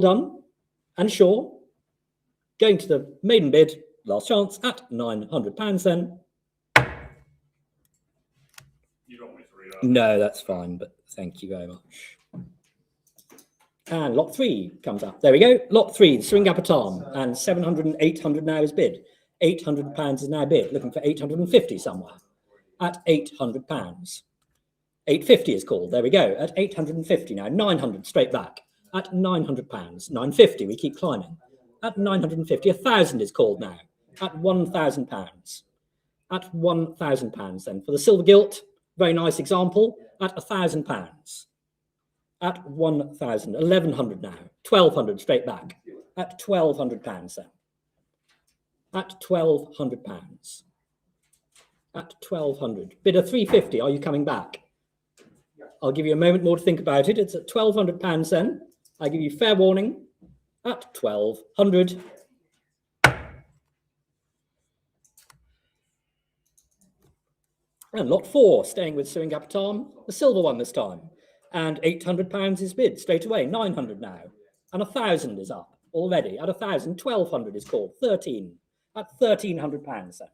done and sure. Going to the maiden bid, last chance at £900 then. You don't want me to read out? No, that's fine, but thank you very much. And lot 3 comes up. There we go. Lot 3, Swing Apatam, and 700 and 800 now is bid. £800 is now bid. Looking for 850 somewhere at £800. 850 is called. There we go. At 850 now. 900 straight back at £900. 950. We keep climbing at 950. 1,000 is called now at £1,000. At £1,000 then for the silver gilt. Very nice example at £1,000. At 1,000, 1,100 now, 1,200 straight back at £1,200 then. At £1,200. At 1,200. Bidder 350. Are you coming back? I'll give you a moment more to think about it. It's at £1,200 then. I give you fair warning at 1,200. And lot 4, staying with Swing Apatam, the silver one this time. And £800 is bid straight away, 900 now. And 1,000 is up already. At 1,000, 1,200 is called, 13. At £1,300 then.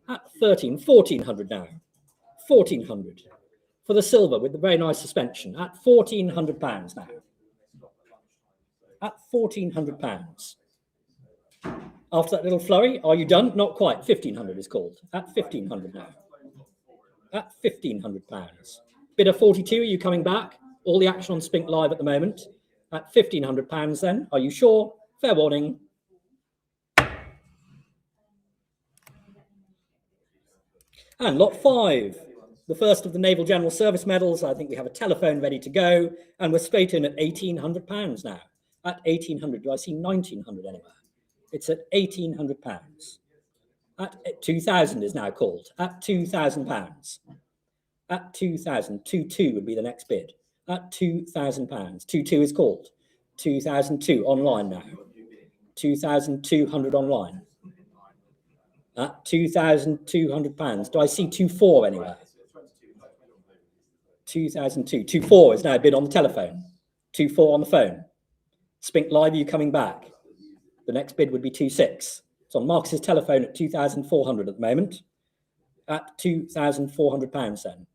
At 13, 1,400 now. 1,400 for the silver with the very nice suspension. At £1,400 now. At £1,400. After that little flurry, are you done? Not quite. 1,500 is called. At 1,500 now. At £1,500. Bidder 42, are you coming back? All the action on Spink Live at the moment. At £1,500 then. Are you sure? Fair warning. And lot 5, the first of the Naval General Service medals. I think we have a telephone ready to go. And we're straight in at £1,800 now. At 1,800. Do I see 1,900 anywhere? It's at £1,800. At 2,000 is now called. At £2,000. At 2,000, 2,2 would be the next bid. At £2,000, 2,2 is called. 2,002 online now. 2,200 online. At £2,200. Do I see 2,4 anywhere? 2,002. 2,4 is now a bid on the telephone. 2,4 on the phone. Spink Live, are you coming back? The next bid would be 2,6. It's on Marcus's telephone at 2,400 at the moment. At £2,400 then.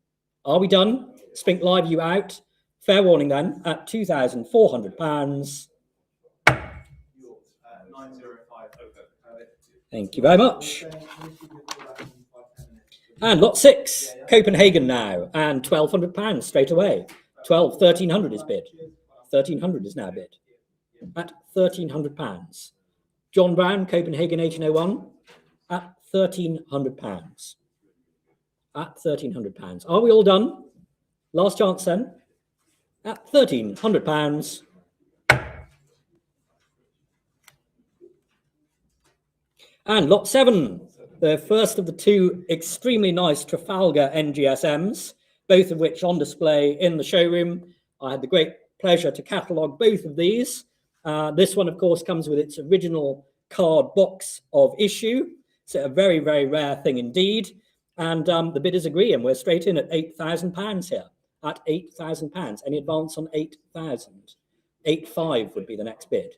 Are we done? Spink Live, you out? Fair warning then, at £2,400. Thank you very much. And lot 6, Copenhagen now, and £1,200 straight away. 1,300 is bid. 1,300 is now bid. At £1,300. John Brown, Copenhagen 1801, at £1,300. At £1,300. Are we all done? Last chance then. At £1,300. And lot 7, the first of the 2 extremely nice Trafalgar NGSMs, both of which on display in the showroom. I had the great pleasure to catalogue both of these. This one, of course, comes with its original card box of issue. So a very, very rare thing indeed. And the bidders agree, and we're straight in at £8,000 here. At £8,000. Any advance on 8,000? 8,500 would be the next bid.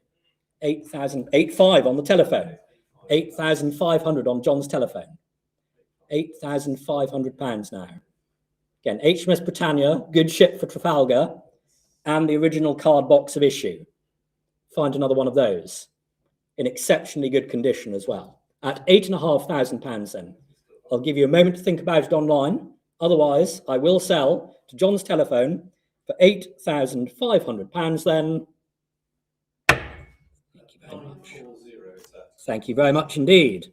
8,000, 8,500 on the telephone. 8,500 on John's telephone. £8,500 now. Again, HMS Britannia, good ship for Trafalgar, and the original card box of issue. Find another one of those in exceptionally good condition as well. At £8,500 then. I'll give you a moment to think about it online. Otherwise, I will sell to John's telephone for £8,500 then. Thank you very much. Thank you very much indeed.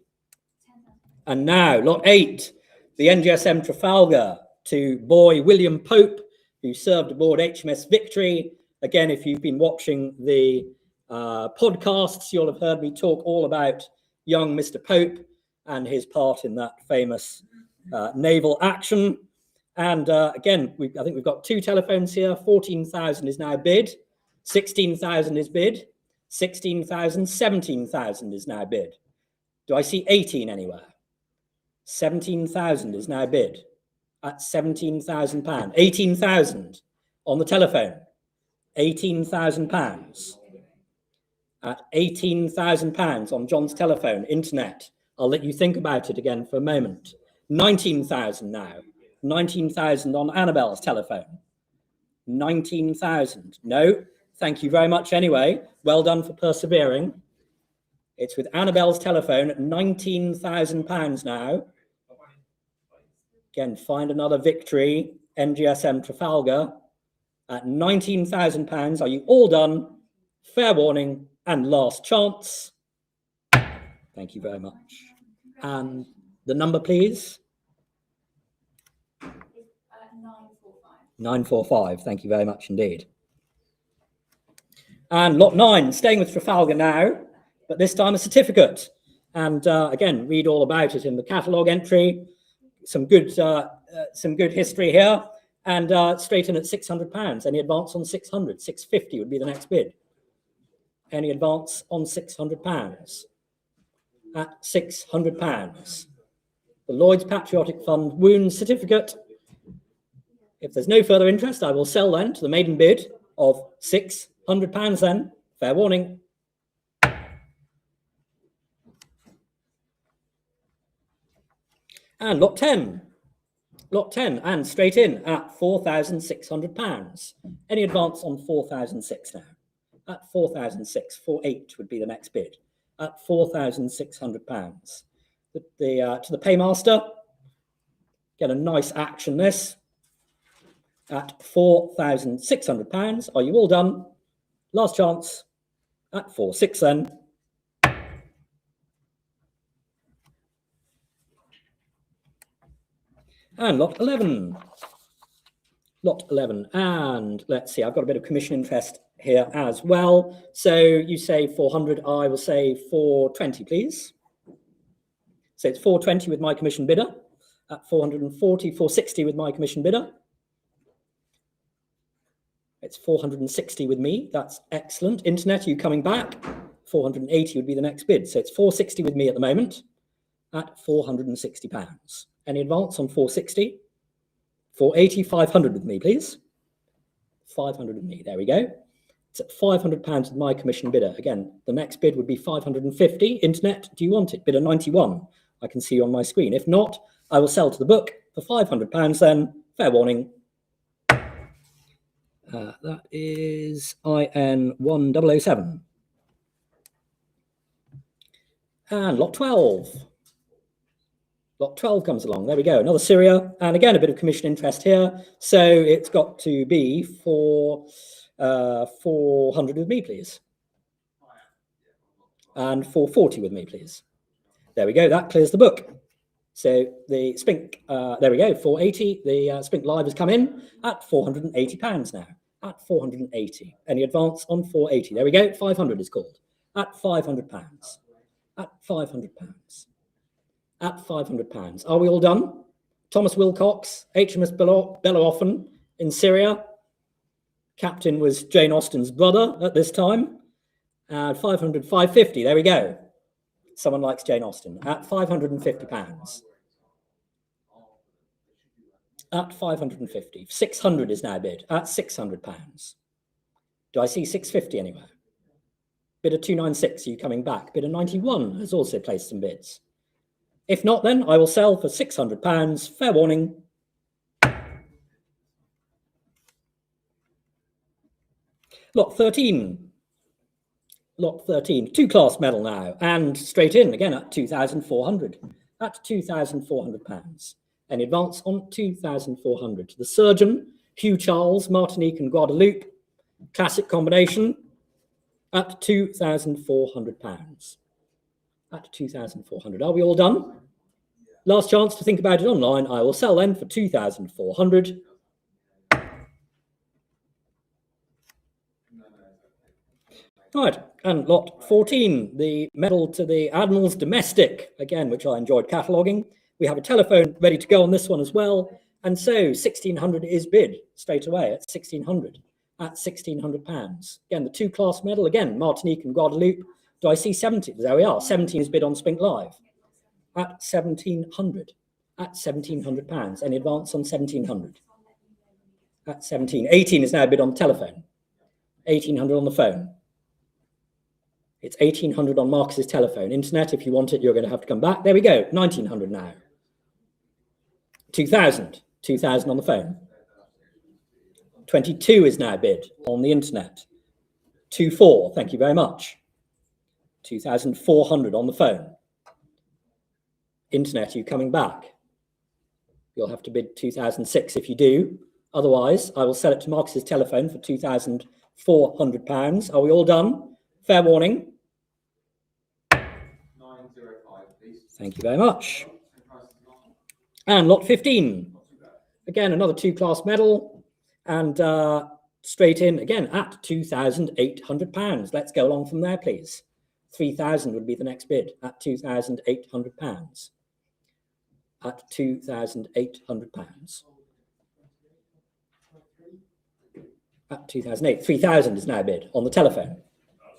And now, lot 8, the NGSM Trafalgar to boy William Pope, who served aboard HMS Victory. Again, if you've been watching the podcasts, you'll have heard me talk all about young Mr. Pope and his part in that famous naval action. And again, I think we've got 2 telephones here. 14,000 is now bid. 16,000 is bid. 16,000, 17,000 is now bid. Do I see 18 anywhere? 17,000 is now bid at £17,000. 18,000 on the telephone. £18,000. At £18,000 on John's telephone, internet. I'll let you think about it again for a moment. 19,000 now. 19,000 on Annabelle's telephone. 19,000. No, thank you very much anyway. Well done for persevering. It's with Annabelle's telephone at £19,000 now. Again, find another victory. NGSM Trafalgar at £19,000. Are you all done? Fair warning and last chance. Thank you very much. And the number, please. 945. Thank you very much indeed. And lot 9, staying with Trafalgar now, but this time a certificate. And again, read all about it in the catalogue entry. Some good history here. And straight in at £600. Any advance on 600? 650 would be the next bid. Any advance on £600? At £600. The Lloyd's Patriotic Fund Wounds Certificate. If there's no further interest, I will sell then to the maiden bid of £600 then. Fair warning. And lot 10. Lot 10 and straight in at £4,600. Any advance on 4,006 now? At 4,006, 48 would be the next bid. At £4,600. To the paymaster, get a nice action this. At £4,600. Are you all done? Last chance at 4,600 then. And lot 11. Lot 11. And let's see, I've got a bit of commission interest here as well. So you say 400, I will say 420, please. So it's 420 with my commission bidder. At 440, 460 with my commission bidder. It's 460 with me. That's excellent. Internet, are you coming back? 480 would be the next bid. So it's 460 with me at the moment at £460. Any advance on 460? 480, 500 with me, please. 500 with me. There we go. It's at £500 with my commission bidder. Again, the next bid would be 550. Internet, do you want it? Bidder 91. I can see you on my screen. If not, I will sell to the book for £500 then. Fair warning. That is IN 1007. And lot 12. Lot 12 comes along. There we go. Another Syria. And again, a bit of commission interest here. So it's got to be for 400 with me, please. And 440 with me, please. There we go. That clears the book. So the SPINK, there we go, 480. The SPINK Live has come in at £480 now. At 480. Any advance on 480? There we go. 500 is called. At £500. At £500. At £500. Are we all done? Thomas Wilcox, HMS Bellewaffen in Syria. Captain was Jane Austen's brother at this time. 500, 550. There we go. Someone likes Jane Austen. At £550. At 550. 600 is now bid. At £600. Do I see 650 anywhere? Bidder 296, are you coming back? Bidder 91 has also placed some bids. If not, then I will sell for £600. Fair warning. Lot 13. Lot 13. 2-class medal now. And straight in again at 2,400. At £2,400. An advance on 2,400. To the surgeon, Hugh Charles, Martinique and Guadeloupe. Classic combination at £2,400. At 2,400. Are we all done? Last chance to think about it online. I will sell then for 2,400. Right, and lot 14, the medal to the Admiral's Domestic, again, which I enjoyed cataloguing. We have a telephone ready to go on this one as well. And so 1,600 is bid straight away at 1,600. At £1,600. Again, the 2-class medal, again, Martinique and Guadeloupe. Do I see 70? There we are. 17 is bid on SPINK Live. At 1,700. At £1,700. Any advance on 1,700? At 17. 18 is now bid on the telephone. 1800 on the phone. It's 1800 on Marcus's telephone. Internet, if you want it, you're going to have to come back. There we go, 1900 now. 2000 on the phone. 22 is now bid on the internet. 24, thank you very much. 2400 on the phone. Internet, are you coming back? You'll have to bid 2006 if you do. Otherwise, I will sell it to Marcus's telephone for £2,400. Are we all done? Fair warning. 905, please. Thank you very much. And lot 15. Again, another 2-class medal. And straight in again at £2,800. Let's go along from there, please. 3,000 would be the next bid at £2,800. At £2,800. At 2008, 3,000 is now bid on the telephone.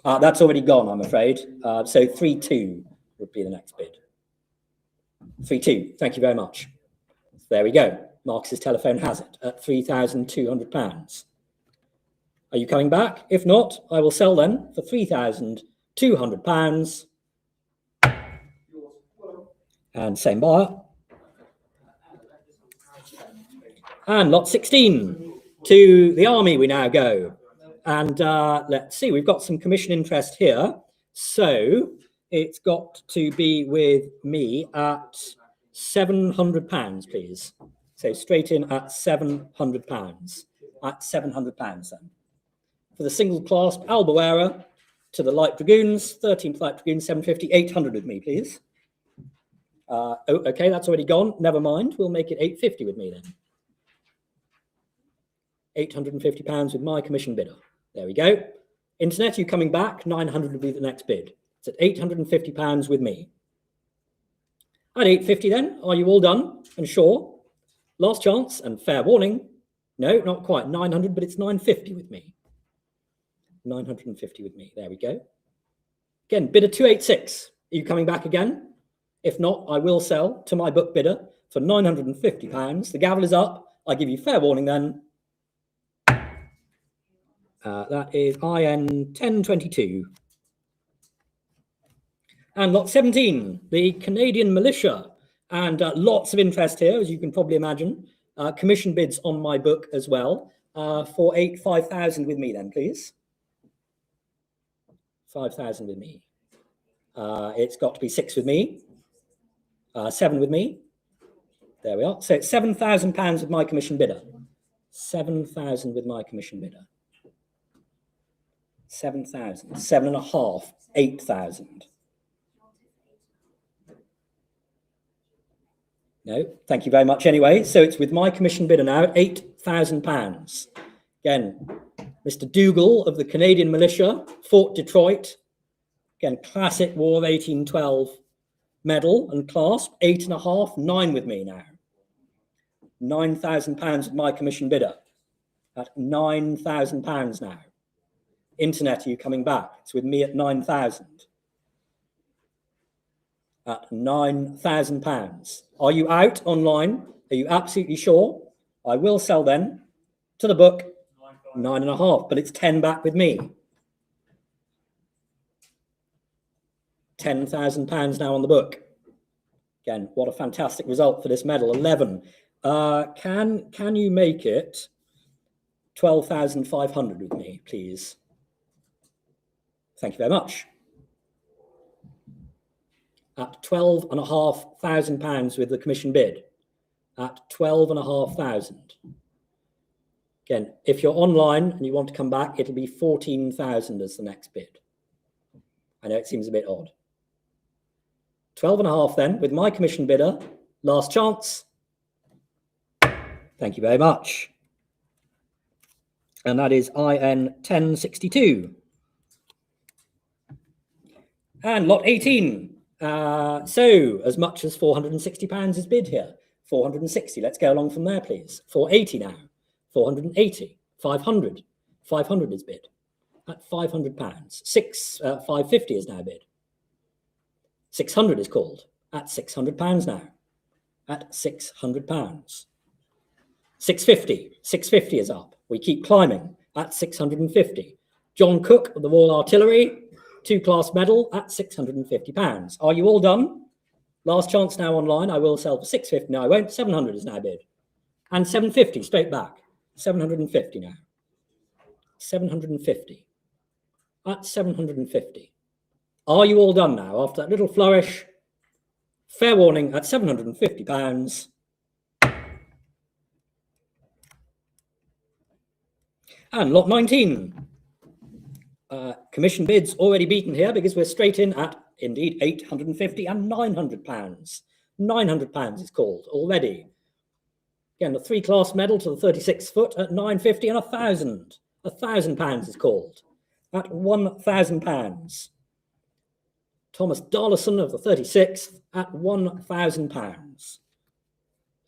That's already gone, I'm afraid. So 3,2 would be the next bid. 3,2, thank you very much. There we go. Marcus's telephone has it at £3,200. Are you coming back? If not, I will sell then for £3,200. And same buyer. And lot 16, to the army we now go. And let's see, we've got some commission interest here. So it's got to be with me at £700, please. So straight in at £700. At £700 then. For the single clasp Albuera to the Light Dragoons, 13th Light Dragoon, 750, 800 with me, please. Oh, okay, that's already gone. Never mind. We'll make it 850 with me then. £850 with my commission bidder. There we go. Internet, you coming back? 900 would be the next bid. It's at £850 with me. At 850 then, are you all done and sure? Last chance and fair warning. No, not quite 900, but it's 950 with me. 950 with me. There we go. Again, bidder 286. Are you coming back again? If not, I will sell to my book bidder for £950. The gavel is up. I give you fair warning then. That is IN 1022. And lot 17, the Canadian militia. And lots of interest here, as you can probably imagine. Commission bids on my book as well. For 5,000 with me then, please. 5,000 with me. It's got to be 6 with me. 7 with me. There we are. So it's £7,000 with my commission bidder. 7,000 with my commission bidder. 7,000. 7.5. 8,000. No, thank you very much anyway. So it's with my commission bidder now, £8,000. Again, Mr. Dougal of the Canadian militia, Fort Detroit. Again, classic War of 1812 medal and clasp, 8.5, 9 with me now. £9,000 with my commission bidder. At £9,000 now. Internet, are you coming back? It's with me at 9,000. At £9,000. Are you out online? Are you absolutely sure? I will sell then to the book 9.5, but it's 10 back with me. £10,000 now on the book. Again, what a fantastic result for this medal. 11. Can you make it 12,500 with me, please? Thank you very much. At £12,500 with the commission bid. At £12,500. Again, if you're online and you want to come back, it'll be 14,000 as the next bid. I know it seems a bit odd. 12.5 then with my commission bidder. Last chance. Thank you very much. And that is IN 1062. And lot 18. So as much as £460 is bid here. 460. Let's go along from there, please. 480 now. 480. 500. 500 is bid at £500. 550 is now bid. 600 is called at £600 now. At £600. 650. 650 is up. We keep climbing at 650. John Cook of the Royal Artillery, 2-class medal at £650. Are you all done? Last chance now online. I will sell for £650. No, I won't. 700 is now bid. And 750 straight back. 750 now. 750. At 750. Are you all done now after that little flourish? Fair warning at £750. And lot 19. Commission bids already beaten here because we're straight in at, indeed, £850 and £900. £900 is called already. Again, the 3-class medal to the 36 foot at £950 and £1,000. £1,000 is called at £1,000. Thomas Darlison of the 36th at £1,000.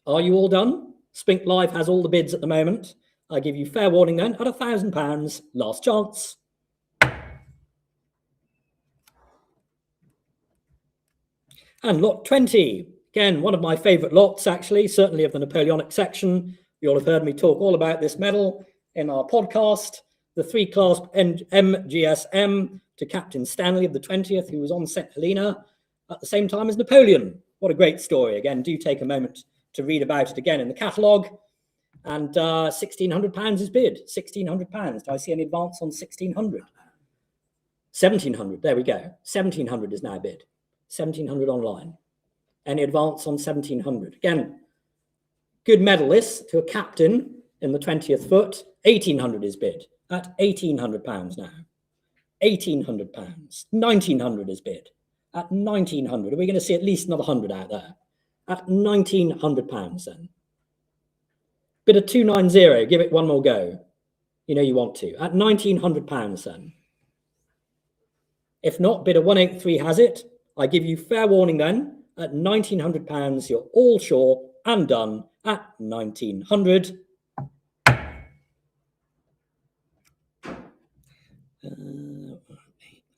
Are you all done? Spink Live has all the bids at the moment. I give you fair warning then at £1,000. Last chance. And lot 20. Again, one of my favourite lots, actually, certainly of the Napoleonic section. You'll have heard me talk all about this medal in our podcast. The 3-class MGSM to Captain Stanley of the 20th, who was on St. Helena at the same time as Napoleon. What a great story. Again, do take a moment to read about it again in the catalogue. And £1,600 is bid. £1,600. Do I see any advance on 1,600? 1,700. There we go. 1,700 is now bid. 1,700 online. Any advance on 1,700? Again, good medalist to a captain in the 20th foot. 1,800 is bid at £1,800 now. £1,800. 1,900 is bid at 1,900. Are we going to see at least another 100 out there? At £1,900 then. Bid of 290. Give it one more go. You know you want to. At £1,900 then. If not, bid of 183 has it. I give you fair warning then. At £1,900, you're all sure and done at 1,900.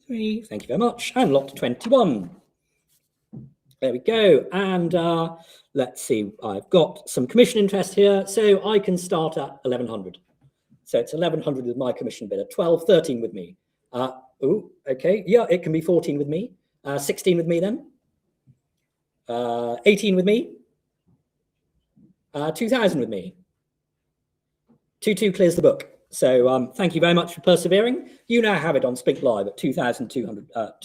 Thank you very much. And lot 21. There we go. And let's see. I've got some commission interest here, so I can start at 1,100. So it's 1,100 with my commission bidder. 12, 13 with me. Oh, okay. Yeah, it can be 14 with me. 16 with me then. 18 with me. 2,000 with me. 2-2 clears the book. So thank you very much for persevering. You now have it on Spink Live at £2,200. At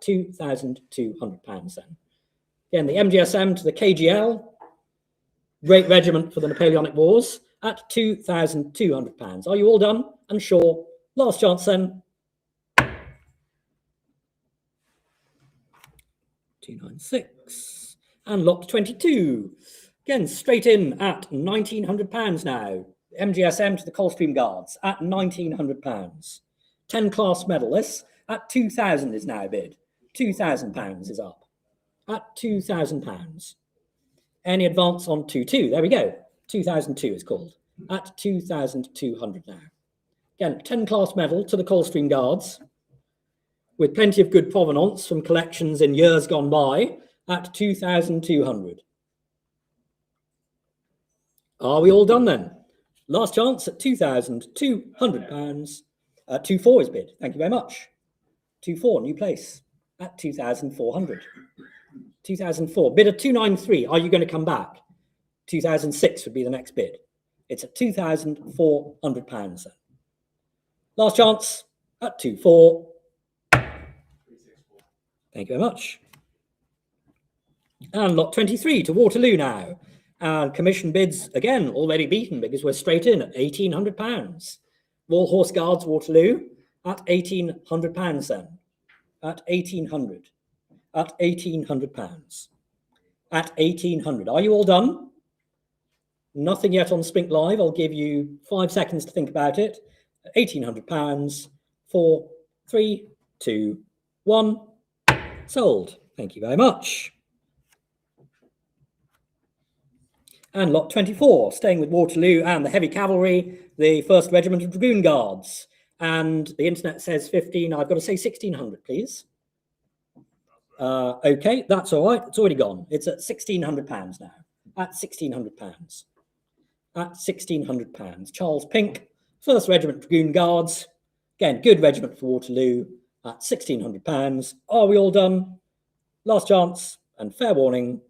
£2,200 then. Again, the MGSM to the KGL, great regiment for the Napoleonic Wars, at £2,200. Are you all done and sure? Last chance then. 296. And lot 22. Again, straight in at £1,900 now. MGSM to the Coldstream Guards at £1,900. 10-class medalists at £2,000 is now bid. £2,000 is up. At £2,000. Any advance on 2-2? There we go. 2002 is called. At 2,200 now. Again, 10-class medal to the Coldstream Guards, with plenty of good provenance from collections in years gone by, at 2,200. Are we all done then? Last chance at £2,200. 2-4 is bid. Thank you very much. 2-4, new place, at 2,400. 2004, bid of 293. Are you going to come back? 2006 would be the next bid. It's at £2,400 then. Last chance at 2-4. Thank you very much. And lot 23 to Waterloo now. And commission bids, again, already beaten because we're straight in at £1,800. Royal Horse Guards, Waterloo, at £1,800 then. At 1,800. At £1,800. At 1,800. Are you all done? Nothing yet on Spink Live. I'll give you 5 seconds to think about it. £1,800. 4, 3, 2, 1. Sold. Thank you very much. And lot 24, staying with Waterloo and the Heavy Cavalry, the 1st Regiment of Dragoon Guards. And the internet says 15. I've got to say 1,600, please. Okay, that's all right. It's already gone. It's at £1,600 now. At £1,600. At £1,600. Charles Pink 1st Regiment Dragoon Guards. Again, good regiment for Waterloo at £1,600. Are we all done? Last chance and fair warning.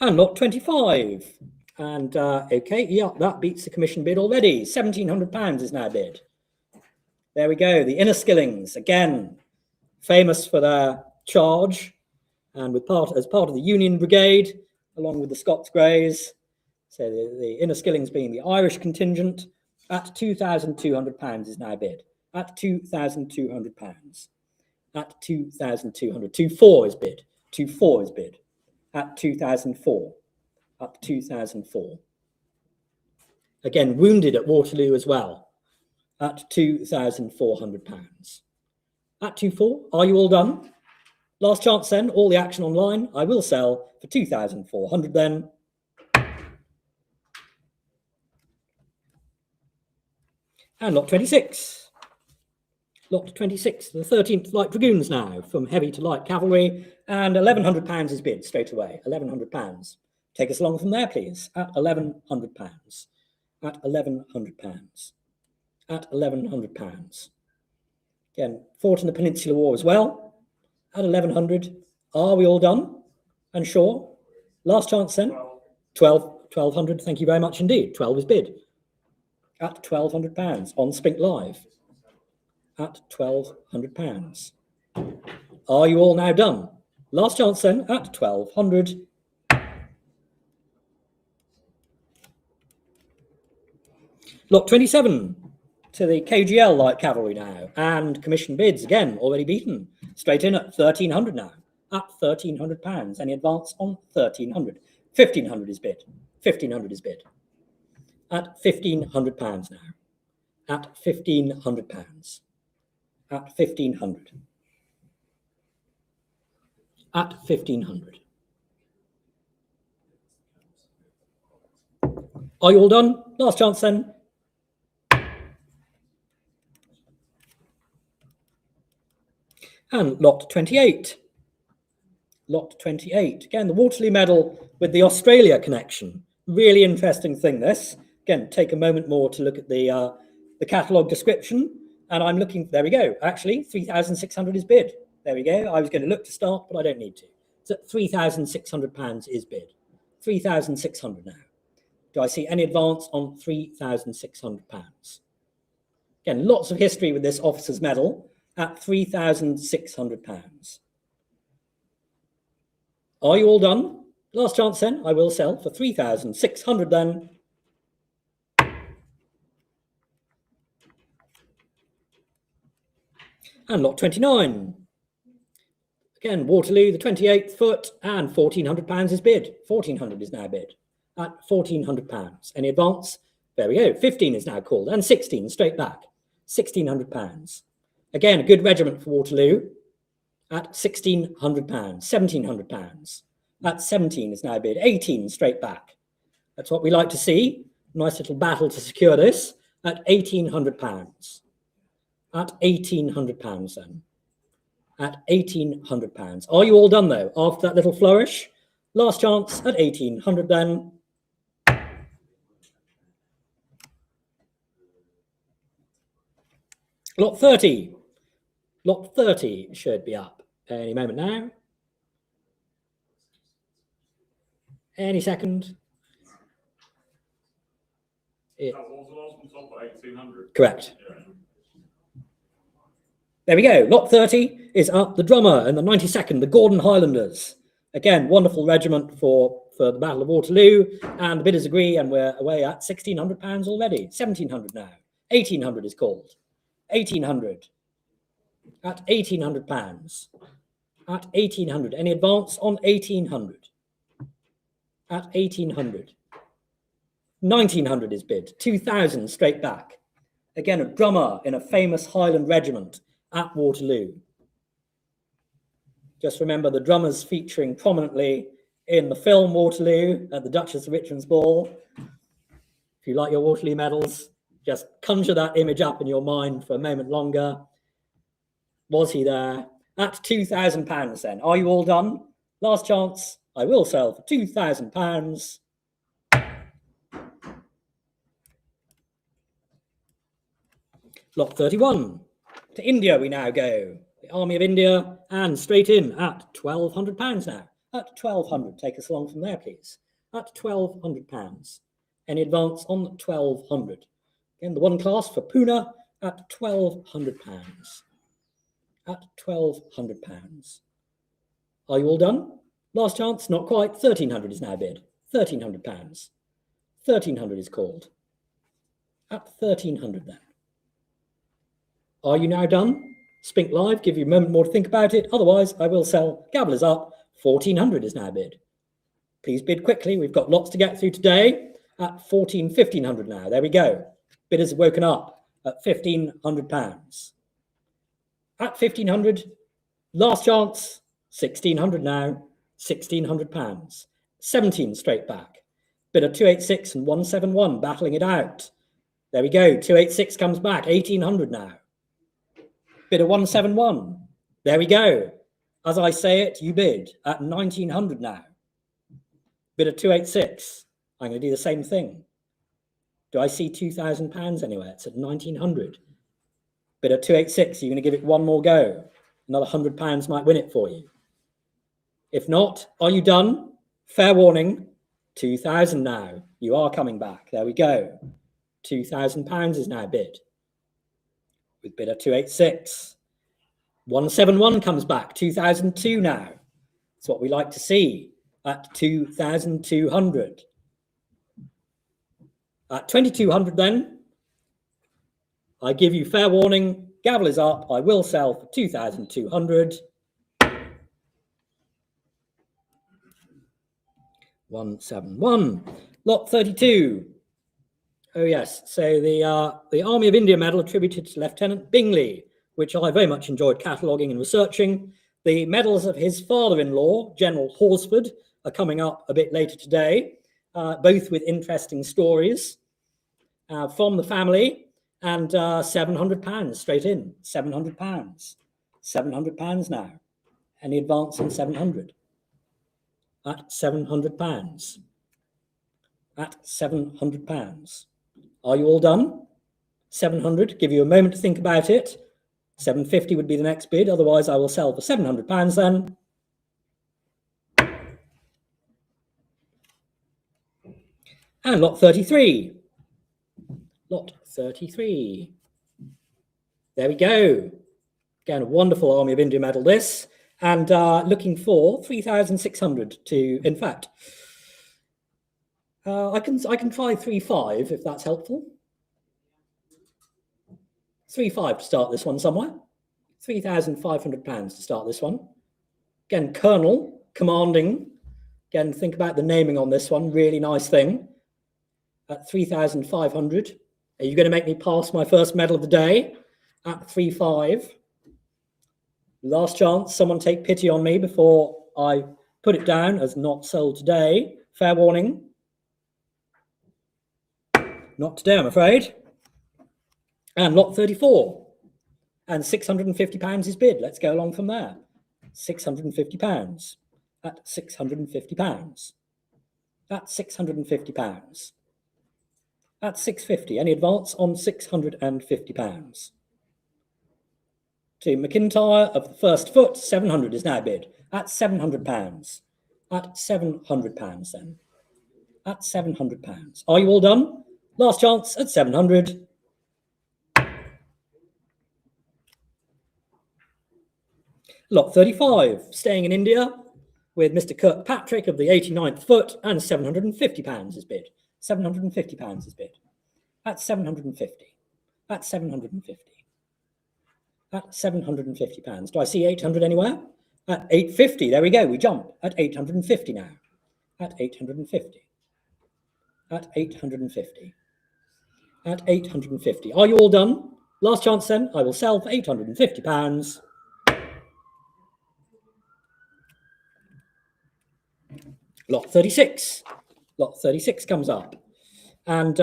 And lot 25. And okay, yeah, that beats the commission bid already. £1,700 is now bid. There we go. The Inniskillings, again, famous for their charge, and as part of the Union Brigade, along with the Scots Greys. So the Inniskillings being the Irish contingent, at £2,200 is now bid. At £2,200. At 2,200. 2,400 is bid. 2,400 is bid. At 2,004. At 2,004. Again, wounded at Waterloo as well. At £2,400. At 2,400. Are you all done? Last chance then. All the action online. I will sell for 2,400 then. And lot 26. Lot 26, the 13th Light Dragoons now, from heavy to light cavalry, and £1,100 is bid straight away. £1,100. Take us along from there, please. At £1,100. At £1,100. At £1,100. Again, fought in the Peninsular War as well. At 1,100. Are we all done? And sure? Last chance then. 1,200. Thank you very much indeed. 12 is bid. At £1,200 on SPINK Live. At £1,200. Are you all now done? Last chance then at 1,200. Lot 27 to the KGL Light Cavalry now, and commission bids again already beaten. Straight in at 1,300 now. At £1,300. Any advance on 1,300? 1,500 is bid. 1,500 is bid. At £1,500 now. At £1,500. At 1,500. At 1,500. Are you all done? Last chance then. And lot 28. Lot 28. Again, the Waterloo Medal with the Australia connection. Really interesting thing, this. Again, take a moment more to look at the catalogue description. And I'm looking, there we go. Actually, 3,600 is bid. There we go. I was going to look to start, but I don't need to. So £3,600 is bid. 3,600 now. Do I see any advance on £3,600? Again, lots of history with this officer's medal at £3,600. Are you all done? Last chance then. I will sell for 3,600 then. And lot 29. Again, Waterloo, the 28th foot, and £1,400 is bid. 1,400 is now bid at £1,400. Any advance? There we go. 15 is now called, and 16 straight back. £1,600. Again, a good regiment for Waterloo at £1,600. £1,700. At 17 is now bid. 18 straight back. That's what we like to see. Nice little battle to secure this at £1,800. At £1,800 then. At £1,800. Are you all done though after that little flourish? Last chance at 1,800 then. Lot 30. Lot 30 should be up any moment now. Any second. Correct. Yeah. There we go. Lot 30 is up. The drummer and the 92nd, the Gordon Highlanders. Again, wonderful regiment for the Battle of Waterloo. And the bidders agree, and we're away at £1,600 already. 1,700 now. 1,800 is called. 1,800. At £1,800. At 1,800. Any advance on 1,800? At 1,800. 1,900 is bid. 2,000 straight back. Again, a drummer in a famous Highland regiment at Waterloo. Just remember the drummers featuring prominently in the film Waterloo at the Duchess of Richmond's Ball. If you like your Waterloo medals, just conjure that image up in your mind for a moment longer. Was he there? At £2,000 then. Are you all done? Last chance. I will sell for £2,000. Lot 31. To India we now go. The Army of India, and straight in at £1,200 now. At 1,200, take us along from there, please. At £1,200. Any advance on 1,200? Again, the one class for Pune at £1,200. At £1,200. Are you all done? Last chance, not quite. 1,300 is now bid. £1,300. 1,300 is called. At 1,300 then. Are you now done? Spink Live, give you a moment more to think about it. Otherwise, I will sell. Gavel is up. 1,400 is now bid. Please bid quickly. We've got lots to get through today. At 1,500 now. There we go. Bidders have woken up at £1,500. At 1,500, last chance. 1,600 now. £1,600. 17 straight back. Bidder 286 and 171 battling it out. There we go. 286 comes back. 1,800 now. Bidder 171. There we go. As I say it, you bid at 1,900 now. Bidder 286. I'm going to do the same thing. Do I see £2,000 anywhere? It's at 1,900. Bidder 286. You're going to give it one more go. Another £100 might win it for you. If not, are you done? Fair warning. 2,000 now. You are coming back. There we go. £2,000 is now bid. With bidder 286. 171 comes back. 2,002 now. That's what we like to see at 2,200. At 2,200 then, I give you fair warning. Gavel is up. I will sell for 2,200. 171. Lot 32. Oh yes, so the Army of India medal attributed to Lieutenant Bingley, which I very much enjoyed cataloguing and researching. The medals of his father-in-law, General Horsford, are coming up a bit later today, both with interesting stories from the family, and £700 straight in. £700. £700 now. Any advance on 700? At £700. At £700. Are you all done? 700. Give you a moment to think about it. 750 would be the next bid. Otherwise, I will sell for £700 then. And lot 33. Lot 33. There we go. Again, a wonderful Army of India medal this. And looking for 3,600 to, in fact, I can try 3.5 if that's helpful. 3.5 to start this one somewhere. £3,500 to start this one. Again, Colonel, commanding. Again, think about the naming on this one. Really nice thing. At 3,500. Are you going to make me pass my first medal of the day? At 3.5. Last chance. Someone take pity on me before I put it down as not sold today. Fair warning. Not today, I'm afraid. And lot 34. And £650 is bid. Let's go along from there. £650. At £650. At £650. At £650. Any advance on £650? To McIntyre of the first foot, 700 is now bid. At £700. At £700 then. At £700. Are you all done? Last chance at 700. Lot 35, staying in India with Mr. Kirkpatrick of the 89th foot, and £750 is bid. £750 is bid. At 750. At 750. At £750. Do I see 800 anywhere? At 850. There we go. We jump at 850 now. At 850. At 850. At 850. Are you all done? Last chance then. I will sell for £850. Lot 36. Lot 36 comes up. And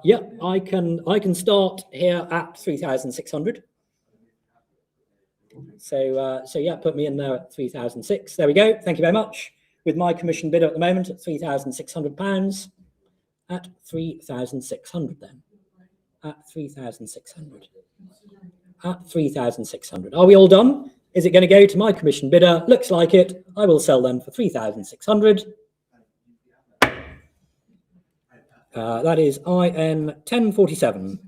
yeah, I can start here at 3,600. So yeah, put me in there at 3,006. There we go. Thank you very much. With my commission bidder at the moment at £3,600. At 3,600 then. at 3,600. At 3,600. Are we all done? Is it going to go to my commission bidder? Looks like it. I will sell them for 3,600. That is IN 1047.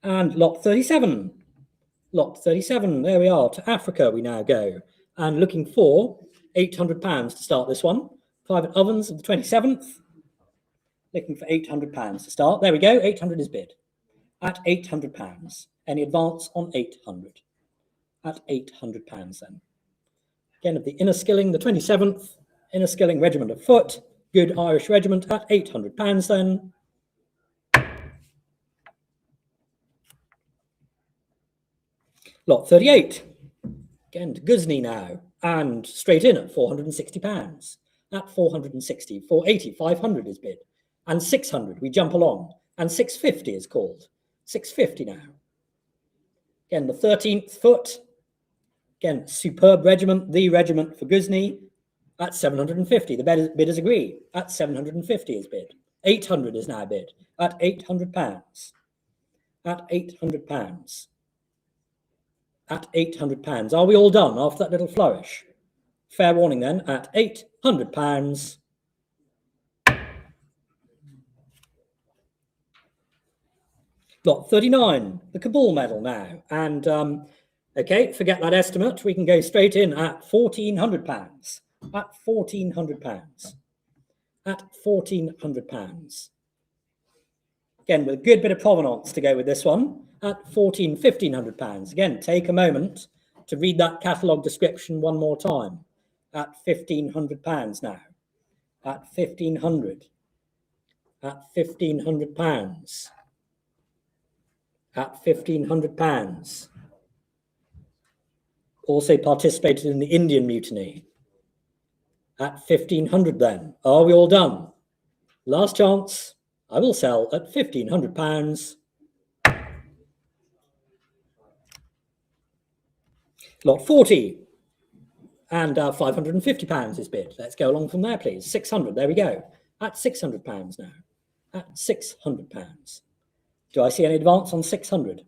And lot 37. Lot 37, there we are. To Africa we now go. And looking for £800 to start this one. Private ovens of the 27th. Looking for £800 to start. There we go. 800 is bid. At £800. Any advance on 800? At £800 then. Again, of the Inner Skilling, the 27th. Inner Skilling Regiment of Foot. Good Irish Regiment at £800 then. Lot 38. Again to Ghuznee now. And straight in at £460. At 460, 480, 500 is bid. And 600, we jump along. And 650 is called. 650 now. Again, the 13th Foot. Again, superb regiment, the regiment for Ghuznee. At 750, the bidders agree. At 750 is bid. 800 is now bid. At £800. At £800. At £800. Are we all done after that little flourish? Fair warning then, at £800. Lot 39, the Kabul medal now. And, okay, forget that estimate. We can go straight in at £1,400. At £1,400. At £1,400. Again, with a good bit of provenance to go with this one. At £1,500. Again, take a moment to read that catalogue description one more time. At £1,500 now. At £1,500. At £1,500. At £1,500. Also participated in the Indian Mutiny. At 1,500 then. Are we all done? Last chance. I will sell at £1,500. Lot 40. And £550 is bid. Let's go along from there, please. 600. There we go. At £600 now. At £600. Do I see any advance on 600?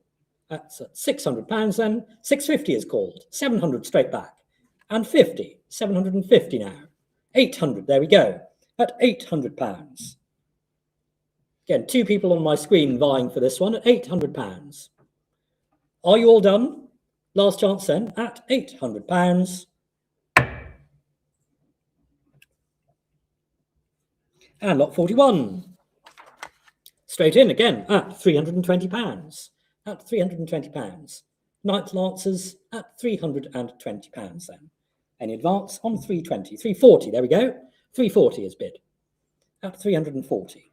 That's at £600 then. 650 is called. 700 straight back. And 50. 750 now. 800. There we go. At £800. Again, two people on my screen vying for this one at £800. Are you all done? Last chance then at £800. And lot 41. Straight in again at £320. At £320. Ninth Lancers at £320 then. Any advance on 320, 340, there we go. 340 is bid. At 340.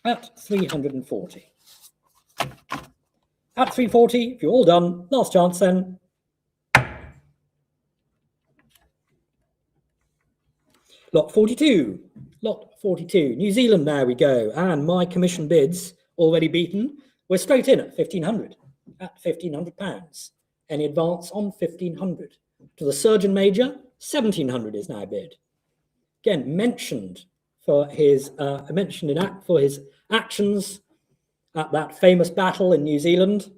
At 340. At 340, if you're all done, last chance then. Lot 42. Lot 42. New Zealand, there we go. And my commission bids, already beaten, we're straight in at 1,500. At £1,500. Any advance on 1,500. To the Surgeon Major, 1,700 is now bid. Again, mentioned for his actions at that famous battle in New Zealand.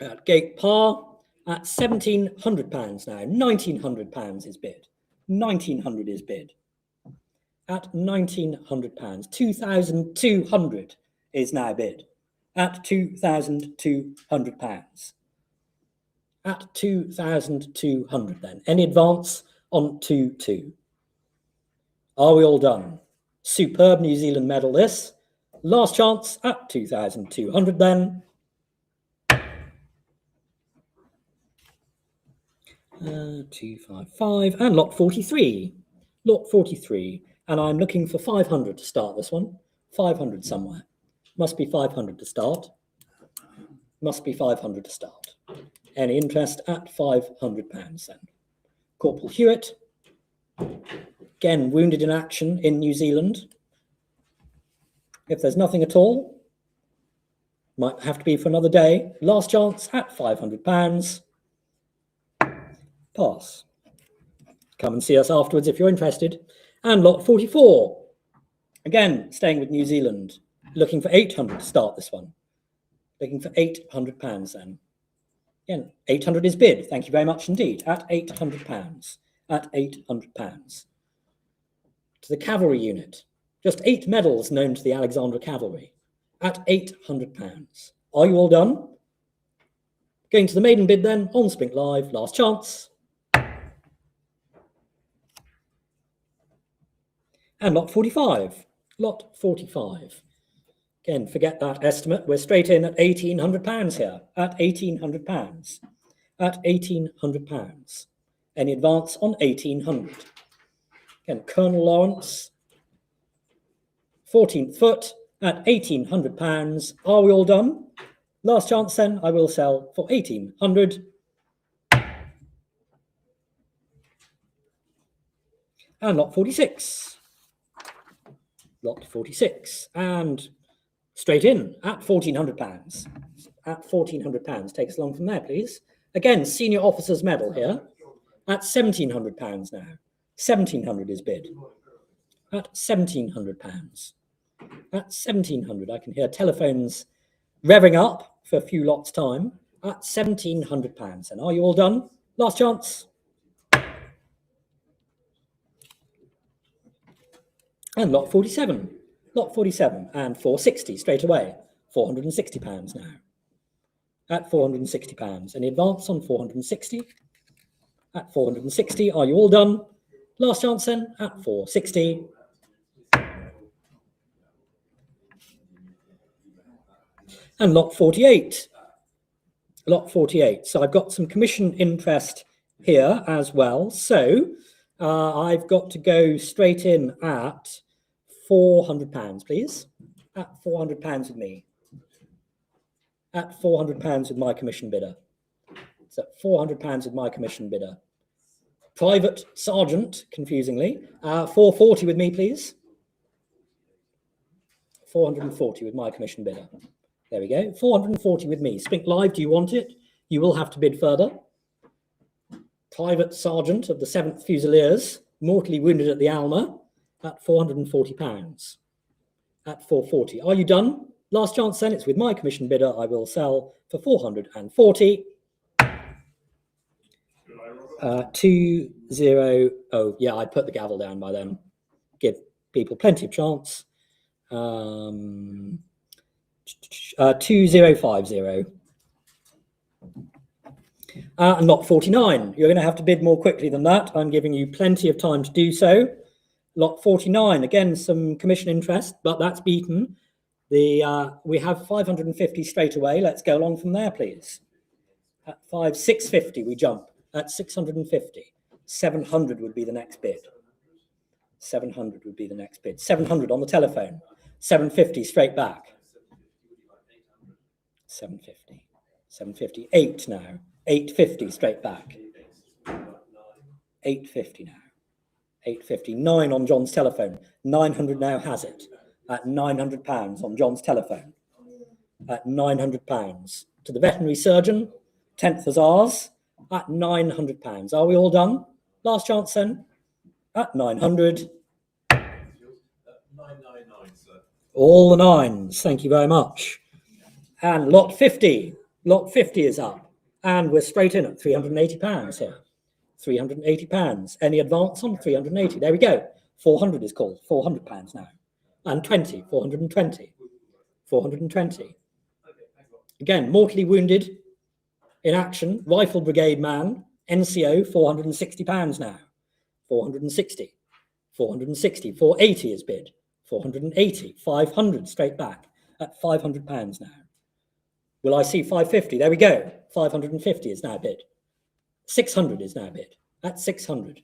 At Gate Par, at £1,700 now. £1,900 is bid. 1,900 is bid. At £1,900. 2,200 is now bid. At £2,200. At 2,200 then. Any advance on 2-2? Are we all done? Superb New Zealand medal this. Last chance at 2,200 then. 255 and lot 43. Lot 43. And I'm looking for 500 to start this one. 500 somewhere. Must be 500 to start. Must be 500 to start. Any interest at £500 then. Corporal Hewitt, again wounded in action in New Zealand. If there's nothing at all, might have to be for another day. Last chance at £500. Pass. Come and see us afterwards if you're interested. And lot 44. Again, staying with New Zealand, looking for 800 to start this one. Looking for £800 then. Again, 800 is bid. Thank you very much indeed. At £800. At £800. To the cavalry unit. Just 8 medals known to the Alexandra Cavalry. At £800. Are you all done? Going to the maiden bid then on Spink Live. Last chance. And lot 45. Lot 45. Again, forget that estimate. We're straight in at £1,800 here. At £1,800. At £1,800. Any advance on 1,800? Again, Colonel Lawrence, 14th foot at £1,800. Are we all done? Last chance then, I will sell for 1,800. And lot 46. Lot 46. And straight in at £1,400. At £1,400. Take us along from there, please. Again, senior officer's medal here. At £1,700 now. 1,700 is bid. At £1,700. At 1,700, I can hear telephones revving up for a few lots' time. At £1,700. And are you all done? Last chance. And lot 47. Lot 47 and 460 straight away. £460 now. At £460. Any advance on 460? At 460, are you all done? Last chance then at 460. And lot 48. Lot 48. So I've got some commission interest here as well. So I've got to go straight in at £400, please. At £400 with me. At £400 with my commission bidder. So £400 with my commission bidder. Private Sergeant, confusingly. 440 with me, please. 440 with my commission bidder. There we go. 440 with me. Spink Live, do you want it? You will have to bid further. Private Sergeant of the 7th Fusiliers, mortally wounded at the Alma, at £440. At 440. Are you done? Last chance then, it's with my commission bidder. I will sell for 440. 20. Oh, yeah, I put the gavel down by then. Give people plenty of chance. 2050. And lot 49. You're going to have to bid more quickly than that. I'm giving you plenty of time to do so. Lot 49. Again, some commission interest, but that's beaten. We have 550 straight away. Let's go along from there, please. At 650, we jump. At 650. 700 would be the next bid. 700 would be the next bid. 700 on the telephone. 750 straight back. 750. 750. 8 now. 850 straight back. 850 now. 850. 9 on John's telephone. 900 now has it. At £900 on John's telephone. At £900. To the veterinary surgeon, 10th Hussars, at £900. Are we all done? Last chance then. At 900. 999, sir. All the nines. Thank you very much. And lot 50. Lot 50 is up. And we're straight in at £380 here. £380. Any advance on 380? There we go. 400 is called. £400 now. And 20. 420. 420. Again, mortally wounded in action. Rifle Brigade man. NCO, £460 now. 460. 460. 480 is bid. 480. 500 straight back at £500 now. Will I see 550? There we go. 550 is now bid. 600 is now bid. At 600.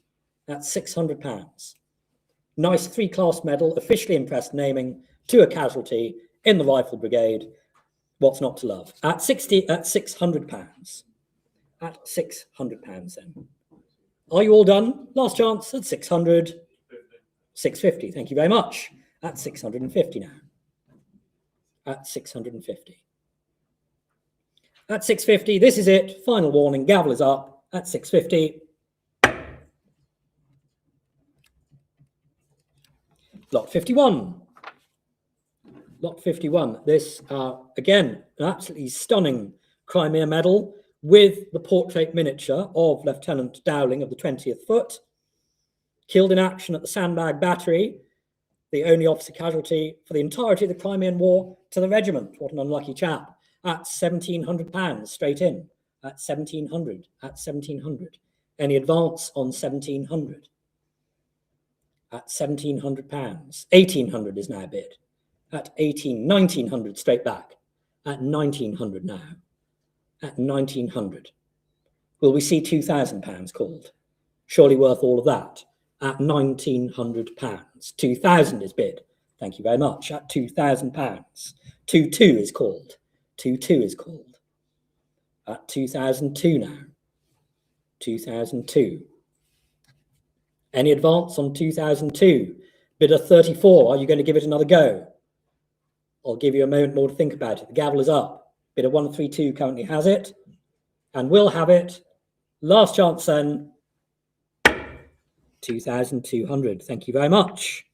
That's £600. Nice 3-class medal, officially impressed naming to a casualty in the Rifle Brigade. What's not to love? At 60, at £600. At £600 then. Are you all done? Last chance at 600. 650. Thank you very much. At 650 now. At 650. At 650. This is it. Final warning. Gavel is up at 650. Lot 51. Lot 51. This, again, an absolutely stunning Crimea medal with the portrait miniature of Lieutenant Dowling of the 20th Foot, killed in action at the Sandbag Battery, the only officer casualty for the entirety of the Crimean War to the regiment. What an unlucky chap. At £1,700 straight in. At 1,700. At 1,700. Any advance on 1,700? At £1,700. 1,800 is now bid. At 1,900 straight back. At 1,900 now. At 1,900. Will we see £2,000 called? Surely worth all of that. At £1,900. 2,000 is bid. Thank you very much. At £2,000. 2,2 is called. 2,2 is called. At 2,002 now. 2,002. Any advance on 2,002? Bidder 34. Are you going to give it another go? I'll give you a moment more to think about it. The gavel is up. Bidder 132 currently has it and will have it. Last chance then. 2,200. Thank you very much.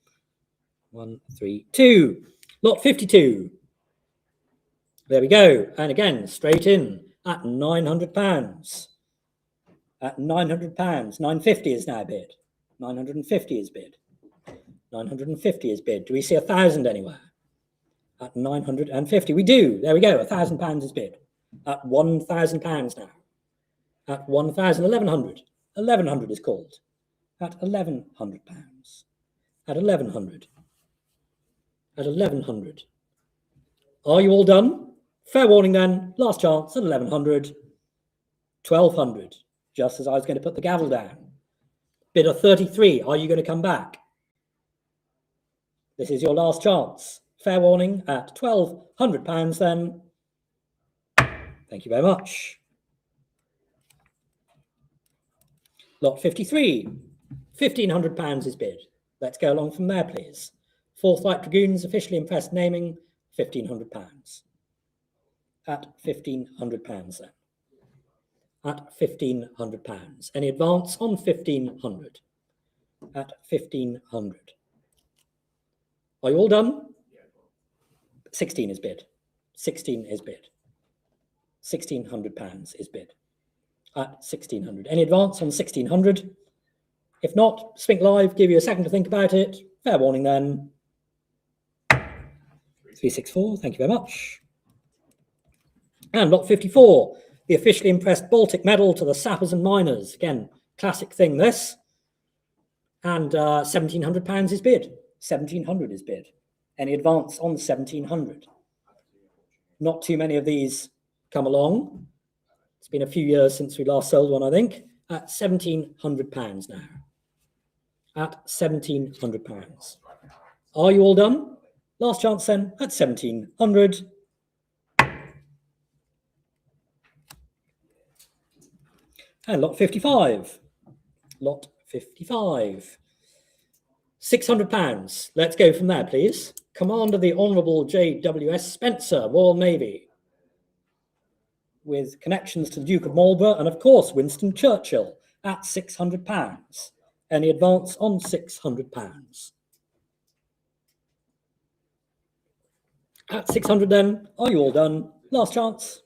132. Lot 52. There we go. And again, straight in at £900. At £900. 950 is now bid. 950 is bid. 950 is bid. Do we see 1,000 anywhere? At 950. We do. There we go. £1,000 is bid. At £1,000 now. At 1,000. 1,100. 1,100 is called. At £1,100. At 1,100. At 1,100. Are you all done? Fair warning then. Last chance at 1,100. 1,200. Just as I was going to put the gavel down. Bidder 33. Are you going to come back? This is your last chance. Fair warning at £1,200 then. Thank you very much. Lot 53. £1,500 is bid. Let's go along from there, please. 4th Light Dragoons, officially impressed naming, £1,500. At £1,500 then. At £1,500. Any advance on 1,500? At 1,500. Are you all done? 16 is bid. 16 is bid. £1,600 is bid. At 1,600. Any advance on 1,600? If not, Spink Live, give you a second to think about it. Fair warning then. 364, thank you very much. And lot 54, the officially impressed Baltic medal to the sappers and miners. Again, classic thing this. And £1,700 is bid. 1,700 is bid. Any advance on 1,700? Not too many of these come along. It's been a few years since we last sold one, I think. At £1,700 now. At £1,700. Are you all done? Last chance then at 1,700. And lot 55. Lot 55. £600. Let's go from there, please. Commander the Honourable J.W.S. Spencer, Royal Navy, with connections to the Duke of Marlborough and, of course, Winston Churchill at £600. Any advance on £600? At 600 then, are you all done? Last chance.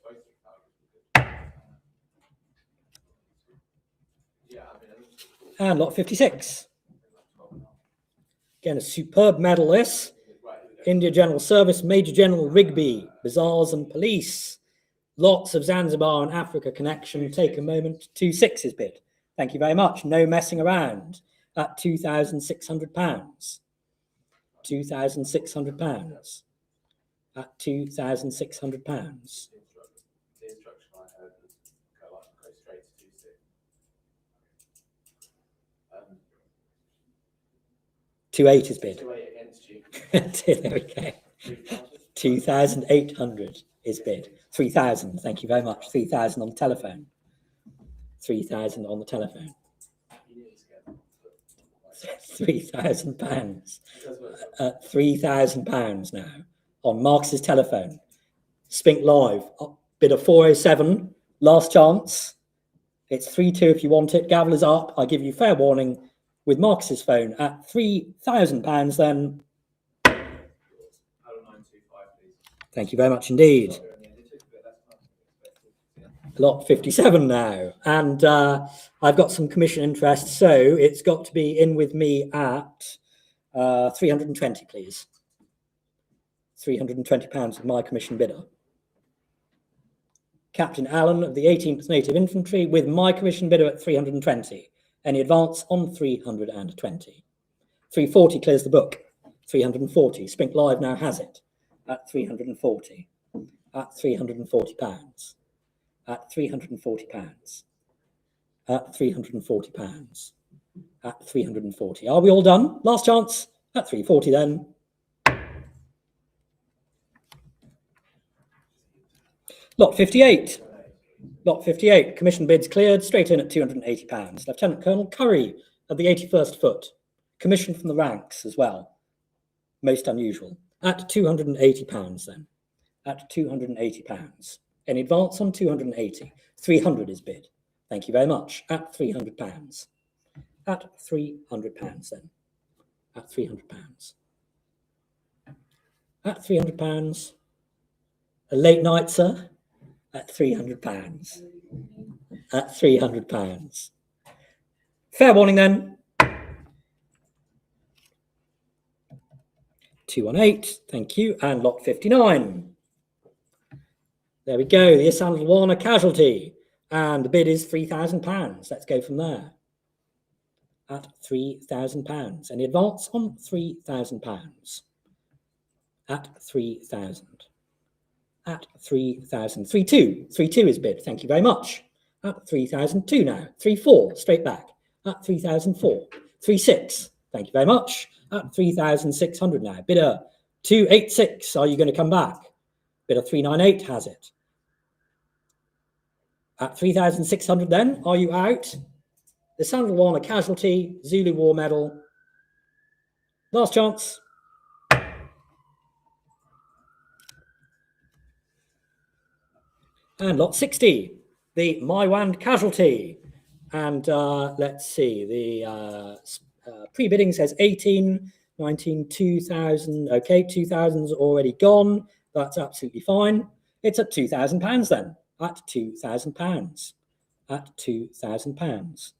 And lot 56. Again, a superb medal this. India General Service, Major General Rigby, Bazaars and Police. Lots of Zanzibar and Africa connection. Take a moment. 2.6 is bid. Thank you very much. No messing around. At £2,600. £2,600. At £2,600. The instruction I heard was go straight to 2.6. 2.8 is bid. 2.8 against you. There we go. 2,800 is bid. 3,000. Thank you very much. 3,000 on the telephone. 3,000 on the telephone. £3,000. £3,000 now on Marcus's telephone. Spink Live. Bid of 407. Last chance. It's 3-2 if you want it. Gavel is up. I give you fair warning with Marcus's phone at £3,000 then. Thank you very much indeed. Lot 57 now, and I've got some commission interest, so it's got to be in with me at 320, please. £320 of my commission bidder. Captain Allen of the 18th Native Infantry with my commission bidder at 320. Any advance on 320. 340 clears the book. 340. SPINK Live now has it at 340. At £340. At £340. At £340. At 340. Are we all done? Last chance at 340 then. Lot 58. Lot 58. Commission bids cleared. Straight in at £280. Lieutenant Colonel Curry of the 81st Foot. Commission from the ranks as well. Most unusual. At £280 then. At £280. Any advance on 280? 300 is bid. Thank you very much. At £300. At £300 then. At £300. At £300. A late night, sir. At £300. At £300. Fair warning then. 218, thank you. And lot 59. There we go, the Isan Warner casualty. And the bid is £3,000. Let's go from there. At £3,000. Any advance on £3,000? At 3,000. At 3,000. 3,2. 3,2 is bid. Thank you very much. At 3,002 now. 3,4. Straight back. At 3,004. 3,6. Thank you very much. At 3,600 now. Bidder 286. Are you going to come back? Bidder 398 has it. At 3,600 then. Are you out? The Sandal Warner casualty. Zulu War Medal. Last chance. And lot 60, the Maiwand casualty. And let's see, the pre-bidding says 18, 19, 2,000. Okay, 2,000's already gone. That's absolutely fine. It's at £2,000 then. At £2,000. At £2,000.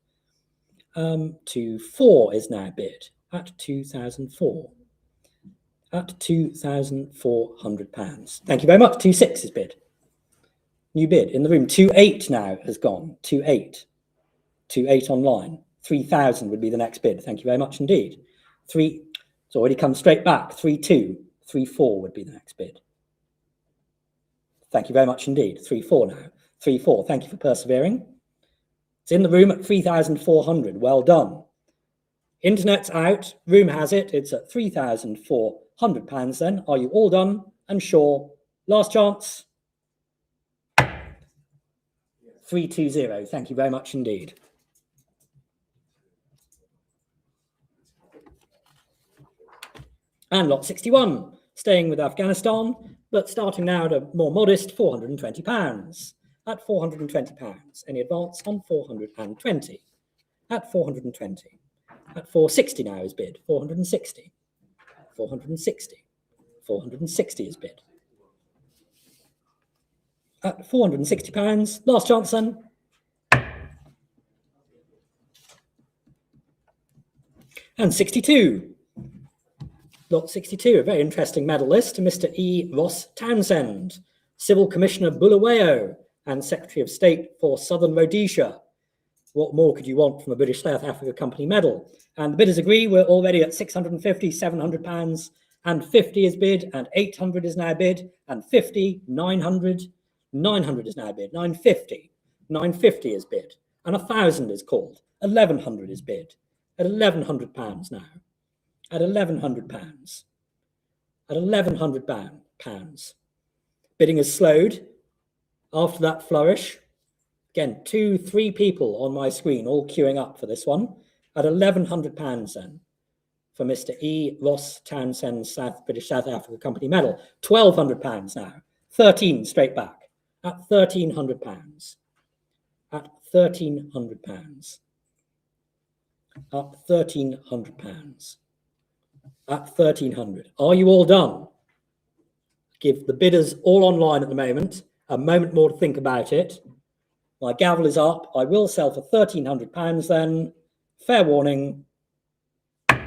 2,4 is now bid. At 2,004. At £2,400. Thank you very much. 2,6 is bid. New bid in the room. 2,8 now has gone. 2,8. 2,8 online. 3,000 would be the next bid. Thank you very much indeed. 3. It's already come straight back. 3,2. 3,4 would be the next bid. Thank you very much indeed. 3,4 now. 3,4. Thank you for persevering. It's in the room at 3,400. Well done. Internet's out. Room has it. It's at £3,400 then. Are you all done and sure? Last chance. 320. Thank you very much indeed. And lot 61, staying with Afghanistan, but starting now at a more modest £420. At £420. Any advance on 420? At 420. At 460 now is bid. 460. 460. 460 is bid. At £460. Last chance then. And 62. Lot 62, a very interesting medal list to Mr. E. Ross Townsend, Civil Commissioner Bulawayo and Secretary of State for Southern Rhodesia. What more could you want from a British South Africa Company medal? And the bidders agree we're already at £650, £700, and 50 is bid, and 800 is now bid, and 50, 900, 900 is now bid, 950, 950 is bid, and 1,000 is called, 1,100 is bid, at £1,100 now, at £1,100, at £1,100. Bidding is slowed after that flourish. Again, 2, 3 people on my screen all queuing up for this one, at £1,100 then, for Mr. E. Ross Townsend's British South Africa Company medal, £1,200 now, 13 straight back. At £1,300. At £1,300. At £1,300. At 1,300. Are you all done? Give the bidders all online at the moment a moment more to think about it. My gavel is up. I will sell for £1,300 then. Fair warning. 5,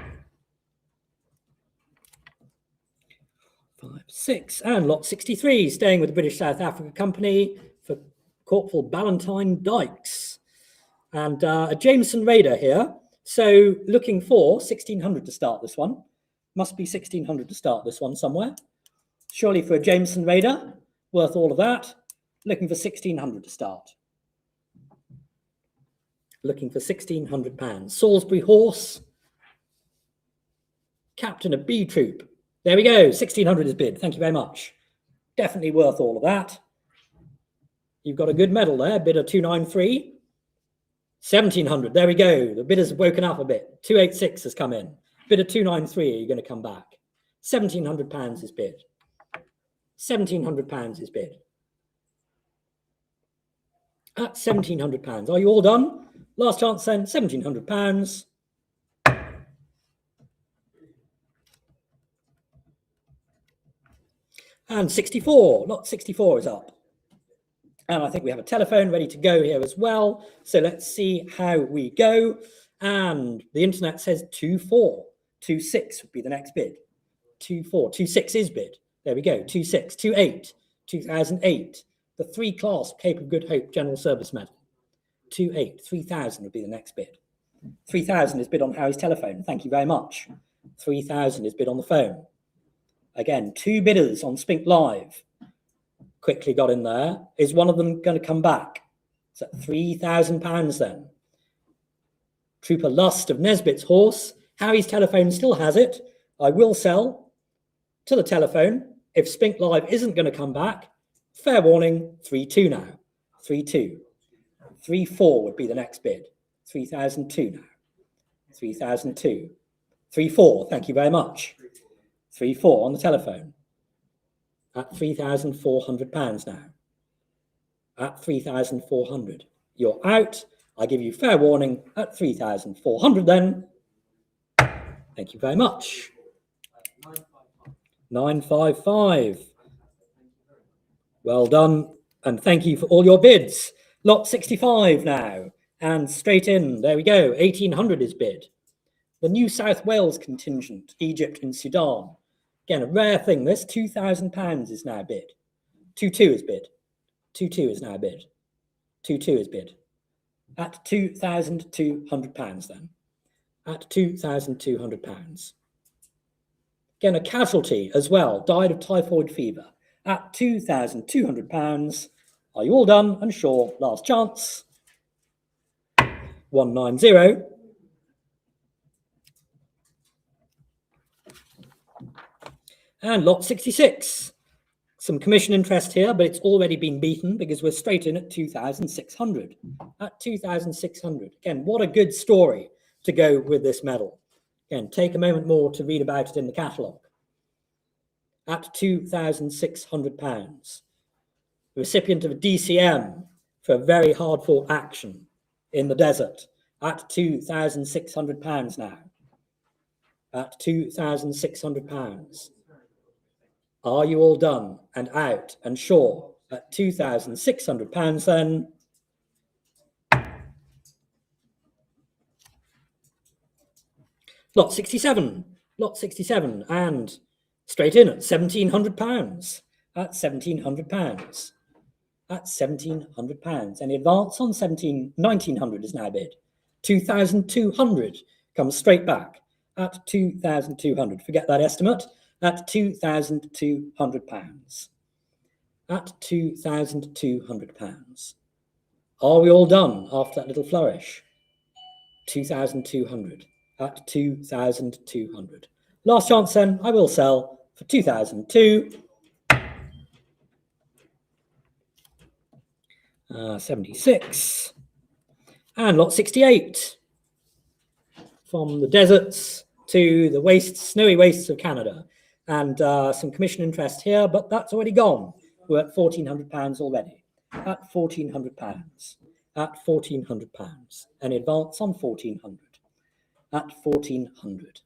6, and lot 63, staying with the British South Africa Company for Corporal Ballantyne Dykes. And a Jameson Raider here. So looking for 1,600 to start this one. Must be 1,600 to start this one somewhere. Surely for a Jameson Raider, worth all of that. Looking for 1,600 to start. Looking for £1,600. Salisbury Horse. Captain of B Troop. There we go. 1,600 is bid. Thank you very much. Definitely worth all of that. You've got a good medal there. Bidder 293. 1,700. There we go. The bidder's woken up a bit. 286 has come in. Bidder 293. Are you going to come back? £1,700 is bid. £1,700 is bid. At £1,700. Are you all done? Last chance then. £1,700. And 64. Lot 64 is up. And I think we have a telephone ready to go here as well. So let's see how we go. And the internet says 24. 26 would be the next bid. 24. 26 is bid. There we go. 26. 28. 2008. The 3-class Cape of Good Hope General Service Medal. 28. 3,000 would be the next bid. 3,000 is bid on Harry's telephone. Thank you very much. 3,000 is bid on the phone. Again, 2 bidders on Spink Live. Quickly got in there. Is one of them going to come back? It's at £3,000 then. Trooper Lust of Nesbitt's Horse. Harry's telephone still has it. I will sell to the telephone. If Spink Live isn't going to come back, fair warning, 3-2 now. 3-2. 3-4 would be the next bid. 3,002 now. 3,002. 3-4. Thank you very much. 3-4 on the telephone. At £3,400 now. At 3,400. You're out. I give you fair warning at 3,400 then. Thank you very much. 955. Well done. And thank you for all your bids. Lot 65 now. And straight in. There we go. 1,800 is bid. The New South Wales contingent, Egypt and Sudan. Again, a rare thing. This £2,000 is now bid. 2-2 is bid. 2-2 is now bid. 2-2 is bid. At £2,200 then. At £2,200. Again, a casualty as well. Died of typhoid fever. At £2,200. Are you all done and sure? Last chance. 190. And lot 66. Some commission interest here, but it's already been beaten because we're straight in at 2,600. At 2,600. Again, what a good story to go with this medal. Again, take a moment more to read about it in the catalogue. At £2,600. The recipient of a DCM for a very hard-fought action in the desert. At £2,600 now. At £2,600. Are you all done and out and sure at £2,600 then? Lot 67. Lot 67 and straight in at £1,700. At £1,700. At £1,700. Any advance on 1,900 is now bid. 2,200 comes straight back at 2,200. Forget that estimate. At £2,200. At £2,200. Are we all done after that little flourish? 2,200. At 2,200. Last chance then, I will sell for 2,002. 76. And lot 68. From the deserts to the wastes, snowy wastes of Canada. And some commission interest here, but that's already gone. We're at £1,400 already. At £1,400. At £1,400. An advance on 1,400. At 1,400.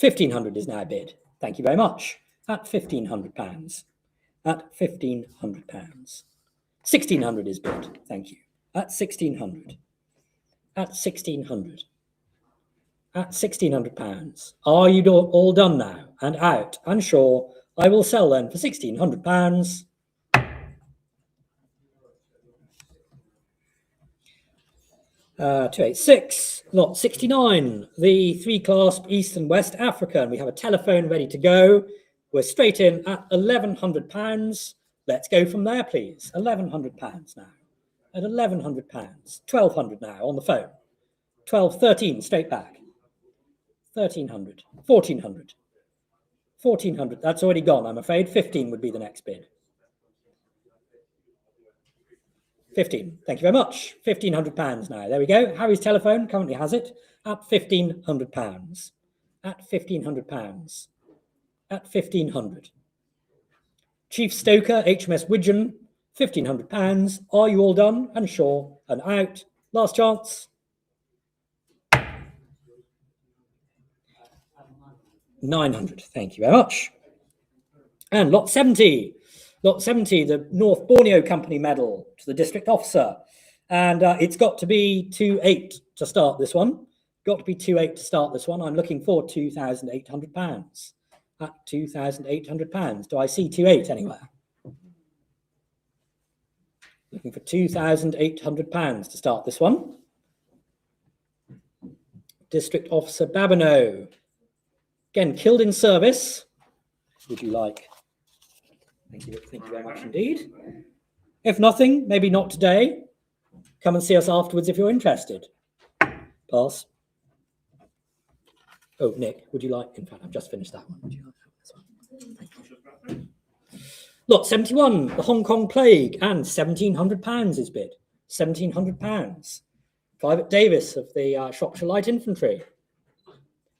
1,500 is now bid. Thank you very much. At £1,500. at £1,500. 1,600 is bid. Thank you. At 1,600. At 1,600. At £1,600. Are you all done now and out? Unsure. I will sell then for £1,600. Uh, 286, lot 69, the three clasp East and West Africa. And we have a telephone ready to go. We're straight in at £1,100. Let's go from there, please. £1,100 now. At £1,100. 1,200 now on the phone. 13, straight back. 1,300. 1,400. 1,400. That's already gone, I'm afraid. 15 would be the next bid. 15. Thank you very much. £1,500 now. There we go. Harry's telephone currently has it at £1,500. At £1,500. At 1,500. Chief Stoker, HMS Widgeon, £1,500. Are you all done? And sure and out. Last chance. 900. Thank you very much. And lot 70. Lot 70, the North Borneo Company medal to the district officer. And it's got to be 2.8 to start this one. Got to be 2.8 to start this one. I'm looking for £2,800. At £2,800. Do I see 2.8 anywhere? Looking for £2,800 to start this one. District Officer Babineau. Again, killed in service. Would you like? Thank you very much indeed. If nothing, maybe not today. Come and see us afterwards if you're interested. Pass. Oh, Nick, would you like? In fact, I've just finished that one. Would you like this one? Thank you. Lot 71, the Hong Kong Plague, and £1,700 is bid. £1,700. Private Davis of the Shropshire Light Infantry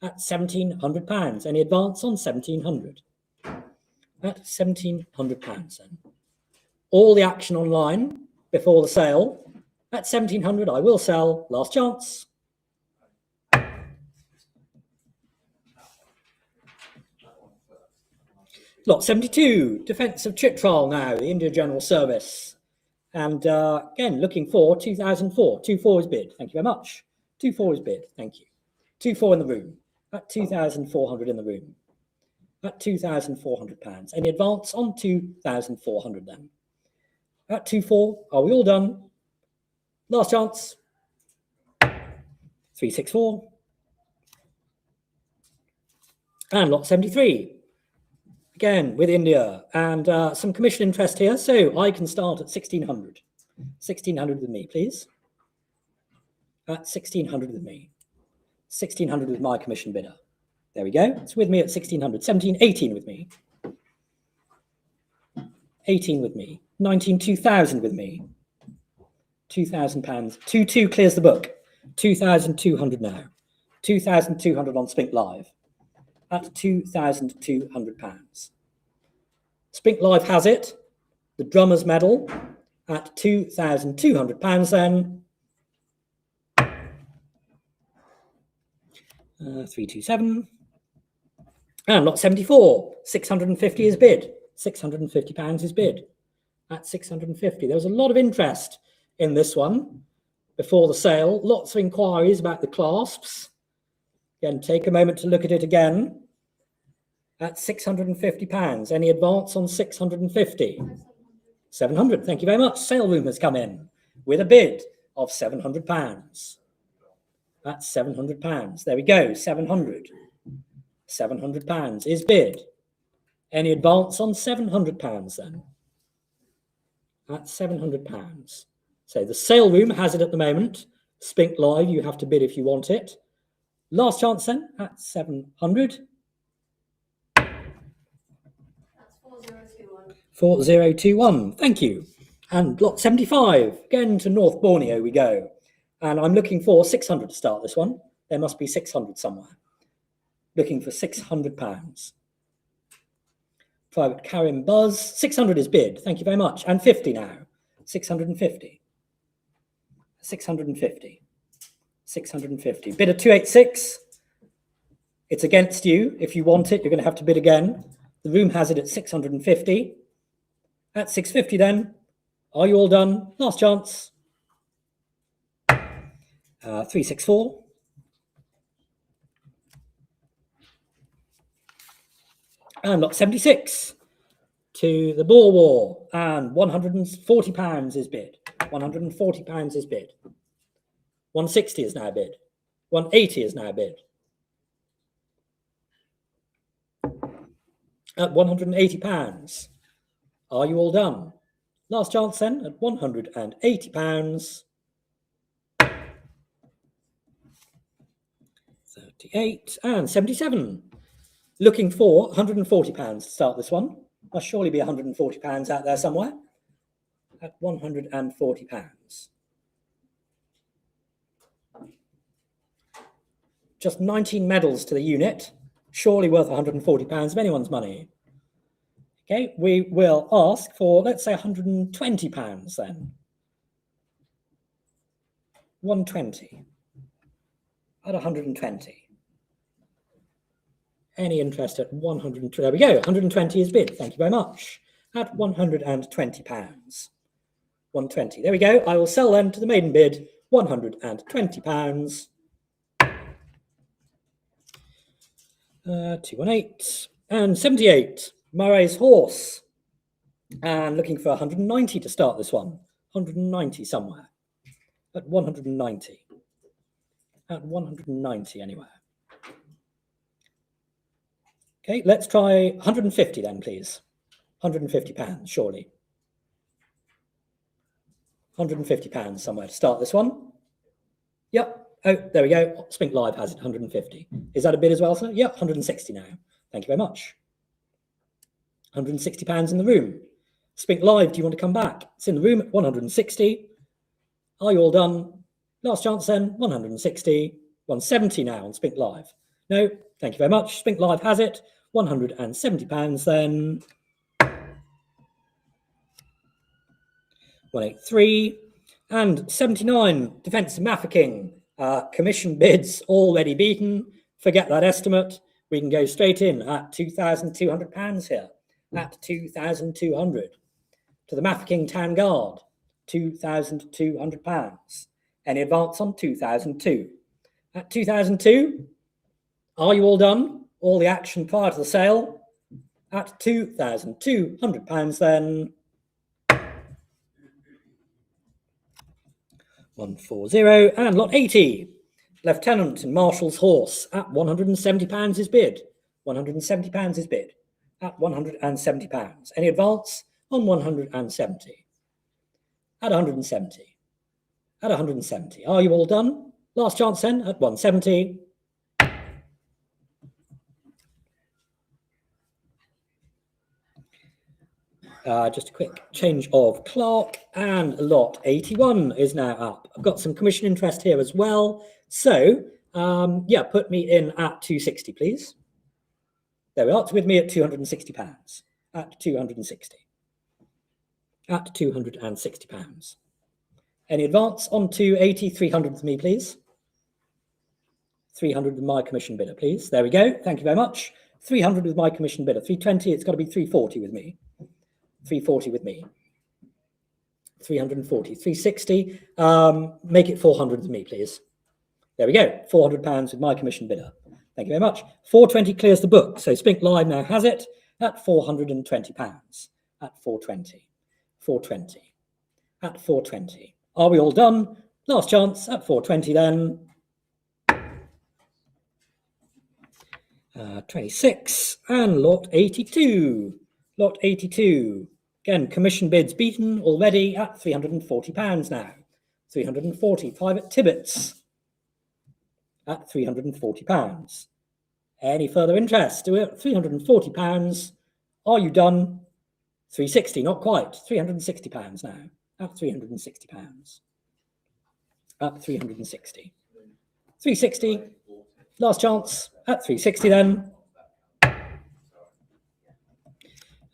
at £1,700. Any advance on 1,700? At £1,700 then. All the action online before the sale. At 1,700, I will sell. Last chance. Lot 72, Defence of Chitral now, the India General Service. And again, looking for 2004. 24 is bid. Thank you very much. 24 is bid. Thank you. 24 in the room. At 2,400 in the room. At £2,400. Any advance on 2,400 then? At 2.4, are we all done? Last chance. 364. And lot 73. Again, with India and some commission interest here. So I can start at 1,600. 1,600 with me, please. At 1,600 with me. 1,600 with my commission bidder. There we go. It's with me at 1,600. 17, 18 with me. 18 with me. 19, 2,000 with me. £2,000. 2.2 clears the book. 2,200 now. 2,200 on SPINK Live. At £2,200. SPINK Live has it. The Drummers Medal at £2,200 then. 327. And lot 74, 650 is bid. £650 is bid. At 650. There was a lot of interest in this one before the sale. Lots of inquiries about the clasps. Again, take a moment to look at it again. At £650. Any advance on 650? 700. Thank you very much. Sale room has come in with a bid of £700. That's £700. There we go. 700. £700 is bid. Any advance on £700 then? At £700. So the sale room has it at the moment. SPINK Live, you have to bid if you want it. Last chance then at 700. That's 4021. 4021. Thank you. And lot 75. Again to North Borneo we go. And I'm looking for 600 to start this one. There must be 600 somewhere. Looking for £600. Private Karim Buzz. 600 is bid. Thank you very much. And 50 now. 650. 650. 650. Bid of 286. It's against you. If you want it, you're going to have to bid again. The room has it at 650. At 650 then. Are you all done? Last chance. 364. And lot 76 to the Boer War. And £140 is bid. £140 is bid. 160 is now bid. 180 is now bid. At £180. Are you all done? Last chance then at £180. 38 and 77. Looking for £140 to start this one. Must surely be £140 out there somewhere. At £140. Just 19 medals to the unit. Surely worth £140 of anyone's money. Okay, we will ask for, let's say, £120 then. 120 at 120. Any interest at 120? There we go. 120 is bid. Thank you very much. At £120. 120. There we go. I will sell them to the maiden bid. £120. 218 and 78. Murray's Horse. And looking for 190 to start this one. 190 somewhere. At 190. At 190 anywhere. Okay, let's try 150 then, please. £150, surely. £150 somewhere to start this one. Yep. Oh, there we go. SPINK Live has it, 150. Is that a bid as well, sir? Yep, 160 now. Thank you very much. £160 in the room. SPINK Live, do you want to come back? It's in the room at 160. Are you all done? Last chance then, 160. 170 now on SPINK Live. No, thank you very much. SPINK Live has it. £170 then. 183 and 79. Defence of Mafeking. Commission bids already beaten. Forget that estimate. We can go straight in at £2,200 here. At 2,200. To the Mafeking Town Guard. £2,200. Any advance on 2002? At 2002, are you all done? All the action prior to the sale? At £2,200 then. 140 and lot 80. Lieutenant and Marshal's Horse at £170 is bid. £170 is bid. At £170. Any advance on 170? At 170. At 170. Are you all done? Last chance then at 170. Just a quick change of clock, and lot 81 is now up. I've got some commission interest here as well. So, yeah, put me in at 260, please. There we are. It's with me at £260. At 260. At £260. Any advance on 280, 300 with me, please. 300 with my commission bidder, please. There we go. Thank you very much. 300 with my commission bidder. 320, it's got to be 340 with me. 340 with me. 340, 360. Make it 400 with me, please. There we go. £400 with my commission bidder. Thank you very much. 420 clears the book. So SPINK Live now has it at £420. At 420. 420. At 420. Are we all done? Last chance at 420 then. 26 and lot 82. Lot 82. Again, commission bids beaten already at £340 now. 340. Private Tibbets at £340. Any further interest? We're at £340. Are you done? 360, not quite. £360 now. At £360. At 360. 360. Last chance at 360 then.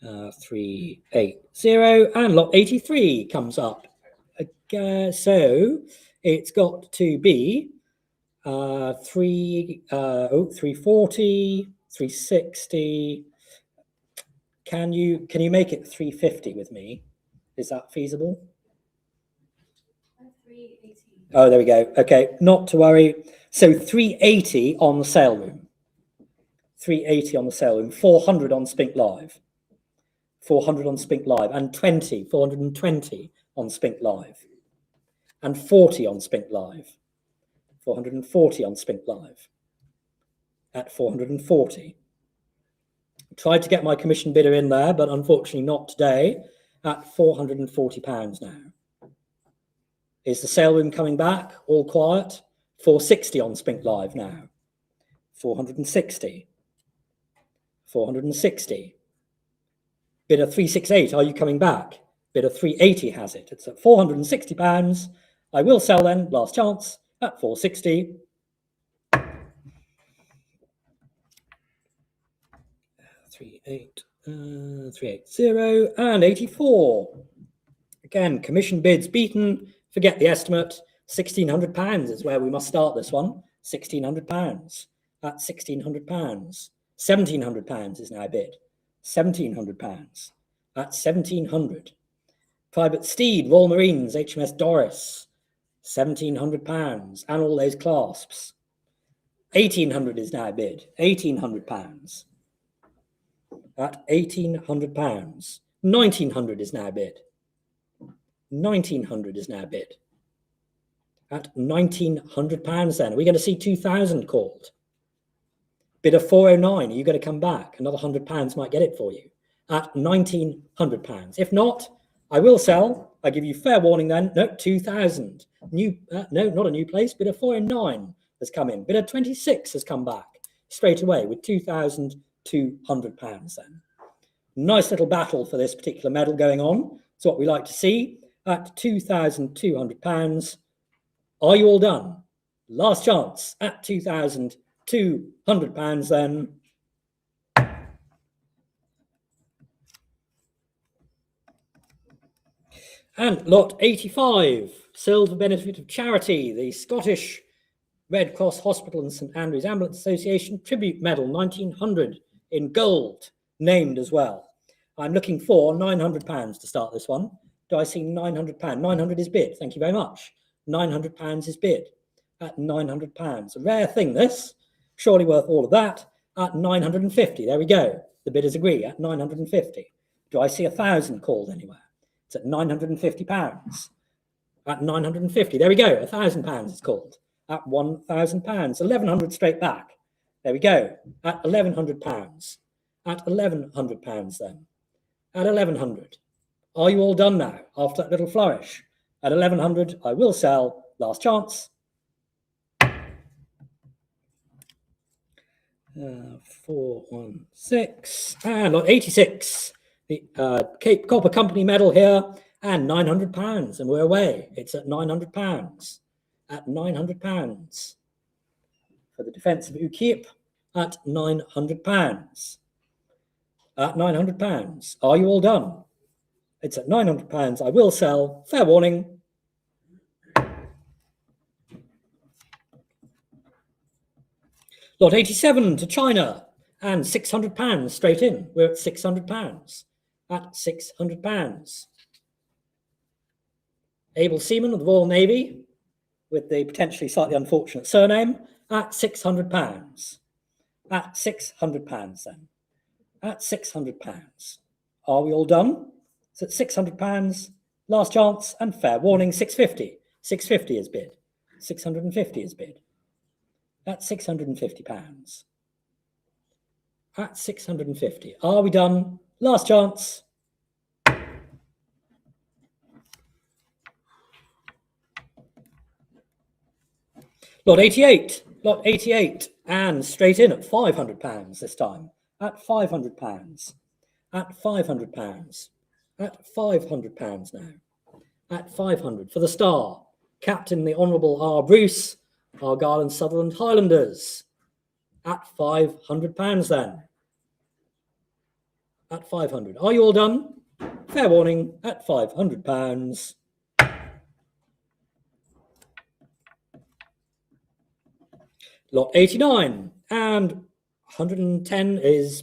380 and lot 83 comes up. So it's got to be 340, 360. Can you make it 350 with me? Is that feasible? 380. Oh, there we go. Okay, not to worry. So 380 on the sale room. 380 on the sale room. 400 on SPINK Live. 400 on SPINK Live. And 420 on SPINK Live. And 40 on SPINK Live. 440 on SPINK Live. At 440. Tried to get my commission bidder in there, but unfortunately not today. At £440 now. Is the sale room coming back? All quiet. 460 on SPINK Live now. 460. 460. Bidder 368, are you coming back? Bidder 380 has it. It's at £460. I will sell then, last chance, at 460. 380 and 84. Again, commission bids beaten. Forget the estimate. £1,600 is where we must start this one. £1,600. At £1,600. £1,700 is now bid. £1,700. At £1,700. Private Steed, Royal Marines, HMS Doris. £1,700. And all those clasps. £1,800 is now bid. £1,800. At £1,800. £1,900 is now bid. £1,900 is now bid. At £1,900 then. Are we going to see 2,000 called? Bid of 409. Are you going to come back? Another £100 might get it for you. At £1,900. If not, I will sell. I give you fair warning then. No, 2,000. No, not a new place. Bid of 409 has come in. Bid of 26 has come back straight away with £2,200 then. Nice little battle for this particular medal going on. It's what we like to see. At £2,200. Are you all done? Last chance at £2,200 then. And lot 85, sold for benefit of charity, the Scottish Red Cross Hospital and St Andrews Ambulance Association Tribute Medal 1900 in gold, named as well. I'm looking for £900 to start this one. Do I see £900? 900 is bid. Thank you very much. £900 is bid at £900. A rare thing, this. Surely worth all of that at 950. There we go. The bidders agree at 950. Do I see 1,000 called anywhere? It's at £950. At 950. There we go. £1,000 is called at £1,000. 1,100 straight back. There we go. At £1,100. At £1,100 then. At 1,100. Are you all done now after that little flourish? At 1,100, I will sell. Last chance. 416 and lot 86. The Cape Copper Company medal here and £900, and we're away. It's at £900. At £900 for the defence of UKIP. At £900. At £900. Are you all done? It's at £900. I will sell. Fair warning. Lot 87 to China and £600 straight in. We're at £600. At £600. Able seaman of the Royal Navy with the potentially slightly unfortunate surname at £600. At £600 then. At £600. Are we all done? It's at £600. Last chance and fair warning. 650. 650 is bid. 650 is bid. At £650. At £650. Are we done? Last chance. Lot 88. Lot 88. And straight in at £500 this time. At £500. At £500. At £500 now. At 500 for the star. Captain the Honourable R. Bruce, Argyll and Sutherland Highlanders. At £500 then. At 500. Are you all done? Fair warning at £500. Lot 89 and 110 is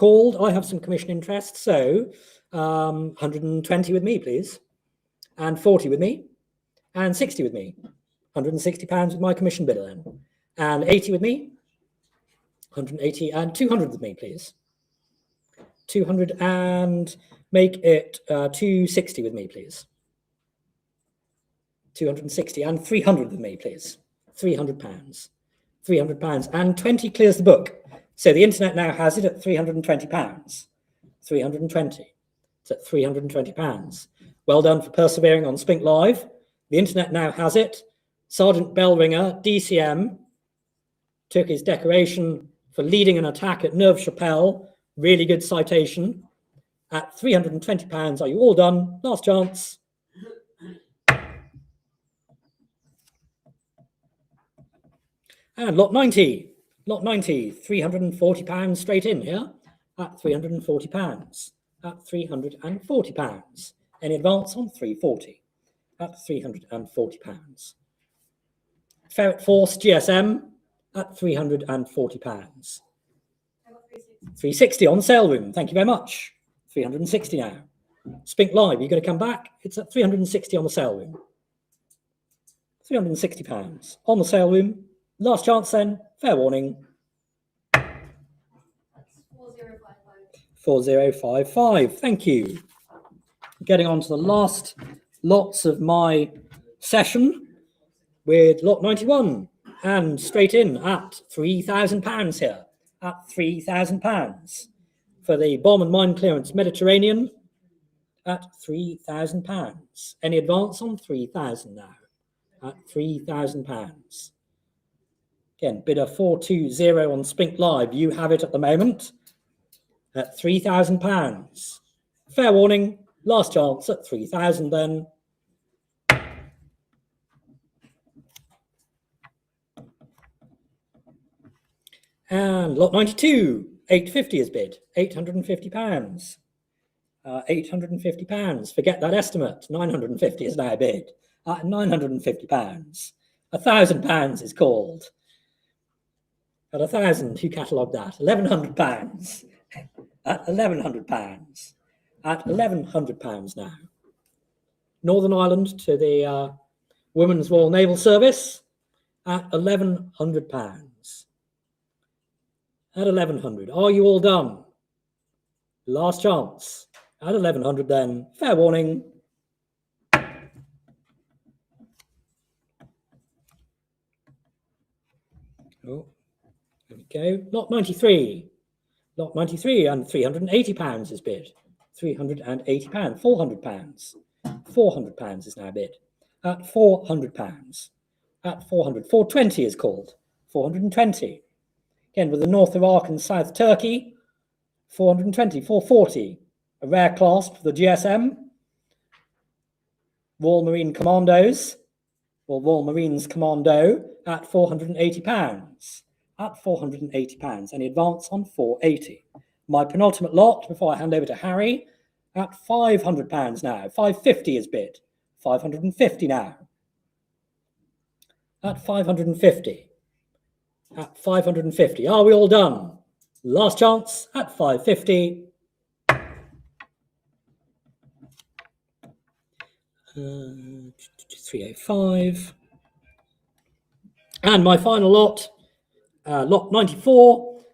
called. I have some commission interest, so 120 with me, please, and 40 with me, and 60 with me. £160 with my commission bidder then, and 80 with me, 180, and 200 with me, please. 200 and make it 260 with me, please. 260 and 300 with me, please. £300. £300 and 20 clears the book. So the internet now has it at £320. 320. It's at £320. Well done for persevering on Spink Live. The internet now has it. Sergeant Bellringer, DCM, took his decoration for leading an attack at Neuve Chapelle. Really good citation. At £320. Are you all done? Last chance. And lot 90. Lot 90, £340 straight in here at £340. At £340. Any advance on 340 at £340. Ferret Force GSM at £340. 360 on the sale room. Thank you very much. 360 now. Spink Live, you're going to come back. It's at 360 on the sale room. £360 on the sale room. Last chance then. Fair warning. 4055. Thank you. Getting on to the last lots of my session with lot 91 and straight in at £3,000 here. At £3,000 for the bomb and mine clearance Mediterranean at £3,000. Any advance on 3,000 now at £3,000. Again, bidder 420 on Spink Live. You have it at the moment at £3,000. Fair warning, last chance at 3,000 then. And lot 92, 850 is bid, £850. £850. Forget that estimate. 950 is now bid at £950. £1,000 is called. At 1,000, who catalogued that? £1,100. At £1,100. At £1,100 now. Northern Ireland to the Women's Royal Naval Service at £1,100. At 1,100. Are you all done? Last chance. At 1,100 then. Fair warning. Oh, there we go. Lot 93. Lot 93 and £380 is bid. £380. £400. £400 is now bid. At £400. At 400. 420 is called. 420. Again, with the North Iraq and South Turkey, 420, 440, a rare clasp for the GSM, Royal Marine Commandos, or Royal Marines Commando at £480, at £480, any advance on 480. My penultimate lot, before I hand over to Harry, at £500 now, 550 is bid, 550 now, at 550. At 550. Are we all done? Last chance at 550. 305. And my final lot, lot 94,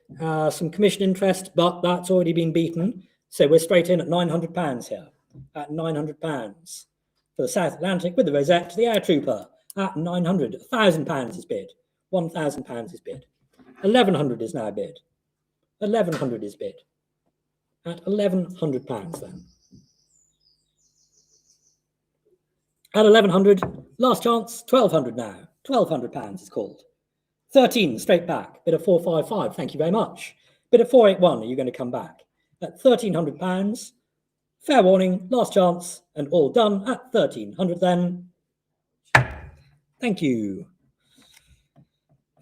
some commission interest, but that's already been beaten. So we're straight in at £900 here, at £900 for the South Atlantic with the Rosette, the Air Trooper at £900. £1,000 is bid. £1,000 is bid. 1,100 is now bid. 1,100 is bid. At £1,100 then. At 1,100, last chance, 1,200 now. £1,200 is called. 13 straight back. Bid of 455. Thank you very much. Bid of 481. Are you going to come back? At £1,300. Fair warning, last chance, and all done at 1,300 then. Thank you.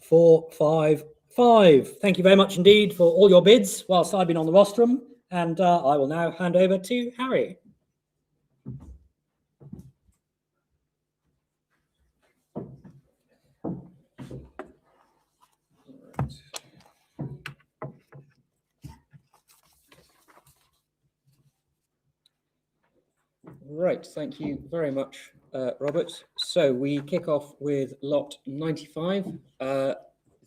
455. Thank you very much indeed for all your bids whilst I've been on the rostrum, and I will now hand over to Harry. Right, thank you very much, Robert. So we kick off with lot 95,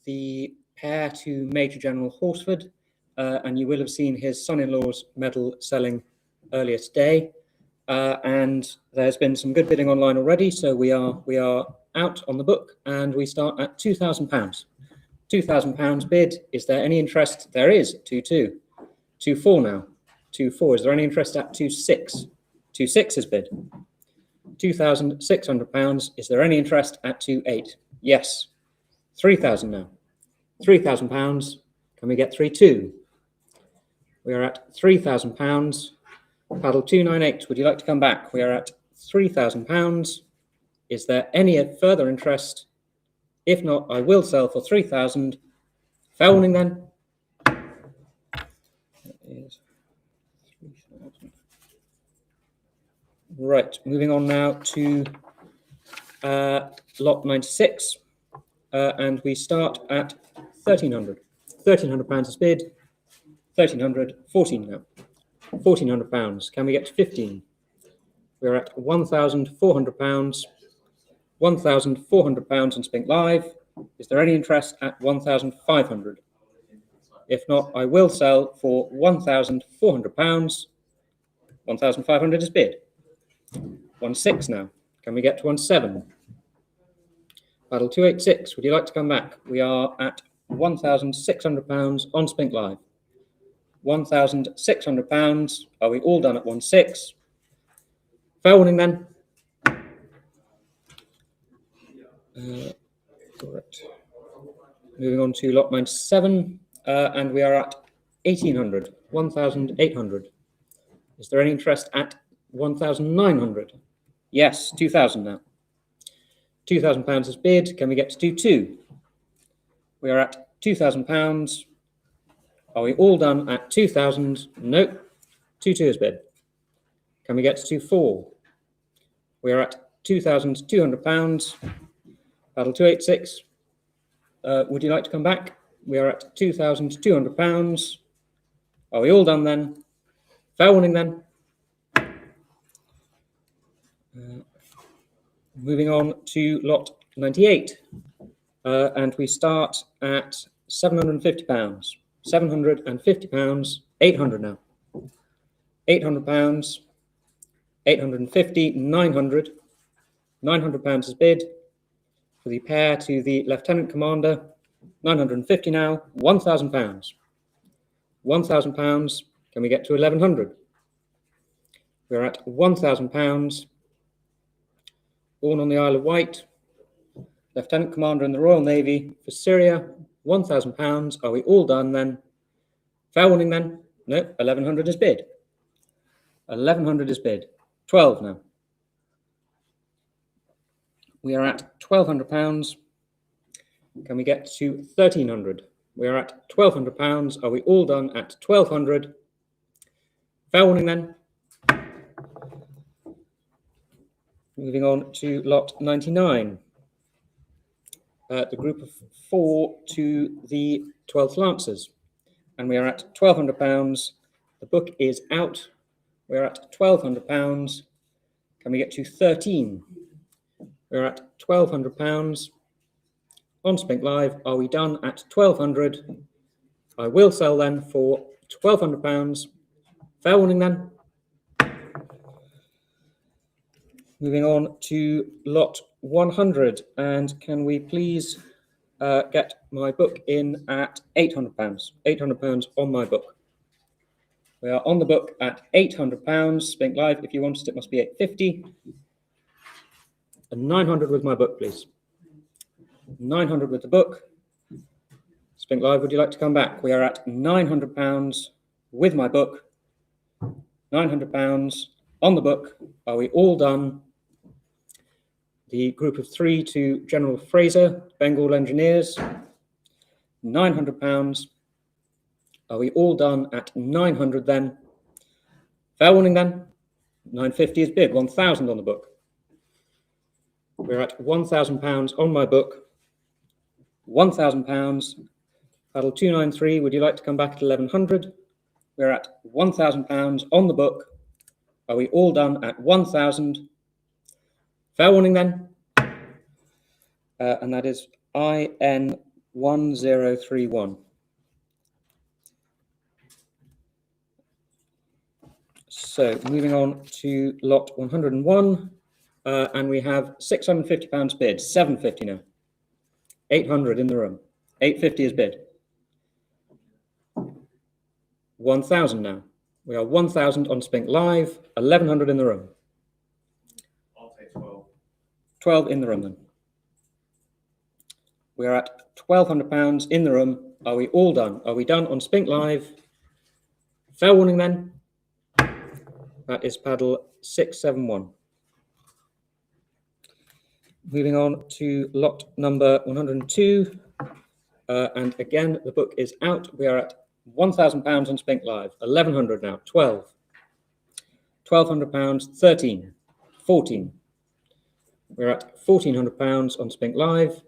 the heir to Major General Horsford, and you will have seen his son-in-law's medal selling earlier today. And there's been some good bidding online already, so we are out on the book, and we start at £2,000. £2,000 bid. Is there any interest? There is. 2-2. 2-4 now. 2-4. Is there any interest at 2-6? 2-6 is bid. £2,600. Is there any interest at 2-8? Yes. 3,000 now. £3,000. Can we get 3-2? We are at £3,000. Paddle 298. Would you like to come back? We are at £3,000. Is there any further interest? If not, I will sell for 3,000. Fair warning then. That is 3,000. Right, moving on now to lot 96, and we start at 1,300. £1,300 is bid. 1,300, 14 now. £1,400. Can we get to 15? We're at £1,400. £1,400 on Spink Live. Is there any interest at 1,500? If not, I will sell for £1,400. 1,500 is bid. 1-6 now. Can we get to 1-7? Battle 286. Would you like to come back? We are at £1,600 on Spink Live. £1,600. Are we all done at 1-6? Fair warning then. Correct. Moving on to lot 97, and we are at 1,800, 1,800. Is there any interest at 1,900? Yes, 2,000 now. £2,000 is bid. Can we get to 2-2? We are at £2,000. Are we all done at 2,000? Nope. 2-2 is bid. Can we get to 2-4? We are at £2,200. Battle 286. Would you like to come back? We are at £2,200. Are we all done then? Fair warning then. Moving on to lot 98. And we start at £750. £750. 800 now. £800. 850. 900. £900 is bid. For the pair to the Lieutenant Commander, 950 now, £1,000. £1,000. Can we get to 1,100? We're at £1,000. Born on the Isle of Wight, Lieutenant Commander in the Royal Navy for Syria, £1,000. Are we all done then? Fair warning then? No, 1,100 is bid. 1,100 is bid. 12 now. We are at £1,200. Can we get to 1,300? We are at £1,200. Are we all done at 1,200? Fair warning then. Moving on to lot 99. The group of 4 to the 12th Lancers. And we are at £1,200. The book is out. We're at £1,200. Can we get to 13? We're at £1,200 on Spink Live. Are we done at 1,200? I will sell then for £1,200. Fair warning then. Moving on to lot 100. And can we please get my book in at £800? £800 on my book. We are on the book at £800. Spink Live, if you wanted it, must be £850. And 900 with my book, please. 900 with the book. Spink Live, would you like to come back? We are at £900 with my book. £900 on the book. Are we all done? The group of 3 to General Fraser, Bengal Engineers. £900. Are we all done at 900 then? Fair warning then. 950 is bid. 1,000 on the book. We're at £1,000 on my book. £1,000. Paddle 293. Would you like to come back at 1,100? We're at £1,000 on the book. Are we all done at 1,000? Fair warning then. And that is IN 1031. So moving on to lot 101, and we have £650 bid, 750 now. 800 in the room. 850 is bid. 1,000 now. We are 1,000 on SPINK Live, 1,100 in the room. I'll take 12. 12 in the room then. We are at £1,200 in the room. Are we all done? Are we done on SPINK Live? Fair warning then. That is paddle 671. Moving on to lot number 102. And again, the book is out. We are at £1,000 on SPINK Live. 1,100 now. 12. £1,200. 13. 14. We're at £1,400 on SPINK Live.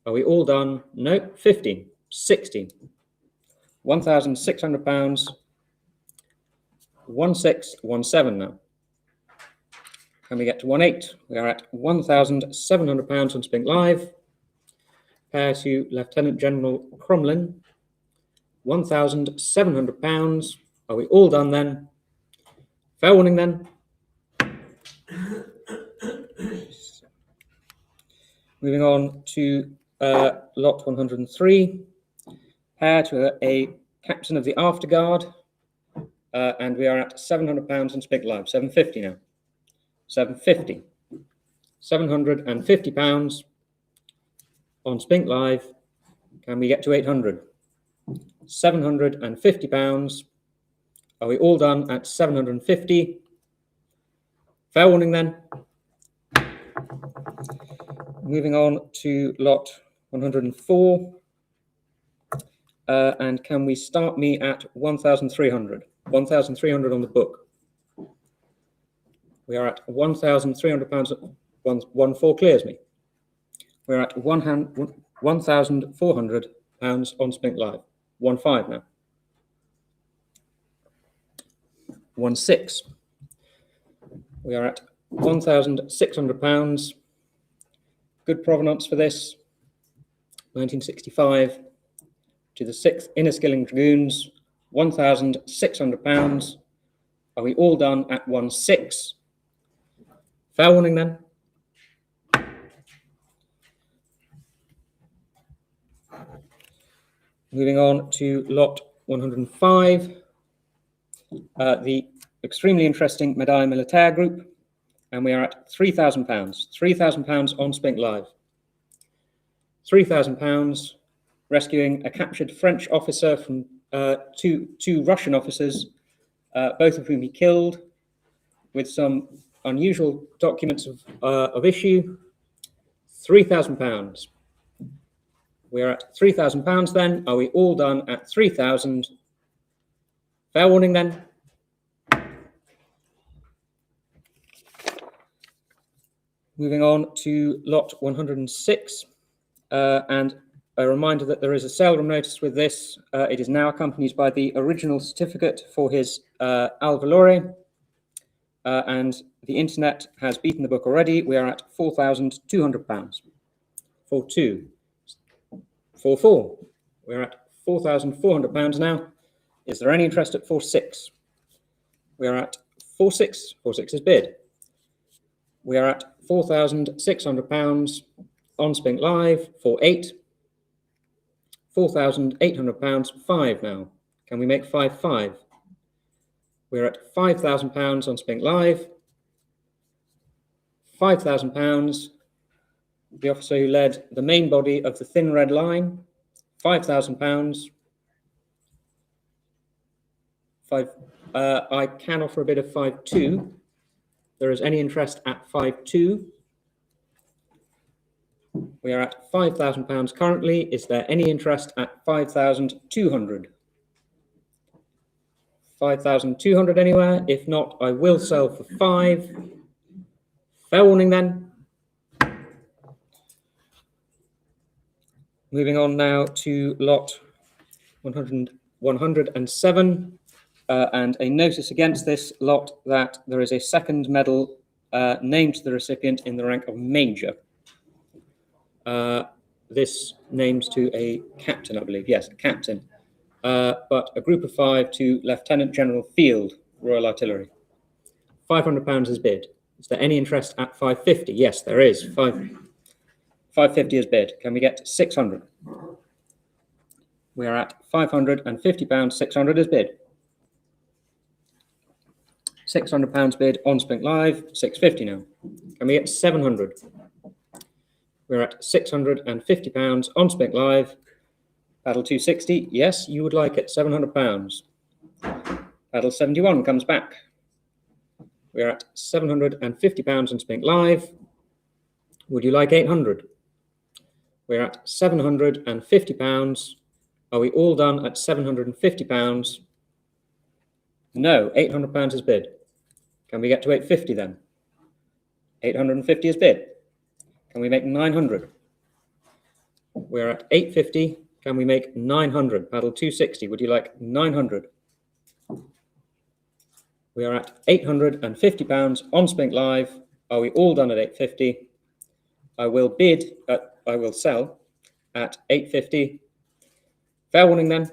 Are we all done? No. 15. 16. £1,600. 1617 now. Can we get to 18? We are at £1,700 on SPINK Live. Pair to Lieutenant General Cromlin. £1,700. Are we all done then? Fair warning then. Moving on to lot 103. Pair to a Captain of the Afterguard. And we are at £700 on SPINK Live. 750 now. 750. £750 on SPINK Live. Can we get to 800? £750. Are we all done at 750? Fair warning then. Moving on to lot 104. And can we start me at 1,300? 1,300 on the book. We are at £1,300. 114 clears me. We're at £1,400 on SPINK Live. 15 now. 16. We are at £1,600. Good provenance for this. 1965 to the 6th Inniskilling Dragoons. £1,600. Are we all done at 16? Fair warning then. Moving on to lot 105, the extremely interesting Medaille Militaire group, and we are at £3,000. £3,000 on SPINK Live. £3,000 rescuing a captured French officer from two Russian officers, both of whom he killed, with some unusual documents of issue. £3,000. We're at £3,000 then. Are we all done at 3,000? Fair warning then. Moving on to lot 106. And a reminder that there is a sale room notice with this. It is now accompanied by the original certificate for his Al Valore. And the internet has beaten the book already. We are at £4,200. 4-2. 4-4. We're at £4,400 now. Is there any interest at 4-6? We are at 4-6. 4-6 is bid. We are at £4,600 on SPINK Live. 4-8. £4,800. 5 now. Can we make 5-5? We're at £5,000 on SPINK Live. £5,000. The officer who led the main body of the Thin Red Line, £5,000. I can offer a bid of 5-2. There is any interest at 5-2. We are at £5,000 currently. Is there any interest at 5,200? 5,200 anywhere? If not, I will sell for 5. Fair warning then. Moving on now to lot 107. and a notice against this lot that there is a second medal named to the recipient in the rank of Major. This names to a captain, I believe. Yes, a captain. But a group of 5 to Lieutenant General Field, Royal Artillery. £500 is bid. Is there any interest at 550? Yes, there is. 550 is bid. Can we get 600? We are at £550. 600 is bid. £600 bid on SPINK Live. 650 now. Can we get 700? We're at £650 on SPINK Live. Paddle 260. Yes, you would like it. £700. Paddle 71 comes back. We're at £750 on SPINK Live. Would you like 800? We're at £750. Are we all done at £750? No, £800 is bid. Can we get to 850 then? 850 is bid. Can we make 900? We're at 850. Can we make 900? Paddle 260. Would you like 900? We are at £850 on SPINK Live. Are we all done at 850? I will sell at 850. Fair warning then.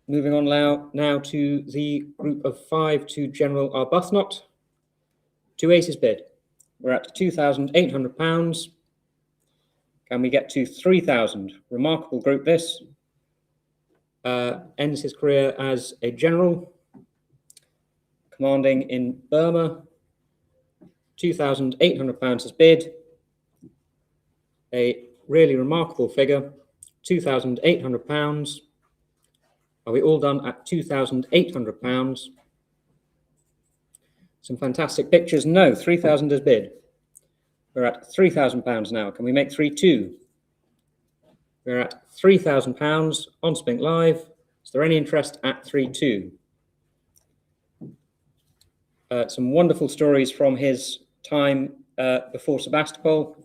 Moving on now to the group of 5 to General Arbuthnot. 2 aces bid. We're at £2,800. Can we get to 3,000? Remarkable group this. Ends his career as a general, commanding in Burma. £2,800 is bid. A really remarkable figure. £2,800. Are we all done at £2,800? Some fantastic pictures. No, 3,000 is bid. We're at £3,000 now. Can we make 3,200? We're at £3,000 on SPINK Live. Is there any interest at 3,200? Some wonderful stories from his time before Sebastopol.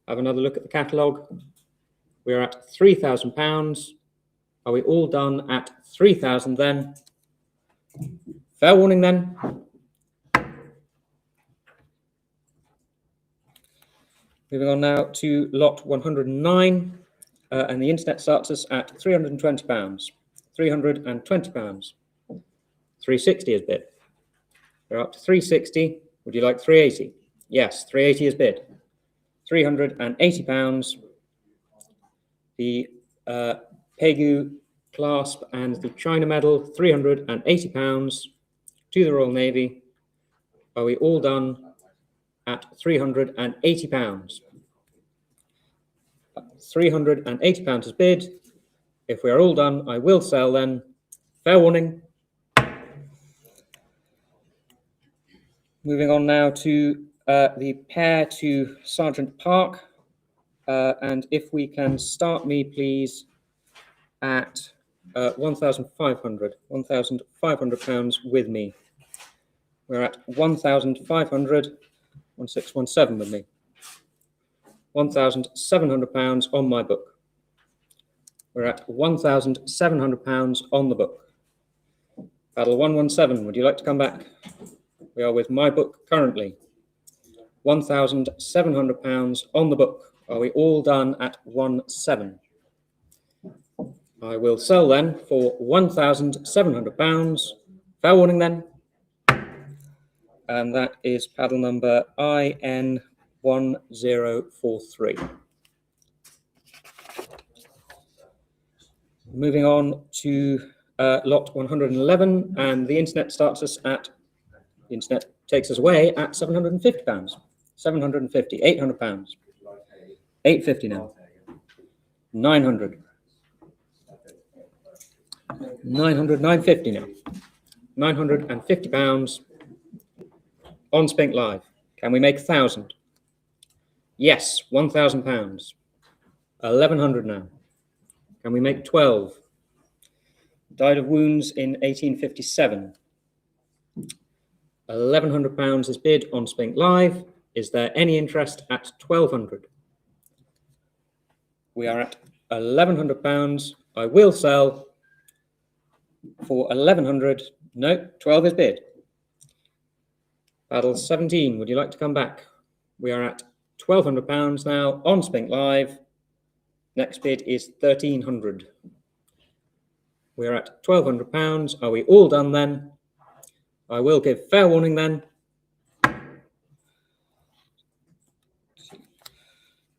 Have another look at the catalogue. We're at £3,000. Are we all done at 3,000 then? Fair warning then. Moving on now to lot 109, and the internet starts us at £320. £320. 360 is bid. We're up to 360. Would you like 380? Yes, 380 is bid. £380. The Pegu clasp and the China medal, £380 to the Royal Navy. Are we all done at £380? £380 is bid. If we are all done, I will sell then. Fair warning. Moving on now to the pair to Sergeant Park. And if we can start me, please, at 1,500. £1,500 with me. We're at 1,500. 1617 with me. £1,700 on my book. We're at £1,700 on the book. Paddle 117, would you like to come back? We are with my book currently. £1,700 on the book. Are we all done at 1,700? I will sell then for £1,700. Fair warning then. And that is paddle number IN1043. Moving on to lot 111, and the internet starts us at, the internet takes us away at £750. 750, £800. 850 now. 900. 900, 950 now. £950 on SPINK Live. Can we make 1,000? Yes, £1,000. 1,100 now. Can we make 12? Died of wounds in 1857. £1,100 is bid on SPINK Live. Is there any interest at 1,200? We are at £1,100. I will sell for 1,100. No, 12 is bid. Battle 17, would you like to come back? We are at £1,200 now on SPINK Live. Next bid is 1,300. We're at £1,200. Are we all done then? I will give fair warning then.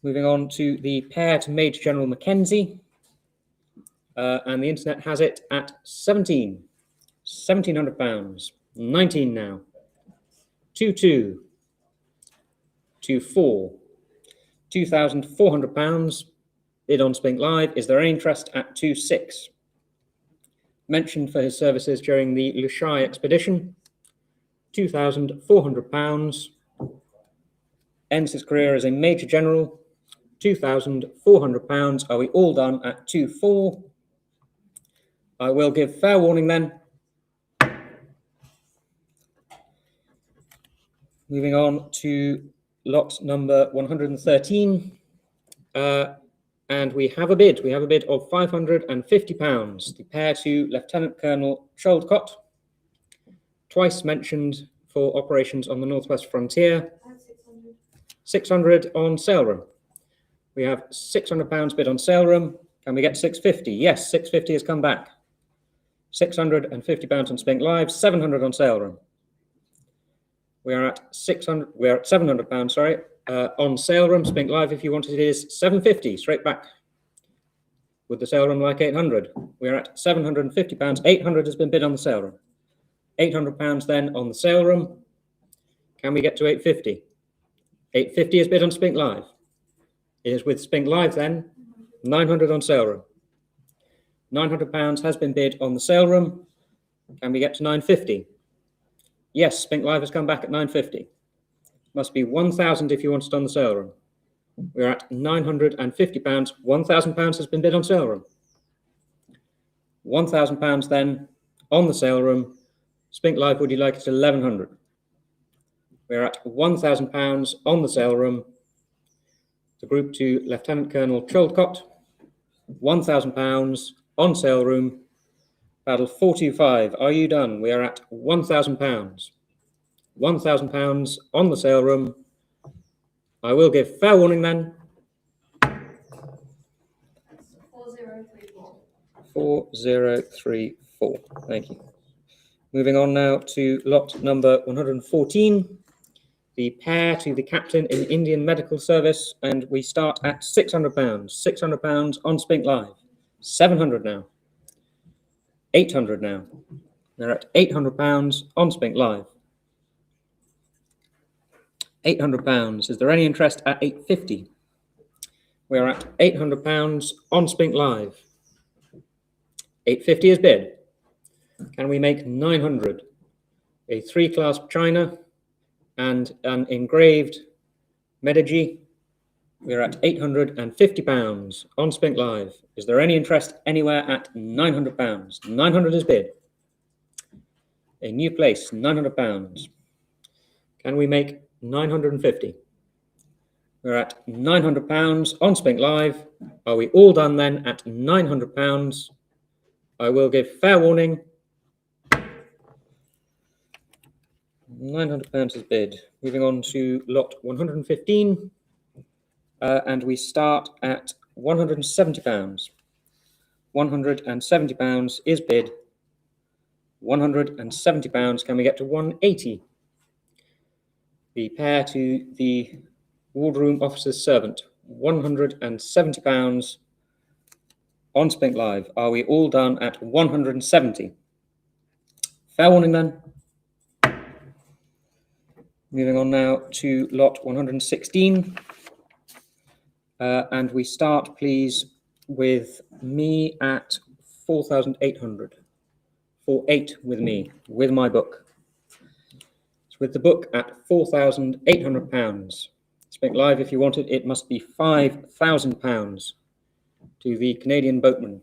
Moving on to the pair to Major General Mackenzie. And the internet has it at 17. £1,700. 19 now. 2-2. 2-4. £2,400. Bid on SPINK Live. Is there any interest at 2-6? Mentioned for his services during the Lushai expedition. £2,400. Ends his career as a Major General. £2,400. Are we all done at 2-4? I will give fair warning then. Moving on to lot number 113. And we have a bid. We have a bid of £550. The pair to Lieutenant Colonel Choldcott. Twice mentioned for operations on the Northwest Frontier. 600 on sale room. We have £600 bid on sale room. Can we get 650? Yes, 650 has come back. £650 on SPINK Live, 700 on sale room. We are at 600. We are at £700. Sorry, on sale room. SPINK Live, if you wanted it, is 750 straight back. With the sale room like 800. We are at £750. 800 has been bid on the sale room. £800 then on the sale room. Can we get to 850? 850 is bid on SPINK Live. It is with SPINK Live then. 900 on sale room. £900 has been bid on the sale room. Can we get to 950? Yes, SPINK Live has come back at 950. Must be 1,000 if you want it on the sale room. We're at £950. £1,000 has been bid on sale room. £1,000 then on the sale room. SPINK Live, would you like it at 1,100? We're at £1,000 on the sale room. The group to Lieutenant Colonel Choldcott. £1,000 on sale room. Battle 425. Are you done? We are at £1,000. £1,000 on the sale room. I will give fair warning then. 4034. 4034. Thank you. Moving on now to lot number 114. The pair to the captain in the Indian Medical Service, and we start at £600. £600 on SPINK Live. 700 now. 800 now. They're at £800 on SPINK Live. £800. Is there any interest at 850? We're at £800 on SPINK Live. 850 is bid. Can we make 900? A 3-clasp china and an engraved Medici. We're at £850 on SPINK Live. Is there any interest anywhere at £900? 900 is bid. A new place, £900. Can we make 950? We're at £900 on SPINK Live. Are we all done then at £900? I will give fair warning. £900 is bid. Moving on to lot 115. And we start at £170. £170 is bid. £170. Can we get to 180? The pair to the wardroom officer's servant. £170 on SPINK Live. Are we all done at 170? Fair warning then. Moving on now to lot 116. And we start, please, with me at 4,800. 48 with me, with my book. So with the book at £4,800. SPINK Live, if you want it, it must be £5,000 to the Canadian boatman.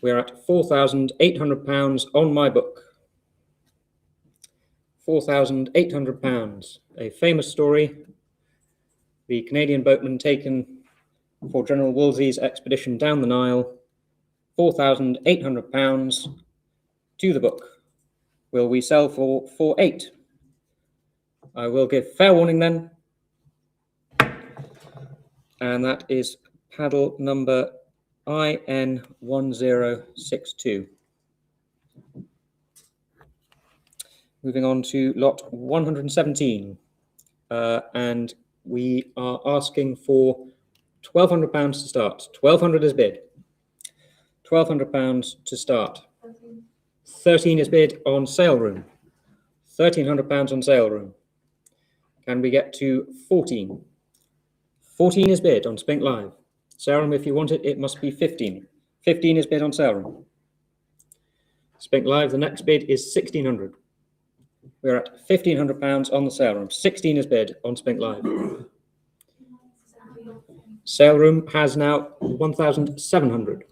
We're at £4,800 on my book. £4,800. A famous story. The Canadian boatman taken for General Wolsey's expedition down the Nile, £4,800 to the book. Will we sell for 8? I will give fair warning then. And that is paddle number IN1062. Moving on to lot 117. And we are asking for £1,200 to start. 1,200 is bid. £1,200 to start. 13 is bid on sale room. £1,300 on sale room. Can we get to 14? 14 is bid on Spink Live. Sale room, if you want it, it must be 15. 15 is bid on sale room. Spink Live, the next bid is 1,600. We're at £1,500 on the sale room. 16 is bid on Spink Live. Sale room has now 1,700.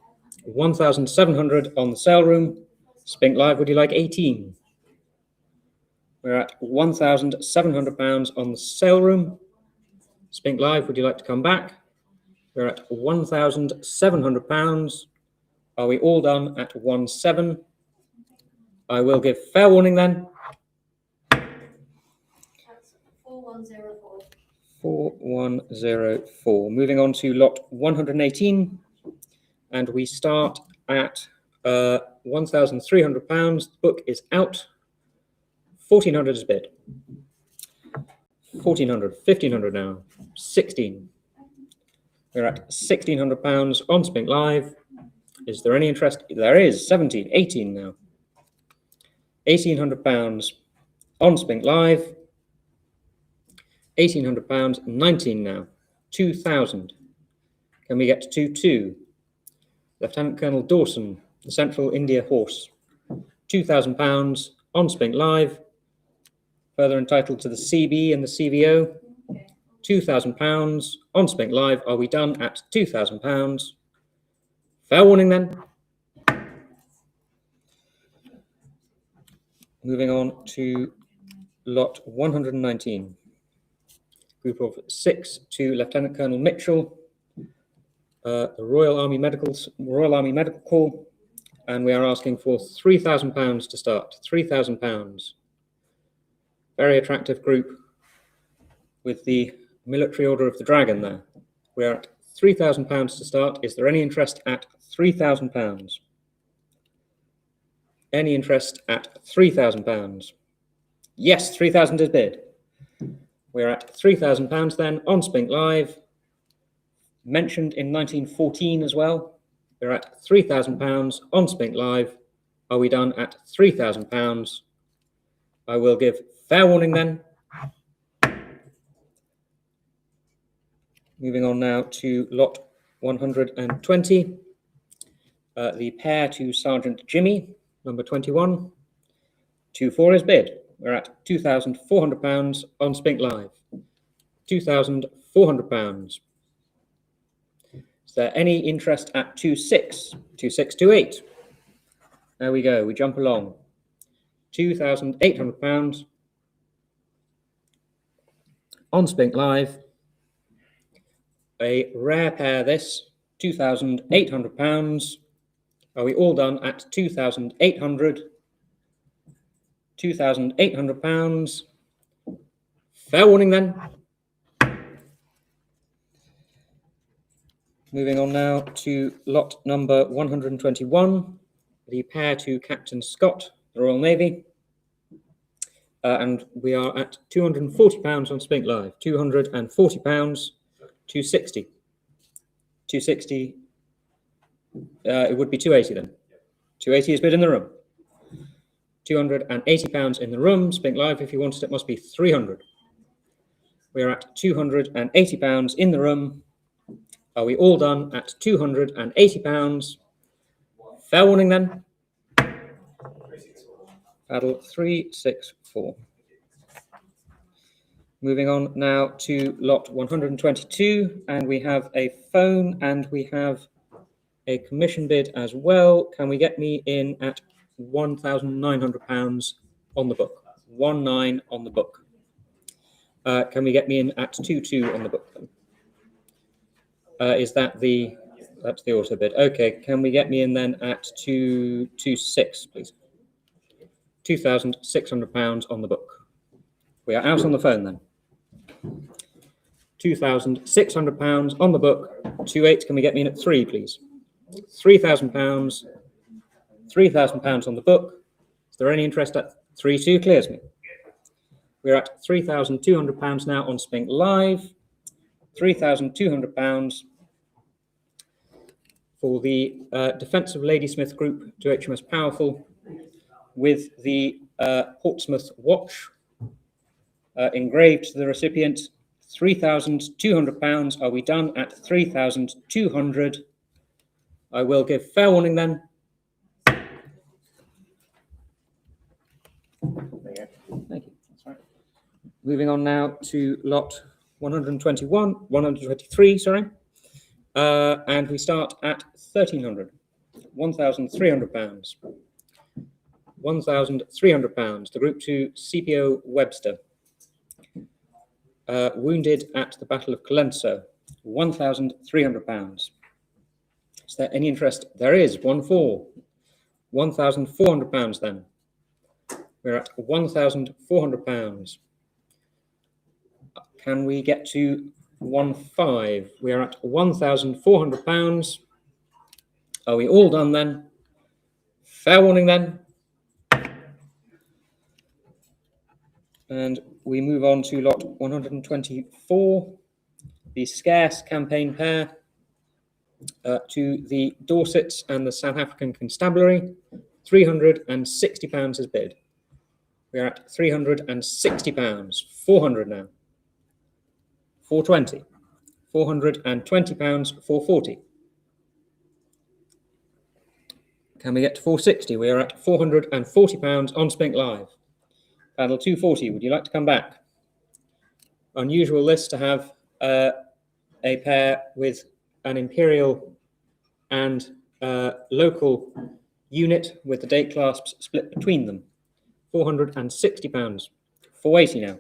1,700 on the sale room. Spink Live, would you like 18? We're at £1,700 on the sale room. Spink Live, would you like to come back? We're at £1,700. Are we all done at 1,700? I will give fair warning then. That's 4104. 4104. Moving on to lot 118, and we start at £1,300. The book is out. 1,400 is bid. 1,400, 1,500 now. 16. We're at £1,600 on Spink Live. Is there any interest? There is. 17, 18 now. £1,800 on Spink Live. £1,800, 19 now. 2,000. Can we get to 2? Lieutenant Colonel Dawson, the Central India Horse. £2,000 on Spink Live. Further entitled to the CB and the CVO. £2,000 on Spink Live. Are we done at £2,000? Fair warning then. Moving on to lot 119. Group of 6 to Lieutenant Colonel Mitchell, the Royal Army Medical Corps, and we are asking for £3,000 to start. £3,000. Very attractive group with the Military Order of the Dragon there. We are at £3,000 to start. Is there any interest at £3,000? Any interest at £3,000? Yes, 3,000 is bid. We're at £3,000 then on Spink Live. Mentioned in 1914 as well. We're at £3,000 on Spink Live. Are we done at £3,000? I will give fair warning then. Moving on now to lot 120. The pair to Sergeant Jimmy, number 21. 2-4 is bid. We're at £2,400 on Spink Live. £2,400. Is there any interest at 2-6? 2-6, 2-8. There we go. We jump along. £2,800 on Spink Live. A rare pair this. £2,800. Are we all done at 2,800? £2,800. Fair warning then. Moving on now to lot number 121, the pair to Captain Scott, the Royal Navy. And we are at £240 on Spink Live. £240, 260. 260. It would be 280 then. 280 is bid in the room. £280 in the room. Spink Live, if you wanted it, must be 300. We are at £280 in the room. Are we all done at £280? Fair warning then. Paddle 364. Moving on now to lot 122, and we have a phone and we have a commission bid as well. Can we get me in at £1,900 on the book? 19 on the book. Can we get me in at 22 on the book then? Is that that's the auto bid? Okay, can we get me in then at 226, please? £2,600 on the book. We are out on the phone then. £2,600 on the book. 28. Can we get me in at 3, please? £3,000. £3,000 on the book. Is there any interest at 32? Clears me. We're at £3,200 now on SPINK Live. £3,200 for the Defensive Ladysmith Group to HMS Powerful with the Portsmouth watch engraved to the recipient. £3,200. Are we done at 3,200? I will give fair warning then. Thank you. That's right. Moving on now to lot 123, sorry. And we start at 1,300. £1,300. £1,300. The group to CPO Webster. Wounded at the Battle of Colenso. £1,300. Is there any interest? There is. £1,400 then. We're at £1,400. Can we get to 1.5? We are at £1,400. Are we all done then? Fair warning then. And we move on to lot 124, the scarce campaign pair to the Dorsets and the South African Constabulary. £360 is bid. We are at £360. 400 now. 420. £420. 440. Can we get to 460? We are at £440 on SPINK Live. Panel 240, would you like to come back? Unusual list to have a pair with an imperial and local unit with the date clasps split between them. £460. 480 now.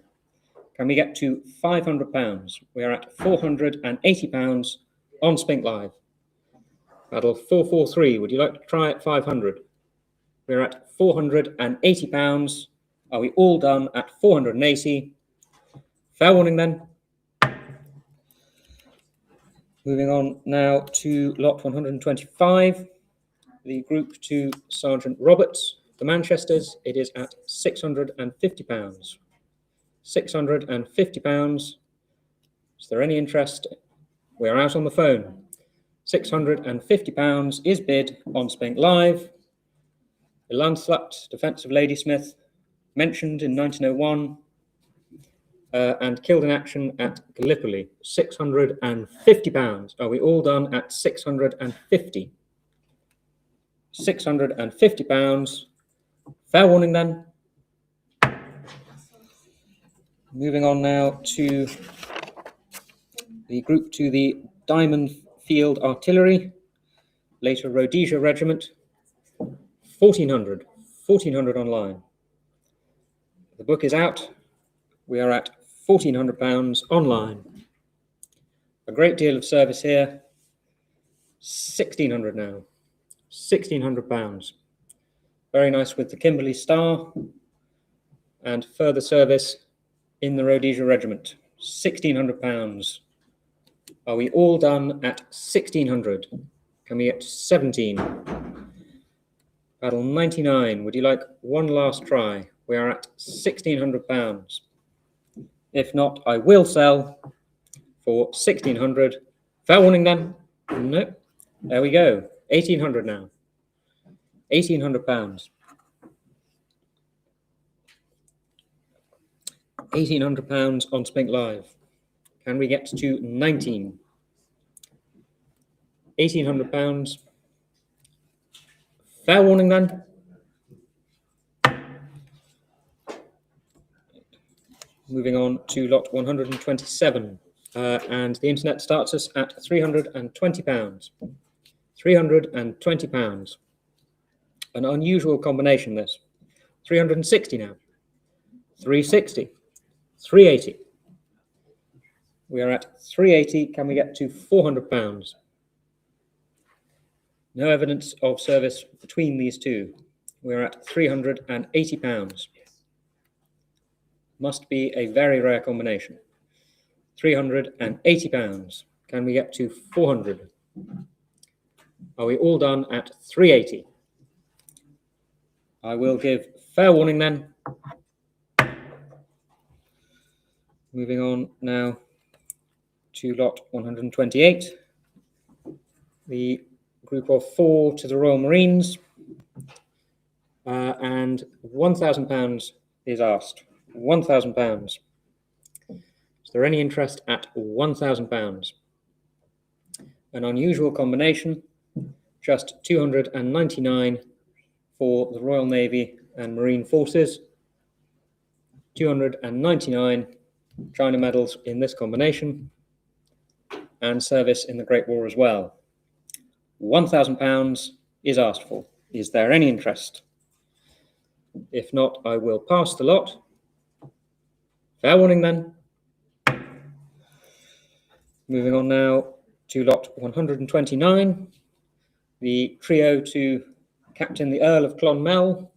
Can we get to £500? We are at £480 on SPINK Live. Paddle 443, would you like to try at 500? We're at £480. Are we all done at 480? Fair warning then. Moving on now to lot 125, the group to Sergeant Roberts, the Manchesters. It is at £650. £650. Is there any interest? We are out on the phone. £650 is bid on SPINK Live. The Lancelot, Defensive Ladysmith, mentioned in 1901 and killed in action at Gallipoli. £650. Are we all done at 650? £650. Fair warning then. Moving on now to the group to the Diamond Field Artillery, later Rhodesia Regiment. 1,400 online. The book is out. We are at £1,400 online. A great deal of service here. 1,600 now. £1,600. Very nice with the Kimberley Star and further service in the Rhodesia Regiment. £1,600. Are we all done at 1,600? Can we get 17? Battle 99. Would you like one last try? We are at £1,600. If not, I will sell for 1,600. Fair warning then? No. There we go. 1,800 now. £1,800. £1,800 on SPINK Live. Can we get to 19? £1,800. Fair warning then. Moving on to lot 127. And the internet starts us at £320. £320. An unusual combination, this. 360 now. 360. 380. We are at 380. Can we get to £400? No evidence of service between these two. We're at £380. Must be a very rare combination. £380. Can we get to 400? Are we all done at 380? I will give fair warning then. Moving on now to lot 128. The group of 4 to the Royal Marines. And £1,000 is asked. £1,000. Is there any interest at £1,000? An unusual combination, just 299 for the Royal Navy and Marine Forces. 299 China medals in this combination, and service in the Great War as well. £1,000 is asked for. Is there any interest? If not, I will pass the lot. Fair warning then. Moving on now to lot 129, the trio to Captain the Earl of Clonmel,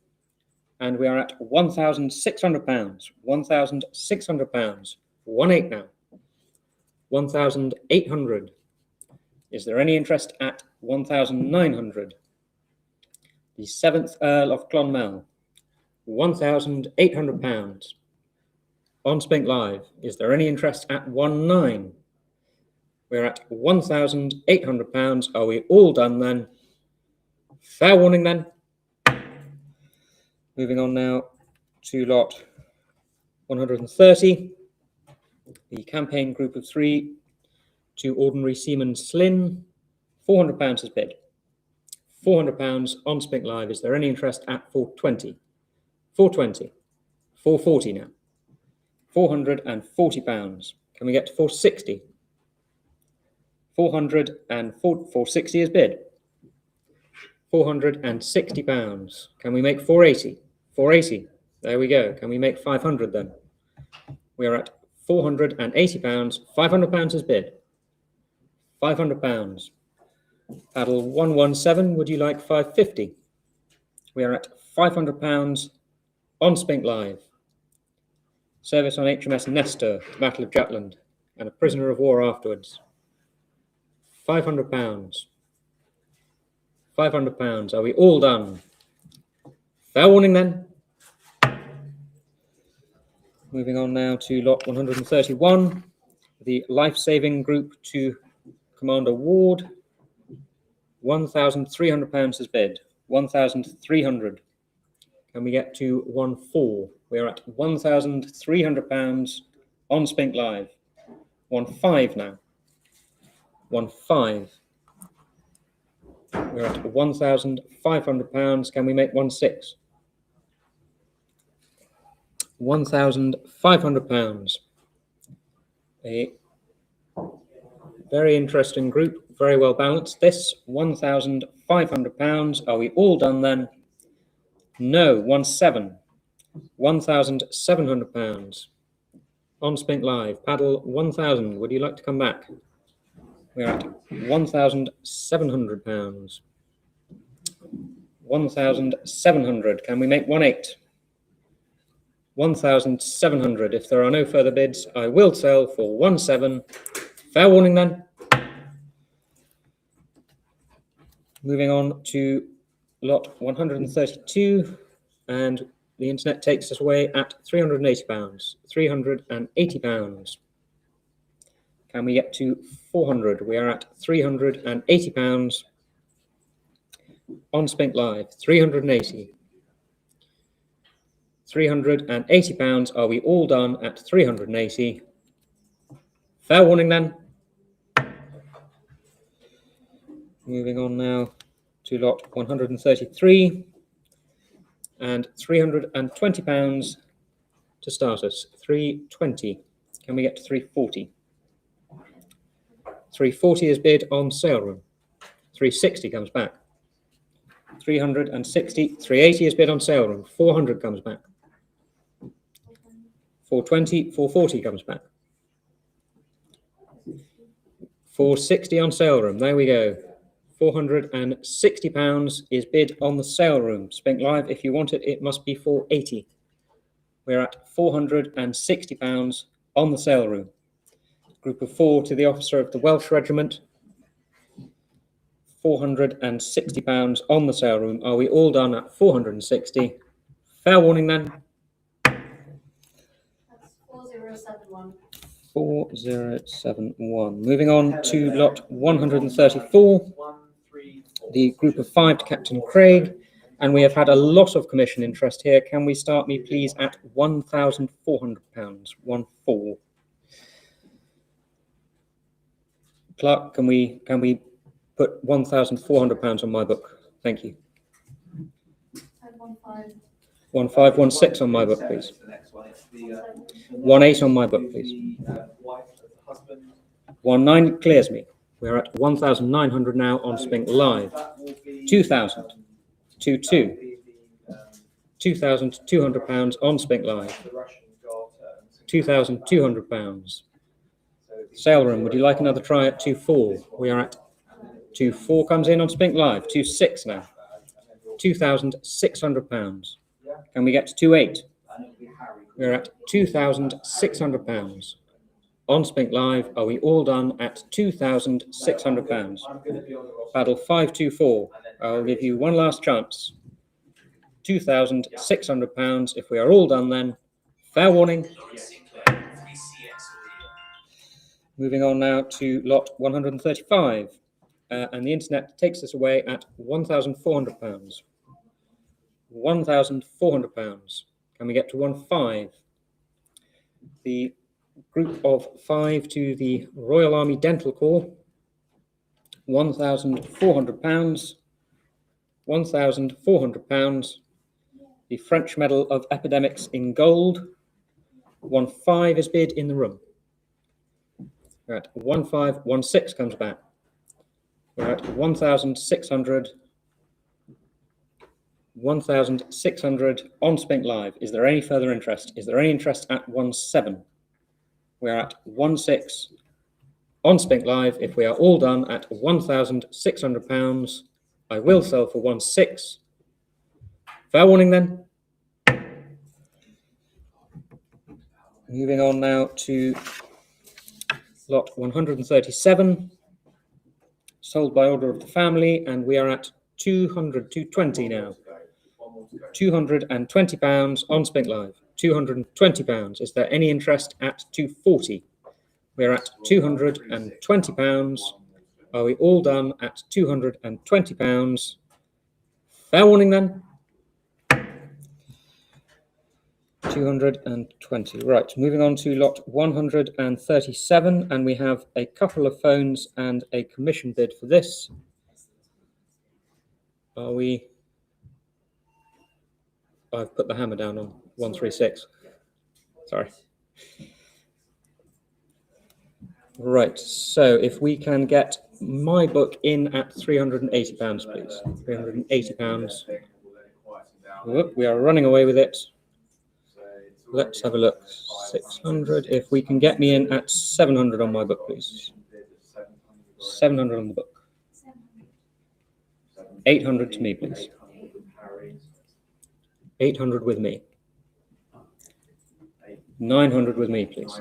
and we are at £1,600. £1,600. 1-8 now. 1,800. Is there any interest at 1,900? The 7th Earl of Clonmel, £1,800. On SPINK Live, is there any interest at 1-9? We're at £1,800. Are we all done then? Fair warning then. Moving on now to lot 130. The campaign group of 3 to Ordinary Seaman Slynn. £400 is bid. £400 on SPINK Live. Is there any interest at 420? 420. 440 now. £440. Can we get to 460? 460 is bid. £460. Can we make 480? 480. There we go. Can we make 500 then? We are at £480. £500 is bid. £500. Paddle 117. Would you like 550? We are at £500 on SPINK Live. Service on HMS Nestor, the Battle of Jutland, and a prisoner of war afterwards. £500. £500. Are we all done? Fair warning then. Moving on now to lot 131, the life-saving group to Commander Ward. £1,300 is bid. 1,300. Can we get to 1-4? We're at £1,300 on SPINK Live. 1-5 now. 1-5. We're at £1,500. Can we make 1-6? £1,500. A very interesting group, very well balanced. This £1,500. Are we all done then? No, 1-7. £1,700 on SPINK Live. Paddle 1,000. Would you like to come back? We're at £1,700. 1,700. Can we make 1-8? 1,700. If there are no further bids, I will sell for 1-7. Fair warning then. Moving on to lot 132, and the internet takes us away at £380. £380. Can we get to 400? We are at £380 on SPINK Live. 380. £380. Are we all done at 380? Fair warning then. Moving on now to lot 133, and £320 to start us. 320. Can we get to 340? 340 is bid on sale room. 360 comes back. 360. 380 is bid on sale room. 400 comes back. 420. 440 comes back. 460 on sale room. There we go. £460 is bid on the sale room. Spink Live, if you want it, it must be 480. We're at £460 on the sale room. Group of 4 to the officer of the Welsh Regiment. £460 on the sale room. Are we all done at 460? Fair warning then. That's 4071. 4071. Moving on to lot 134, the group of 5 to Captain Craig, and we have had a lot of commission interest here. Can we start me please at £1,400? 1-4. Clark, can we put £1,400 on my book? Thank you. 1015. 1516 on my book, please. 18 on my book, please. 19 clears me. We're at 1,900 now on Spink Live. 2,000. 22. £2,200 on Spink Live. £2,200. Sale room, would you like another try at 2-4? We are at 2-4 comes in on Spink Live. 2-6 now. £2,600. Can we get to 2-8? We're at £2,600 on Spink Live. Are we all done at £2,600? Battle 5-2-4. I'll give you one last chance. £2,600. If we are all done, then fair warning. Moving on now to lot 135, and the internet takes us away at £1,400. £1,400. Can we get to 1-5? The group of 5 to the Royal Army Dental Corps. £1,400. £1,400. The French Medal of Epidemics in gold. 1-5 is bid in the room. We're at 1-5-1-6 comes back. We're at 1,600. 1,600 on Spink Live. Is there any further interest? Is there any interest at 1-7? We're at 1-6 on Spink Live. If we are all done at £1,600, I will sell for 1-6. Fair warning then. Moving on now to lot 137, sold by order of the family, and we are at 220 now. £220 on Spink Live. £220. Is there any interest at 240? We're at £220. Are we all done at £220? Fair warning then. 220. Right, moving on to lot 137, and we have a couple of phones and a commission bid for this. Are we? I've put the hammer down on 136. Sorry. Right, so if we can get my book in at £380, please. £380. Whoop, we are running away with it. Let's have a look. 600. If we can get me in at 700 on my book, please. 700 on the book. 800 to me, please. 800 with me. 900 with me, please.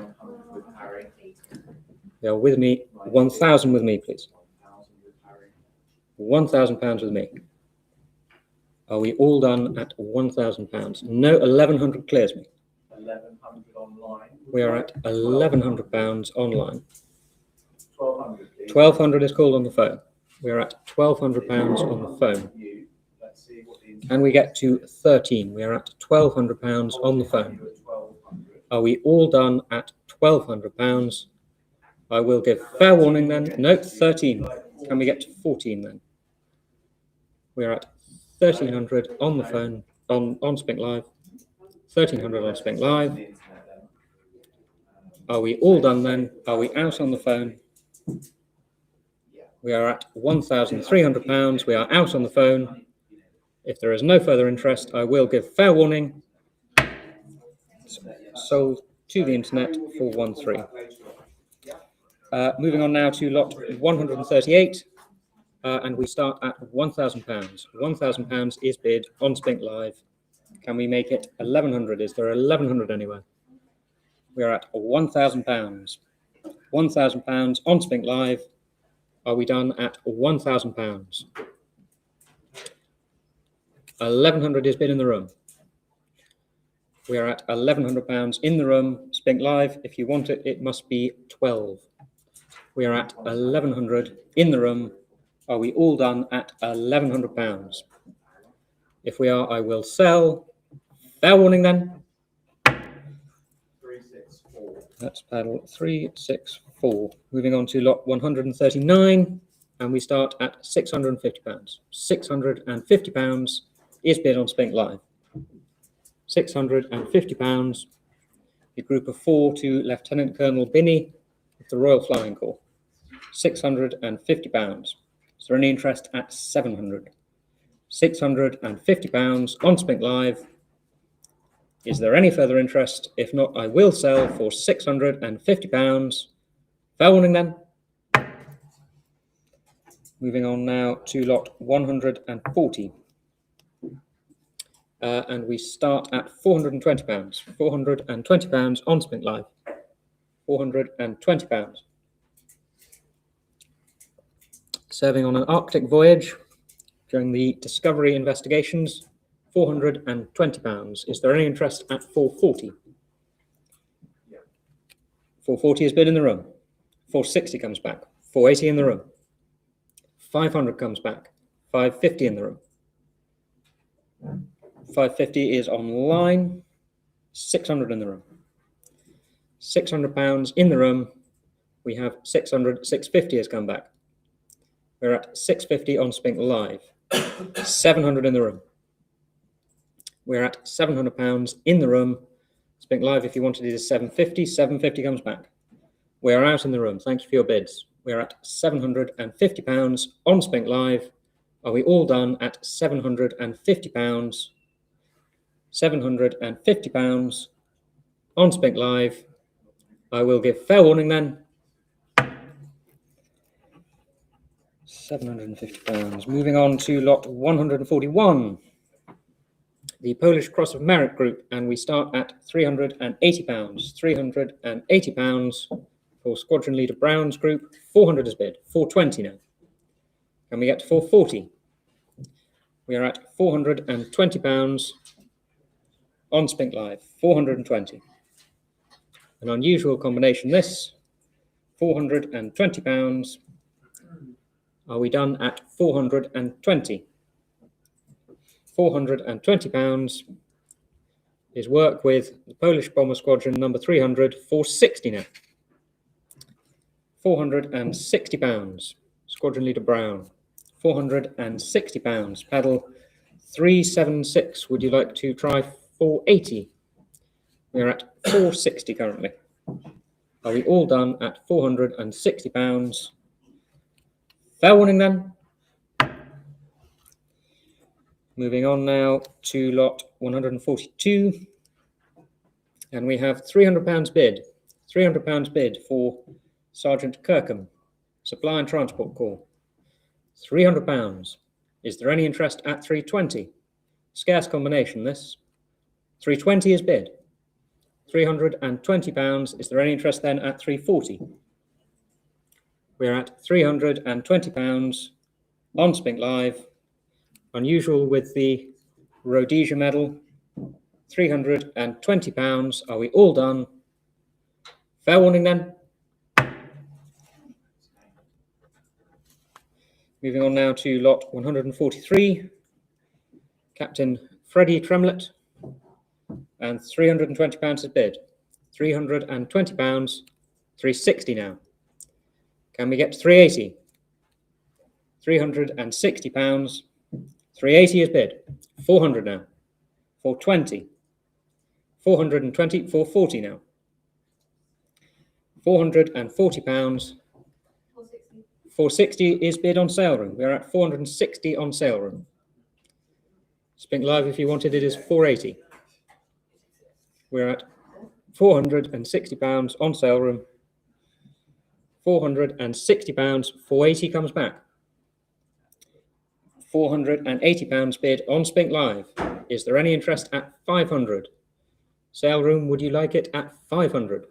They are with me. 1,000 with me, please. £1,000 with me. Are we all done at £1,000? No, 1,100 clears me. 1,100 online. We are at £1,100 online. 1,200. 1,200 is called on the phone. We are at £1,200 on the phone. Let's see what the And we get to 13. We are at £1,200 on the phone. Are we all done at £1,200? I will give fair warning then. No, 13. Can we get to 14 then? We are at 1,300 on the phone, on Spink Live. 1,300 on Spink Live. Are we all done then? Are we out on the phone? We are at £1,300. We are out on the phone. If there is no further interest, I will give fair warning. Sold to the internet for 1-3. Moving on now to lot 138, and we start at £1,000. £1,000 is bid on Spink Live. Can we make it 1,100? Is there 1,100 anywhere? We are at £1,000. £1,000 on Spink Live. Are we done at £1,000? 1,100 is bid in the room. We are at £1,100 in the room. Spink Live, if you want it, it must be 12. We are at 1,100 in the room. Are we all done at £1,100? If we are, I will sell. Fair warning then. 364. That's paddle 364. Moving on to lot 139, and we start at £650. £650 is bid on Spink Live. £650. A group of 4 to Lieutenant Colonel Binney of the Royal Flying Corps. £650. Is there any interest at 700? £650 on Spink Live. Is there any further interest? If not, I will sell for £650. Fair warning then. Moving on now to lot 140. And we start at £420. £420 on Spink Live. £420. Serving on an Arctic voyage during the Discovery investigations. £420. Is there any interest at 440? Yeah. 440 is bid in the room. 460 comes back. 480 in the room. 500 comes back. 550 in the room. 550 is online. 600 in the room. £600 in the room. We have 600. 650 has come back. We're at 650 on Spink Live. 700 in the room. We're at £700 in the room. Spink Live, if you wanted it, is 750. 750 comes back. We are out in the room. Thank you for your bids. We're at £750 on Spink Live. Are we all done at £750? £750 on Spink Live. I will give fair warning then. £750. Moving on to lot 141. The Polish Cross of Merit Group, and we start at £380. £380 for Squadron Leader Brown's group. 400 is bid. 420 now. Can we get to 440? We are at £420 on Spink Live. 420. An unusual combination this. £420. Are we done at 420? £420 is work with the Polish Bomber Squadron number 300, 460 now. £460. Squadron Leader Brown. £460. Paddle 376. Would you like to try 480? We're at 460 currently. Are we all done at £460? Fair warning then. Moving on now to lot 142. And we have £300 bid. £300 bid for Sergeant Kirkham, Supply and Transport Corps. £300. Is there any interest at 320? Scarce combination this. 320 is bid. £320. Is there any interest then at 340? We're at £320 on Spink Live. Unusual with the Rhodesia medal. £320. Are we all done? Fair warning then. Moving on now to lot 143. Captain Freddie Tremlett. And £320 is bid. £320. 360 now. Can we get to 380? £360. 380 is bid. 400 now. 420. 420. 440 now. £440. 460 is bid on sale room. We're at 460 on sale room. Spink Live, if you wanted it, is 480. We're at £460 on sale room. £460, 480 comes back. £480 bid on SPINK Live. Is there any interest at 500? Sale room, would you like it at 500?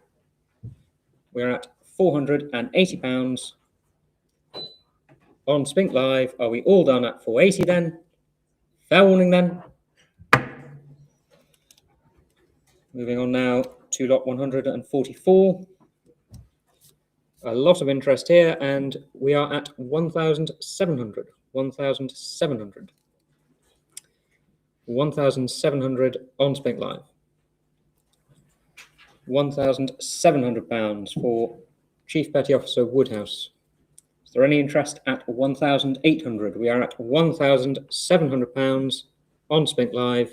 We're at £480 on SPINK Live. Are we all done at 480 then? Fair warning then. Moving on now to lot 144. A lot of interest here, and we are at 1,700. 1,700. 1,700 on SPINK Live. £1,700 for Chief Petty Officer Woodhouse. Is there any interest at 1,800? We are at £1,700 on SPINK Live.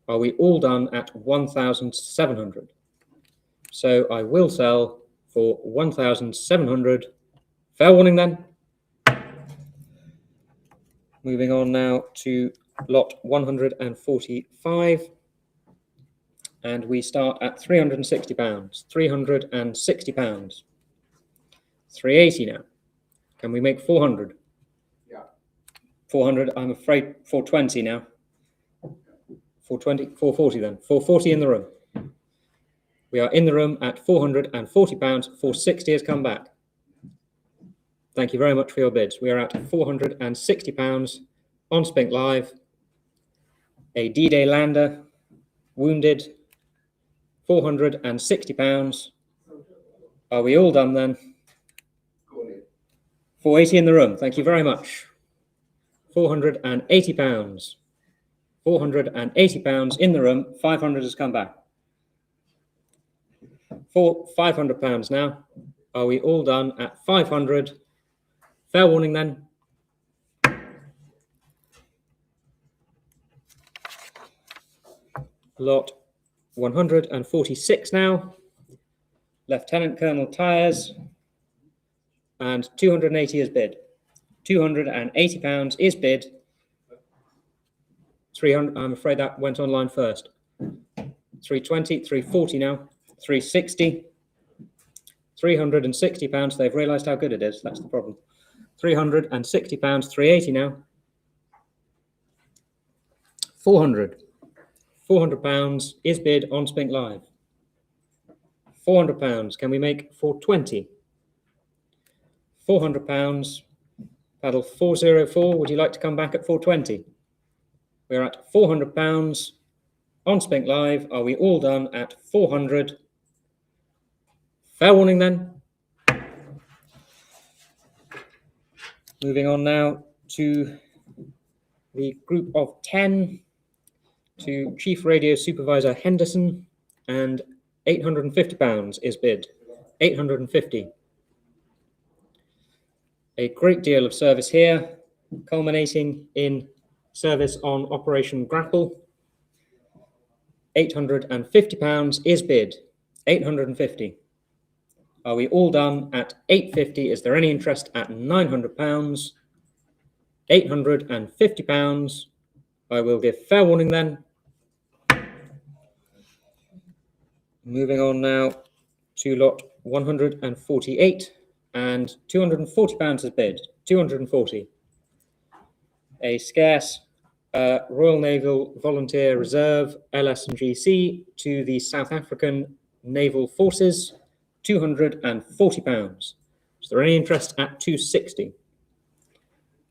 Are we all done at 1,700? So I will sell for 1,700. Fair warning then. Moving on now to lot 145. And we start at £360. £360. 380 now. Can we make 400? Yeah. 400, I'm afraid 420 now. 420, 440 then. 440 in the room. We are in the room at £440. 460 has come back. Thank you very much for your bids. We are at £460 on SPINK Live. A D-Day lander, wounded, £460. Are we all done then? 480 in the room. Thank you very much. £480. £480 in the room. 500 has come back. For £500 now. Are we all done at 500? Fair warning then. Lot 146 now. Lieutenant Colonel Tyres. And 280 is bid. £280 is bid. 300. I'm afraid that went online first. 320, 340 now. 360. £360. They've realised how good it is. That's the problem. £360. 380 now. 400. £400 is bid on SPINK Live. £400. Can we make 420? £400. Paddle 404. Would you like to come back at 420? We're at £400 on SPINK Live. Are we all done at 400? Fair warning then. Moving on now to the group of 10, to Chief Radio Supervisor Henderson, and £850 is bid. 850. A great deal of service here, culminating in service on Operation Grapple. £850 is bid. 850. Are we all done at 850? Is there any interest at £900? £850. I will give fair warning then. Moving on now to lot 148, and £240 is bid. 240. A scarce Royal Naval Volunteer Reserve LS&GC to the South African Naval Forces. £240. Is there any interest at 260?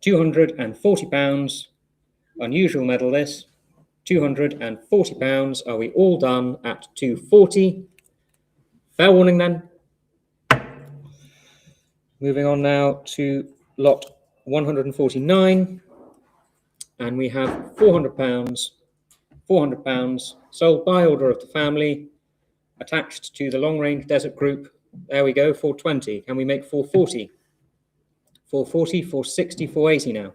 £240. Unusual medal this. £240. Are we all done at 240? Fair warning then. Moving on now to lot 149, and we have £400. £400 sold by order of the family, attached to the long range desert group. There we go. 420. Can we make 440? 440, 460, 480 now.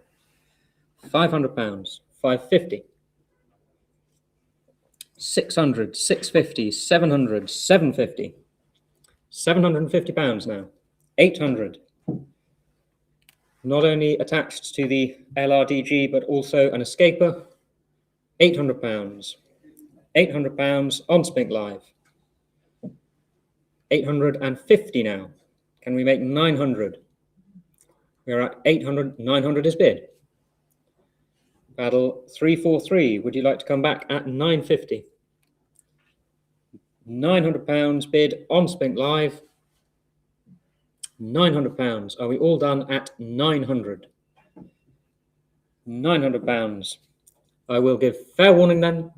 £500. 550. 600, 650, 700, 750. £750 now. 800. Not only attached to the LRDG, but also an escaper. £800. £800 on SPINK Live. 850 now. Can we make 900? We are at 800. 900 is bid. Battle 343. Would you like to come back at 950? £900 bid on SPINK Live. £900. Are we all done at 900? £900. I will give fair warning then.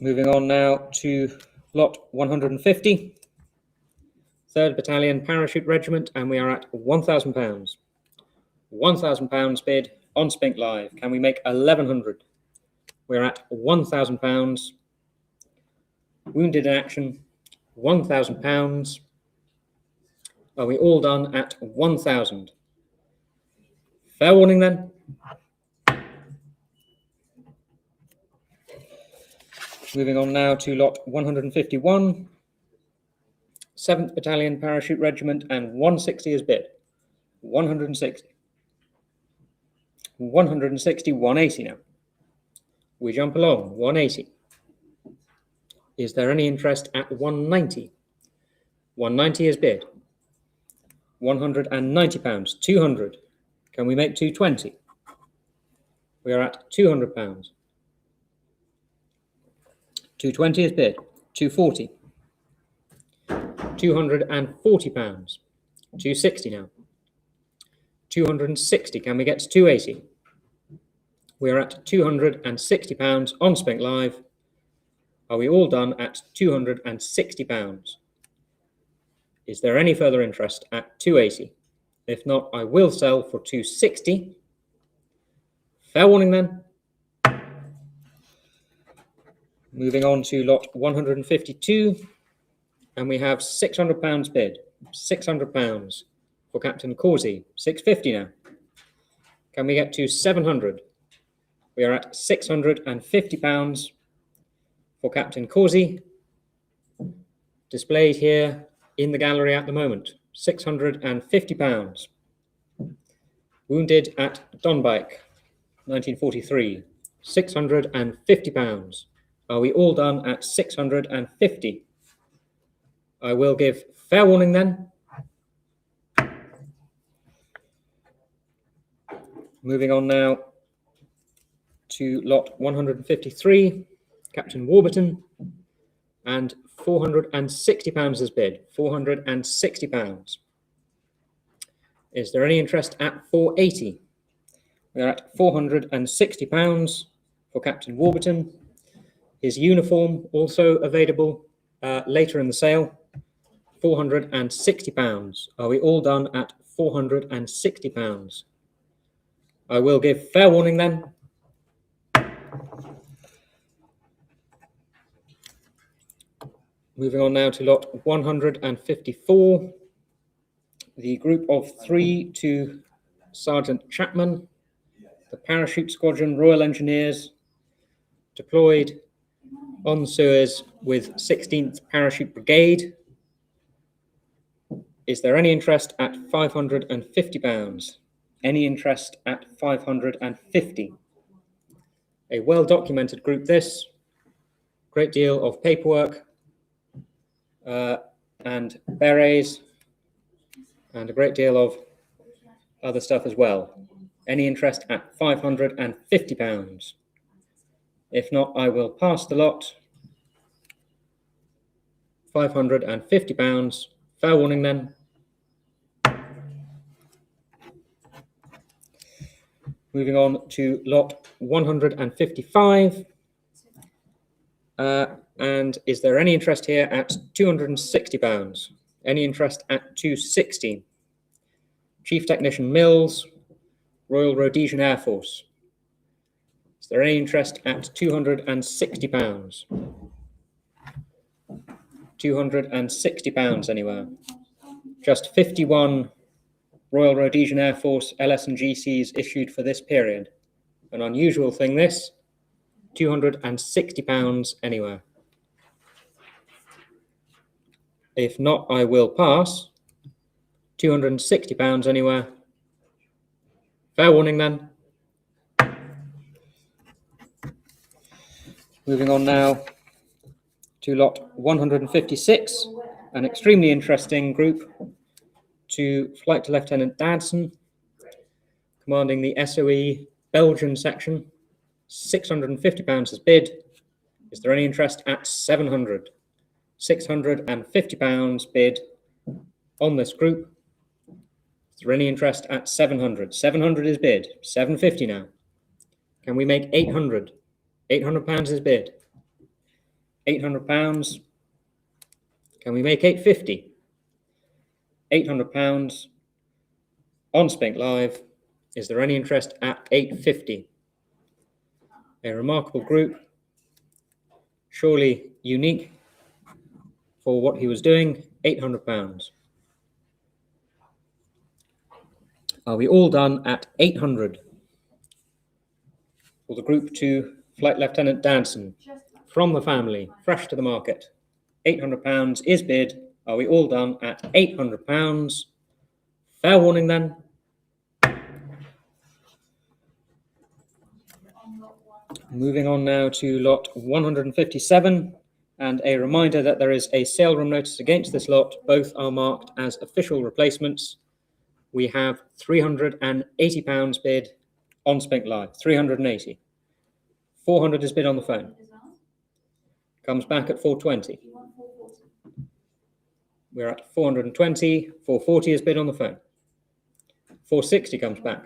Moving on now to lot 150. 3rd Battalion Parachute Regiment, and we are at £1,000. £1,000 bid on SPINK Live. Can we make 1100? We're at £1,000. Wounded in action, £1,000. Are we all done at 1,000? Fair warning then. Moving on now to lot 151. 7th Battalion Parachute Regiment, and 160 is bid. 160. 160, 180 now. We jump along, 180. Is there any interest at 190? 190 is bid. £190, 200. Can we make 220? We are at £200. 220 is bid. 240. £240. 260 now. 260. Can we get to 280? We are at £260 on SPINK Live. Are we all done at £260? Is there any further interest at 280? If not, I will sell for 260. Fair warning then. Moving on to lot 152, and we have £600 bid. £600 for Captain Causey. 650 now. Can we get to 700? We are at £650 for Captain Causey. Displayed here in the gallery at the moment. £650. Wounded at Donbike, 1943. £650. Are we all done at 650? I will give fair warning then. Moving on now to lot 153, Captain Warburton, and £460 is bid. £460. Is there any interest at 480? We are at £460 for Captain Warburton. His uniform also available later in the sale. £460. Are we all done at £460? I will give fair warning then. Moving on now to lot 154. The group of 3 to Sergeant Chapman, the Parachute Squadron Royal Engineers, deployed on Suez with 16th Parachute Brigade. Is there any interest at £550? Any interest at 550? A well-documented group this. Great deal of paperwork and berets and a great deal of other stuff as well. Any interest at £550? If not, I will pass the lot. £550. Fair warning then. Moving on to lot 155. And is there any interest here at £260? Any interest at 260? Chief Technician Mills, Royal Rhodesian Air Force. Is there any interest at £260? £260 anywhere. Just 51 Royal Rhodesian Air Force LS and GCs issued for this period. An unusual thing this. £260 anywhere. If not, I will pass. £260 anywhere. Fair warning then. Moving on now to lot 156, an extremely interesting group to Flight to Lieutenant Dadson, commanding the SOE Belgian section. £650 is bid. Is there any interest at 700? £650 bid on this group. Is there any interest at 700? 700 is bid. 750 now. Can we make 800? £800 is bid. £800. Can we make 850? £800 on SPINK Live. Is there any interest at 850? A remarkable group, surely unique for what he was doing. £800. Are we all done at 800? For the group to Flight Lieutenant Dadson, from the family, fresh to the market. £800 is bid. Are we all done at £800? Fair warning then. Moving on now to lot 157, and a reminder that there is a sale room notice against this lot. Both are marked as official replacements. We have £380 bid on SPINK Live, 380. 400 is bid on the phone. Comes back at 420. We're at 420. 440 is bid on the phone. 460 comes back.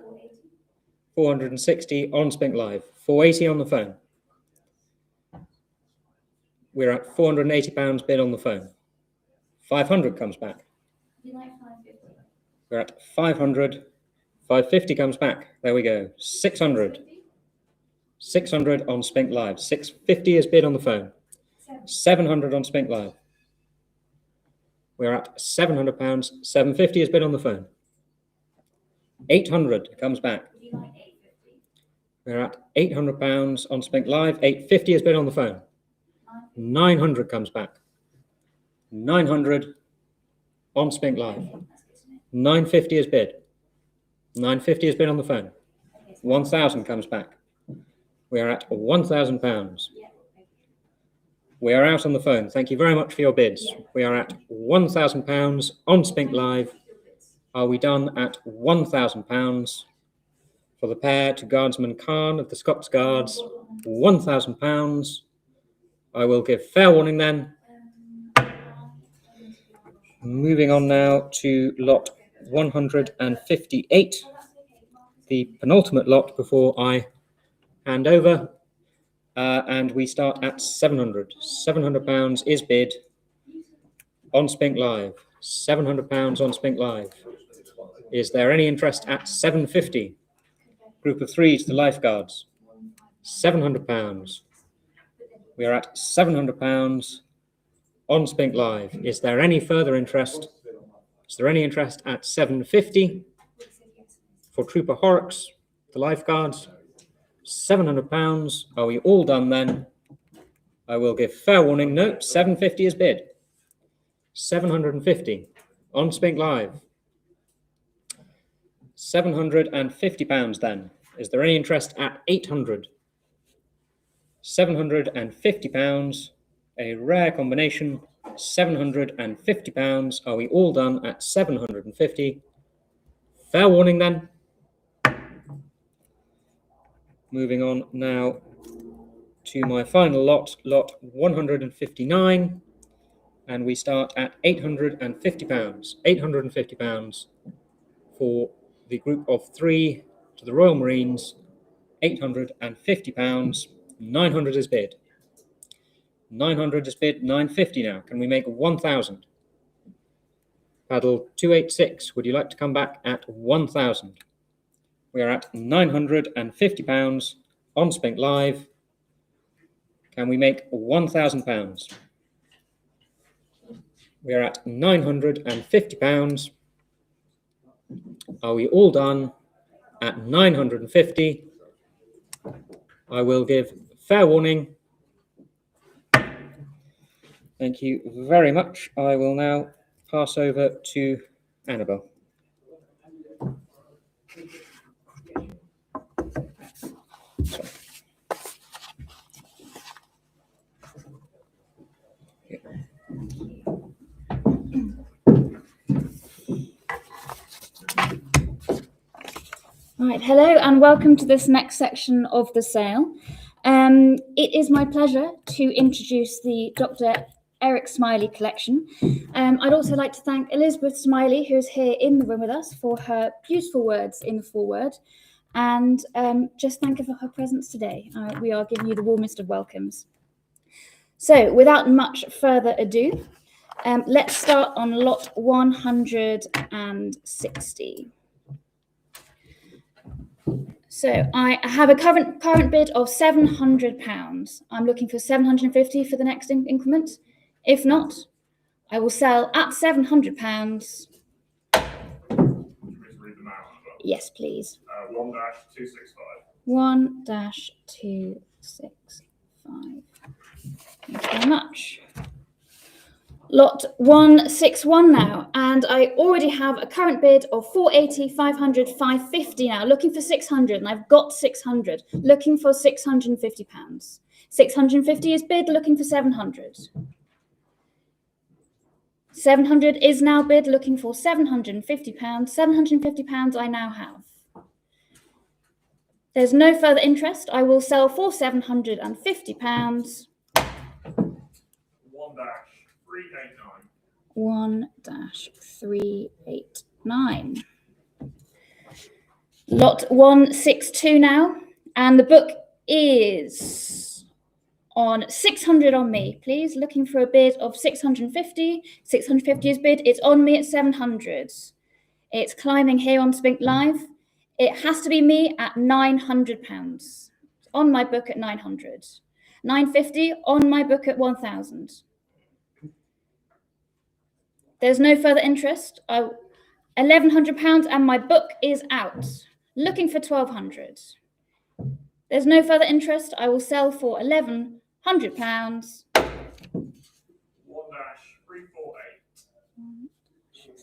460 on SPINK Live. 480 on the phone. We're at £480 bid on the phone. 500 comes back. We're at 500. 550 comes back. There we go. 600. 600 on SPINK Live. 650 is bid on the phone. 700 on SPINK Live. We're at £700. 750 is bid on the phone. 800 comes back. We're at £800 on SPINK Live. 850 is bid on the phone. 900 comes back. 900 on SPINK Live. 950 is bid. 950 is bid on the phone. 1,000 comes back. We are at £1,000. We are out on the phone. Thank you very much for your bids. We are at £1,000 on SPINK Live. Are we done at £1,000 for the pair to Guardsman Khan of the Scots Guards? £1,000. I will give fair warning then. Moving on now to lot 158, the penultimate lot before I hand over. And we start at 700. £700 is bid on SPINK Live. £700 on SPINK Live. Is there any interest at 750? Group of three to the lifeguards. £700. We are at £700 on SPINK Live. Is there any further interest? Is there any interest at 750 for Trooper Horrocks, the lifeguards? £700. Are we all done then? I will give fair warning. No, 750 is bid. 750 on SPINK Live. £750 then. Is there any interest at 800? £750, a rare combination. £750. Are we all done at 750? Fair warning then. Moving on now to my final lot, lot 159, and we start at £850. £850 for the group of three to the Royal Marines. £850. 900 is bid. 900 is bid. 950 now. Can we make 1,000? Paddle 286. Would you like to come back at 1,000? We are at £950 on SPINK Live. Can we make £1,000? We are at £950. Are we all done at 950? I will give fair warning. Thank you very much. I will now pass over to Annabelle. Right, hello and welcome to this next section of the sale. It is my pleasure to introduce the Dr. Eric Smiley collection. I'd also like to thank Elizabeth Smiley, who is here in the room with us, for her beautiful words in the foreword, and just thank her for her presence today. We are giving you the warmest of welcomes. So without much further ado, let's start on lot 160. So I have a current bid of £700. I'm looking for 750 for the next increment. If not, I will sell at £700. Please read them out. Yes, please. 1-265. 1-265. Thank you very much. Lot 161 now, and I already have a current bid of 480, 500, 550 now, looking for 600, and I've got 600, looking for £650. 650 is bid, looking for 700. 700 is now bid, looking for £750. £750 I now have. There's no further interest. I will sell for £750. 1-389. Lot 162 now, and the book is on 600 on me, please. Looking for a bid of 650. 650 is bid. It's on me at 700. It's climbing here on SPINK Live. It has to be me at £900. It's on my book at 900. 950 on my book at 1,000. There's no further interest. £1,100 and my book is out. Looking for 1,200. There's no further interest. I will sell for £1,100.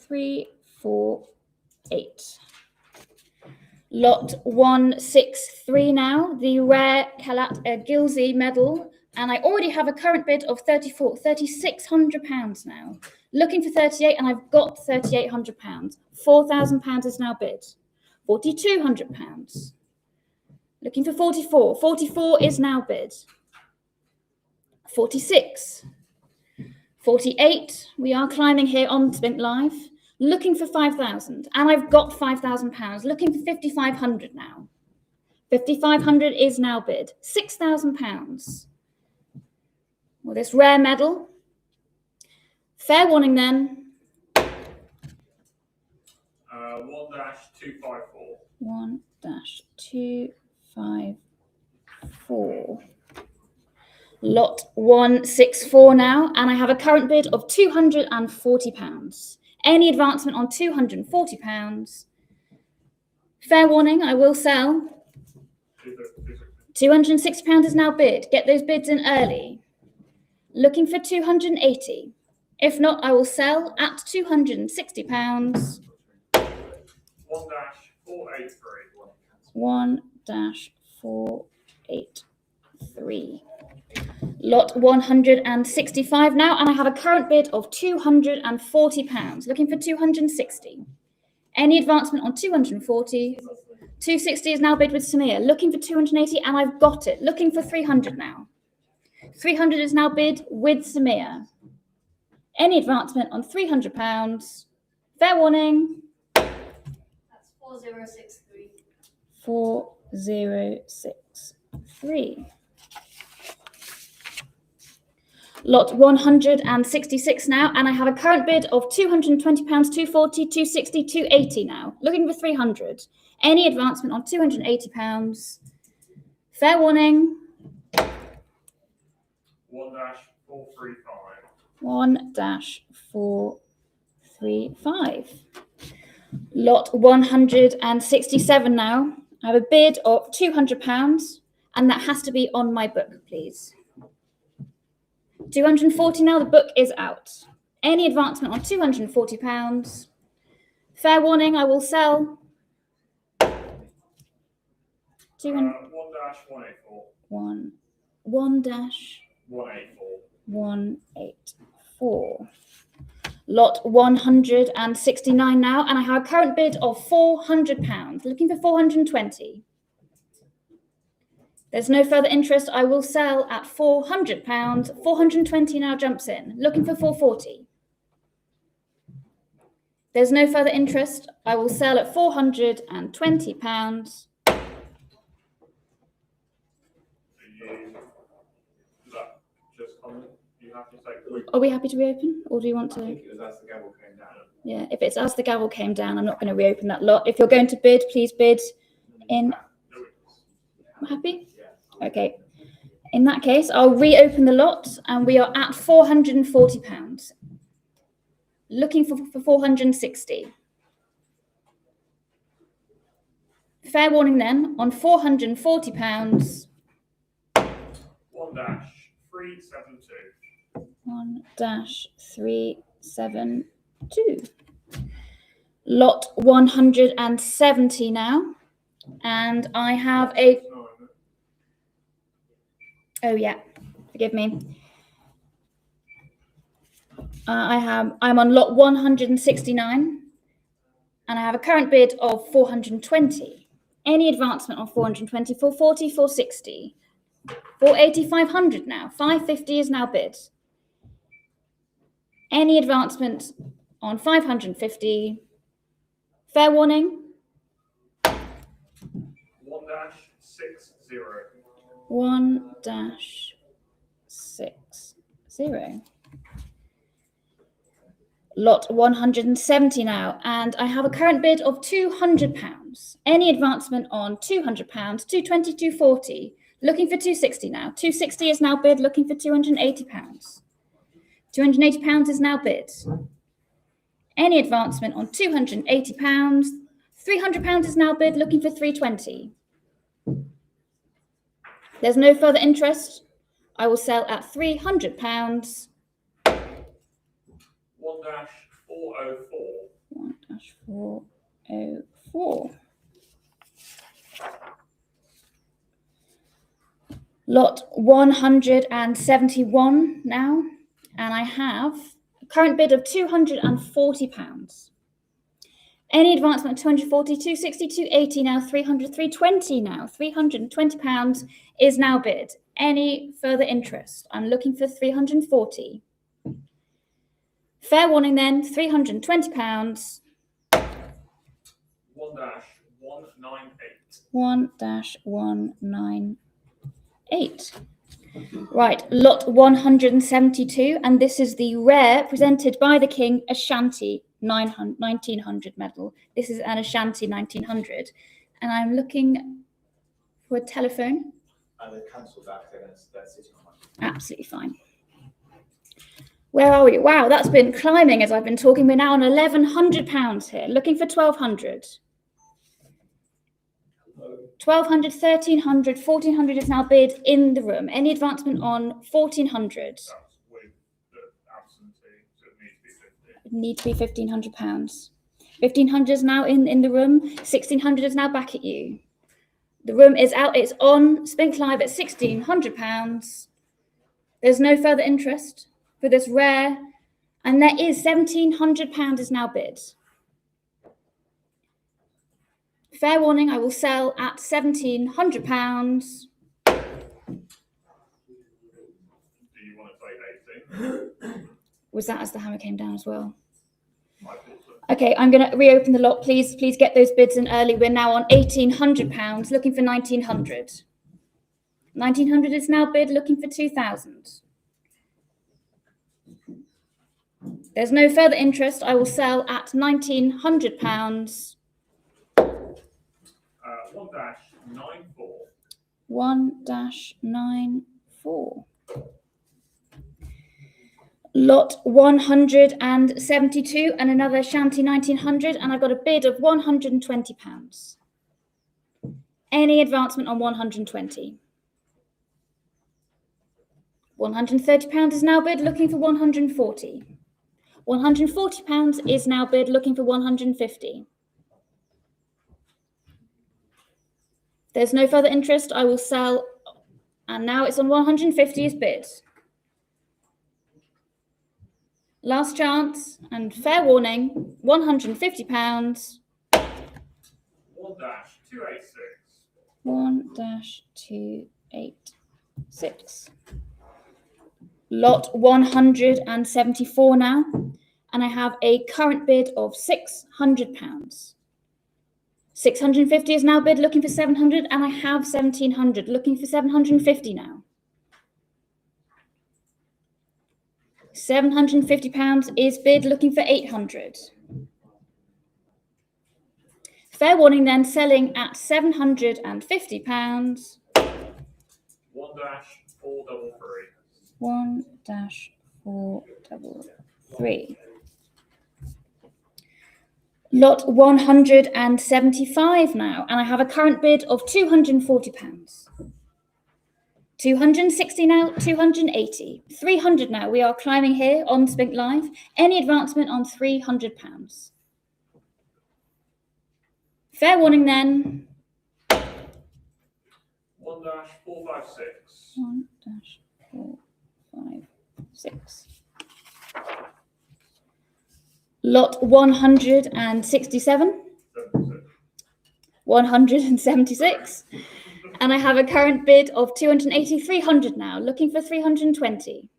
348. Lot 163 now, the rare Kalat Gilsey medal, and I already have a current bid of £3,600 now. Looking for 38, and I've got £3,800. £4,000 is now bid. £4,200. Looking for 44. 44 is now bid. 46. 48. We are climbing here on SPINK Live. Looking for 5,000, and I've got £5,000. Looking for 5,500 now. 5,500 is now bid. £6,000. Well, this rare medal. Fair warning then. 1-254. 1-254. Lot 164 now, and I have a current bid of £240. Any advancement on £240. Fair warning, I will sell. £260 is now bid. Get those bids in early. Looking for 280. If not, I will sell at £260. 1-483. Lot 165 now, and I have a current bid of £240. Looking for 260. Any advancement on 240. 260 is now bid with Samir. Looking for 280, and I've got it. Looking for 300 now. 300 is now bid with Samir. Any advancement on £300. Fair warning. That's 4063. 4063. Lot 166 now, and I have a current bid of £220, 240, 260, 280 now. Looking for 300. Any advancement on £280. Fair warning. 1-435. 1-435. Lot 167 now. I have a bid of £200, and that has to be on my book, please. 240 now, the book is out. Any advancement on £240. Fair warning, I will sell. 1-184. 1-184. Lot 169 now, and I have a current bid of £400, looking for 420. There's no further interest. I will sell at £400. 420 now jumps in, looking for 440. There's no further interest. I will sell at £420. Is that just comment? You have to take. Are we happy to reopen, or do you want I to? think it was as the gavel came down. Yeah, if it's as the gavel came down, I'm not going to reopen that lot. If you're going to bid, please bid in. Happy? Okay. In that case, I'll reopen the lot, and we are at £440. Looking for 460. Fair warning then, on £440. 1-372. 1-372. Lot 170 now. And I have a. Oh, yeah. Forgive me. I'm on lot 169. And I have a current bid of 420. Any advancement on 420, 440, 460. 480, 500 now. 550 is now bid. Any advancement on 550. Fair warning. 1-60. 1-60. Lot 170 now, and I have a current bid of £200. Any advancement on £200, 220, 240. Looking for 260 now. 260 is now bid, looking for £280. £280 is now bid. Any advancement on £280, £300 is now bid, looking for 320. There's no further interest. I will sell at £300. 1-404. 1-404. Lot 171 now, and I have a current bid of £240. Any advancement 240, 260, 280 now, 300, 320 now. £320 is now bid. Any further interest? I'm looking for 340. Fair warning then, £320. 1-198. 1-198. Right, lot 172, and this is the rare presented by the King Ashanti 1900 medal. This is an Ashanti 1900, and I'm looking for a telephone. They've cancelled that because they're sitting on my. Absolutely fine. Where are we? Wow, that's been climbing as I've been talking. We're now on £1,100 here, looking for 1,200. 1,200, 1,300, 1,400 is now bid in the room. Any advancement on 1,400? That's with the absentee, so it needs to be 50. It needs to be £1,500. 1,500 is now in the room. 1,600 is now back at you. The room is out. It's on Spink Live at £1,600. There's no further interest for this rare, and there is £1,700 is now bid. Fair warning, I will sell at £1,700. Do you want to take 18? Was that as the hammer came down as well? I thought so. Okay, I'm going to reopen the lot. Please get those bids in early. We're now on £1,800, looking for 1,900. 1,900 is now bid, looking for 2,000. There's no further interest. I will sell at £1,900. 1-94. 1-94. Lot 172 and another Shanty 1900, and I've got a bid of £120. Any advancement on 120? £130 is now bid, looking for 140. £140 is now bid, looking for 150. There's no further interest. I will sell, and now it's on 150 is bid. Last chance and fair warning, £150. 1-286. 1-286. Lot 174 now, and I have a current bid of £600. 650 is now bid, looking for 700, and I have 1,700, looking for 750 now. £750 is bid, looking for 800. Fair warning then, selling at £750. 1-433. 1-433. Lot 175 now, and I have a current bid of £240. 260 now, 280, 300 now. We are climbing here on SPINK Live. Any advancement on £300? Fair warning then. 1-456. 1-456. Lot 167. 176. And I have a current bid of 280, 300 now, looking for 320.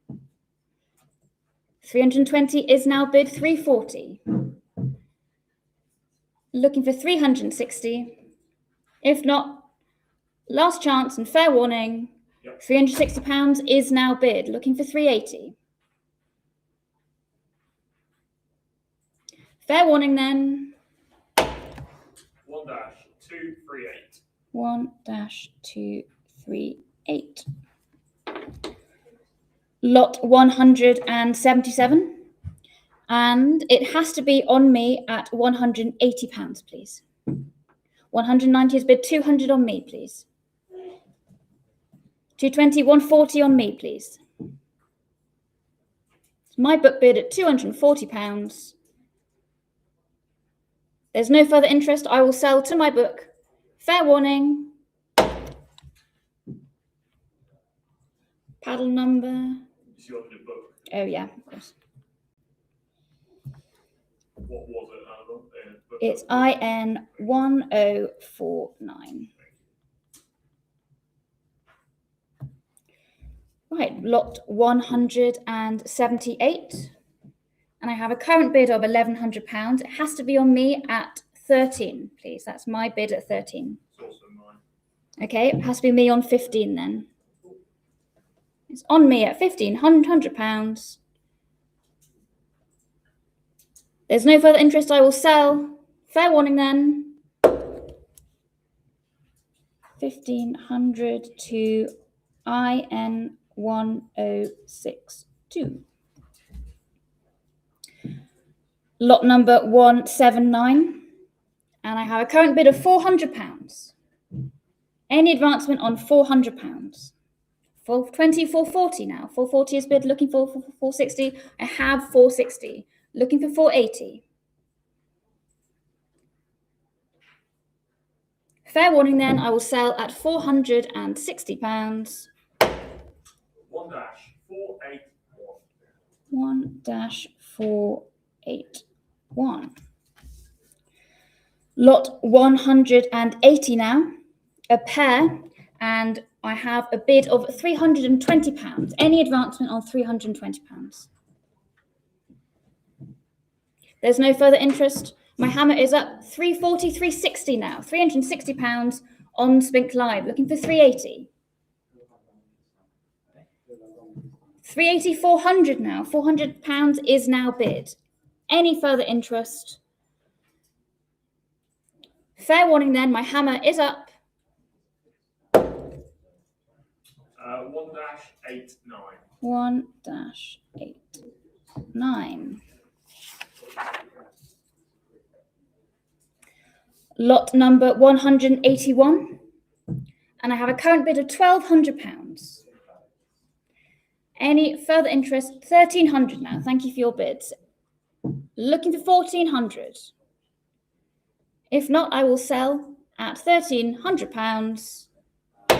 320 is now bid, 340. Looking for 360. If not, last chance and fair warning, Yep. £360 is now bid, looking for 380. Fair warning then. 1-238. 1-238. Lot 177. And it has to be on me at £180, please. 190 is bid, 200 on me, please. 220, 140 on me, please. My book bid at £240. There's no further interest. I will sell to my book. Fair warning. Paddle number. Is your book? Oh, yeah, of course. What was it, Annabelle? Book It's number? IN 1049. Right, lot 178. And I have a current bid of £1,100. It has to be on me at 13, please. That's my bid at 13. It's also mine. Okay, it has to be me on 15 then. It's on me at £1,500. There's no further interest. I will sell. Fair warning then. 1,500 to IN 1062. Lot number 179. And I have a current bid of £400. Any advancement on £400? 420, 440 now. 440 is bid, looking for 460. I have 460. Looking for 480. Fair warning then, I will sell at £460. 1-481. 1-481. Lot 180 now, a pair, and I have a bid of £320. Any advancement on £320? There's no further interest. My hammer is up. 340, 360 now. £360 on SPINK Live, looking for 380. 380, 400 now. £400 is now bid. Any further interest? Fair warning then, my hammer is up. 1-89. 1-89. Lot number 181. And I have a current bid of £1,200. Any further interest? 1,300 now. Thank you for your bids. Looking for 1,400. If not, I will sell at £1,300. 1-218.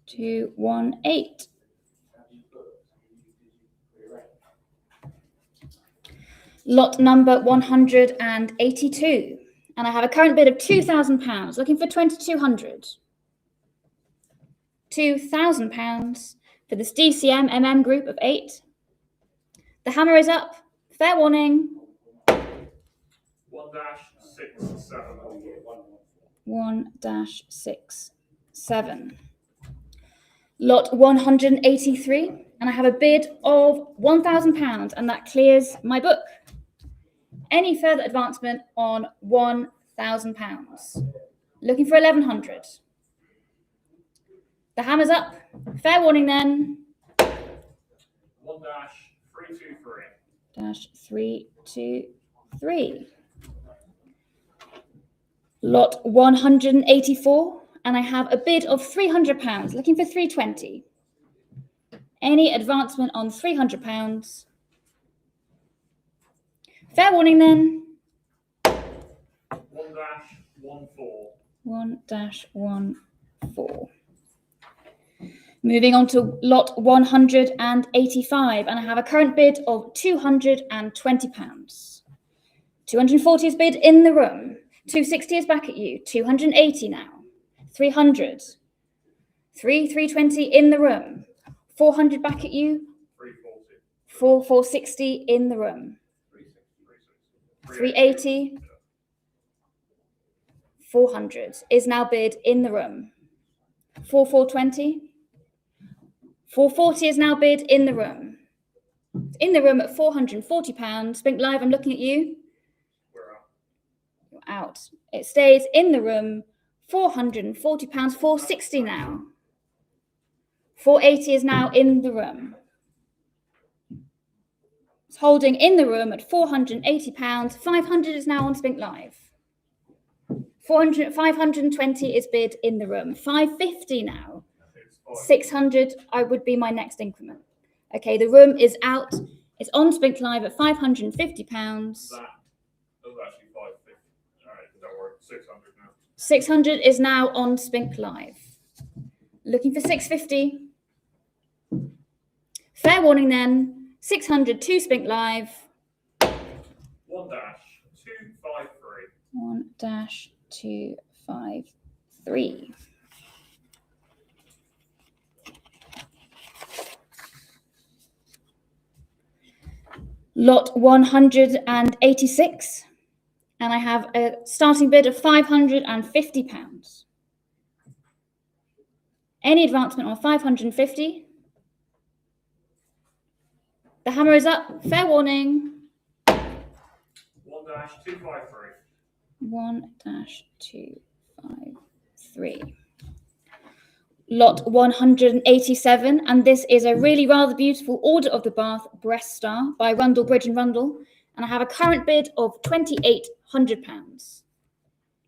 218. Lot number 182. And I have a current bid of £2,000, looking for 2,200. £2,000 for this DCM MM group of 8. The hammer is up. Fair warning. 1-6-7. Lot 183. And I have a bid of £1,000, and that clears my book. Any further advancement on £1,000? Looking for 1,100. The hammer's up. Fair warning then. 1-323. Lot 184, and I have a bid of £300, looking for 320. Any advancement on £300? Fair warning then. 1-14. Moving on to lot 185, and I have a current bid of £220. 240 is bid in the room. 260 is back at you. 280 now. 300. 320 in the room. 400 back at you. 460 in the room. 380. 400 is now bid in the room. 420. 440 is now bid in the room. In the room at £440. Spink Live, I'm looking at you. You're out. It stays in the room. £440. 460 now. 480 is now in the room. It's holding in the room at £480. 500 is now on Spink Live. 520 is bid in the room. 550 now. 600 I would be my next increment. Okay, the room is out. It's on Spink Live at £550. That was actually 550. All right, don't worry. 600 now. 600 is now on Spink Live. Looking for 650. Fair warning then. 600 to Spink Live. 1-253. 1-253. Lot 186, and I have a starting bid of £550. Any advancement on 550? The hammer is up. Fair warning. 1-253. 1-253. Lot 187, and this is a really rather beautiful Order of the Bath breast star by Rundle, Bridge and Rundle, and I have a current bid of £2,800.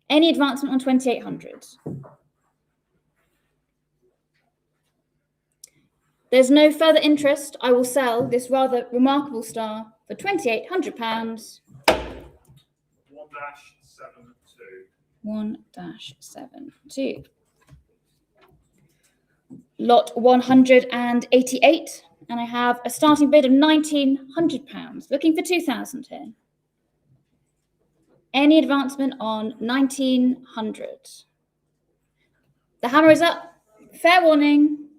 Any advancement on 2,800? There's no further interest. I will sell this rather remarkable star for £2,800. 1-72. Lot 188, and I have a starting bid of £1,900, looking for 2,000 here. Any advancement on 1,900? The hammer is up. Fair warning.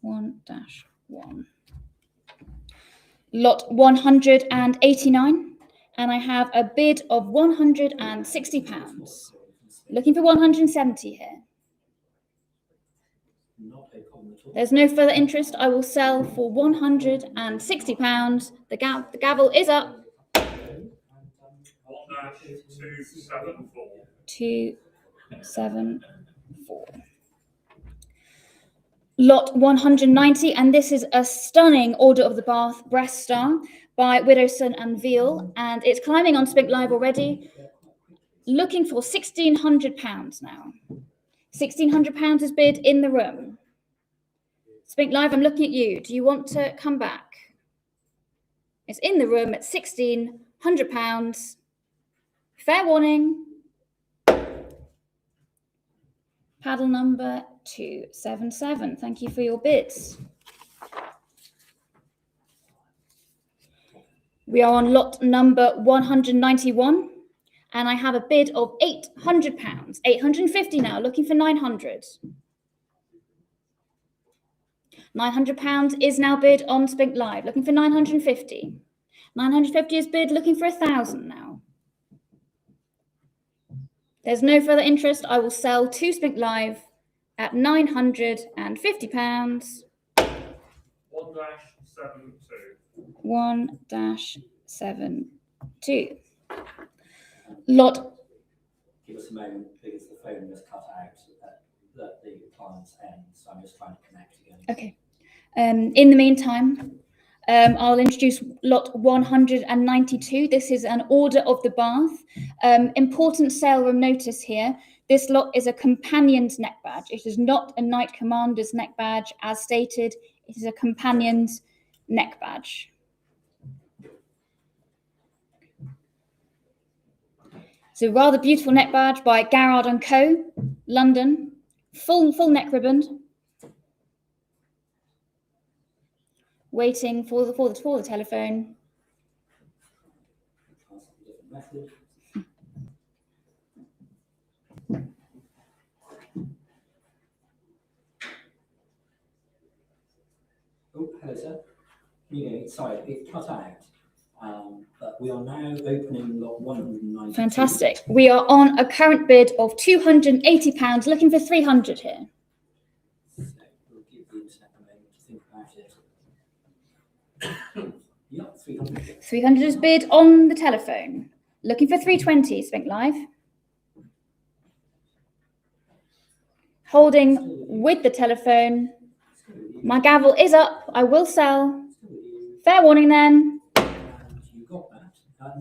1-1. Lot 189, and I have a bid of £160. Looking for 170 here. There's no further interest. I will sell for £160. The gavel is up. 274. Lot 190, and this is a stunning Order of the Bath breast star by Widowson and Veal, and it's climbing on Spink Live already. Looking for £1,600 now. £1,600 is bid in the room. Spink Live, I'm looking at you. Do you want to come back? It's in the room at £1,600. Fair warning. Paddle number 277. Thank you for your bids. We are on lot number 191, and I have a bid of £800. 850 now, looking for 900. £900 is now bid on Spink Live, looking for 950. 950 is bid, looking for 1,000 now. There's no further interest. I will sell to Spink Live at £950. 1-7-2. 1-7-2. Lot. Give us a moment because the phone was cut out at the client's end, so I'm just trying to connect again. Okay. In the meantime, I'll introduce lot 192. This is an order of the bath. Important sale room notice here. This lot is a companion's neck badge. It is not a knight commander's neck badge as stated. It is a companion's neck badge. It's a rather beautiful neck badge by Garrard & Co, London. Full neck ribbon. Waiting for the telephone. Oh, hello, sir. Yeah, sorry, it cut out. But we are now opening lot 192. Fantastic. We are on a current bid of £280, looking for 300 here. So we'll give the internet a moment to think about it. Yep, 300. 300 is bid on the telephone. Looking for 320, Spink Live. Holding with the telephone. My gavel is up. I will sell. Fair warning then. And you got that.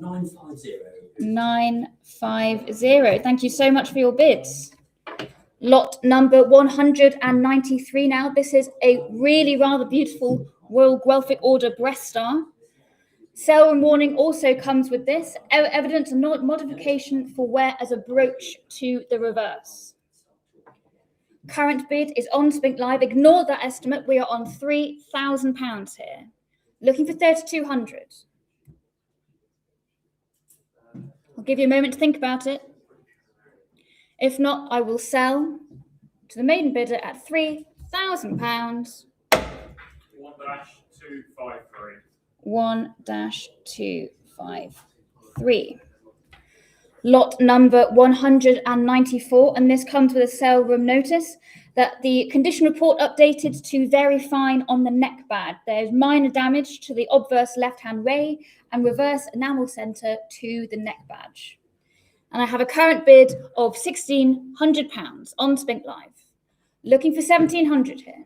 950. 950. Thank you so much for your bids. Lot number 193 now. This is a really rather beautiful Royal Guelphic Order breast star. Sale room warning also comes with this. Evidence of modification for wear as a brooch to the reverse. Current bid is on Spink Live. Ignore that estimate. We are on £3,000 here. Looking for 3,200. I'll give you a moment to think about it. If not, I will sell to the maiden bidder at £3,000. 1-253. 1-253. Lot number 194, and this comes with a sale room notice that the condition report updated to very fine on the neck badge. There's minor damage to the obverse left-hand ray and reverse enamel center to the neck badge. And I have a current bid of £1,600 on Spink Live. Looking for 1,700 here.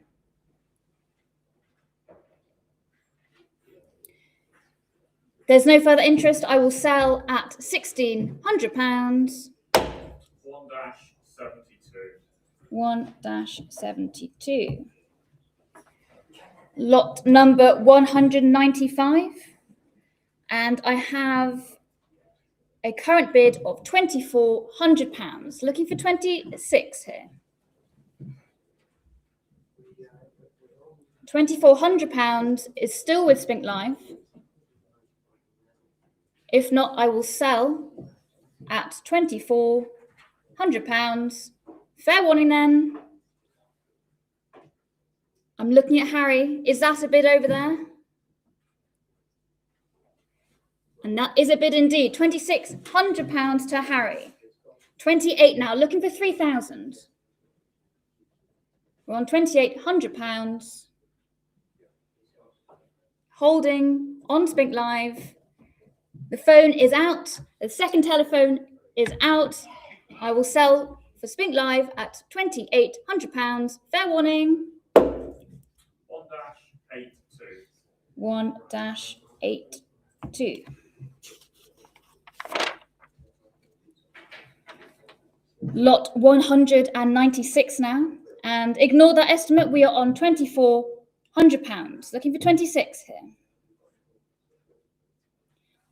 There's no further interest. I will sell at £1,600. 1-72. 1-72. Lot number 195. And I have a current bid of £2,400. Looking for 26 here. £2,400 is still with Spink Live. If not, I will sell at £2,400. Fair warning then. I'm looking at Harry. Is that a bid over there? And that is a bid indeed. £2,600 to Harry. 28 now, looking for 3,000. We're on £2,800. Holding on Spink Live. The phone is out. The second telephone is out. I will sell for Spink Live at £2,800. Fair warning. 1-82. 1-82. Lot 196 now. And ignore that estimate. We are on £2,400. Looking for 26 here.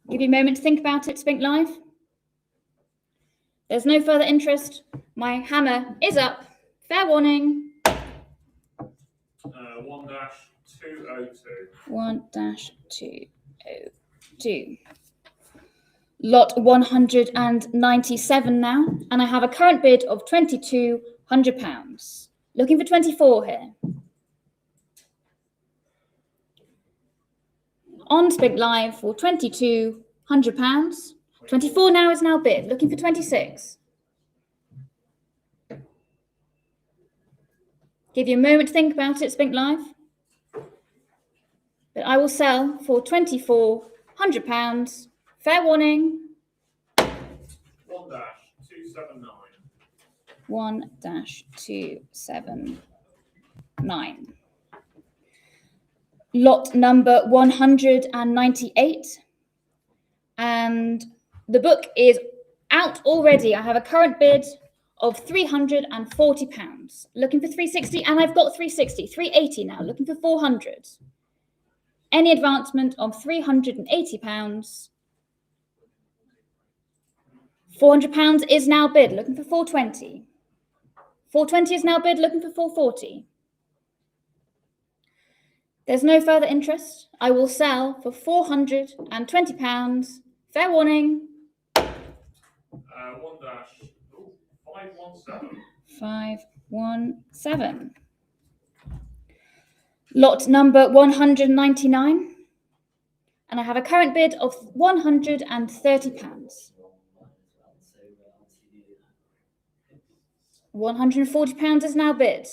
Give you a moment to think about it, Spink Live. There's no further interest. My hammer is up. Fair warning. 1-202. 1-202. 2. Lot 197 now, and I have a current bid of £2,200. Looking for 24 here. On SPINK Live for £2,200. 24 now is now bid. Looking for 26. Give you a moment to think about it, SPINK Live. But I will sell for £2,400. Fair warning. 1-279. 1-279. Lot number 198. And the book is out already. I have a current bid of £340. Looking for 360, and I've got 360, 380 now. Looking for 400. Any advancement of £380. £400 is now bid. Looking for 420. 420 is now bid. Looking for 440. There's no further interest. I will sell for £420. Fair warning. 1-517. 517. Lot number 199. And I have a current bid of £130. £140 is now bid.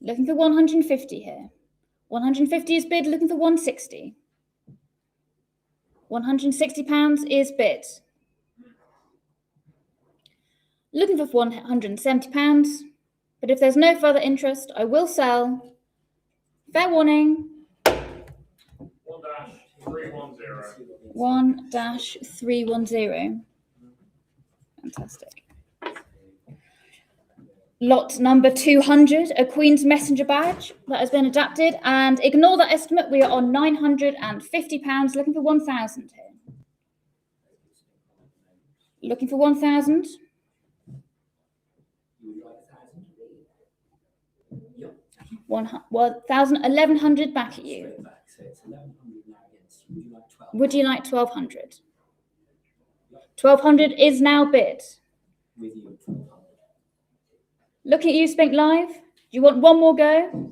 Looking for 150 here. 150 is bid, looking for 160. £160 is bid. Looking for £170. But if there's no further interest, I will sell. Fair warning. 1-310. 1-310. Fantastic. Lot number 200, a Queen's Messenger badge that has been adapted. And ignore that estimate, we are on £950, looking for 1,000 here. Looking for 1,000. 1,100 back at you. Would you like 1,200? 1,200 is now bid. Looking at you, SPINK Live. Do you want one more go?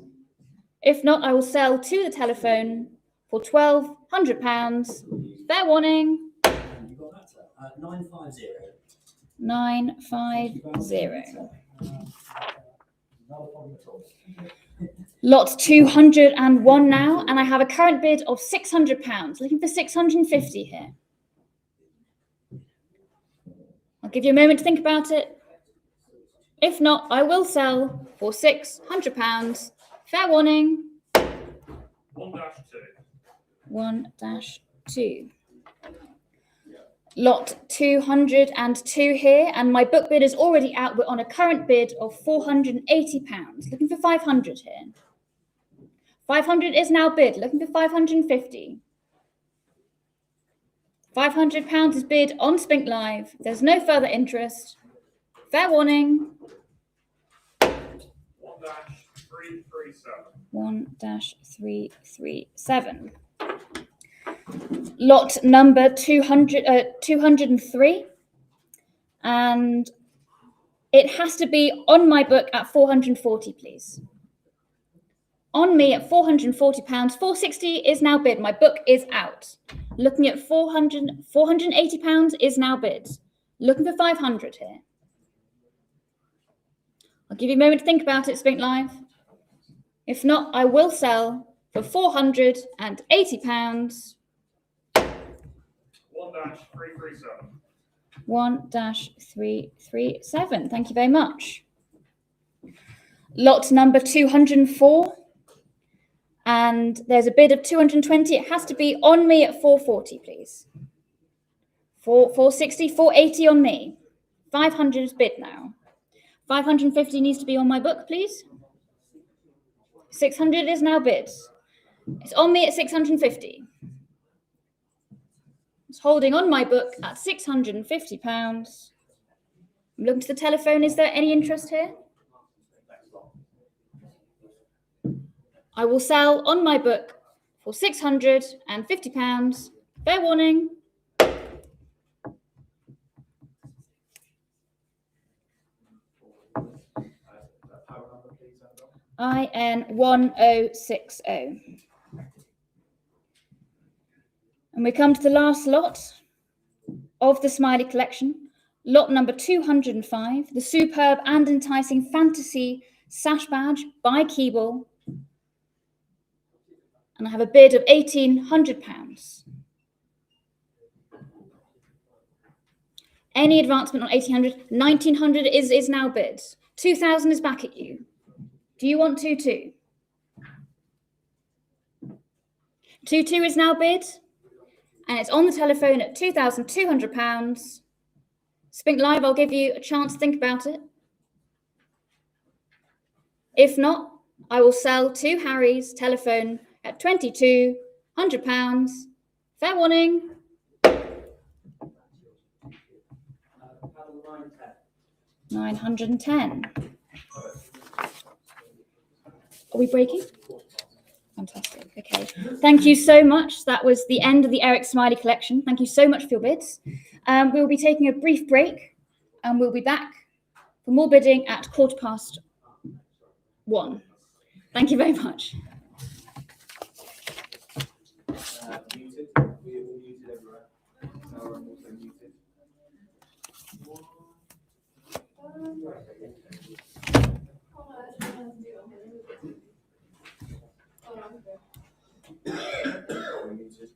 If not, I will sell to the telephone for £1,200. Fair warning. 950. 950. Lot 201 now, and I have a current bid of £600. Looking for 650 here. I'll give you a moment to think about it. If not, I will sell for £600. Fair warning. 1-2. Lot 202 here, and my book bid is already out. We're on a current bid of £480. Looking for 500 here. 500 is now bid. Looking for 550. £500 is bid on SPINK Live. There's no further interest. Fair warning. 1-337. Lot number 203. And it has to be on my book at 440, please. On me at £440. 460 is now bid. My book is out. Looking at £480 is now bid. Looking for 500 here. I'll give you a moment to think about it, SPINK Live. If not, I will sell for £480. 1-337. 1-337. Thank you very much. Lot number 204. And there's a bid of 220. It has to be on me at 440, please. 460, 480 on me. 500 is bid now. 550 needs to be on my book, please. 600 is now bid. It's on me at 650. It's holding on my book at £650. I'm looking to the telephone. Is there any interest here? I will sell on my book for £650. Fair warning. Power number, please, Annabelle. IN 1060. And we come to the last lot of the Smiley collection. Lot number 205, the superb and enticing fantasy sash badge by Keeble. And I have a bid of £1,800. Any advancement on 1,800? 1,900 is now bid. 2,000 is back at you. Do you want 2-2? 2-2 is now bid. And it's on the telephone at £2,200. Spink Live, I'll give you a chance to think about it. If not, I will sell to Harry's telephone at £2,200. Fair warning. 910. Are we breaking? Fantastic. Okay. Thank you so much. That was the end of the Eric Smiley collection. Thank you so much for your bids. We'll be taking a brief break and we'll be back for more bidding at 1:15. Thank you very much. Muted. We all muted everywhere. No, I'm also muted. We're muted.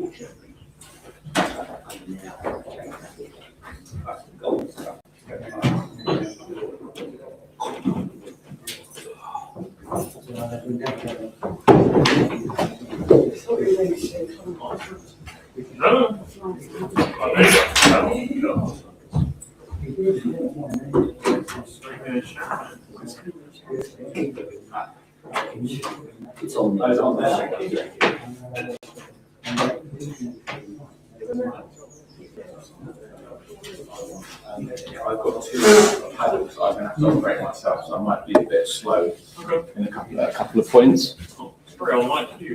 No. Oh, there you go. It's on there. I've got 2 paddles I'm going to have to operate myself, so I might be a bit slow in a couple of points. Sorry, I'll like you.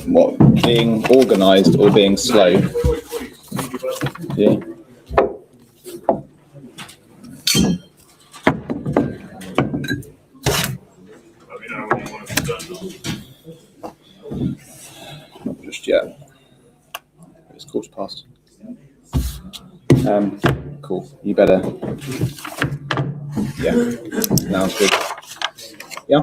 What, being organised or being slow? Yeah. Let me know when you want to be done. Not just yet. It's 1:15. Cool. You better. Yeah. Now it's good. Yeah.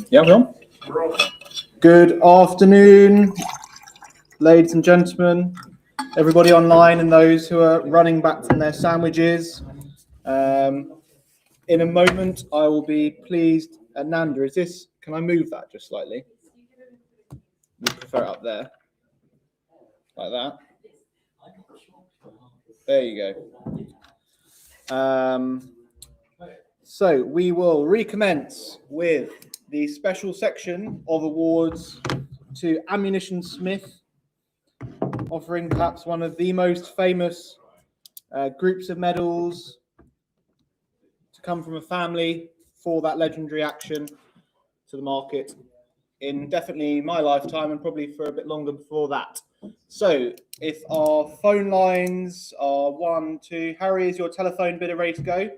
Yeah, we're on. Good afternoon, ladies and gentlemen, everybody online and those who are running back from their sandwiches. In a moment, I will be pleased. Nanda, can I move that just slightly? You prefer it up there? Like that? There you go. So we will recommence with the special section of awards to Ammunition Smith, offering perhaps one of the most famous groups of medals to come from a family for that legendary action to the market in definitely my lifetime and probably for a bit longer before that. So if our phone lines are 1, 2, Harry, is your telephone bidder ready to go?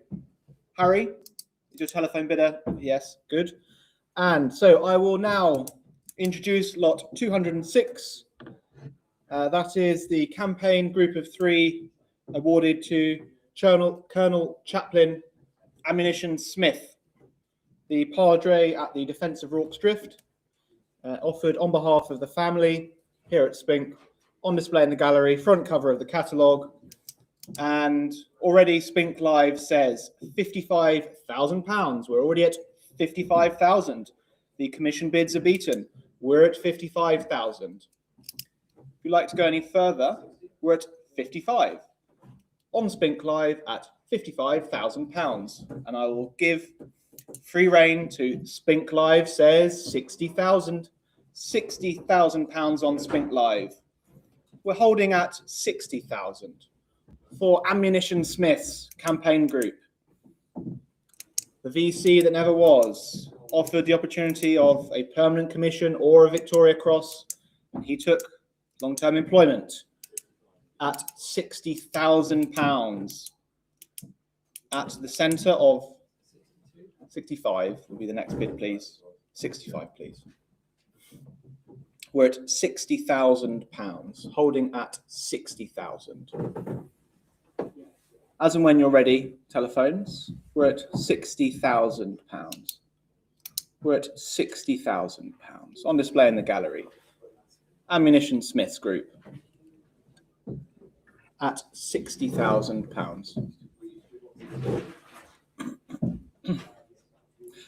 Harry, is your telephone bidder? Yes, good. And so I will now introduce lot 206. That is the campaign group of 3 awarded to Colonel Chaplain Ammunition Smith, the Padre at the Defence of Rorke's Drift, offered on behalf of the family here at SPINK, on display in the gallery, front cover of the catalogue. And already SPINK Live says £55,000. We're already at 55,000. The commission bids are beaten. We're at 55,000. If you'd like to go any further, we're at 55. On SPINK Live at £55,000. And I will give free rein to SPINK Live says 60,000. £60,000 on SPINK Live. We're holding at 60,000 for Ammunition Smith's campaign group. The VC that never was offered the opportunity of a permanent commission or a Victoria Cross, and he took long-term employment at £60,000. At the centre of 65 will be the next bid, please. 65, please. We're at £60,000, holding at 60,000. As and when you're ready, telephones, we're at £60,000. We're at £60,000 on display in the gallery. Ammunition Smith's group at £60,000.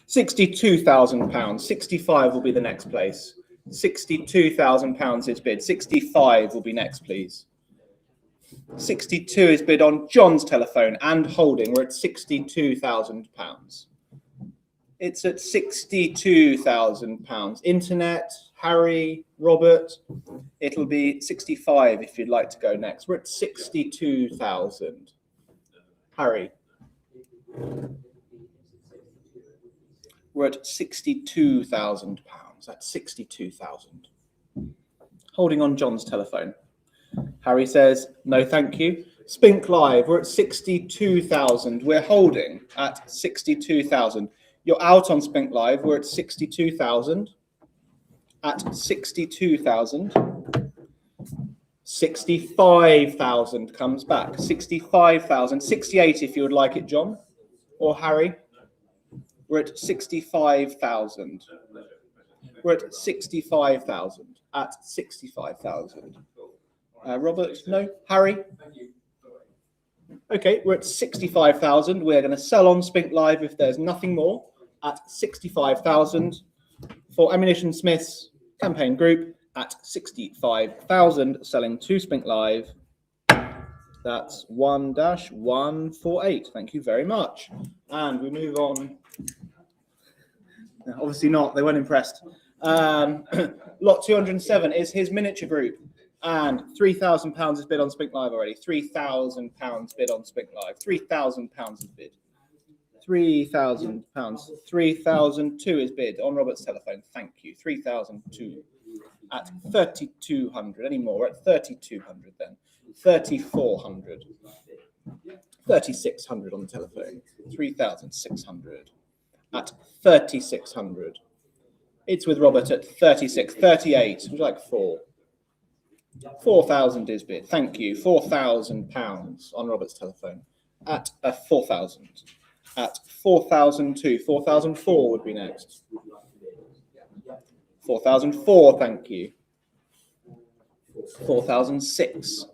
£62,000. 65 will be the next place. £62,000 is bid. 65 will be next, please. 62 is bid on John's telephone and holding. We're at £62,000. It's at £62,000. Internet, Harry, Robert. It'll be 65 if you'd like to go next. We're at 62,000. Harry. We're at £62,000. That's 62,000. Holding on John's telephone. Harry says, no, thank you. SPINK Live, we're at 62,000. We're holding at 62,000. You're out on SPINK Live. We're at 62,000. At 62,000. 65,000 comes back. 65,000. 68 if you would like it, John or Harry. We're at 65,000. We're at 65,000. At 65,000. Robert, no? Harry? Okay, we're at 65,000. We're going to sell on Spink Live if there's nothing more at 65,000 for Ammunition Smith's campaign group at 65,000 selling to Spink Live. That's 1-148. Thank you very much. And we move on. Obviously not. They weren't impressed. Lot 207 is his miniature group. And £3,000 is bid on Spink Live already. £3,000 bid on Spink Live. £3,000 is bid. £3,000. 3,002 is bid on Robert's telephone. Thank you. 3,002 at 3,200. Any more? We're at 3,200 then. 3,400. 3,600 on the telephone. 3,600 at 3,600. It's with Robert at 36. 38. Would you like 4? 4,000 is bid. Thank you. £4,000 on Robert's telephone at 4,000. At 4,002. 4,004 would be next. 4,004. Thank you. 4,006.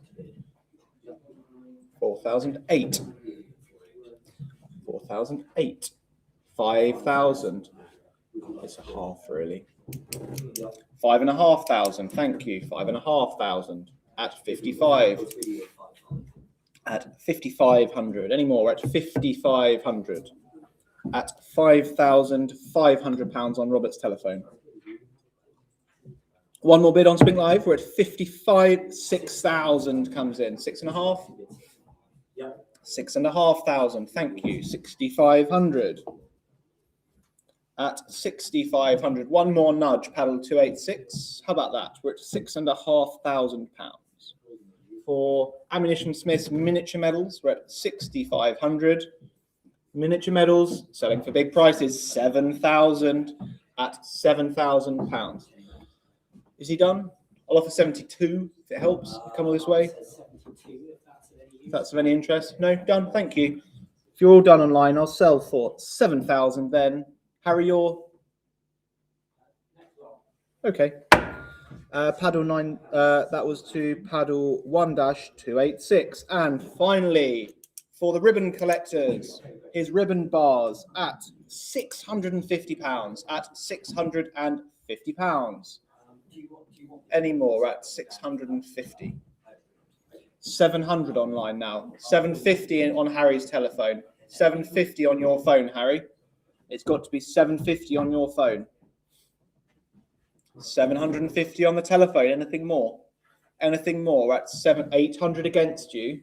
4,008. 4,008. 5,000. It's a half, really. 5,500. Thank you. 5,500 at 55. At 5,500. Any more? We're at 5,500. At £5,500 on Robert's telephone. One more bid on Spink Live. We're at 55. 6,000 comes in. 6,500. 6,500. Thank you. 6,500. At 6,500. One more nudge. Paddle 286. How about that? We're at £6,500 for Ammunition Smith's miniature medals. We're at 6,500. Miniature medals selling for big prices. 7,000 at £7,000. Is he done? I'll offer 72 if it helps. Come all this way. If that's of any interest. No, done. Thank you. If you're all done online, I'll sell for 7,000 then. Harry, you're okay. Paddle 9. That was to paddle 1-286. And finally, for the ribbon collectors, his ribbon bars at £650. At £650. Any more at 650? 700 online now. 750 on Harry's telephone. 750 on your phone, Harry. It's got to be 750 on your phone. 750 on the telephone. Anything more? Anything more? At 800 against you.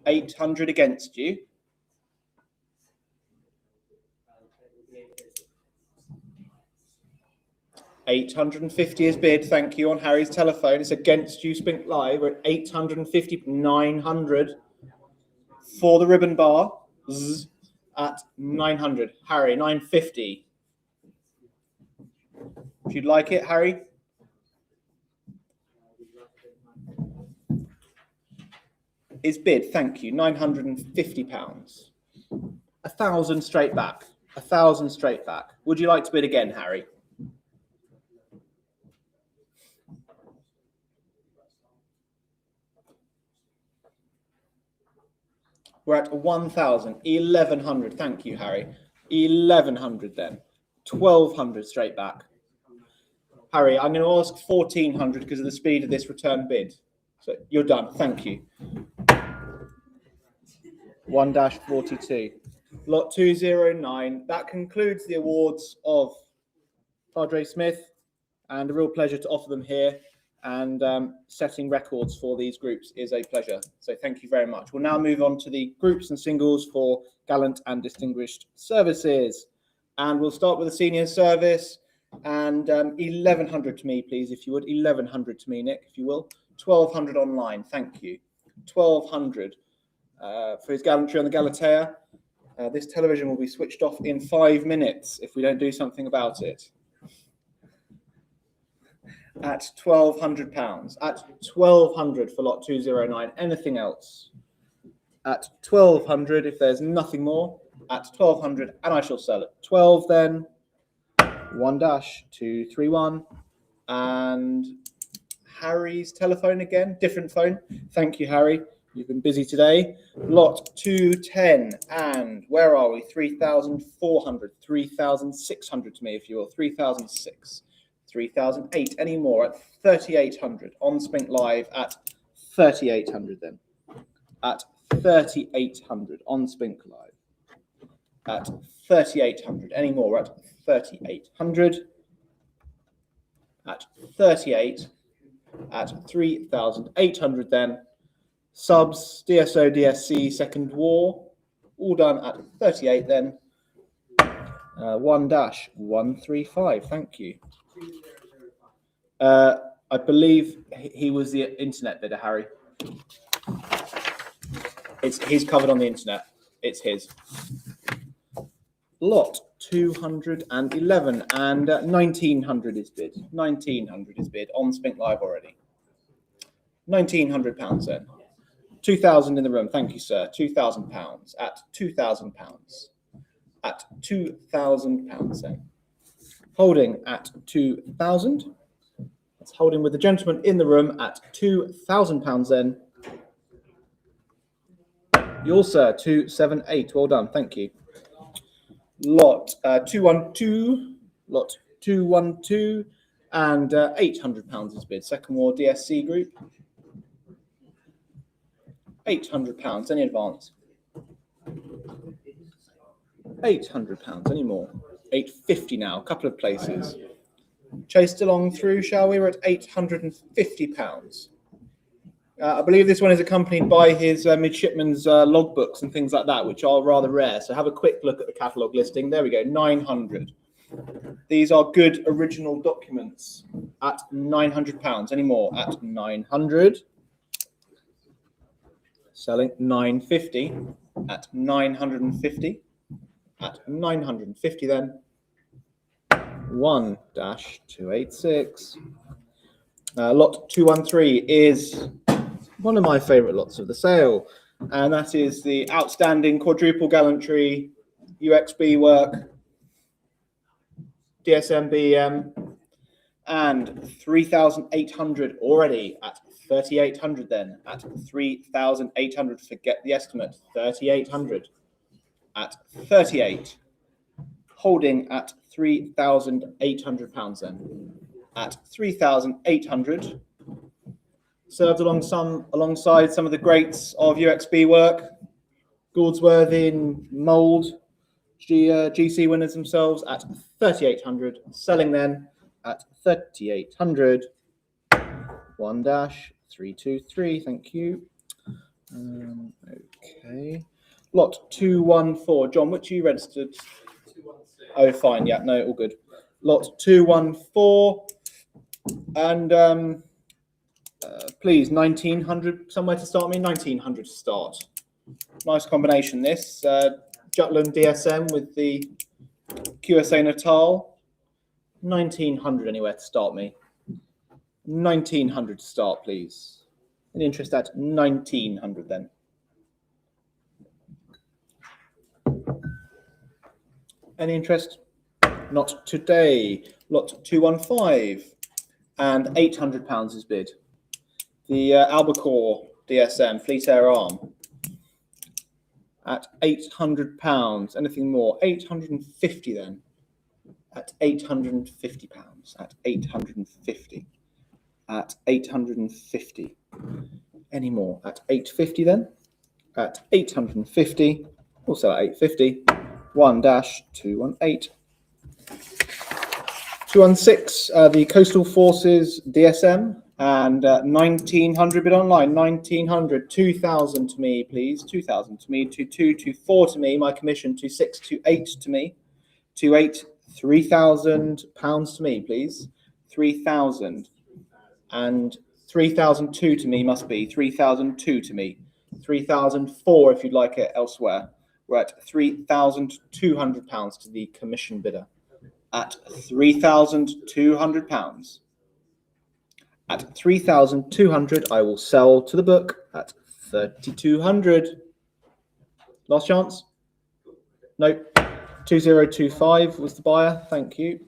800 against you. £850 is bid. Thank you on Harry's telephone. It's against you, Spink Live. We're at 850. 900 for the ribbon bar. At 900. Harry, 950. If you'd like it, Harry. Is bid. Thank you. £950. 1,000 straight back. 1,000 straight back. Would you like to bid again, Harry? We're at 1,000. 1,100. Thank you, Harry. 1,100 then. 1,200 straight back. Harry, I'm going to ask 1,400 because of the speed of this return bid. So you're done. Thank you. 1-42. Lot 209. That concludes the awards of Padre Smith, and a real pleasure to offer them here. And setting records for these groups is a pleasure. So thank you very much. We'll now move on to the groups and singles for gallant and distinguished services. And we'll start with the senior service. And 1,100 to me, please, if you would. 1,100 to me, Nick, if you will. 1,200 online. Thank you. 1,200 for his gallantry on the Galatea. This television will be switched off in 5 minutes if we don't do something about it. at £1,200. At 1,200 for lot 209. Anything else? At 1,200, if there's nothing more, at 1,200, and I shall sell at 12 then. 1-231. And Harry's telephone again, different phone. Thank you, Harry. You've been busy today. Lot 210, and where are we? 3,400, 3,600 to me if you will. 3,006, 3,008. Any more at 3,800 on SPINK Live at 3,800 then. At 3,800 on SPINK Live. At 3,800. Any more at 3,800. At 38. At 3,800 then. Subs, DSO, DSC, Second War, all done at 38 then. 1-135, thank you. I believe he was the internet bidder, Harry. He's covered on the internet. It's his. Lot 211 and 1,900 is bid. 1,900 is bid on SPINK Live already. £1,900 then. 2,000 in the room. Thank you, sir. £2,000 at £2,000. At £2,000 then. Holding at 2,000. That's holding with the gentleman in the room at £2,000 then. Yours, sir, 278. Well done. Thank you. Lot 212. Lot 212 and £800 is bid. Second War DSC Group. £800. Any advance? £800. Any more? £850 now. A couple of places. Chased along through, shall we? We're at £850. I believe this one is accompanied by his midshipman's logbooks and things like that, which are rather rare. So have a quick look at the catalogue listing. There we go, 900. These are good original documents at £900. Any more? At 900. Selling 950 at 950. At 950 then. 1-286. Lot 213 is one of my favourite lots of the sale, and that is the outstanding quadruple gallantry UXB work, DSM BEM, and 3,800 already at 3,800 then. At 3,800, forget the estimate, 3,800 at 38. Holding at £3,800 then. At 3,800. Served alongside some of the greats of UXB work. Goldsworthy, Mould, GC winners themselves at 3,800. Selling then at 3,800. 1-323, thank you. Okay. Lot 214. John, which are you registered? 216. Oh, fine. Yeah, no, all good. Lot 214. And please, 1,900, somewhere to start me. 1,900 to start. Nice combination, this. Jutland DSM with the QSA Natal. 1,900 anywhere to start me. 1,900 to start, please. Any interest at 1,900 then? Any interest? Not today. Lot 215 and £800 is bid. The Albacore DSM Fleet Air Arm at £800. Anything more? 850 then. At £850. At 850. At 850. Any more? At 850 then. At 850. Also at 850. 1-218. 216, the Coastal Forces DSM, and 1,900 bid online. 1,900, 2,000 to me, please. 2,000 to me. 2,224 to me. My commission. 2,628 to me. 2,8, £3,000 to me, please. 3,000 and 3,002 to me must be. 3,002 to me. 3,004 if you'd like it elsewhere. We're at £3,200 to the commission bidder. At £3,200. At 3,200, I will sell to the book at 3,200. Last chance? Nope. 2025 was the buyer. Thank you.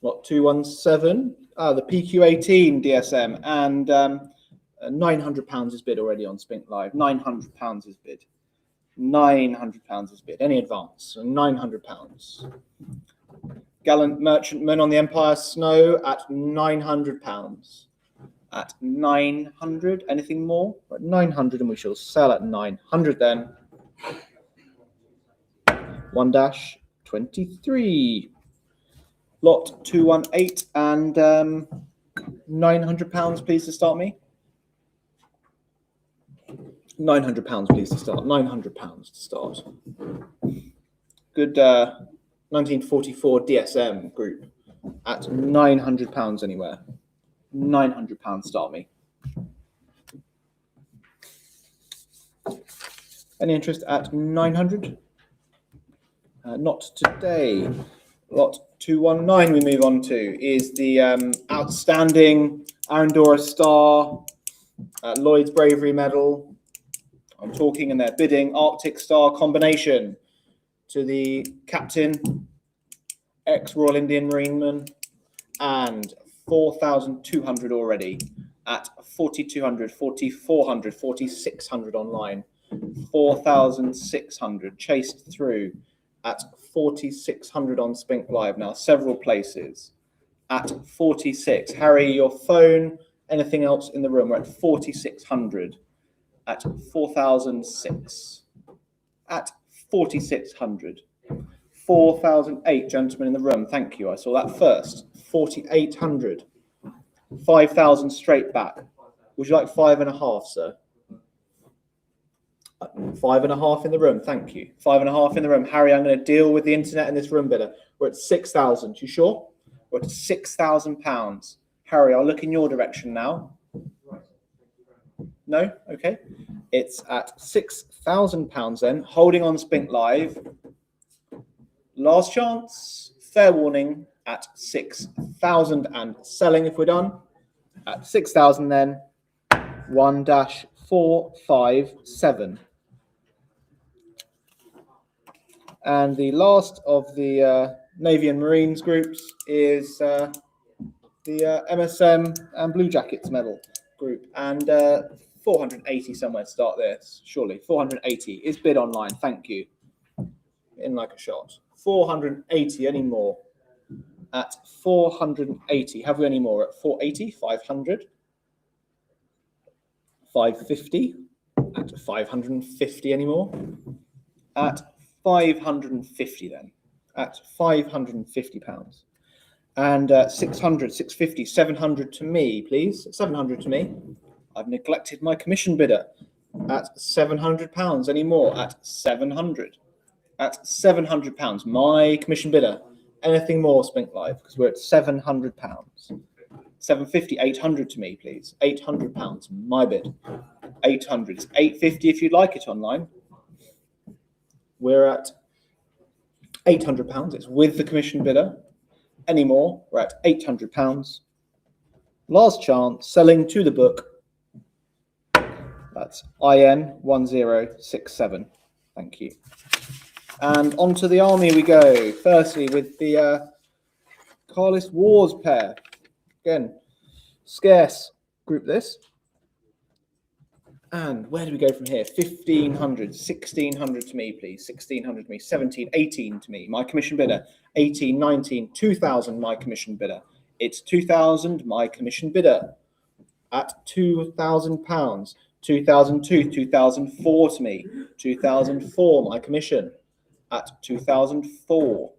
Lot 217. The PQ18 DSM, and £900 is bid already on Spink Live. £900 is bid. £900 is bid. Any advance? £900. Gallant Merchantman on the Empire Snow at £900. At 900. Anything more? At 900, and we shall sell at 900 then. 1-23. Lot 218 and £900, please, to start me. £900, please, to start. £900 to start. Good 1944 DSM group at £900 anywhere. £900, start me. Any interest at 900? Not today. Lot 219 we move on to is the outstanding Arendora Star, Lloyd's Bravery Medal. I'm talking, and they're bidding Arctic Star combination to the captain, ex-Royal Indian Marineman, and 4,200 already at 4,200, 4,400, 4,600 online, 4,600 chased through at 4,600 on Spink Live now, several places at 46. Harry, your phone, anything else in the room? We're at 4,600 at 4,006 at 4,600. 4,008 gentlemen in the room. Thank you. I saw that first. 4,800. 5,000 straight back. Would you like 5.5, sir? 5.5 in the room. Thank you. 5.5 in the room. Harry, I'm going to deal with the internet in this room bidder. We're at 6,000. You sure? We're at £6,000. Harry, I'll look in your direction now. No? Okay. It's at £6,000 then. Holding on Spink Live. Last chance. Fair warning at 6,000 and selling if we're done. At 6,000 then. 1-457. And the last of the Navy and Marines groups is the MSM and Blue Jackets medal group. And 480 somewhere to start this, surely. 480 is bid online. Thank you. In like a shot. 480, any more? At 480. Have we any more? At 480, 500. 550. At 550 anymore. At 550 then. At £550. And 600, 650, 700 to me, please. 700 to me. I've neglected my commission bidder. At £700. Any more? At 700. At £700. My commission bidder. Anything more, Spink Live? Because we're at £700. 750, 800 to me, please. £800. My bid. 800. It's 850 if you'd like it online. We're at £800. It's with the commission bidder. Any more? We're at £800. Last chance. Selling to the book. That's IN 1067. Thank you. And onto the army we go. Firstly, with the Carlist Wars pair. Again, scarce group this. And where do we go from here? 1,500, 1,600 to me, please. 1,600 to me. 17, 18 to me. My commission bidder. 18, 19, 2,000. My commission bidder. It's 2,000. My commission bidder. At £2,000. 2002, 2004 to me. 2004. My commission. At 2004.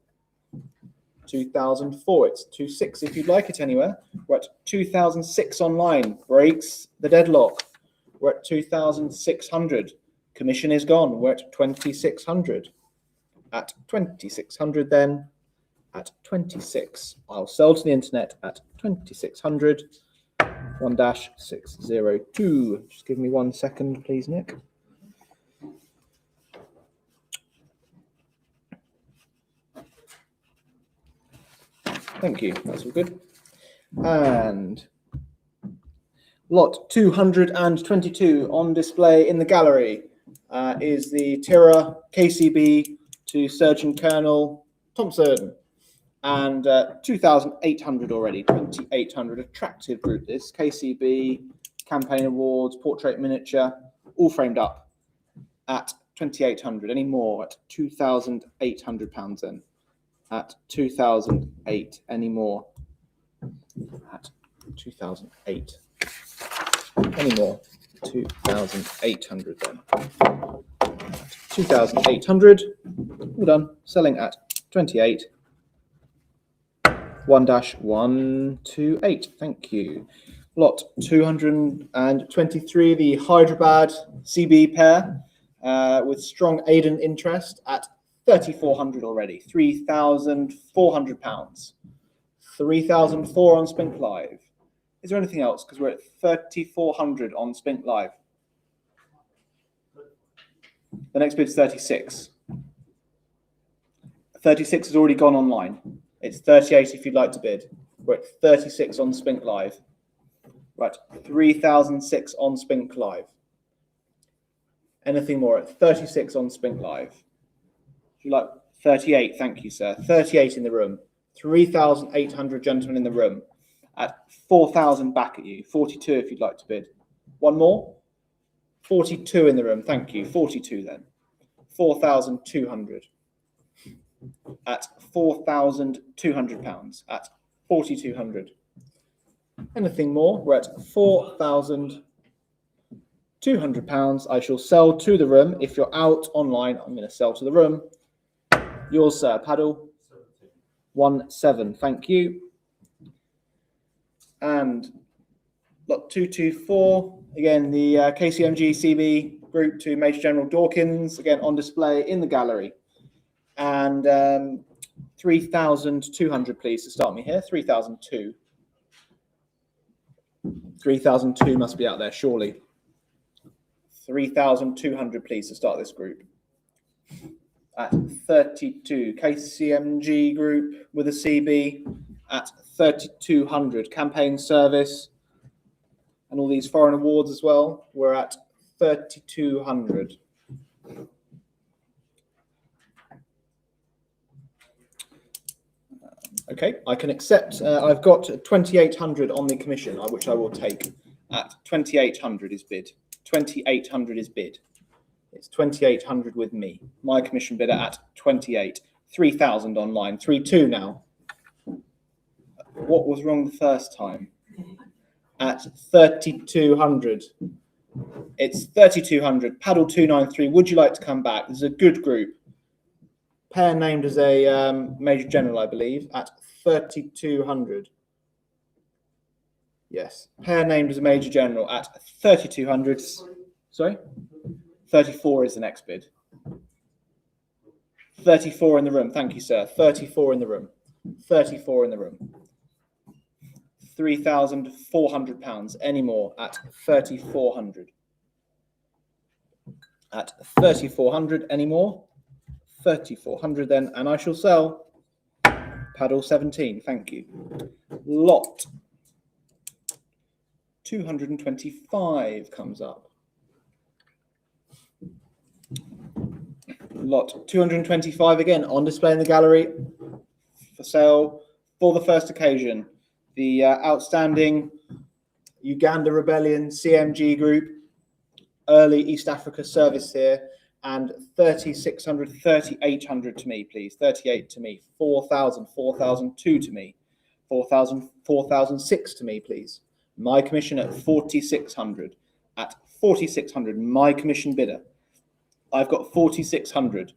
2004. It's 26 if you'd like it anywhere. We're at 2006 online. Breaks the deadlock. We're at 2,600. Commission is gone. We're at 2,600. At 2,600 then. At 26. I'll sell to the internet at 2,600. 1-602. Just give me 1 second, please, Nick. Thank you. That's all good. And lot 222 on display in the gallery is the Tira KCB to Surgeon Colonel Thompson. And 2,800 already, 2,800. Attractive group this. KCB, campaign awards, portrait miniature, all framed up at 2,800. Any more at £2,800 then? At 2,008. Any more? At 2,008. Any more? 2,800 then. 2,800. All done. Selling at 28. 1-128. Thank you. Lot 223, the Hyderabad CB pair with strong Aiden interest at 3,400 already. £3,400. 3,004 on Spink Live. Is there anything else? Because we're at 3,400 on Spink Live. The next bid is 36. 36 has already gone online. It's 38 if you'd like to bid. We're at 36 on Spink Live. Right, 3,006 on Spink Live. Anything more at 36 on Spink Live? Would you like 38? Thank you, sir. 38 in the room. 3,800 gentlemen in the room. At 4,000 back at you. 42 if you'd like to bid. One more? 42 in the room. Thank you. 42 then. 4,200. At £4,200. At 4,200. Anything more? We're at £4,200. I shall sell to the room. If you're out online, I'm going to sell to the room. Yours, sir. Paddle. 17. Thank you. And lot 224. Again, the KCMG CB group to Major General Dawkins. Again, on display in the gallery. And 3,200, please, to start me here. 3,002. 3,002 must be out there, surely. 3,200, please, to start this group. At 32, KCMG group with a CB at 3,200. Campaign service and all these foreign awards as well. We're at 3,200. Okay, I can accept. I've got 2,800 on the commission, which I will take. At 2,800 is bid. 2,800 is bid. It's 2,800 with me. My commission bidder at 28. 3,000 online. 3,2 now. What was wrong the first time? At 3,200. It's 3,200. Paddle 293. Would you like to come back? This is a good group. Pair named as a Major General, I believe, at 3,200. Yes. Pair named as a Major General at 3,200. Sorry? 34 is the next bid. 34 in the room. Thank you, sir. 34 in the room. 34 in the room. £3,400. Any more at 3,400? At 3,400. Any more? 3,400 then, and I shall sell. Paddle 17. Thank you. Lot 225 comes up. Lot 225 again on display in the gallery for sale for the first occasion. The outstanding Uganda Rebellion CMG group, early East Africa service here, and 3,600, 3,800 to me, please. 38 to me, 4,000, 4,002 to me, 4,000, 4,006 to me, please. My commission at 4,600. At 4,600, my commission bidder. I've got 4,600.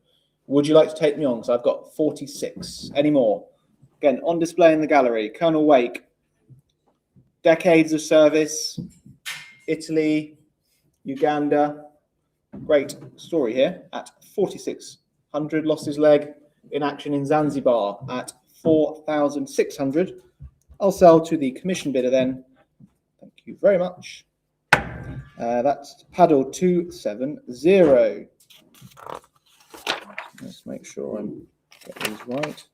Would you like to take me on? So I've got 46. Any more? Again, on display in the gallery, Colonel Wake. Decades of service, Italy, Uganda. Great story here. At 4,600, lost his leg in action in Zanzibar at 4,600. I'll sell to the commission bidder then. Thank you very much. That's paddle 270. Let's make sure I get these right.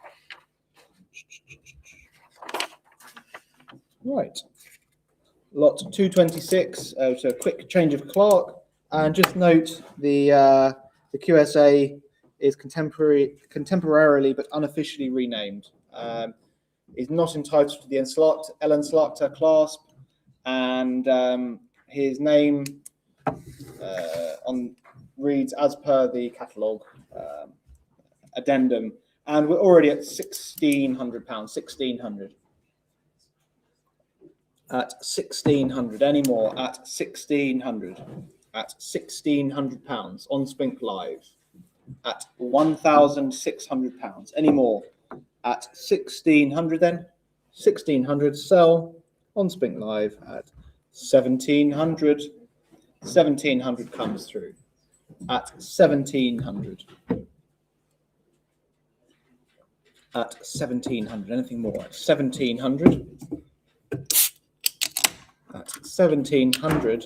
Right. Lot 226. So a quick change of clerk, and just note the QSA is contemporarily but unofficially renamed. Is not entitled to the Ellen Slaughter clasp, and his name reads as per the catalogue addendum, and we're already at £1,600. 1,600. At 1,600. Any more? At 1,600. At £1,600 on Spink Live. At £1,600. Any more? At 1,600 then. 1,600 sell on Spink Live at 1,700. 1,700 comes through at 1,700. At 1,700. Anything more? At 1,700. At 1,700.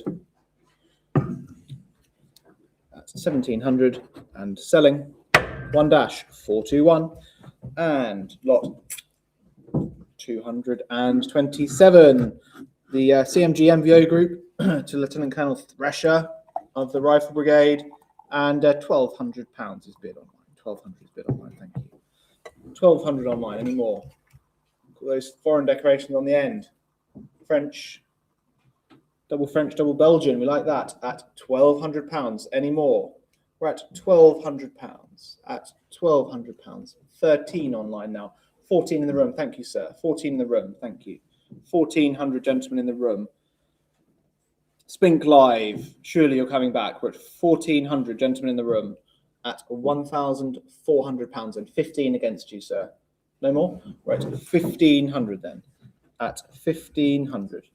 At 1,700 and selling 1-421 and lot 227. The CMG MVO group to Lieutenant Colonel Thresher of the Rifle Brigade, and £1,200 is bid online. 1,200 is bid online. Thank you. 1,200 online. Any more? Got those foreign decorations on the end. French, double Belgian. We like that. At £1,200. Any more? We're at £1,200. At £1,200. 13 online now. 14 in the room. Thank you, sir. 14 in the room. Thank you. 1,400 gentlemen in the room. Spink Live. Surely you're coming back. We're at 1,400 gentlemen in the room at £1,400 and 15 against you, sir. No more? We're at 1,500 then. At 1,500.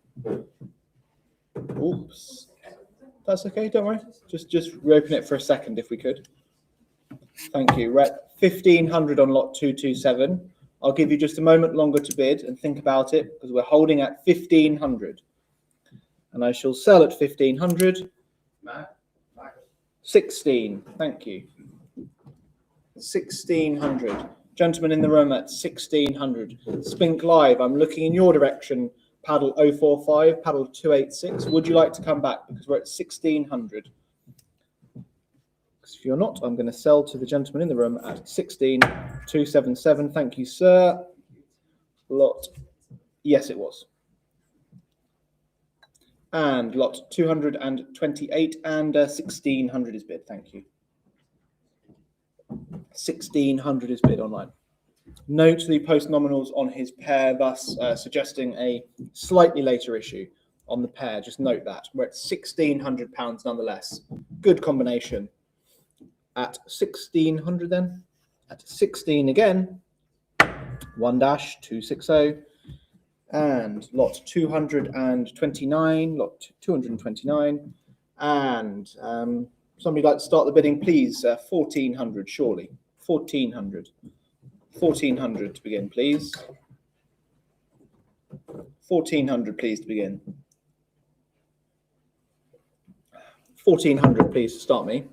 Oops. That's okay. Don't worry. Just reopen it for a second if we could. Thank you. We're at 1,500 on lot 227. I'll give you just a moment longer to bid and think about it, because we're holding at 1,500. And I shall sell at 1,500. 16. Thank you. 1,600. Gentlemen in the room at 1,600. Spink Live, I'm looking in your direction. Paddle 045, paddle 286. Would you like to come back? Because we're at 1,600. If you're not, I'm going to sell to the gentleman in the room at 16,277. Thank you, sir. Lot, yes, it was. And lot 228 and 1,600 is bid. Thank you. 1,600 is bid online. Note the post-nominals on his pair, thus suggesting a slightly later issue on the pair. Just note that. We're at £1,600 nonetheless. Good combination. At 1,600 then. At 16 again. 1-260. And lot 229. Lot 229. And somebody like to start the bidding, please. 1,400, surely. 1,400. 1,400 to begin, please. 1,400, please, to begin. 1,400, please, to start me.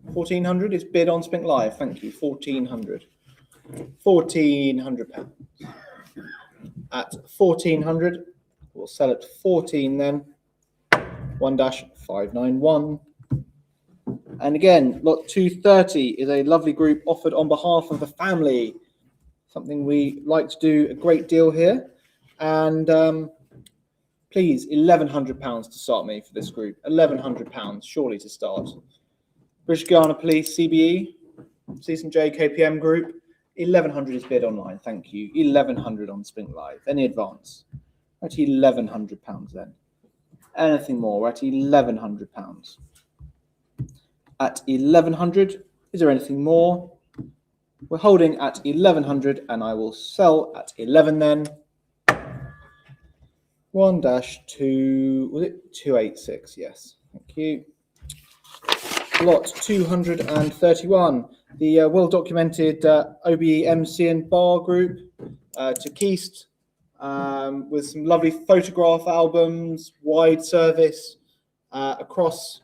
1,400 is bid on Spink Live. Thank you. 1,400. £1,400. At 1,400, we'll sell at 14 then. 1-591. And again, lot 230 is a lovely group offered on behalf of the family. Something we like to do a great deal here. And please, £1,100 to start me for this group. £1,100 surely to start. British Guiana Police, CBE, C&J KPM Group. 1,100 is bid online. Thank you. 1,100 on Spink Live. Any advance? We're at £1,100 then. Anything more? We're at £1,100. At 1,100, is there anything more? We're holding at 1,100, and I will sell at 11 then. 1-2, was it 286? Yes, thank you. Lot 231, the well-documented OBE MC and Bar group to Keast, with some lovely photograph albums, wide service across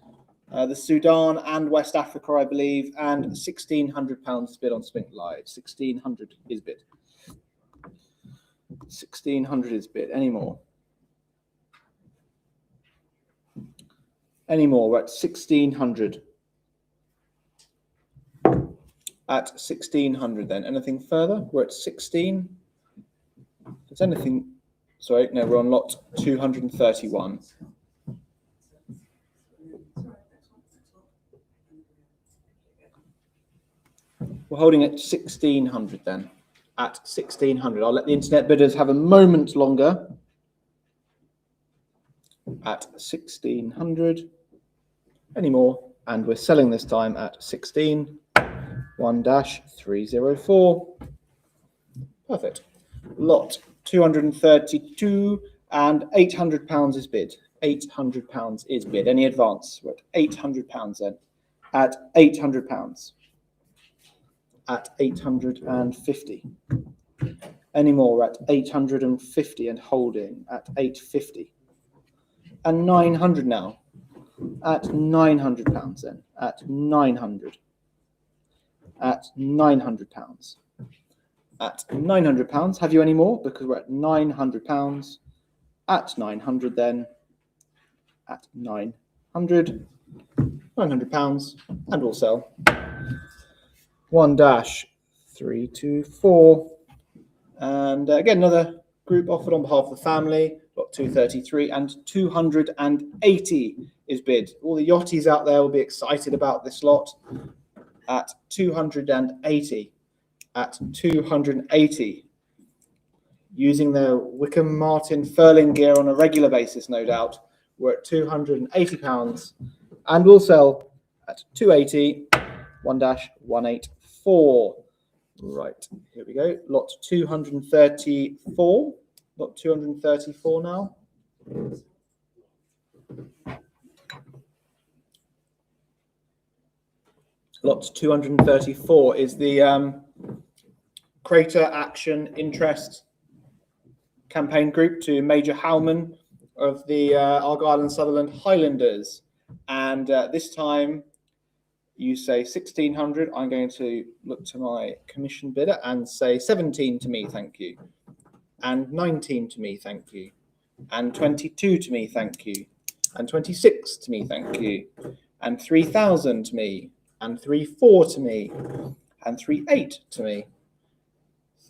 the Sudan and West Africa, I believe, and £1,600 bid on Spink Live. 1,600 is bid. 1600 is bid. Any more? Any more? We're at 1600. At 1600 then. Anything further? We're at 16. Is anything? Sorry, no, we're on lot 231. We're holding at 1600 then. At 1600. I'll let the internet bidders have a moment longer. At 1600. Any more? And we're selling this time at 16. 1-304. Perfect. Lot 232 and £800 is bid. £800 is bid. Any advance? We're at £800 then. At £800. At 850. Any more? At 850 and holding at 850. And 900 now. At £900 then. At 900. At £900. At £900. Have you any more? Because we're at £900. At 900 then. At 900. £900. And we'll sell. 1-324. And again, another group offered on behalf of the family. Lot 233 and 280 is bid. All the yachties out there will be excited about this lot. At 280. At 280. Using their Wickham Martin furling gear on a regular basis, no doubt. We're at £280. And we'll sell at 280. 1-184. Right, here we go. Lot 234. Lot 234 now. Lot 234 is the Crater Action Interest campaign group to Major Howman of the Argyll and Sutherland Highlanders. And this time you say 1600. I'm going to look to my commission bidder and say 17 to me, thank you. And 19 to me, thank you. And 22 to me, thank you. And 26 to me, thank you. And 3000 to me. And 34 to me. And 38 to me.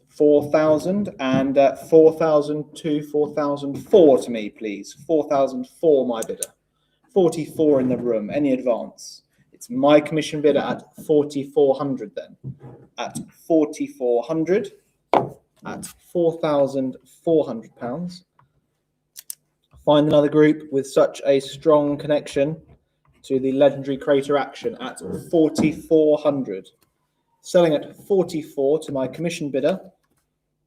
4000 and 4002, 4004 to me, please. 4004, my bidder. 44 in the room. Any advance? It's my commission bidder at 4,400 then. At 4,400. At £4,400. Find another group with such a strong connection to the legendary Crater Action at 4,400. Selling at 44 to my commission bidder.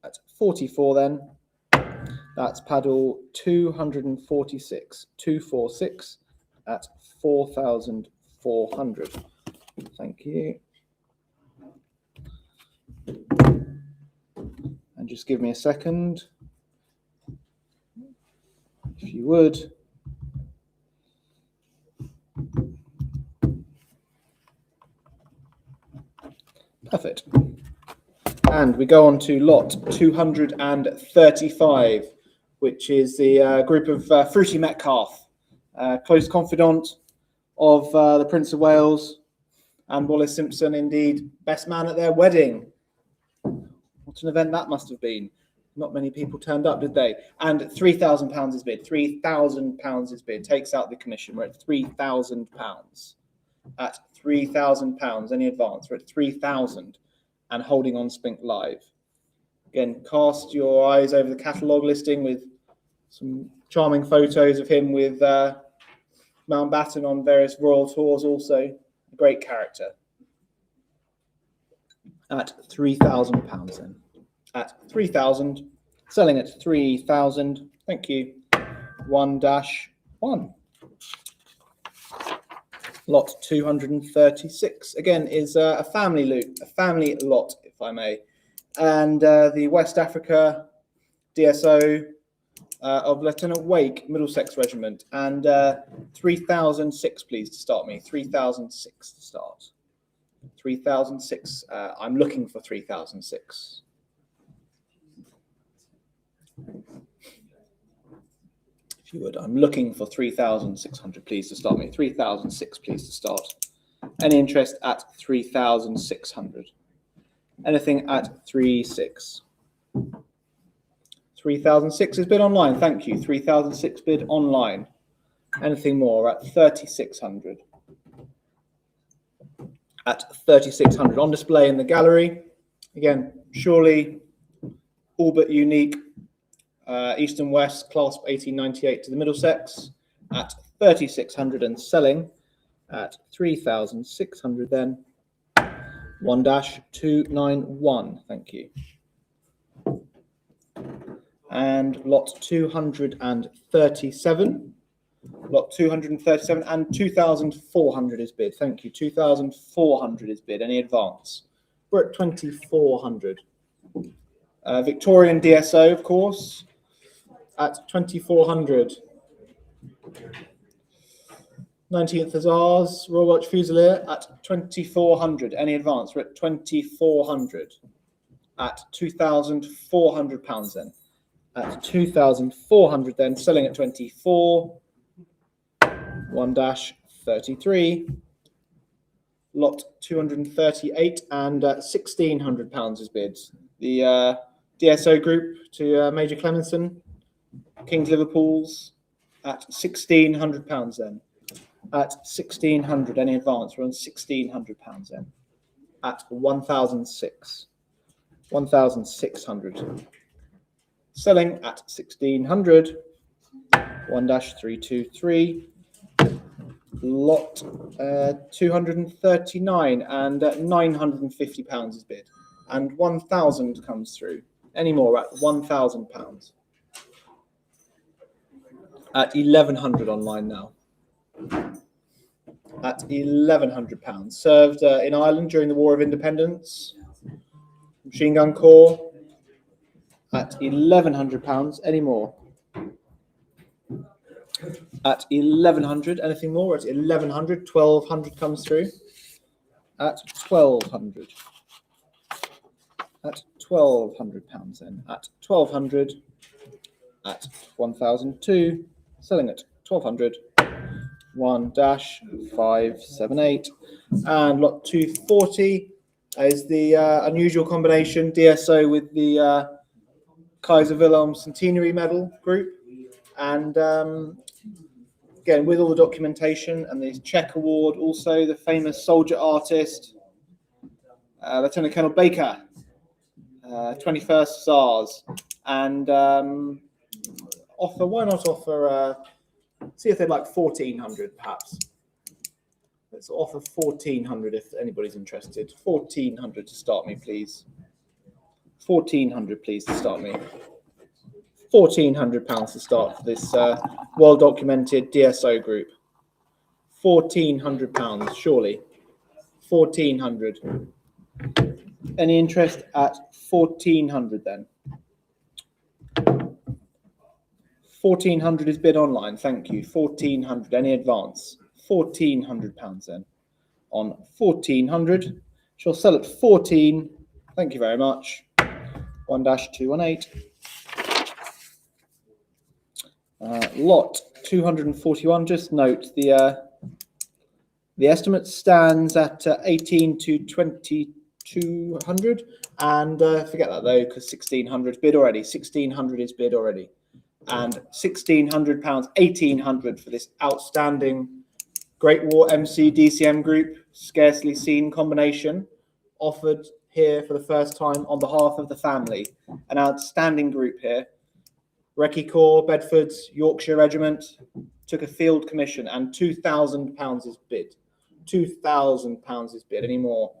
At 44 then. That's paddle 246. 246 at 4,400. Thank you. And just give me a second, if you would. Perfect. And we go on to lot 235, which is the group of Fruity Metcalf, close confidant of the Prince of Wales and Wallace Simpson, indeed, best man at their wedding. What an event that must have been. Not many people turned up, did they? And £3,000 is bid. £3,000 is bid. Takes out the commission. We're at £3,000. At £3,000. Any advance? We're at 3,000 and holding on Spink Live. Again, cast your eyes over the catalogue listing with some charming photos of him with Mountbatten on various royal tours also. A great character. At £3,000 then. At 3,000, selling at 3,000. Thank you. 1-1. Lot 236 again is a family lot, if I may, and the West Africa DSO of Lieutenant Wake, Middlesex Regiment, and 3,006, please, to start me. 3,006 to start. 3,006. I'm looking for 3,006. If you would, I'm looking for 3,600, please, to start me. 3,006, please, to start. Any interest at 3,600? Anything at 3,600? 3,006 is bid online. Thank you. 3,006 bid online. Anything more at 3,600? At 3,600 on display in the gallery. Again, surely all but unique East and West clasp 1898 to the Middlesex at 3,600 and selling at 3,600 then. 1-291. Thank you. And lot 237. Lot 237 and 2,400 is bid. Thank you. 2,400 is bid. Any advance? We're at 2,400. Victorian DSO, of course, at 2,400. 19th Hussars, Royal Welch Fusilier at 2,400. Any advance? We're at 2,400. At £2,400 then. At 2,400 then, selling at 24. 1-33. Lot 238 and £1,600 is bid. The DSO group to Major Clemenson, King's Liverpool's at £1,600 then. At 1,600, any advance? We're on £1,600 then. At 1,006. 1,600. Selling at 1,600. 1-323. Lot 239 and £950 is bid. And 1,000 comes through. Any more at £1,000. At 1,100 online now. At £1,100. Served in Ireland during the War of Independence. Machine Gun Corps. At £1,100. Any more? At 1,100. Anything more? At 1,100. 1,200 comes through. At 1,200. At £1,200 then. At 1,200. At 1,002. Selling at 1,200. 1-578. And lot 240 is the unusual combination DSO with the Kaiser Wilhelm Centenary Medal group. And again, with all the documentation and the check award, also the famous soldier artist, Lieutenant Colonel Baker, 21st Hussars. And offer, why not offer, see if they'd like 1,400 perhaps. Let's offer 1,400 if anybody's interested. 1,400 to start me, please. 1,400, please, to start me. £1,400 to start for this well-documented DSO group. £1,400, surely. 1,400. Any interest at 1,400 then? 1,400 is bid online. Thank you. 1,400. Any advance? £1,400 then. On 1,400. She'll sell at 14. Thank you very much. 1-218. Lot 241. Just note the estimate stands at 18 to 2,200, and forget that though, because 1,600 bid already. 1,600 is bid already, and £1,600, 1,800 for this outstanding Great War MC DCM group, scarcely seen combination, offered here for the first time on behalf of the family. An outstanding group here. Recce Corps, Bedford's Yorkshire Regiment took a field commission, and £2,000 is bid. £2,000 is bid. Any more?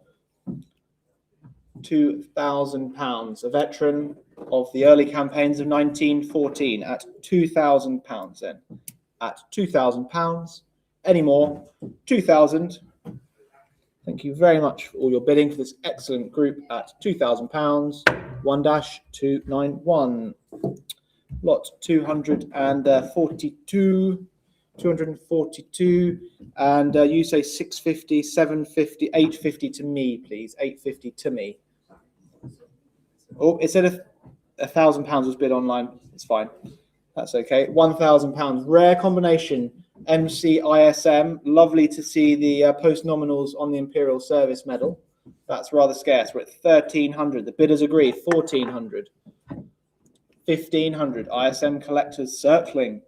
£2,000. A veteran of the early campaigns of 1914 at £2,000 then. At £2,000. Any more? 2,000. Thank you very much for all your bidding for this excellent group at £2,000. 1-291. Lot 242, 242, and you say 650, 750, 850 to me, please. 850 to me. Oh, it said £1,000 was bid online. It's fine. That's okay. £1,000. Rare combination. MCISM. Lovely to see the post-nominals on the Imperial Service Medal. That's rather scarce. We're at 1,300. The bidders agree. 1,400. 1,500. ISM collectors circling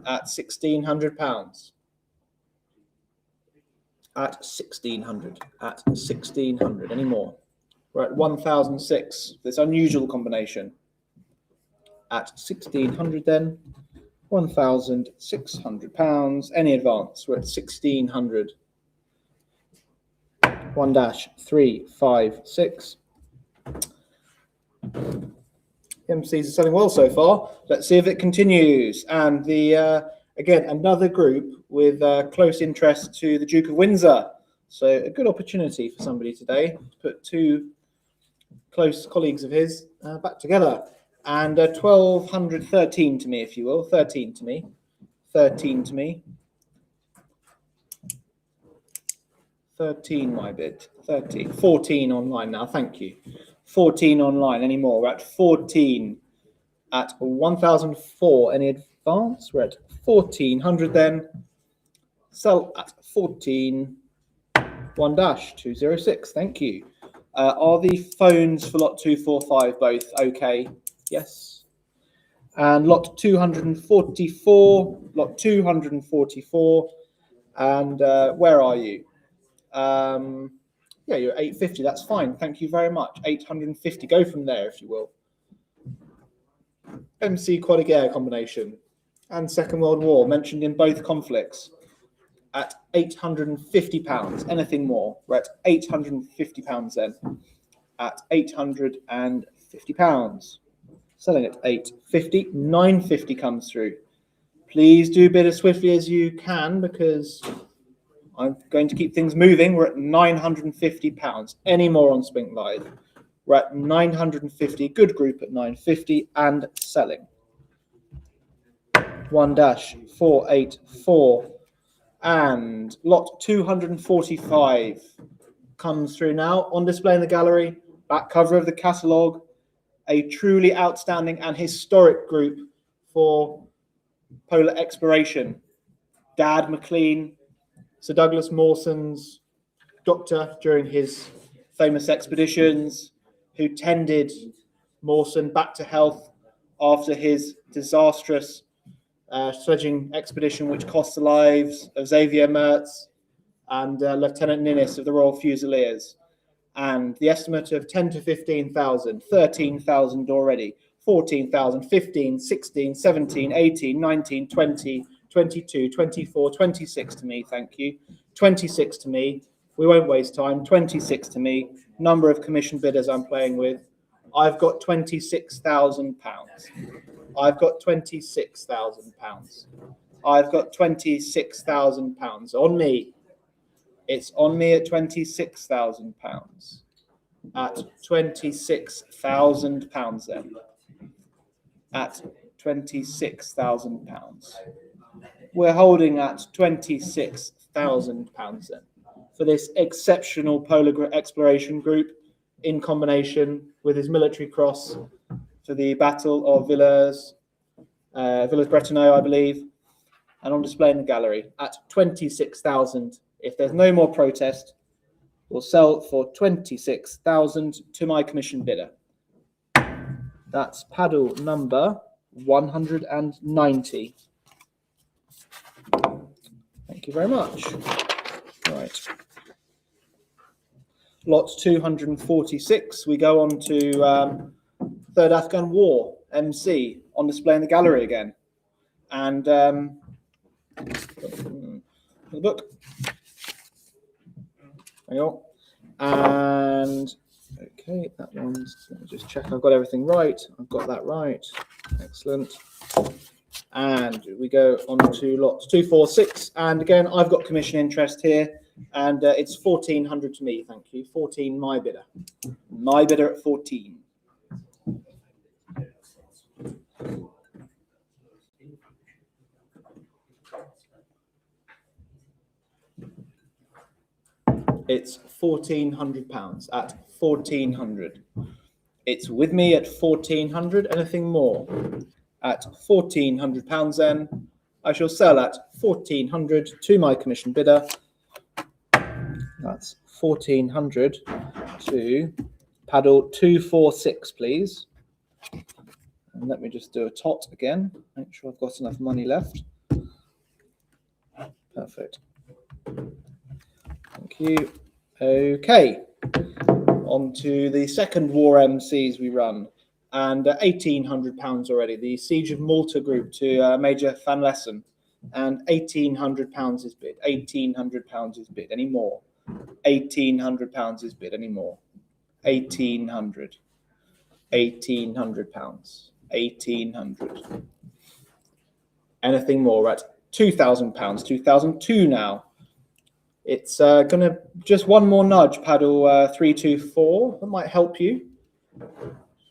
at £1,600. At 1,600. At 1,600. Any more? We're at 1,006. This unusual combination. At 1,600 then. £1,600. Any advance? We're at 1,600. 1-356. MCs are selling well so far. Let's see if it continues. And the again, another group with close interest to the Duke of Windsor. So a good opportunity for somebody today to put two close colleagues of his back together. And 1,213 to me, if you will. 13 to me. 13 to me. 13 my bid. 13. 14 online now. Thank you. 14 online. Any more? We're at 14 at 1,004. Any advance? We're at 1,400 then. Sell at 14. 1-206. Thank you. Are the phones for lot 245 both okay? Yes. And lot 244. Lot 244. And where are you? Yeah, you're 850. That's fine. Thank you very much. 850. Go from there, if you will. MC Quadigare combination and Second World War mentioned in both conflicts at £850. Anything more? We're at £850 then. At £850. Selling at 850. 950 comes through. Please do bid as swiftly as you can because I'm going to keep things moving. We're at £950. Any more on Spink Live? We're at 950. Good group at 950 and selling. 1-484 and lot 245 comes through now on display in the gallery. Back cover of the catalogue. A truly outstanding and historic group for polar exploration. Dad McLean, Sir Douglas Mawson's doctor during his famous expeditions, who tended Mawson back to health after his disastrous sledging expedition, which cost the lives of Xavier Mertz and Lieutenant Ninnis of the Royal Fusiliers. And the estimate of 10 to 15,000, 13,000 already, 14,000, 15, 16, 17, 18, 19, 20, 22, 24, 26 to me, thank you. 26 to me. We won't waste time. 26 to me. Number of commission bidders I'm playing with. I've got £26,000. I've got £26,000. I've got £26,000 on me. It's on me at £26,000. At £26,000 then. At £26,000. We're holding at £26,000 then for this exceptional polar exploration group in combination with his military cross for the Battle of Villers-Bretonneux, I believe, and on display in the gallery at 26,000. If there's no more protest, we'll sell for 26,000 to my commission bidder. That's paddle number 190. Thank you very much. Right. Lot 246. We go on to Third Afghan War, MC, on display in the gallery again. And the book. Hang on. And okay, that one's, let me just check I've got everything right. I've got that right. Excellent. And we go on to lot 246. And again, I've got commission interest here. And it's 1,400 to me, thank you. 14, my bidder. My bidder at 14. It's £1,400 at 1,400. It's with me at 1,400. Anything more? At £1,400 then, I shall sell at 1,400 to my commission bidder. That's 1,400 to paddle 246, please. And let me just do a tot again. Make sure I've got enough money left. Perfect. Thank you. Okay. On to the second War MCs we run. And £1,800 already. The Siege of Malta group to Major Van Lessen. And £1,800 is bid. £1,800 is bid. Any more? £1,800 is bid. Any more? 1,800. £1,800. 1,800. Anything more? At £2,000. 2,002 now. It's gonna just one more nudge. Paddle 324. That might help you.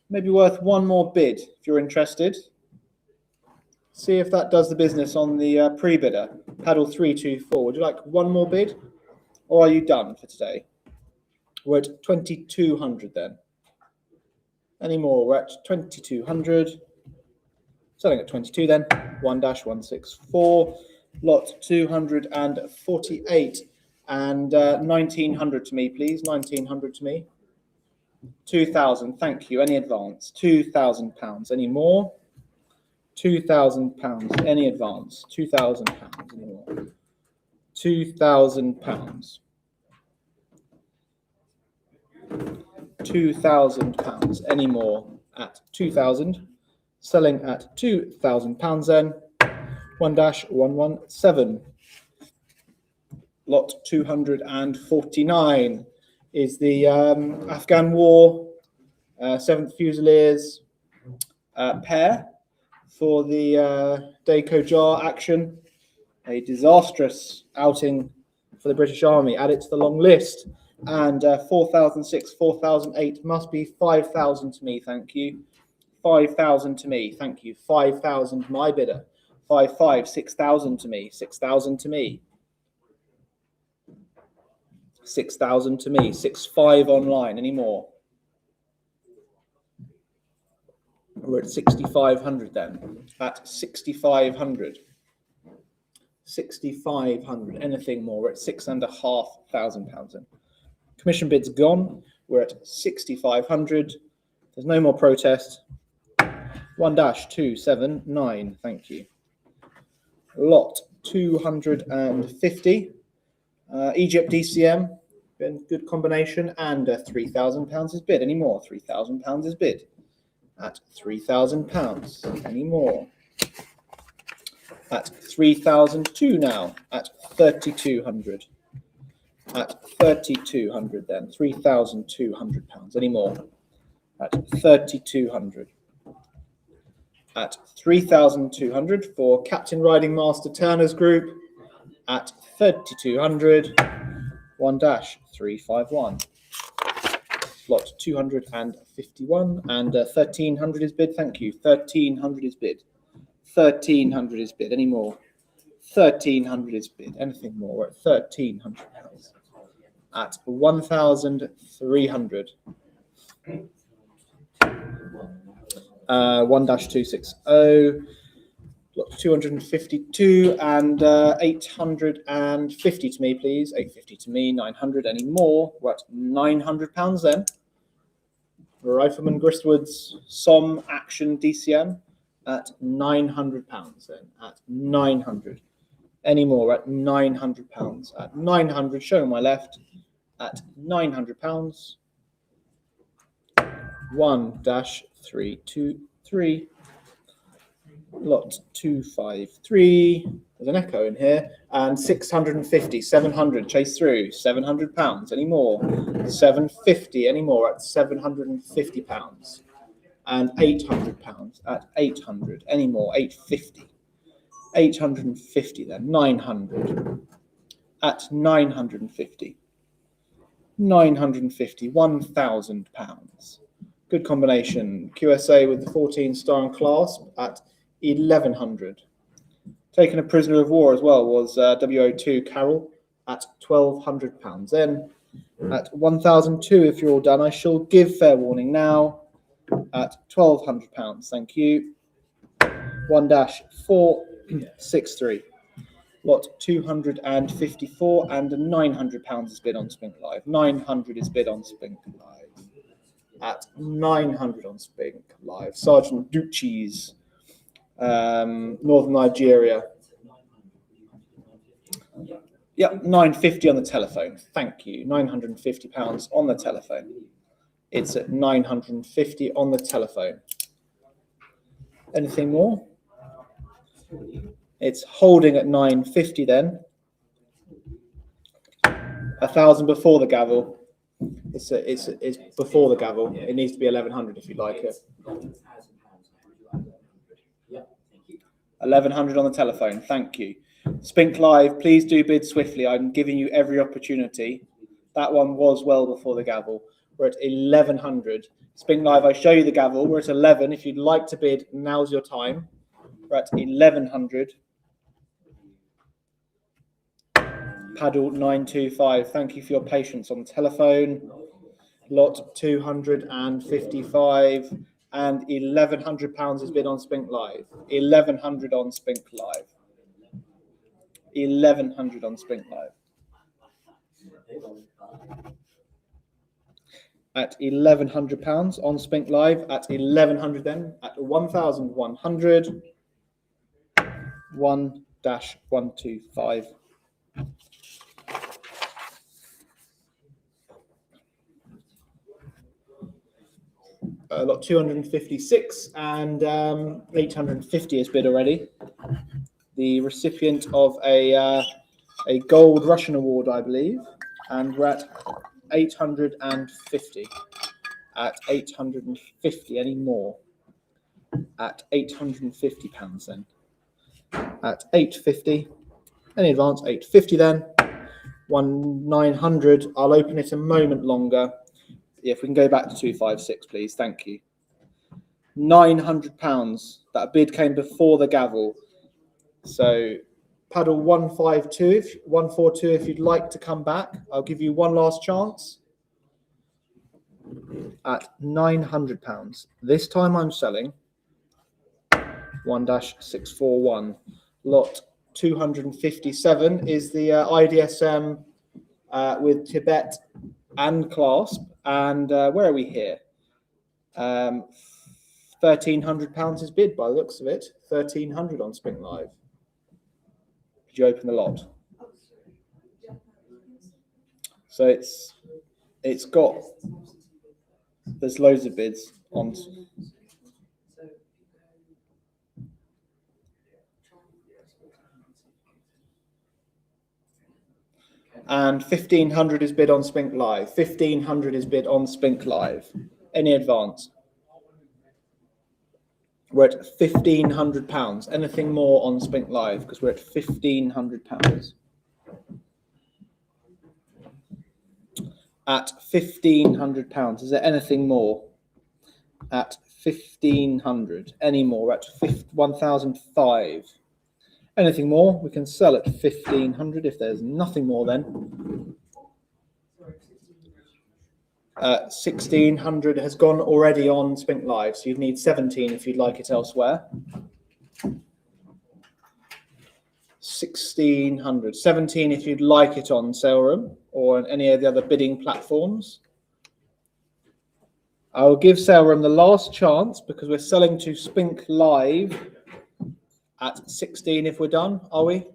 Maybe worth one more bid if you're interested. See if that does the business on the pre-bidder. Paddle 324. Would you like one more bid, or are you done for today? We're at 2,200 then. Any more? We're at 2,200. Selling at 22 then. 1-164. Lot 248 and 1,900 to me, please. 1,900 to me. 2,000. Thank you. Any advance? £2,000. Any more? £2,000. Any advance? £2,000. Any more? £2,000. £2,000. Any more? At 2,000. Selling at £2,000 then. 1-117. Lot 249 is the Afghan War 7th Fusiliers pair for the Dako Jar action. A disastrous outing for the British Army. Add it to the long list. And 4,006, 4,008 must be 5,000 to me, thank you. 5,000 to me, thank you. 5,000 my bidder. 5,500, 6,000 to me. 6,000 to me. 6,000 to me. 6,500 online. Any more? We're at 6,500 then. At 6,500. 6,500. Anything more? We're at £6,500 then. Commission bid's gone. We're at 6,500. There's no more protest. 1-279. Thank you. Lot 250. Egypt DCM. Good combination. And £3,000 is bid. Any more? £3,000 is bid. At £3,000. Any more? At 3,002 now. At 3,200. At 3,200 then. £3,200. Any more? At 3,200. At 3,200 for Captain Riding Master Turner's group. At 3,200. 1-351. Lot 251 and 1,300 is bid. Thank you. 1,300 is bid. 1,300 is bid. Any more? 1,300 is bid. Anything more? We're at £1,300. At 1,300. 1-260. Lot 252 and 850 to me, please. 850 to me. 900. Any more? We're at £900 then. Rifleman Gristwood's Somme Action DCM at £900 then. At 900. Any more? At £900. At 900. Showing my left. At £900. 1-323. Lot 253. There's an echo in here. And 650. 700. Chase through. £700. Any more? 750. Any more? At £750. And £800. At 800. Any more? 850. 850 then. 900. At 950. 950. £1,000. Good combination. QSA with the 14 star and clasp at 1,100. Taken a prisoner of war as well was WO2 Carol at £1,200. Then at 1,002, if you're all done, I shall give fair warning now. at £1,200. Thank you. 1-463. Lot 254 and £900 is bid on Spink Live. 900 is bid on Spink Live. At 900 on Spink Live. Sergeant Ducci's, Northern Nigeria. Yep, 950 on the telephone. Thank you. £950 on the telephone. It's at 950 on the telephone. Anything more? It's holding at 950 then. 1,000 before the gavel. It's before the gavel. It needs to be 1,100 if you like it. 1,100 on the telephone. Thank you. Spink Live, please do bid swiftly. I'm giving you every opportunity. That one was well before the gavel. We're at 1,100. Spink Live, I show you the gavel. We're at 11. If you'd like to bid, now's your time. We're at 1,100. Paddle 925. Thank you for your patience on the telephone. Lot 255 and £1,100 has bid on Spink Live. 1,100 on Spink Live. 1,100 on Spink Live. At £1,100 on Spink Live. At 1,100 then. At 1,100. 1-125. Lot 256 and 850 is bid already. The recipient of a gold Russian award, I believe, and we're at 850. At 850, any more? At £850 then. At 850, any advance? 850 then. 1,900. I'll open it a moment longer. If we can go back to 256, please. Thank you. £900. That bid came before the gavel. So paddle 142 if you'd like to come back. I'll give you one last chance. At £900. This time I'm selling 1-641. Lot 257 is the IDSM with Tibet and clasp. And where are we here? £1,300 is bid by the looks of it. 1,300 on Spink Live. Did you open the lot? So it's got, there's loads of bids on. And 1,500 is bid on Spink Live. 1,500 is bid on Spink Live. Any advance? We're at £1,500. Anything more on Spink Live? Because we're at £1,500. At £1,500. Is there anything more? At 1,500. Any more? At 1,005. Anything more? We can sell at 1,500 if there's nothing more then. 1,600 has gone already on Spink Live, so you'd need 17 if you'd like it elsewhere. 1,600. 17 if you'd like it on Sale Room or on any of the other bidding platforms. I'll give Sale Room the last chance because we're selling to Spink Live at 16 if we're done, are we?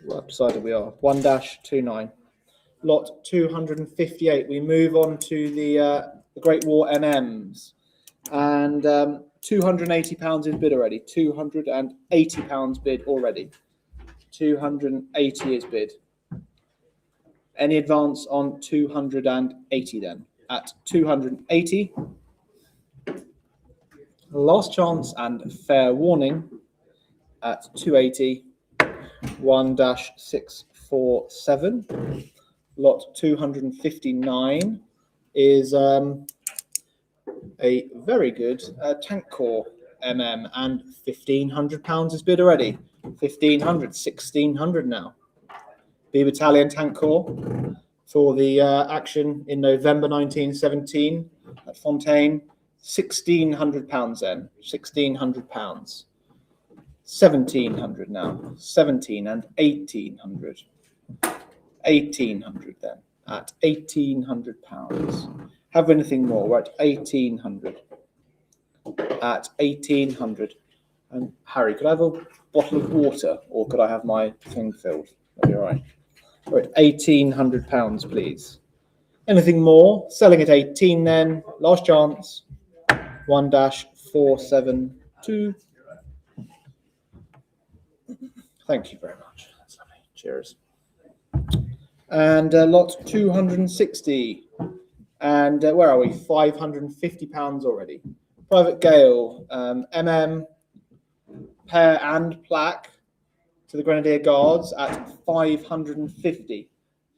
What side we are? 1-29. Lot 258. We move on to the Great War NMs. And £280 is bid already. £280 bid already. 280 is bid. Any advance on 280 then? At 280. Last chance and fair warning at 280. 1-647. Lot 259 is a very good tank core MM, and £1,500 is bid already. 1,500, 1,600 now. B Battalion tank core, for the action in November 1917 at Fontaine. £1,600 then. £1,600. 1,700 now. 17 and 1,800. 1,800 then at £1,800. Have anything more? We're at 1,800. At 1,800. And Harry, could I have a bottle of water, or could I have my thing filled? That'd be all right. We're at £1,800, please. Anything more? Selling at 18 then. Last chance. 1-472. Thank you very much. That's lovely. Cheers. And lot 260. And where are we? £550 already. Private Gale, MM, pair and plaque to the Grenadier Guards at 550.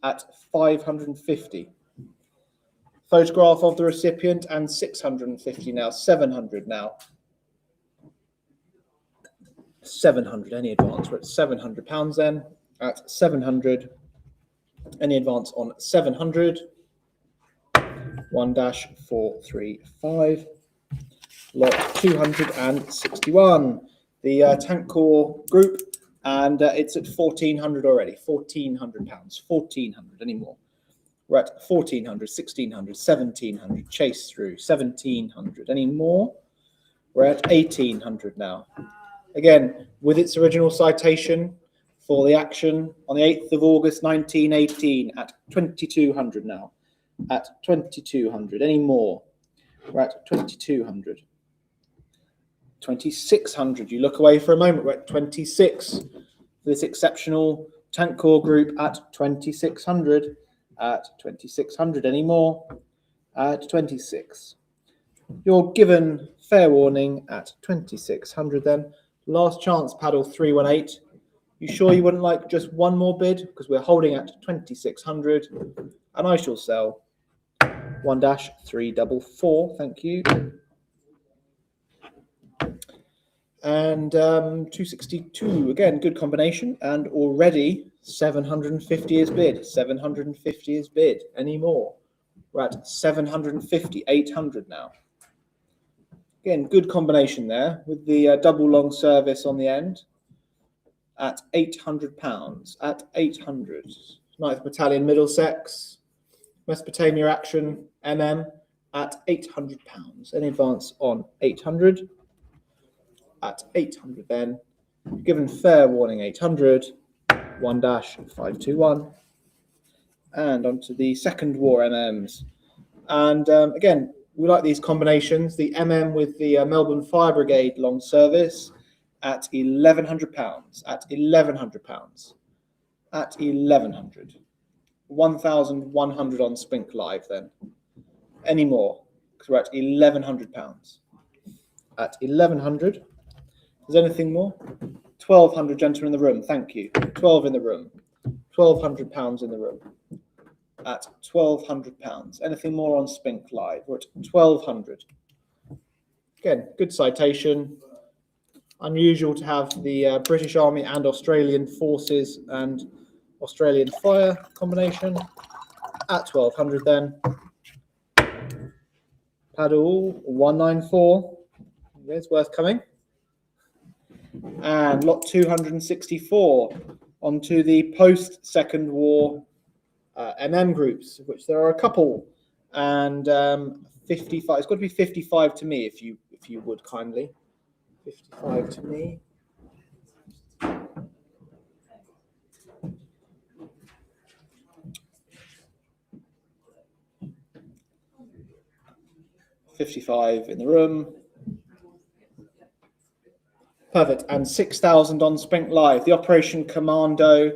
At 550. Photograph of the recipient and 650 now. 700 now. 700. Any advance? We're at £700 then. At 700. Any advance on 700? 1-435. Lot 261. The Tank Corps group, and it's at 1,400 already. £1,400. 1,400. Any more? We're at 1,400, 1,600, 1,700. Chase through. 1,700. Any more? We're at 1,800 now. Again, with its original citation for the action on the 8th of August 1918 at 2,200 now. At 2,200. Any more? We're at 2,200. 2,600. You look away for a moment. We're at 26. This exceptional Tank Corps group at 2,600. At 2,600. Any more? At 26. You're given fair warning at 2,600 then. Last chance, paddle 318. You sure you wouldn't like just one more bid? Because we're holding at 2,600. And I shall sell 1-344. Thank you. And 262. Again, good combination. And already 750 is bid. 750 is bid. Any more? We're at 750. 800 now. Again, good combination there with the double long service on the end at £800. At 800. 9th Battalion Middlesex, Mesopotamia action, MM at £800. Any advance on 800? At 800 then. Given fair warning 800. 1-521. And onto the second war MMs. And again, we like these combinations. The MM with the Melbourne Fire Brigade long service at £1,100. At £1,100. At 1,100. 1,100 on Spink Live then. Any more? Because we're at £1,100. At 1,100. Is there anything more? 1,200 gentlemen in the room. Thank you. 12 in the room. £1,200 in the room. At £1,200. Anything more on Spink Live? We're at 1,200. Again, good citation. Unusual to have the British Army and Australian forces and Australian fire combination. At 1,200 then. Paddle 194. It's worth coming. And lot 264 onto the post-Second War MM groups, of which there are a couple, and 55. It's got to be 55 to me, if you would kindly. 55 to me. $55 in the room. Perfect. And 6,000 on Spink Live. The Operation Commando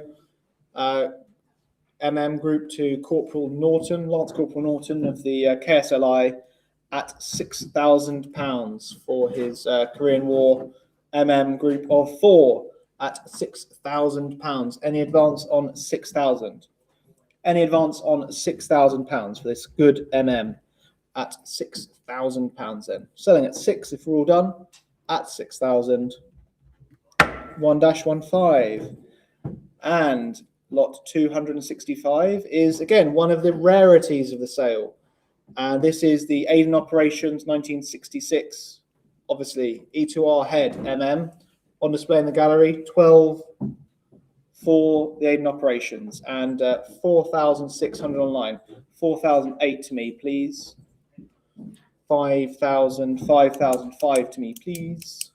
MM group to Corporal Norton, Lance Corporal Norton of the KSLI at £6,000 for his Korean War MM group of 4 at £6,000. Any advance on 6,000? Any advance on £6,000 for this good MM at £6,000 then. Selling at 6 if we're all done. At 6,000. 1-15. And lot 265 is again one of the rarities of the sale. And this is the Aiden Operations 1966, obviously E2R head MM on display in the gallery, 12 for the Aiden Operations, and 4,600 online. 4,008 to me, please. 5,000, 5,005 to me, please.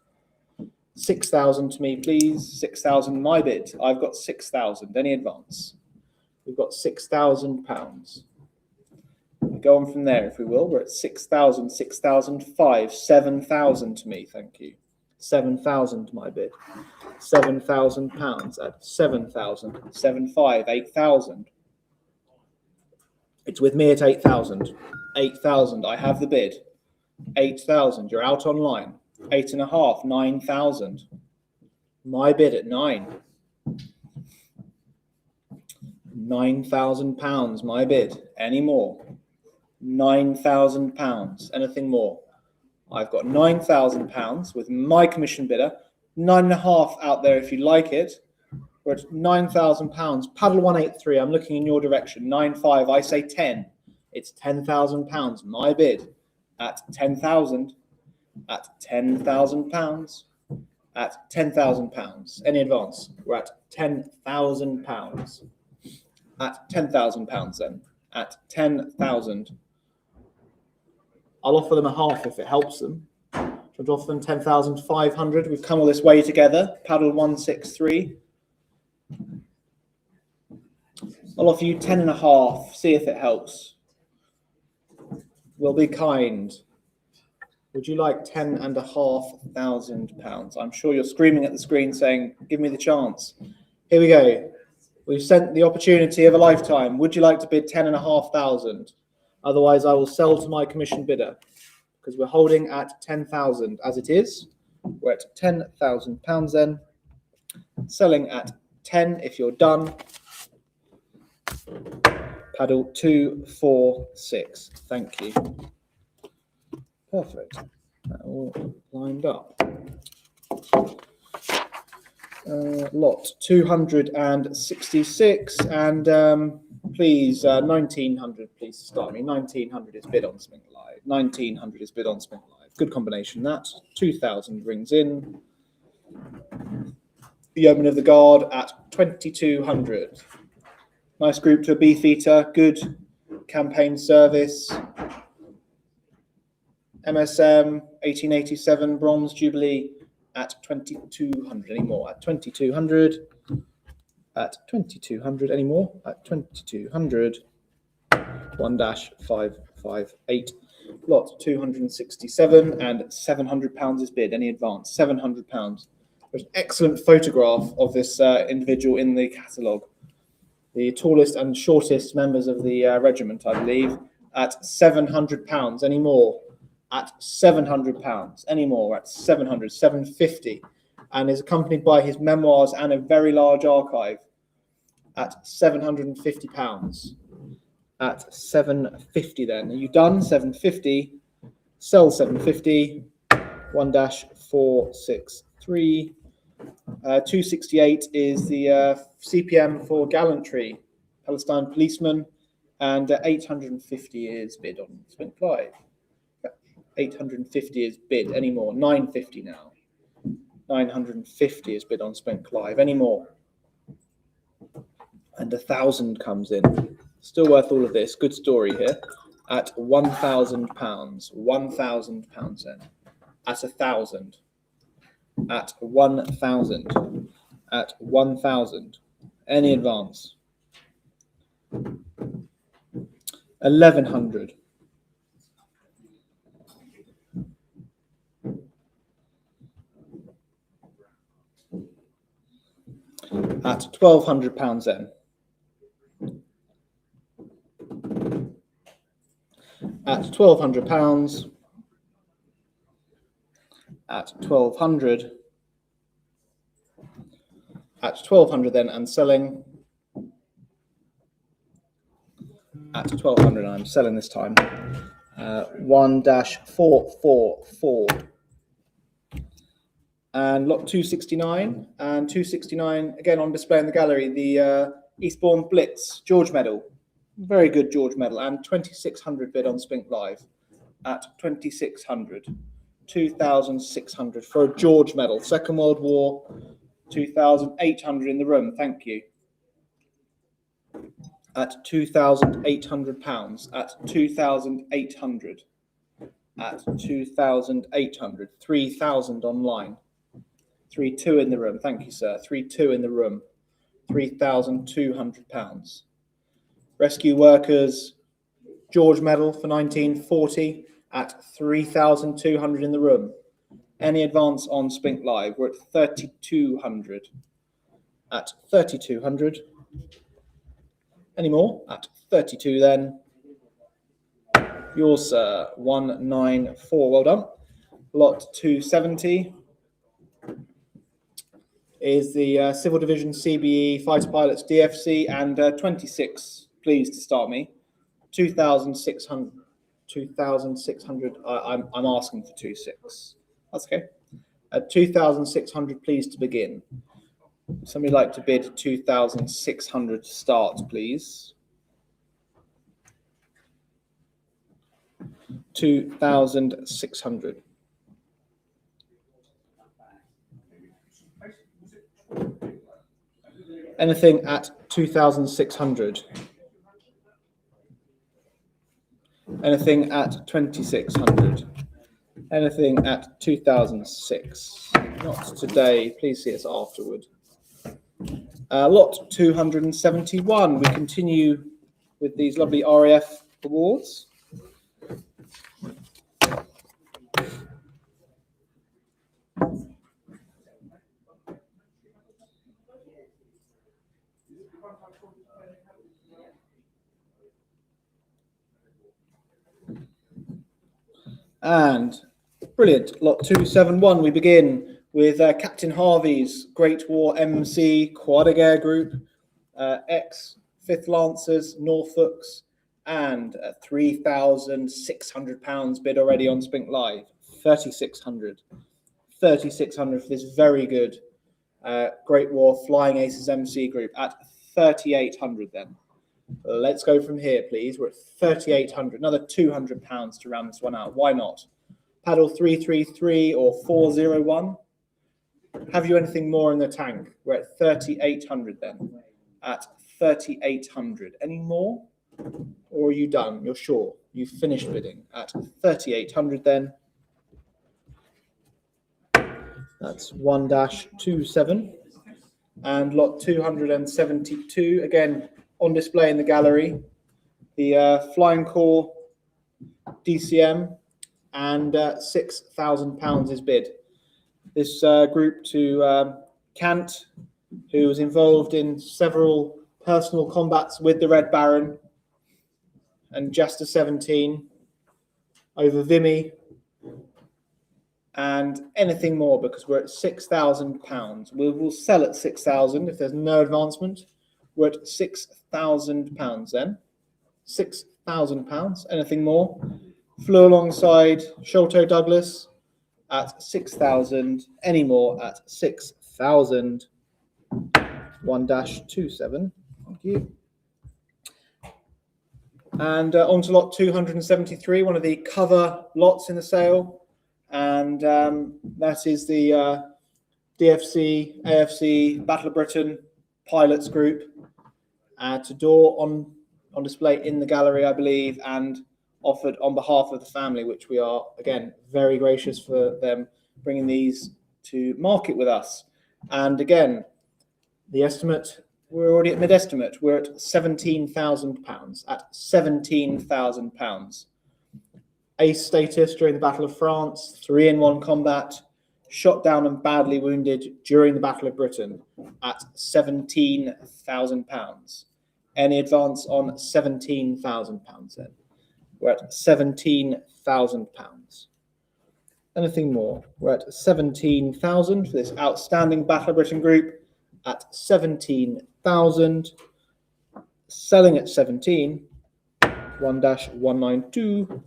6,000 to me, please. 6,000 my bid. I've got 6,000. Any advance? We've got £6,000. Go on from there, if we will. We're at 6,000, 6,005, 7,000 to me, thank you. 7,000 my bid. £7,000 at 7,000, 7,500, 8,000. It's with me at 8,000. 8,000, I have the bid. 8,000, you're out online. 8.5, 9,000. My bid at 9. £9,000, my bid. Any more? £9,000. Anything more? I've got £9,000 with my commission bidder. 9.5 out there if you like it. We're at £9,000. Paddle 183. I'm looking in your direction. 9.5. I say 10. It's £10,000. My bid at 10,000. At £10,000. At £10,000. Any advance? We're at £10,000. At £10,000 then. At 10,000. I'll offer them a half if it helps them. I'll offer them 10,500. We've come all this way together. Paddle 163. I'll offer you 10.5. See if it helps. We'll be kind. Would you like £10,500? I'm sure you're screaming at the screen saying, give me the chance. Here we go. We've sent the opportunity of a lifetime. Would you like to bid 10,500? Otherwise, I will sell to my commission bidder because we're holding at 10,000 as it is. We're at £10,000 then. Selling at 10 if you're done. Paddle 246. Thank you. Perfect. That all lined up. Lot 266 and please 1900 please start me. 1900 is bid on SPINK Live. 1900 is bid on SPINK Live. Good combination that. 2000 rings in. Yeoman of the Guard at 2200. Nice group to a beefeater. Good campaign service. MSM 1887 Bronze Jubilee at 2200 anymore. At 2200. At 2200 anymore. At 2200. 1-558. Lot 267 and £700 is bid. Any advance? £700. There's an excellent photograph of this individual in the catalogue. The tallest and shortest members of the regiment, I believe, at £700. Any more? At £700. Any more? At 700, 750. And is accompanied by his memoirs and a very large archive at £750. At 750 then. Are you done? 750. Sell 750. 1-463. 268 is the CPM for gallantry, Palestine policeman, and 850 is bid on SPINK Live. 850 is bid. Any more? 950 now. 950 is bid on SPINK Live. Any more? And 1,000 comes in. Still worth all of this. Good story here. At £1,000. £1,000 then. At 1,000. At 1,000. At 1,000. Any advance? 1,100. At £1,200 then. At £1,200. At 1,200. At 1,200 then, and selling. At 1,200, I'm selling this time. 1-444. And lot 269 and 269 again on display in the gallery. The Eastbourne Blitz, George medal. Very good George medal. And 2,600 bid on Spink Live at 2,600. 2,600 for a George medal. Second World War, 2,800 in the room. Thank you. At £2,800. At 2,800. At 2,800. 3,000 online. 3,2 in the room. Thank you, sir. 3,2 in the room. £3,200. Rescue Workers, George medal for 1940 at 3,200 in the room. Any advance on Spink Live? We're at 3,200. At 3,200. Any more? At 32 then. Yours, sir. 194. Well done. Lot 270 is the Civil Division CBE Fighter Pilots DFC, and 26, please, to start me. 2,600. 2,600. I'm asking for 2,600. That's okay. At 2,600, please, to begin. Somebody like to bid 2,600 to start, please. 2,600. Anything at 2,600? Anything at 2,600? Anything at 2,006? Not today. Please see us afterward. Lot 271. We continue with these lovely RAF awards. And brilliant, lot 271. We begin with Captain Harvey's Great War MC Quadig Air Group, ex 5th Lancers, Norfolks, and £3,600 bid already on Spink Live. 3,600. 3,600 for this very good Great War Flying Aces MC Group at 3,800 then. Let's go from here, please. We're at 3,800. Another £200 to round this one out. Why not? Paddle 333 or 401. Have you anything more in the tank? We're at 3,800 then. At 3,800. Any more? Or are you done? You're sure? You've finished bidding at 3,800 then. That's 1-27. And lot 272. Again, on display in the gallery, the Flying Corps DCM, and £6,000 is bid. This group to Kant, who was involved in several personal combats with the Red Baron and Jester 17 over Vimy, and anything more, because we're at £6,000. We'll sell at 6,000 if there's no advancement. We're at £6,000 then. £6,000. Anything more? Flew alongside Sholto Douglas at 6,000. Any more at 6,000? 1-27. Thank you. And on to lot 273, one of the cover lots in the sale. And that is the DFC, AFC, Battle of Britain Pilots Group. To door on display in the gallery, I believe, and offered on behalf of the family, which we are, again, very gracious for them bringing these to market with us. And again, the estimate, we're already at mid-estimate. We're at £17,000, at £17,000. Ace status during the Battle of France, 3-in-1 combat, shot down and badly wounded during the Battle of Britain at £17,000. Any advance on £17,000 then? We're at £17,000. Anything more? We're at 17,000 for this outstanding Battle of Britain group at 17,000. Selling at 17, 1-192.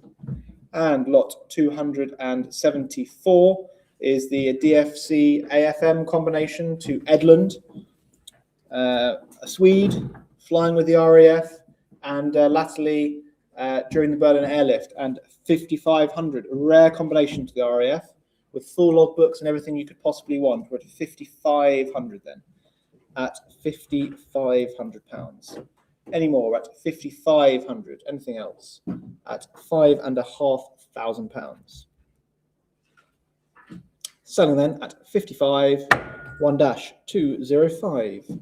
And lot 274 is the DFC AFM combination to Edlund, a Swede, flying with the RAF, and latterly during the Berlin airlift, and 5,500, a rare combination to the RAF, with full logbooks and everything you could possibly want. We're at 5,500 then, at £5,500. Any more at 5,500? Anything else? At £5,500. Selling then at 55, 1-205.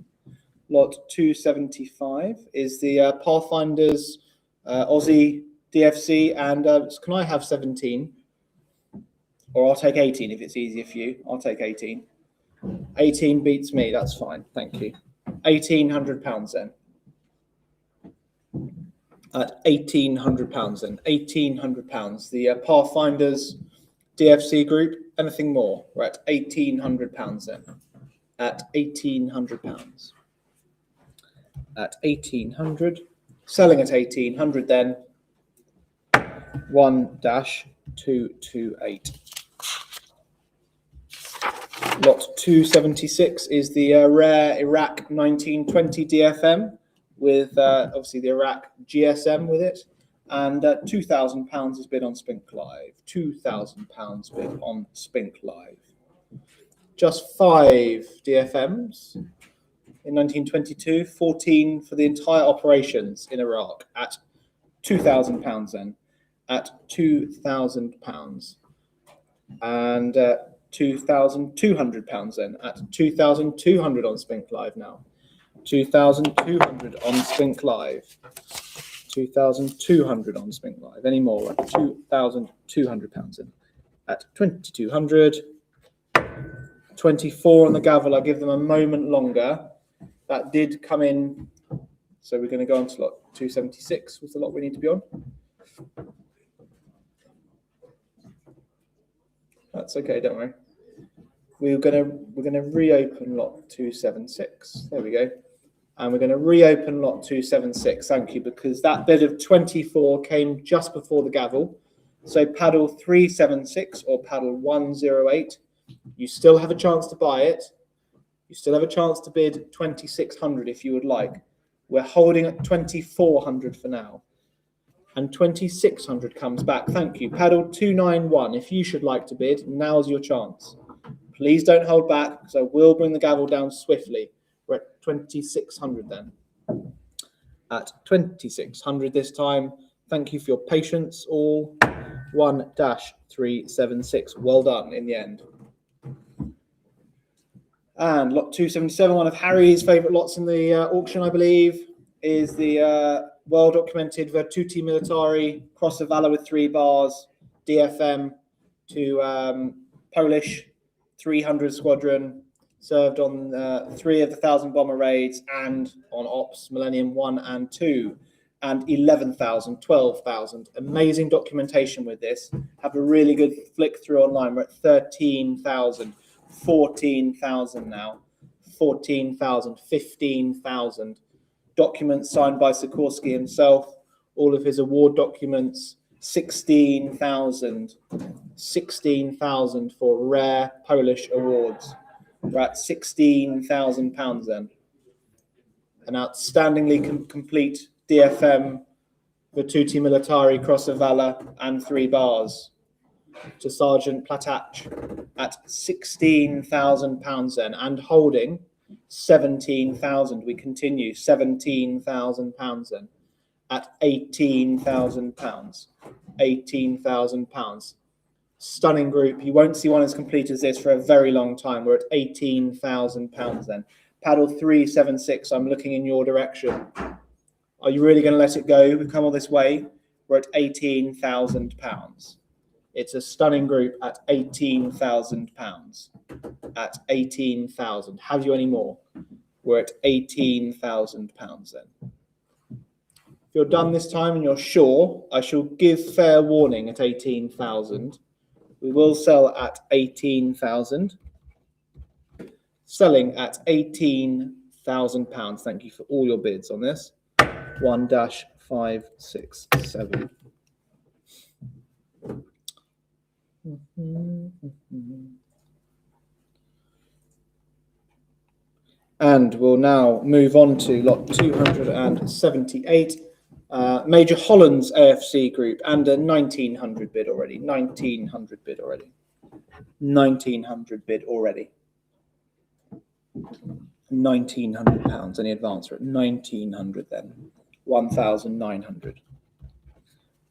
Lot 275 is the Pathfinders Aussie DFC, and can I have 17? Or I'll take 18 if it's easier for you. I'll take 18. 18 beats me, that's fine, thank you. £1,800 then. At £1,800 then, £1,800. The Pathfinders DFC group, anything more? We're at £1,800 then. At £1,800. At 1,800. Selling at 1,800 then. 1-228. Lot 276 is the rare Iraq 1920 DFM with obviously the Iraq GSM with it, and £2,000 is bid on SPINK Live. £2,000 bid on SPINK Live. Just 5 DFMs in 1922, 14 for the entire operations in Iraq at £2,000 then, at £2,000, and £2,200 then, at £2,200 on SPINK Live now. 2,200 on SPINK Live. 2,200 on SPINK Live. Any more? At £2,200 in. At 2,200. 24 on the gavel. I'll give them a moment longer. That did come in. So we're going to go on to lot 276. Was the lot we need to be on? That's okay, don't worry. We're gonna reopen lot 276. There we go. And we're going to reopen lot 276. Thank you, because that bid of 24 came just before the gavel. So paddle 376 or paddle 108. You still have a chance to buy it. You still have a chance to bid 2,600 if you would like. We're holding at 2,400 for now. And 2,600 comes back. Thank you. Paddle 291. If you should like to bid, now's your chance. Please don't hold back, because I will bring the gavel down swiftly. We're at 2,600 then. At 2,600 this time. Thank you for your patience, all. 1-376. Well done in the end. And lot 277, one of Harry's favourite lots in the auction, I believe, is the well-documented Virtuti Militari Cross of Valor with 3 bars, DFM to Polish 300 Squadron, served on 3 of the 1,000 bomber raids and on Ops Millennium 1 and 2, and 11,000, 12,000. Amazing documentation with this. Have a really good flick through online. We're at 13,000, 14,000 now, 14,000, 15,000. Documents signed by Sikorsky himself, all of his award documents, 16,000, 16,000 for rare Polish awards. We're at £16,000 then. An outstandingly complete DFM Virtuti Militari Cross of Valor and 3 bars to Sergeant Platach at £16,000 then, and holding 17,000. We continue, £17,000 then at £18,000. £18,000. Stunning group. You won't see one as complete as this for a very long time. We're at £18,000 then. Paddle 376. I'm looking in your direction. Are you really going to let it go? We've come all this way. We're at £18,000. It's a stunning group at £18,000. At 18,000. Have you any more? We're at £18,000 then. If you're done this time and you're sure, I shall give fair warning at 18,000. We will sell at 18,000. Selling at £18,000. Thank you for all your bids on this. 1-567. And we'll now move on to lot 278, Major Holland's AFC group, and a 1900 bid already. 1900 bid already. 1900 bid already. £1,900. Any advance for it? 1900 then. 1,900.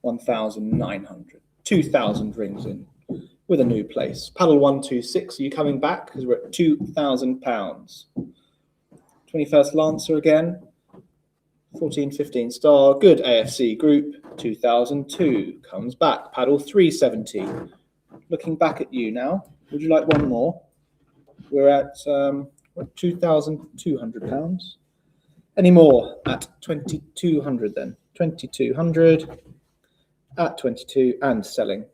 1,900. 2,000 rings in with a new place. Paddle 126. Are you coming back? Because we're at £2,000. 21st Lancer again. 14-15 star. Good AFC group. 2002 comes back. Paddle 370. Looking back at you now. Would you like one more? We're at £2,200. Any more at 2,200 then? 2,200 at 22 and selling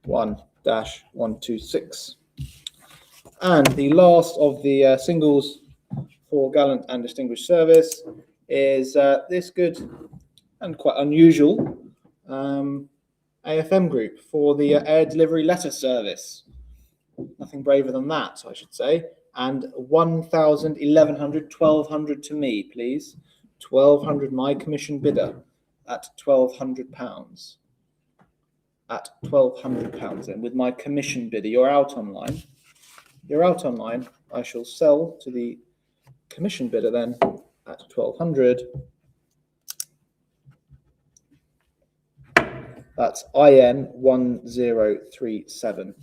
1-126. And the last of the singles for gallant and distinguished service is this good and quite unusual AFM group for the air delivery letter service. Nothing braver than that, I should say. And 1,000, 1,100, 1,200 to me, please. 1,200, my commission bidder at £1,200. At £1,200 then, with my commission bidder. You're out online. You're out online. I shall sell to the commission bidder then at 1,200. That's IN 1037.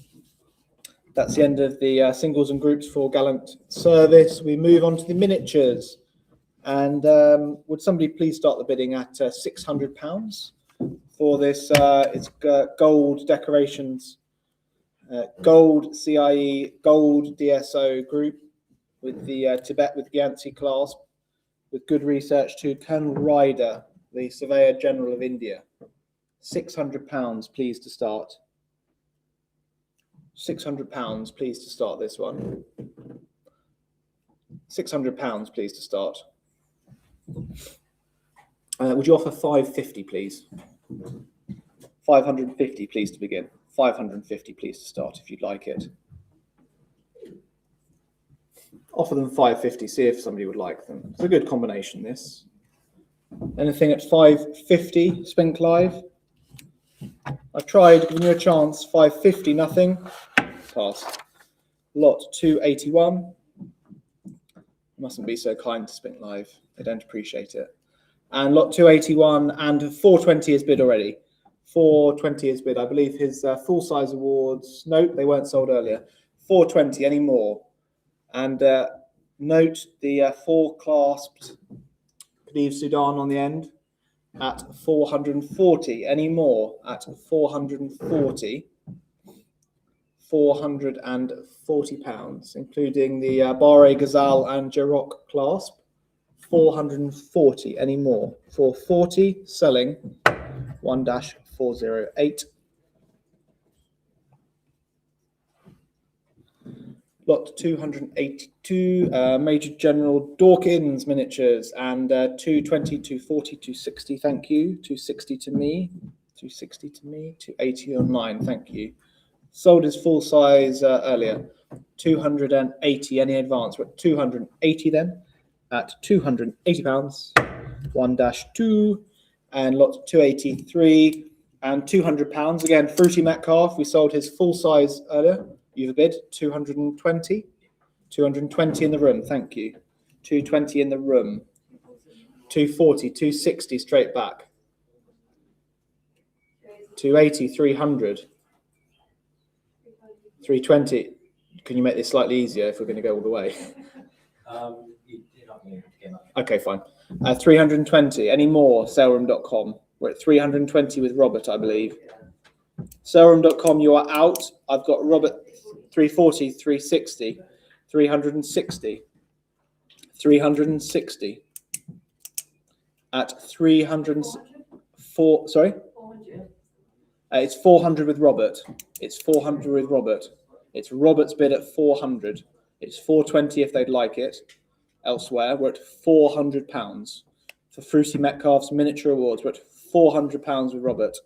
That's the end of the singles and groups for gallant service. We move on to the miniatures. And would somebody please start the bidding at £600 for this? It's gold decorations, gold CIE, gold DSO group with the Tibet with Gyansi clasp, with good research to Colonel Ryder, the Surveyor General of India. £600, please to start. £600, please to start this one. £600, please to start. Would you offer 550, please? 550, please to begin. 550, please to start, if you'd like it. Offer them 550, see if somebody would like them. It's a good combination, this. Anything at 550, Spink Live? I've tried giving you a chance. 550, nothing. Pass. Lot 281. You mustn't be so kind to Spink Live. They don't appreciate it. And lot 281 and 420 is bid already. 420 is bid. I believe his full-size awards. Note, they weren't sold earlier. 420, any more? And note the four-clasped Khedive Sudan on the end at 440. Any more at 440? £440, including the Bahre Ghazal and Jarok clasp. 440. Any more? 440, selling 1-408. Lot 282, Major General Dawkins miniatures, and 220, 240, 260, thank you. 260 to me, 260 to me, 280 online, thank you. Sold his full size earlier. 280, any advance? We're at 280 then, at £280, 1-2, and lot 283, and £200. Again, Fruity Metcalf, we sold his full size earlier. You've a bid, 220. 220 in the room, thank you. 220 in the room. 240, 260 straight back. 280, 300. 320. Can you make this slightly easier if we're going to go all the way? Okay, fine. 320. Any more? Saleroom.com. We're at 320 with Robert, I believe. Saleroom.com, you are out. I've got Robert 340, 360, 360, 360 at 304. Sorry? It's 400 with Robert. It's 400 with Robert. It's Robert's bid at 400. It's 420 if they'd like it. Elsewhere, we're at £400 for Fruity Metcalf's miniature awards. We're at £400 with Robert.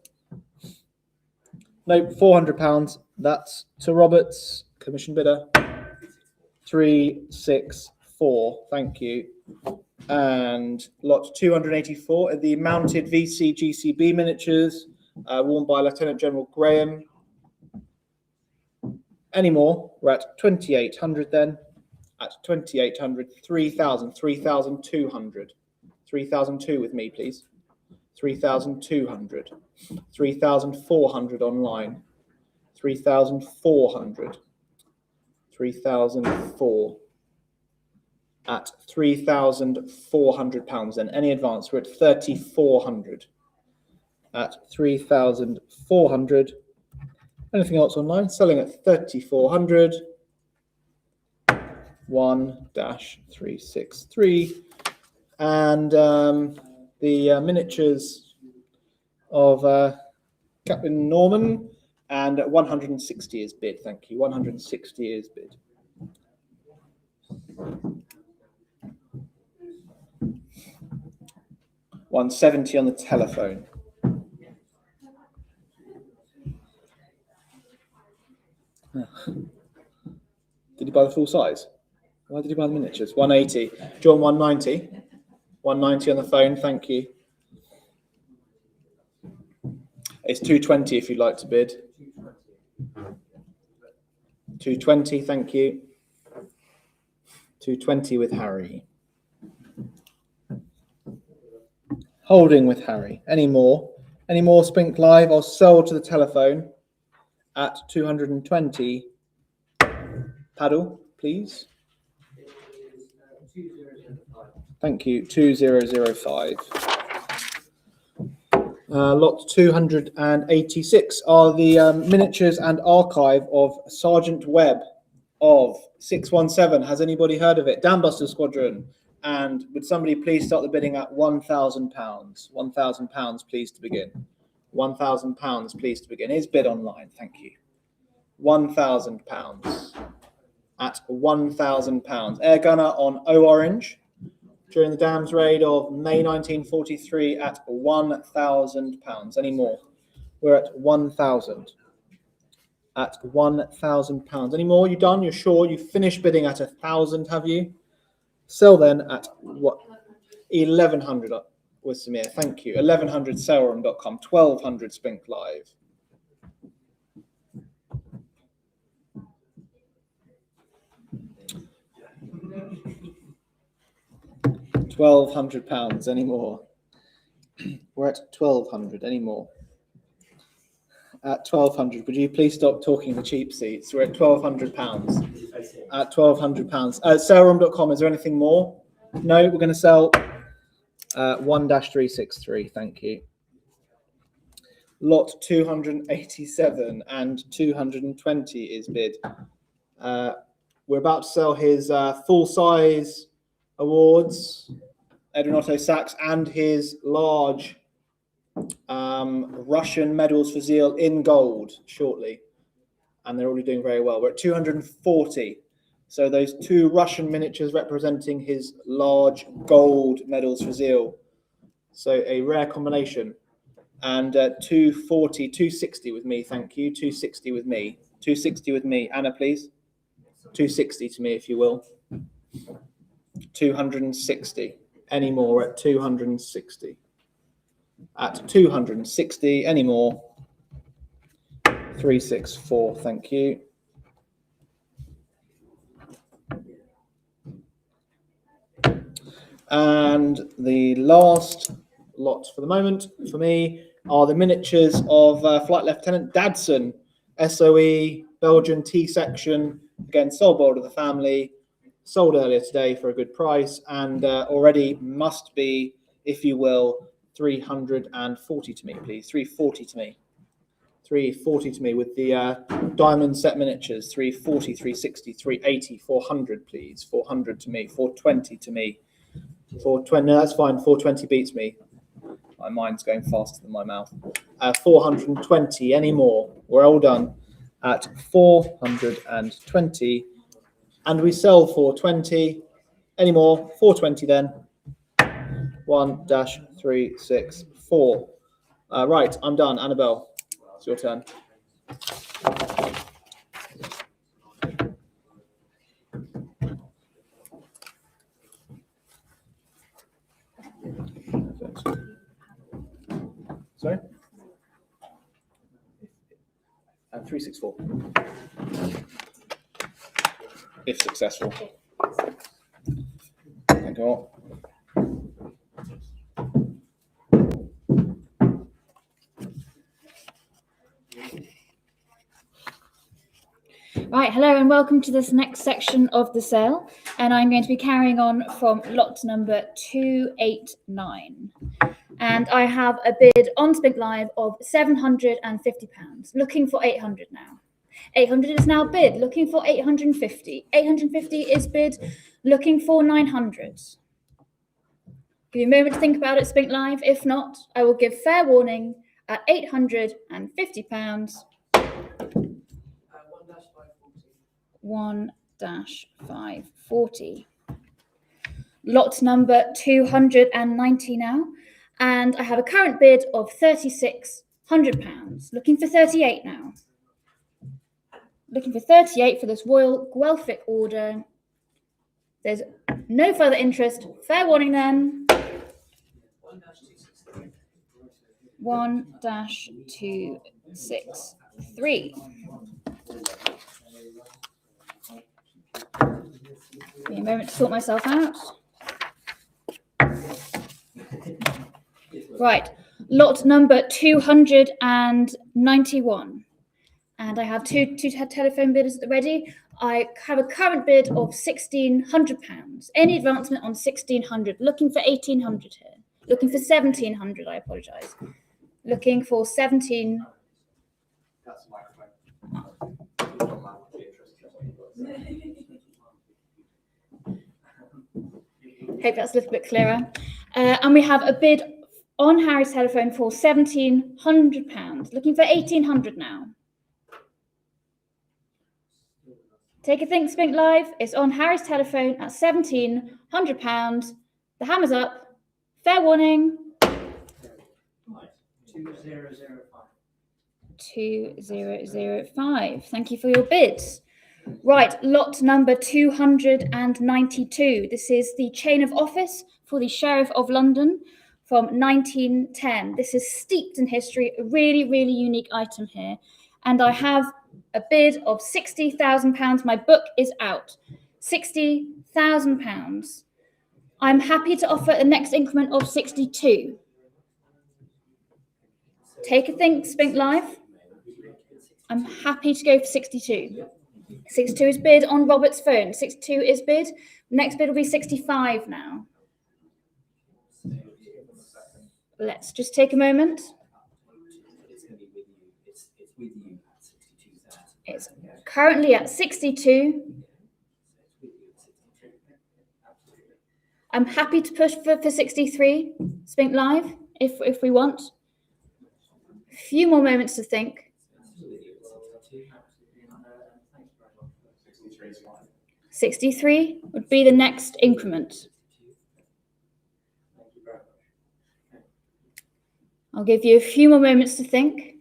No, £400. That's to Robert's commission bidder. 365. 4, thank you. And lot 284 are the mounted VC GCB miniatures worn by Lieutenant General Graham. Any more? We're at 2,800 then. At 2,800, 3,000, 3,200. 3,002 with me, please. 3,200. 3,400 online. 3,400. 3,004. At £3,400 then. Any advance? We're at 3,400. At 3,400. Anything else online? Selling at 3,400. 1-363. And the miniatures of Captain Norman, and 160 is bid. Thank you. 160 is bid. £170 on the telephone. Did he buy the full size? Why did he buy the miniatures? 180. Do you want 190? 190 on the phone, thank you. It's 220 if you'd like to bid. 220, thank you. 220 with Harry. Holding with Harry. Any more? Any more Spink Live? I'll sell to the telephone at 220. Paddle, please. Thank you. 2005. Lot 286 are the miniatures and archive of Sergeant Webb of 617. Has anybody heard of it? Dambuster Squadron. And would somebody please start the bidding at £1,000? £1,000, please, to begin. £1,000, please, to begin. Is bid online, thank you. £1,000. At £1,000. Air gunner on O Orange during the Dams raid of May 1943 at £1,000. Any more? We're at 1,000. At £1,000. Any more? You done? You're sure? You finished bidding at 1,000, have you? Sell then at what? 1,100 with Samir. Thank you. 1,100 Sailroom.com. 1,200 Spink Live. £1,200. Any more? We're at 1,200. Any more? At 1,200. Would you please stop talking the cheap seats? We're at £1,200. At £1,200. Sailroom.com. Is there anything more? No. We're going to sell 1-363. Thank you. Lot 287 and 220 is bid. We're about to sell his full-size awards, Edwin Otto Sachs, and his large Russian medals for zeal in gold shortly, and they're already doing very well. We're at 240. So those two Russian miniatures representing his large gold medals for zeal. So a rare combination. And 240, 260 with me, thank you. 260 with me. 260 with me. Anna, please. 260 to me, if you will. 260. Any more at 260? At 260, any more? 364, thank you. And the last lot for the moment for me are the miniatures of Flight Lieutenant Dadson, SOE, Belgian T-section, again, sole board of the family, sold earlier today for a good price, and already must be, if you will, 340 to me, please. 340 to me. 340 to me with the diamond set miniatures. 340, 360, 380, 400, please. 400 to me. 420 to me. 420. No, that's fine. 420 beats me. My mind's going faster than my mouth. 420. Any more? We're all done at 420. And we sell 420. Any more? 420 then. 1-364. Right, I'm done. Annabelle, it's your turn. Sorry? And 364. If successful. Thank you all. Right, hello and welcome to this next section of the sale. And I'm going to be carrying on from lot number 289. And I have a bid on SPINK Live of £750, looking for 800 now. 800 is now bid, looking for 850. 850 is bid, looking for 900. Give you a moment to think about it, SPINK Live. If not, I will give fair warning at £850. 1-540. Lot number 290 now, and I have a current bid of £3,600. Looking for 38 now. Looking for 38 for this Royal Guelphic order. There's no further interest. Fair warning then. 1-263. Give me a moment to sort myself out. Right, lot number 291. And I have two telephone bidders at the ready. I have a current bid of £1,600. Any advancement on 1,600? Looking for 1,800 here. Looking for 1,700, I apologise. Looking for 17. That's my Hope that's a little bit clearer. And we have a bid on Harry's telephone for £1,700. Looking for 1,800 now. Take a think, SPINK Live. It's on Harry's telephone at £1,700. The hammer's up. Fair warning. 2005. Thank you for your bids. Right, lot number 292. This is the chain of office for the Sheriff of London from 1910. This is steeped in history, a really, really unique item here. And I have a bid of £60,000. My book is out. £60,000. I'm happy to offer the next increment of 62. Take a think, SPINK Live. I'm happy to go for 62. 62 is bid on Robert's phone. 62 is bid. Next bid will be 65 now. Let's just take a moment. It's currently at 62. I'm happy to push for 63, SPINK Live, if we want. A few more moments to think. 63 would be the next increment. I'll give you a few more moments to think.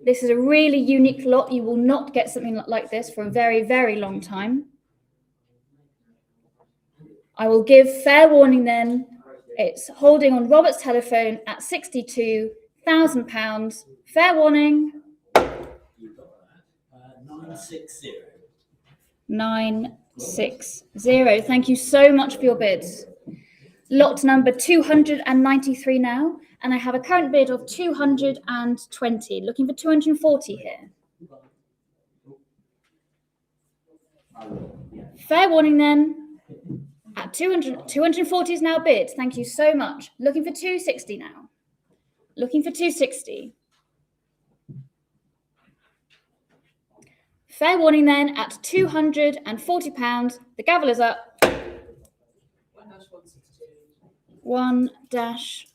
This is a really unique lot. You will not get something like this for a very, very long time. I will give fair warning then. It's holding on Robert's telephone at £62,000. Fair warning. 960. 960. Thank you so much for your bids. Lot number 293 now, and I have a current bid of 220. Looking for 240 here. Fair warning then. At 240 is now bid. Thank you so much. Looking for 260 now. Looking for 260. Fair warning then at £240. The gavel is up. 1 dash,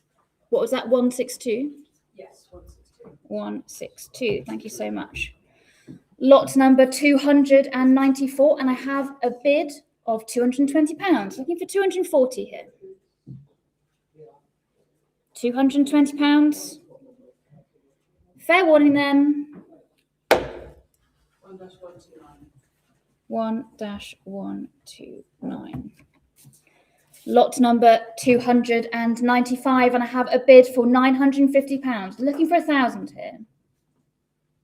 what was that? 162? Yes, 162. 162. Thank you so much. Lot number 294, and I have a bid of £220. Looking for 240 here. £220. Fair warning then. 1-129. 1-129. Lot number 295, and I have a bid for £950. Looking for 1,000 here.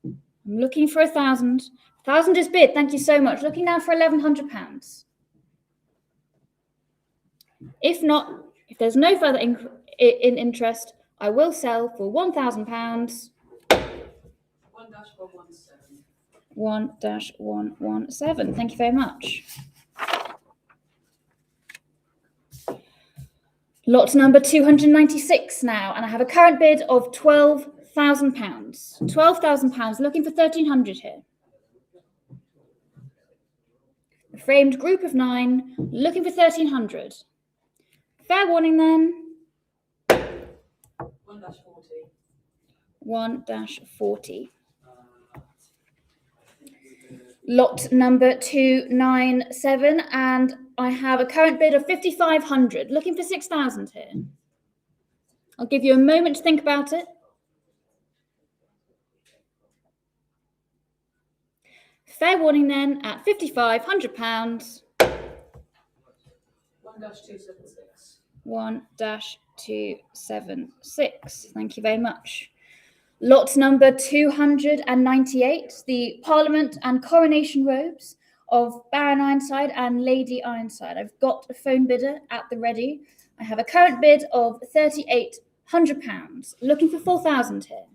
I'm looking for 1,000. 1,000 is bid. Thank you so much. Looking now for £1,100. If not, if there's no further interest, I will sell for £1,000. 1-117. Thank you very much. Lot number 296 now, and I have a current bid of £12,000. £12,000, looking for 1,300 here. A framed group of 9, looking for 1,300. Fair warning then. 1-40. Lot number 297, and I have a current bid of 5,500, looking for 6,000 here. I'll give you a moment to think about it. Fair warning then at £5,500. 1-276. Thank you very much. Lot number 298, the Parliament and Coronation Robes of Baron Ironside and Lady Ironside. I've got a phone bidder at the ready. I have a current bid of £3,800, looking for 4,000 here.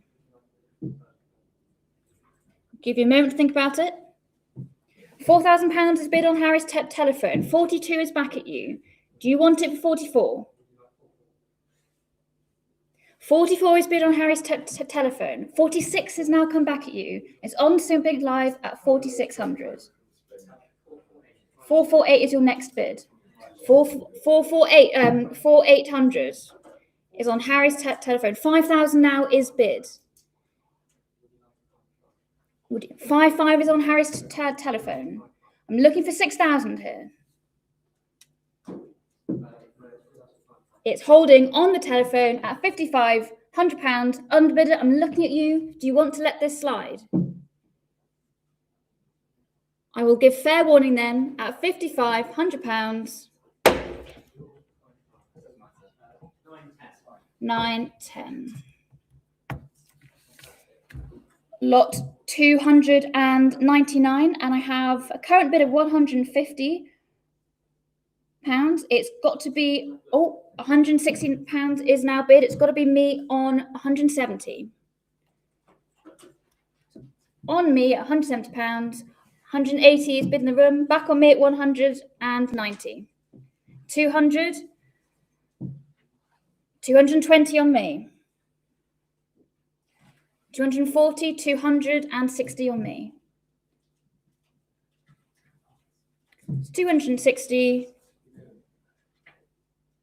Give you a moment to think about it. £4,000 is bid on Harry's telephone. 42 is back at you. Do you want it for 44? 44 is bid on Harry's telephone. 46 has now come back at you. It's on SPINK Live at 4,600. 448 is your next bid. 4,800 is on Harry's telephone. 5,000 now is bid. 5,500 is on Harry's telephone. I'm looking for 6,000 here. It's holding on the telephone at £5,500. Underbidder, I'm looking at you. Do you want to let this slide? I will give fair warning then at £5,500. 9-10. Lot 299, and I have a current bid of £150. It's got to be, £160 is now bid. It's got to be me on 170. On me at £170. 180 is bid in the room. Back on me at 190. 200. 220 on me. 240, 260 on me. 260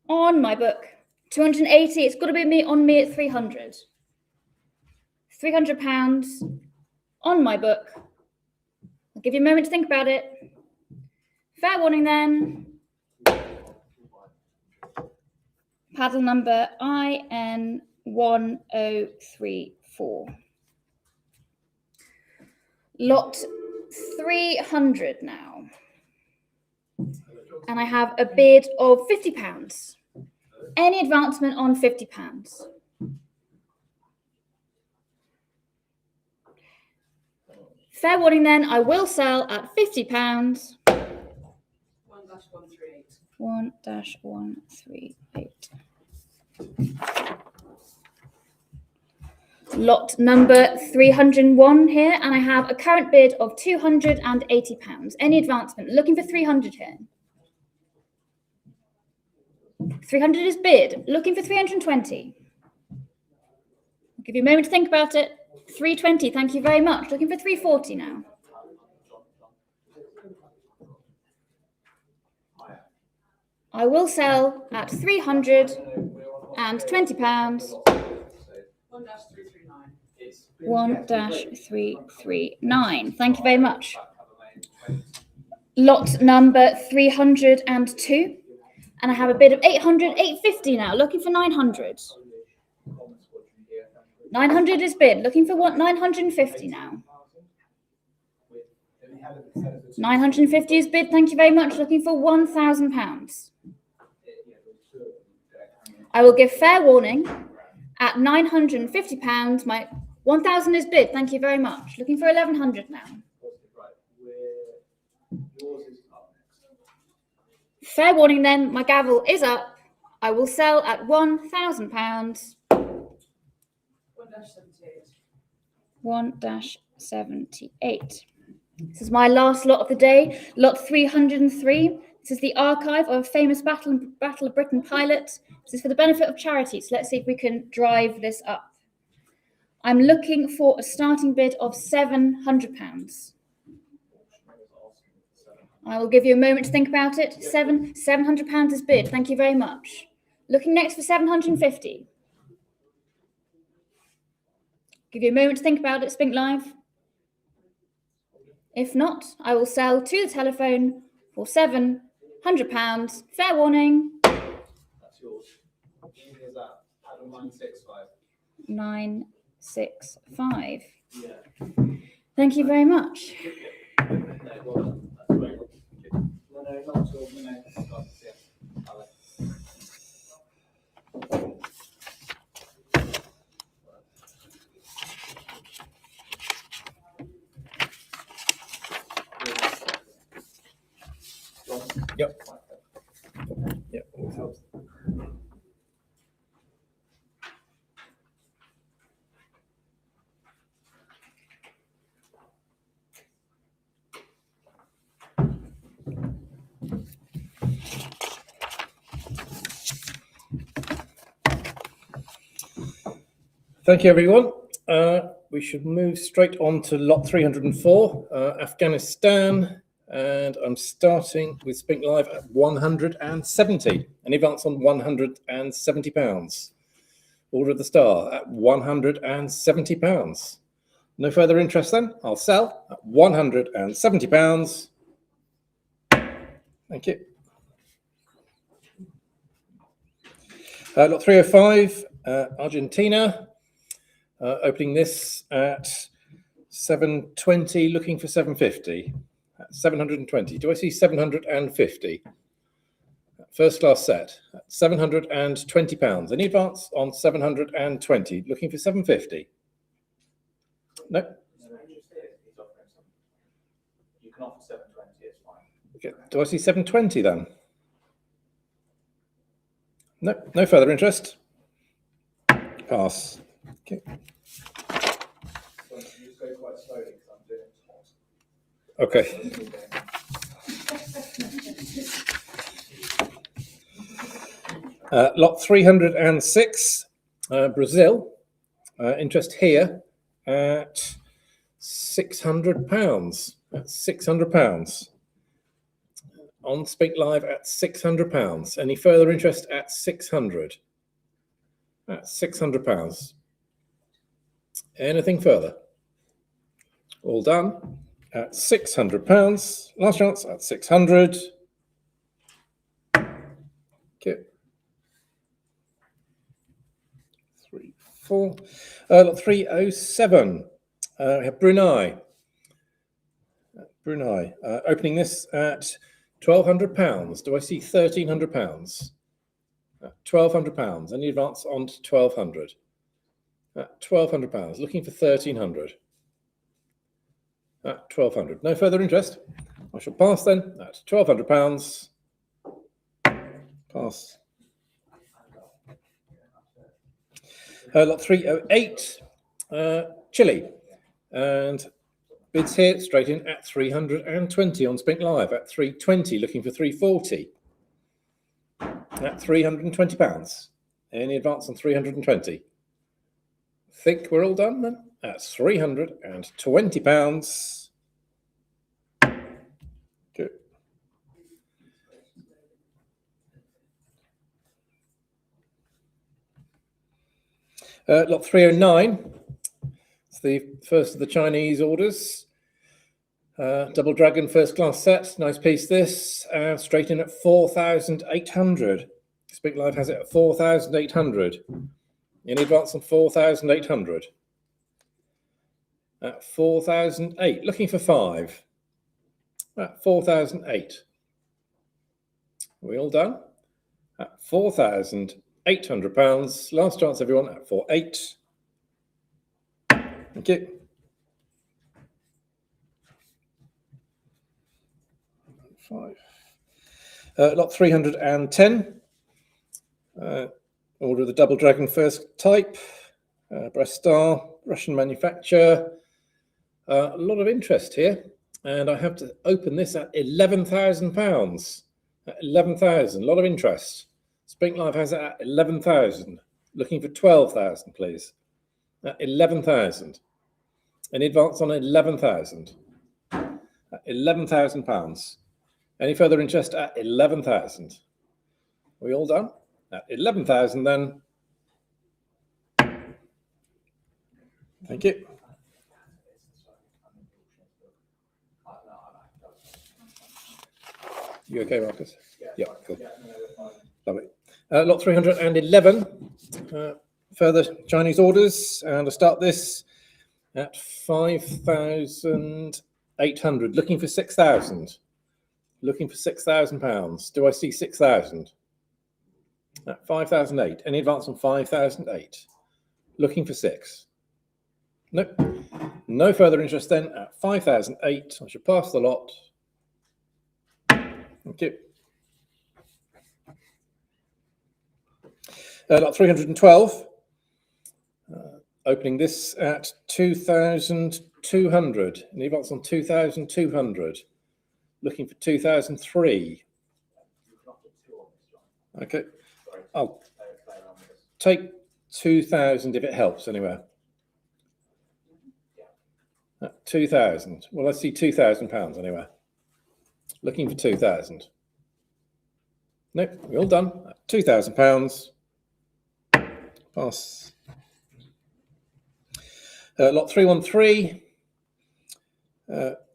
on my book. 280, it's got to be me on me at 300. £300 on my book. I'll give you a moment to think about it. Fair warning then. Paddle number IN 1034. Lot 300 now. And I have a bid of £50. Any advancement on £50? Fair warning then, I will sell at £50. 1-138. Lot number 301 here, and I have a current bid of £280. Any advancement? Looking for 300 here. 300 is bid. Looking for 320. I'll give you a moment to think about it. 320, thank you very much. Looking for 340 now. I will sell at £320. 1-339. Thank you very much. Lot number 302. And I have a bid of 850 now, looking for 900. 900 is bid, looking for what? 950 now. 950 is bid, thank you very much, looking for £1,000. I will give fair warning at £950. My 1,000 is bid. Thank you very much. Looking for 1,100 now. Yours is up next. Fair warning then, my gavel is up. I will sell at £1,000. 1-78. This is my last lot of the day, lot 303. This is the archive of a famous Battle of Britain pilot. This is for the benefit of charity, so let's see if we can drive this up. I'm looking for a starting bid of £700. I will give you a moment to think about it. £700 is bid. Thank you very much. Looking next for 750. Give you a moment to think about it, Spink Live. If not, I will sell to the telephone for £700. Fair warning. That's yours. Here's that. Add 965. 965. Yeah. Thank you very much. No, well done. That's great. No, not at all. No. Yeah. Yep. Yep. Always helps. Thank you, everyone. We should move straight on to lot 304, Afghanistan, and I'm starting with Spink Live at 170. Any advance on £170? Order of the Star at £170. No further interest then? I'll sell at £170. Thank you. Lot 305, Argentina. Opening this at 720, looking for 750. At 720. Do I see 750? First class set at £720. Any advance on 720? Looking for 750. No. You can offer 720. It's fine. Okay. Do I see 720 then? No. No further interest. Pass. Okay. So you just go quite slowly because I'm doing it hot. Okay. Lot 306, Brazil. Interest here at £600. That's £600. On Spink Live at £600. Any further interest at 600? That's £600. Anything further? All done at £600. Last chance at 600. Okay. 3, 4. Lot 307. We have Brunei. Brunei. Opening this at £1,200. Do I see £1,300? £1,200. Any advance on to 1,200? £1,200. Looking for 1,300. At 1,200. No further interest. I shall pass then. At £1,200. Pass. Lot 308, Chile. And bids here straight in at 320 on Spink Live. At 320, looking for 340. At £320. Any advance on 320? Think we're all done then? At £320. Good. Lot 309. It's the first of the Chinese orders. Double Dragon first class set. Nice piece this. Straight in at 4,800. Spink Live has it at 4,800. In advance on 4,800. At 4,008. Looking for 5. At 4,008. Are we all done? At 4,800. £800. Last chance, everyone, at 4-8. Thank you. Five. Lot 310. Order of the Double Dragon first type. Breast star, Russian manufacturer. A lot of interest here. And I have to open this at £11,000. At 11,000, a lot of interest. Spink Live has it at 11,000. Looking for 12,000, please. At 11,000. An advance on 11,000. At £11,000. Any further interest at 11,000? We all done? At 11,000 then. Thank you. You okay, Marcus? Yeah, cool. Lovely. Lot 311. Further Chinese orders, and I start this at 5,800. Looking for 6,000. Looking for £6,000. Do I see 6,000? At 5,008. Any advance on 5,008? Looking for 6. Nope. No further interest then at 5,008. I should pass the lot. Thank you. Lot 312. Opening this at 2,200. Any advance on 2,200? Looking for 2,003. Okay. I'll take 2,000 if it helps anywhere. 2,000. Well, I see £2,000 anywhere. Looking for 2,000. Nope, we're all done. £2,000. Pass. Lot 313.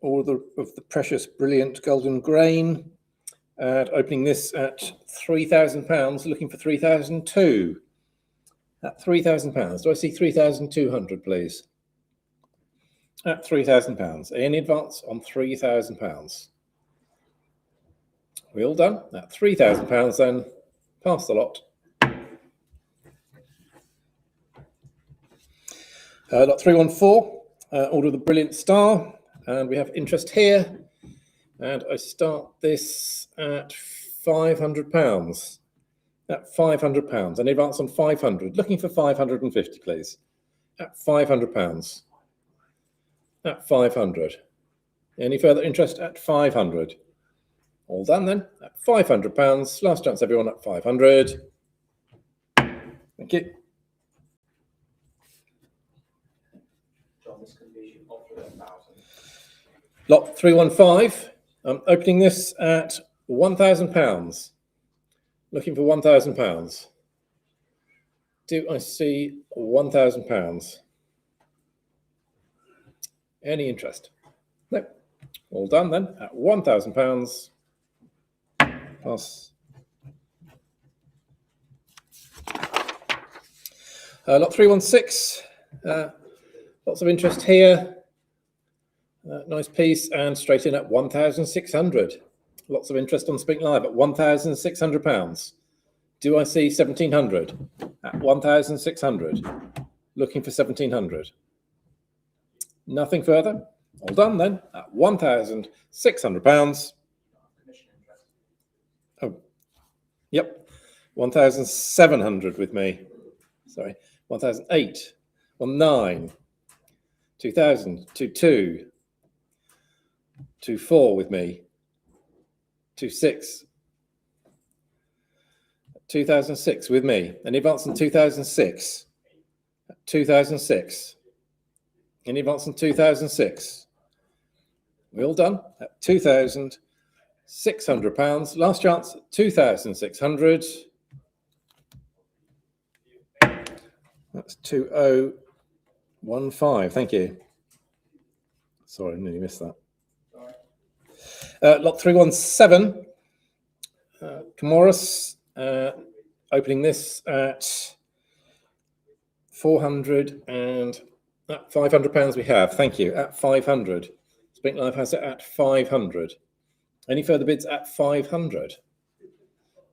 All of the precious, brilliant golden grain. Opening this at £3,000. Looking for 3,002. At £3,000. Do I see 3,200, please? At £3,000. Any advance on £3,000? We all done? At £3,000 then. Pass the lot. Lot 314. Order the Brilliant Star. And we have interest here. And I start this at £500. At £500. Any advance on 500? Looking for 550, please. At £500. At 500. Any further interest at 500? All done then. At £500. Last chance, everyone, at 500. Thank you. Lot 315. I'm opening this at £1,000. Looking for £1,000. Do I see £1,000? Any interest? No. All done then at £1,000. Pass. Lot 316. Lots of interest here. Nice piece, and straight in at 1,600. Lots of interest on Spink Live at £1,600. Do I see 1,700? At 1,600. Looking for 1,700. Nothing further. All done then at £1,600. Oh, yep. 1,700 with me. Sorry. 1,008. 19. 2,000. 22. 24 with me. 26. 2006 with me. Any advance in 2006? 2006. Any advance in 2006? We all done at £2,600. Last chance, 2,600. That's 2015. Thank you. Sorry, I nearly missed that. Lot 317. Comoros. Opening this at 400 and at £500 we have. Thank you. At 500. Spink Live has it at 500. Any further bids at 500?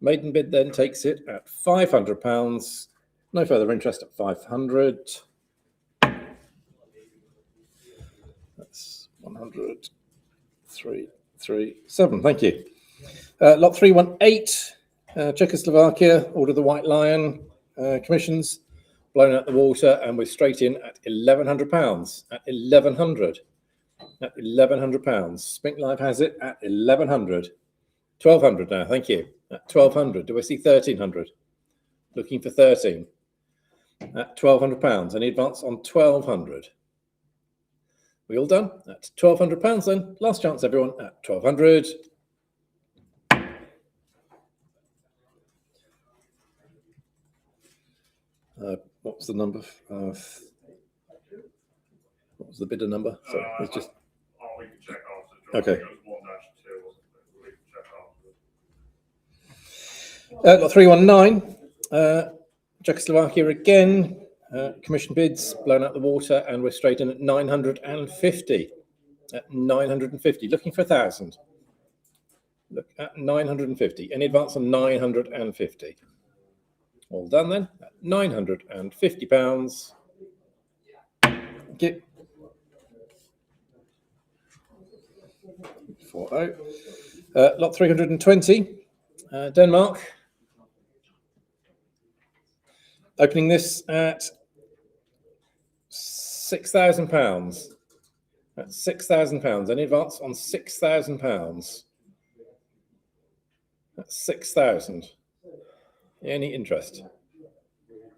Maiden bid then takes it at £500. No further interest at 500. That's 100. 3, 3, 7. Thank you. Lot 318, Czechoslovakia, Order the White Lion, commissions, blown out the water, and we're straight in at £1,100. At 1,100. At £1,100. Spink Live has it at 1,100. 1,200 now. Thank you. At 1,200. Do I see 1,300? Looking for 13. At £1,200. Any advance on 1,200? We all done? At £1,200 then. Last chance, everyone, at 1,200. What was the number? What was the bidder number? Sorry, it's just. We can check after. Okay. It was 1-2, wasn't it? We can check after. Lot 319, Czechoslovakia again. Commission bids blown out the water, and we're straight in at 950. At 950, looking for 1,000. Look at 950. Any advance on 950? All done then. At £950. Thank you. 40. Lot 320, Denmark. Opening this at £6,000. That's £6,000. Any advance on £6,000? That's 6,000. Any interest?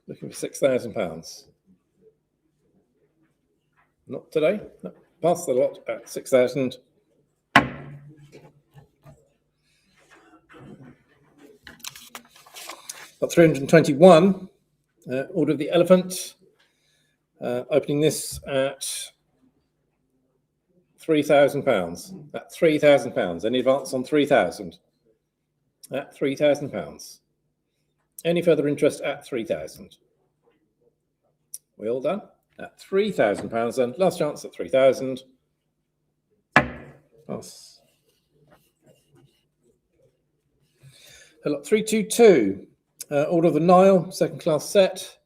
Looking for £6,000. Not today. No. Pass the lot at 6,000. Got 321. Order of the Elephant. Opening this at £3,000. At £3,000. Any advance on 3,000? At £3,000. Any further interest at 3,000? We all done? At £3,000 then. Last chance at 3,000. Pass. Lot 322. Order of the Nile, second class set.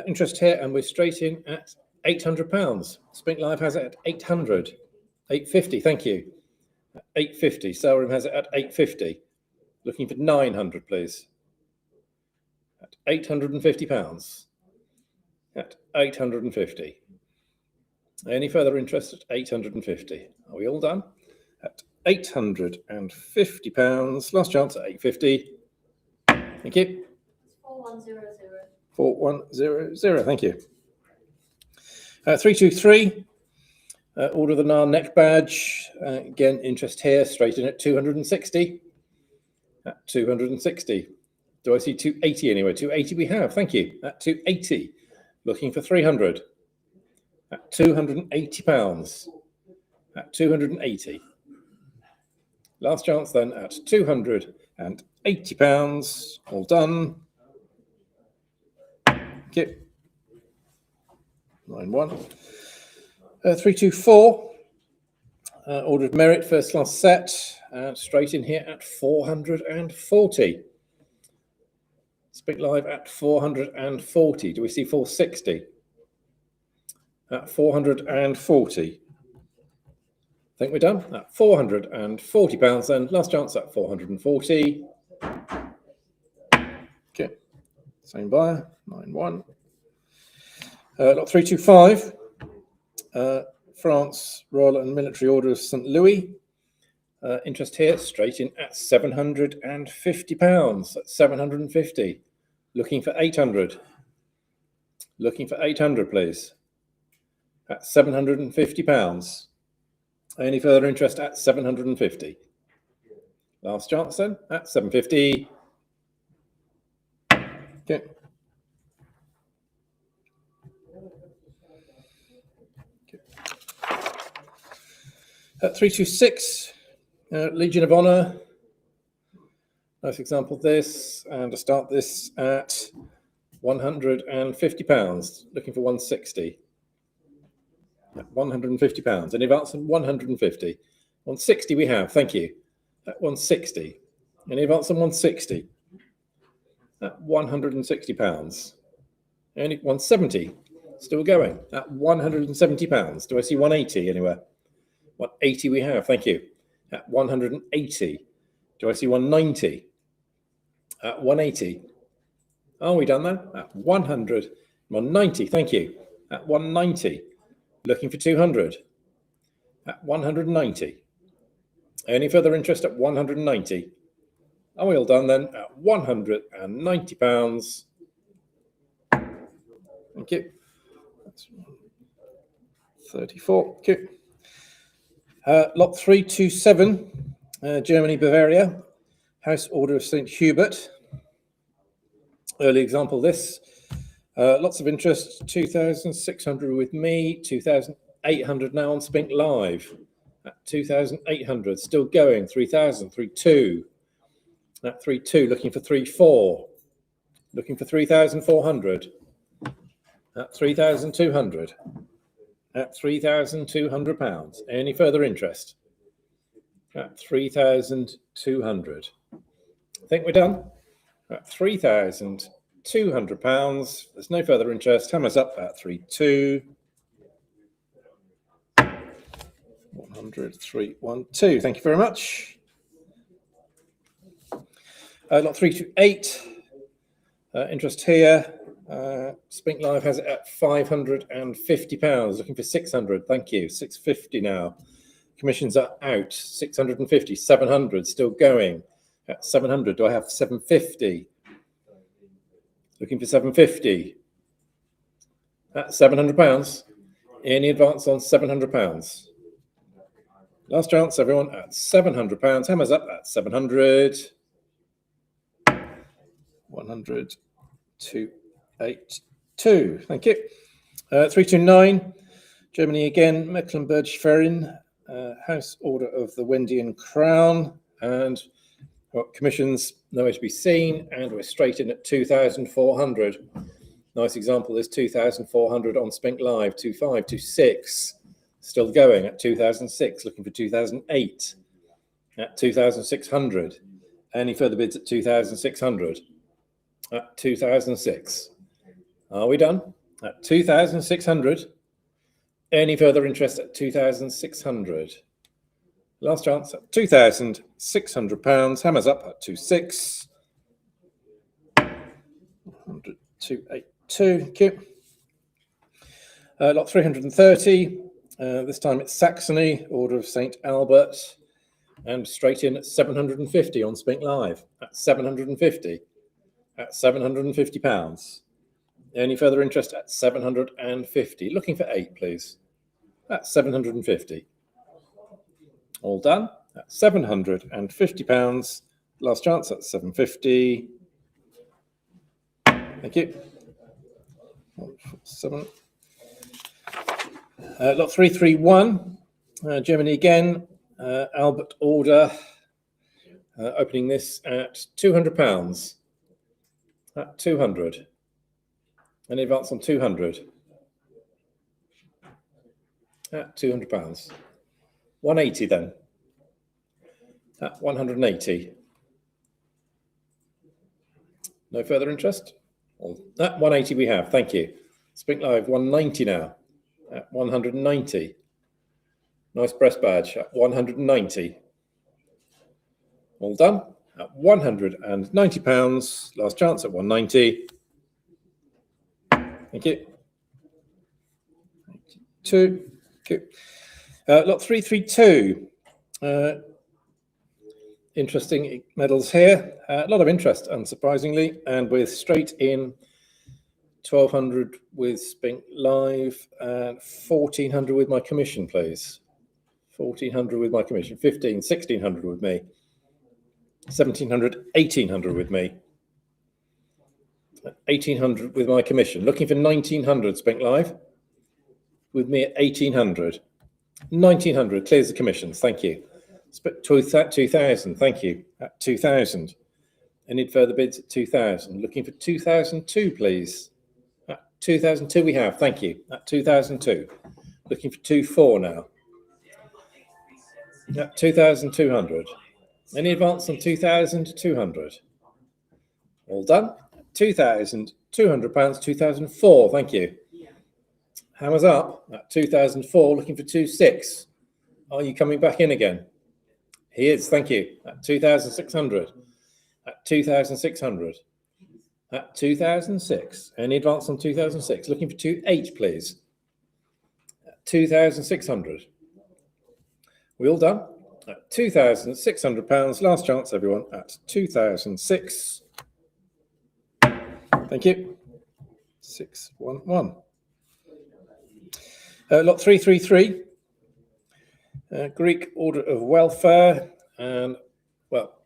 Interest here, and we're straight in at £800. Spink Live has it at 800. 850, thank you. 850. Selroom has it at 850. Looking for 900, please. At £850. At 850. Any further interest at 850? Are we all done? At £850. Last chance at 850. Thank you. 4100. 4100. Thank you. 323. Order of the Nile neck badge. Again, interest here, straight in at 260. At 260. Do I see 280 anywhere? 280 we have. Thank you. At 280. Looking for 300. At £280. At 280. Last chance then at £280. All done. Okay. 91. 324. Order of merit, first class set. Straight in here at 440. Spink Live at 440. Do we see 460? At 440. I think we're done. At £440 then. Last chance at 440. Okay. Same buyer. 91. Lot 325. France Royal and Military Order of St. Louis. Interest here, straight in at £750. That's 750. Looking for 800. Looking for 800, please. At £750. Any further interest at 750? Last chance then at 750. Okay. At 326, Legion of Honor. Nice example of this. And to start this at £150. Looking for 160. At £150. Any advance on 150? 160 we have. Thank you. At 160. Any advance on 160? At £160. Only 170. Still going at £170. Do I see 180 anywhere? 180 we have. Thank you. At 180. Do I see 190? At 180. Are we done that? At 100. 190. Thank you. At 190. Looking for 200. At 190. Any further interest at 190? Are we all done then? At £190. Thank you. That's 34. Thank you. Lot 327, Germany, Bavaria. House order of St. Hubert. Early example this. Lots of interest. 2,600 with me. 2,800 now on SPINK Live. At 2,800. Still going. 3,000. 3,2. At 3,2. Looking for 3,4. Looking for 3,400. At 3,200. At £3,200. Any further interest? At 3,200. I think we're done. At £3,200. There's no further interest. Hammers up at 3,2. 100, 312. Thank you very much. Lot 328. Interest here. SPINK Live has it at £550. Looking for 600. Thank you. 650 now. Commissions are out. 650. 700. Still going. At 700. Do I have 750? Looking for 750. At £700. Any advance on £700? Last chance, everyone, at £700. Hammers up at 700. 100. 282. Thank you. 329. Germany again. Mecklenburg-Schwerin. House order of the Wendian Crown. And commissions nowhere to be seen. And we're straight in at 2,400. Nice example is 2,400 on SPINK Live. 25, 26. Still going at 2006. Looking for 2008. At 2,600. Any further bids at 2,600? At 2006. Are we done? At 2,600. Any further interest at 2,600? Last chance at £2,600. Hammers up at 26. 100, 282. Thank you. Lot 330. This time it's Saxony, Order of St. Albert. And straight in at 750 on SPINK Live. At 750. At £750. Any further interest at 750? Looking for 8, please. At 750. All done. At £750. Last chance at 750. Thank you. 147. Lot 331. Germany again. Albert order. Opening this at £200. At 200. Any advance on 200? At £200. 180 then. At 180. No further interest? At 180 we have. Thank you. SPINK Live 190 now. At 190. Nice breast badge at 190. All done. At £190. Last chance at 190. Thank you. 2. Okay. Lot 332. Interesting medals here. A lot of interest, unsurprisingly, and with straight in 1,200 with SPINK Live and 1,400 with my commission, please. 1,400 with my commission. 15, 1,600 with me. 1,700, 1,800 with me. 1,800 with my commission. Looking for 1,900 SPINK Live. With me at 1,800. 1,900 clears the commissions. Thank you. 2,000. Thank you. At 2,000. Any further bids at 2,000? Looking for 2,002, please. At 2,002 we have. Thank you. At 2,002. Looking for 2,400 now. At 2,200. Any advance on 2,200? All done. £2,200, 2004. Thank you. Hammers up at 2004, looking for 26. Are you coming back in again? He is. Thank you. At 2,600. At 2,600. At 2006. Any advance on 2006? Looking for 28, please. At 2,600. We all done? At £2,600. Last chance, everyone. At 2006. Thank you. 611. Lot 333. Greek Order of Welfare. And, well,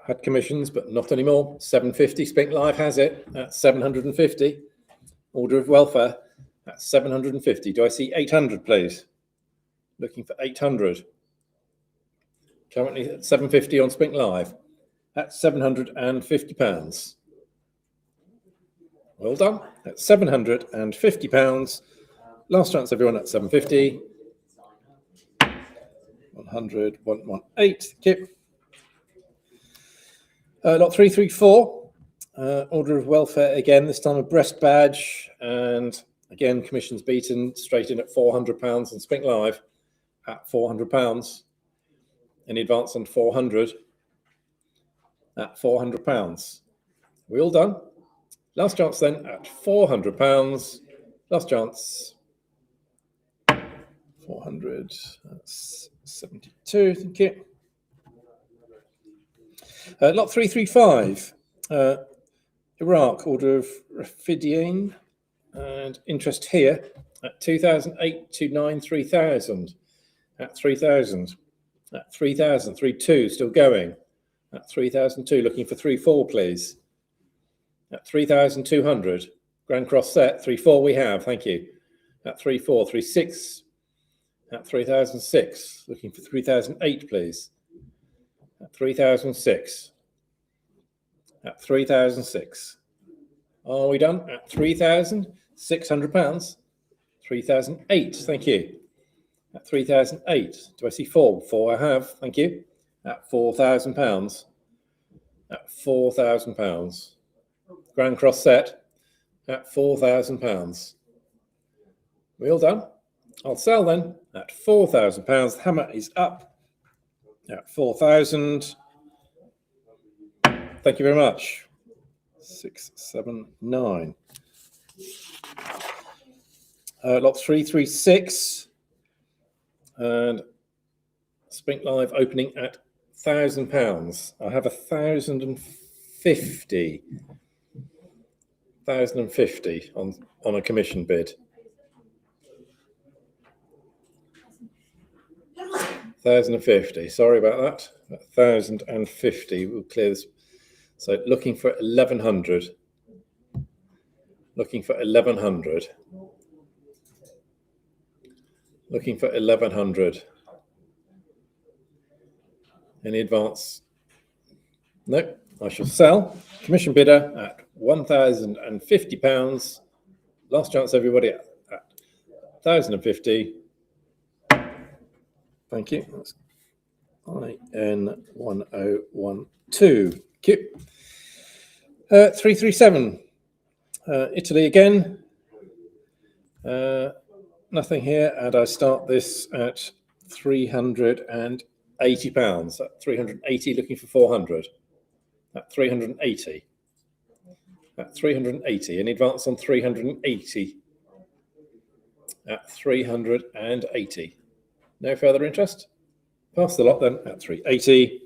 had commissions, but not anymore. 750. Spink Live has it at 750. Order of Welfare at 750. Do I see 800, please? Looking for 800. Currently at 750 on Spink Live. At £750. Well done. At £750. Last chance, everyone, at 750. 100, 118. Kip. Lot 334. Order of Welfare again, this time a breast badge. And again, commissions beaten, straight in at £400 on Spink Live at £400. Any advance on 400 at £400. We all done? Last chance then at £400. Last chance. 400. That's 72. Thank you. Lot 335. Iraq Order of Rafidian. And interest here at 2008 to 3,000. At 3,000. At 3,000. 3,2 still going. At 3,002. Looking for 3,4, please. At 3,200. Grand Cross set. 3,4 we have. Thank you. At 3,4. 3,6. At 3,006. Looking for 3,008, please. At 3,006. At 3,006. Are we done? At £3,600. 3,008. Thank you. At 3,008. Do I see 4? 4 I have. Thank you. At £4,000. At £4,000. Grand Cross set. At £4,000. We all done? I'll sell then at £4,000. The hammer is up at 4,000. Thank you very much. 679. Lot 336. And Spink Live opening at £1,000. I have 1,050. 1,050 on a commission bid. 1,050. Sorry about that. 1,050. We'll clear this. So looking for 1,100. Looking for 1,100. Looking for 1,100. Any advance? No. I shall sell. Commission bidder at £1,050. Last chance, everybody, at 1,050. Thank you. That's IN1012. Cute. 337. Italy again. Nothing here, and I start this at £380. At 380, looking for 400. At 380. At 380. Any advance on 380? At 380. No further interest? Pass the lot then at 380.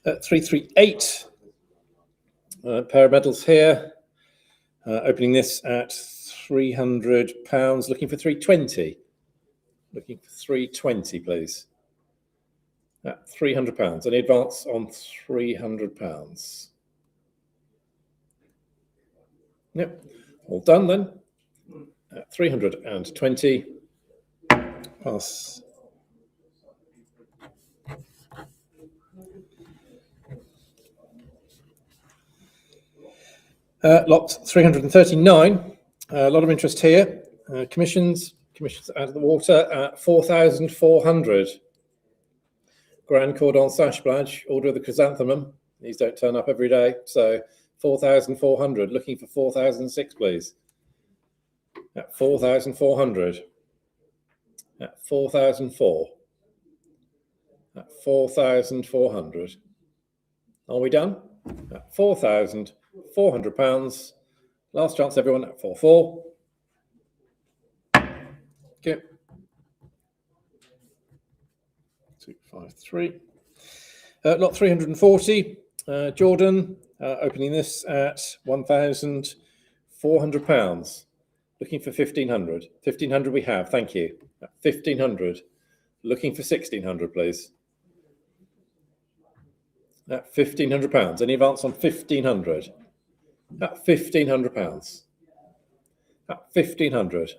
At 338. Pair of medals here. Opening this at £300. Looking for 320. Looking for 320, please. At £300. Any advance on £300? Yep. All done then. At 320. Pass. Lot 339. A lot of interest here. Commissions commissions out of the water at 4,400. Grand Cordon Sash Badge, Order of the Chrysanthemum. These don't turn up every day, so 4,400. Looking for 4,006, please. At 4,400. At 4,004. At 4,400. Are we done? At £4,400. Last chance, everyone, at 4,4. Okay. 253. Lot 340. Jordan, opening this at £1,400. Looking for 1,500. 1,500 we have, thank you. At 1,500. Looking for 1,600, please. At £1,500. Any advance on 1,500? At £1,500. At 1,500.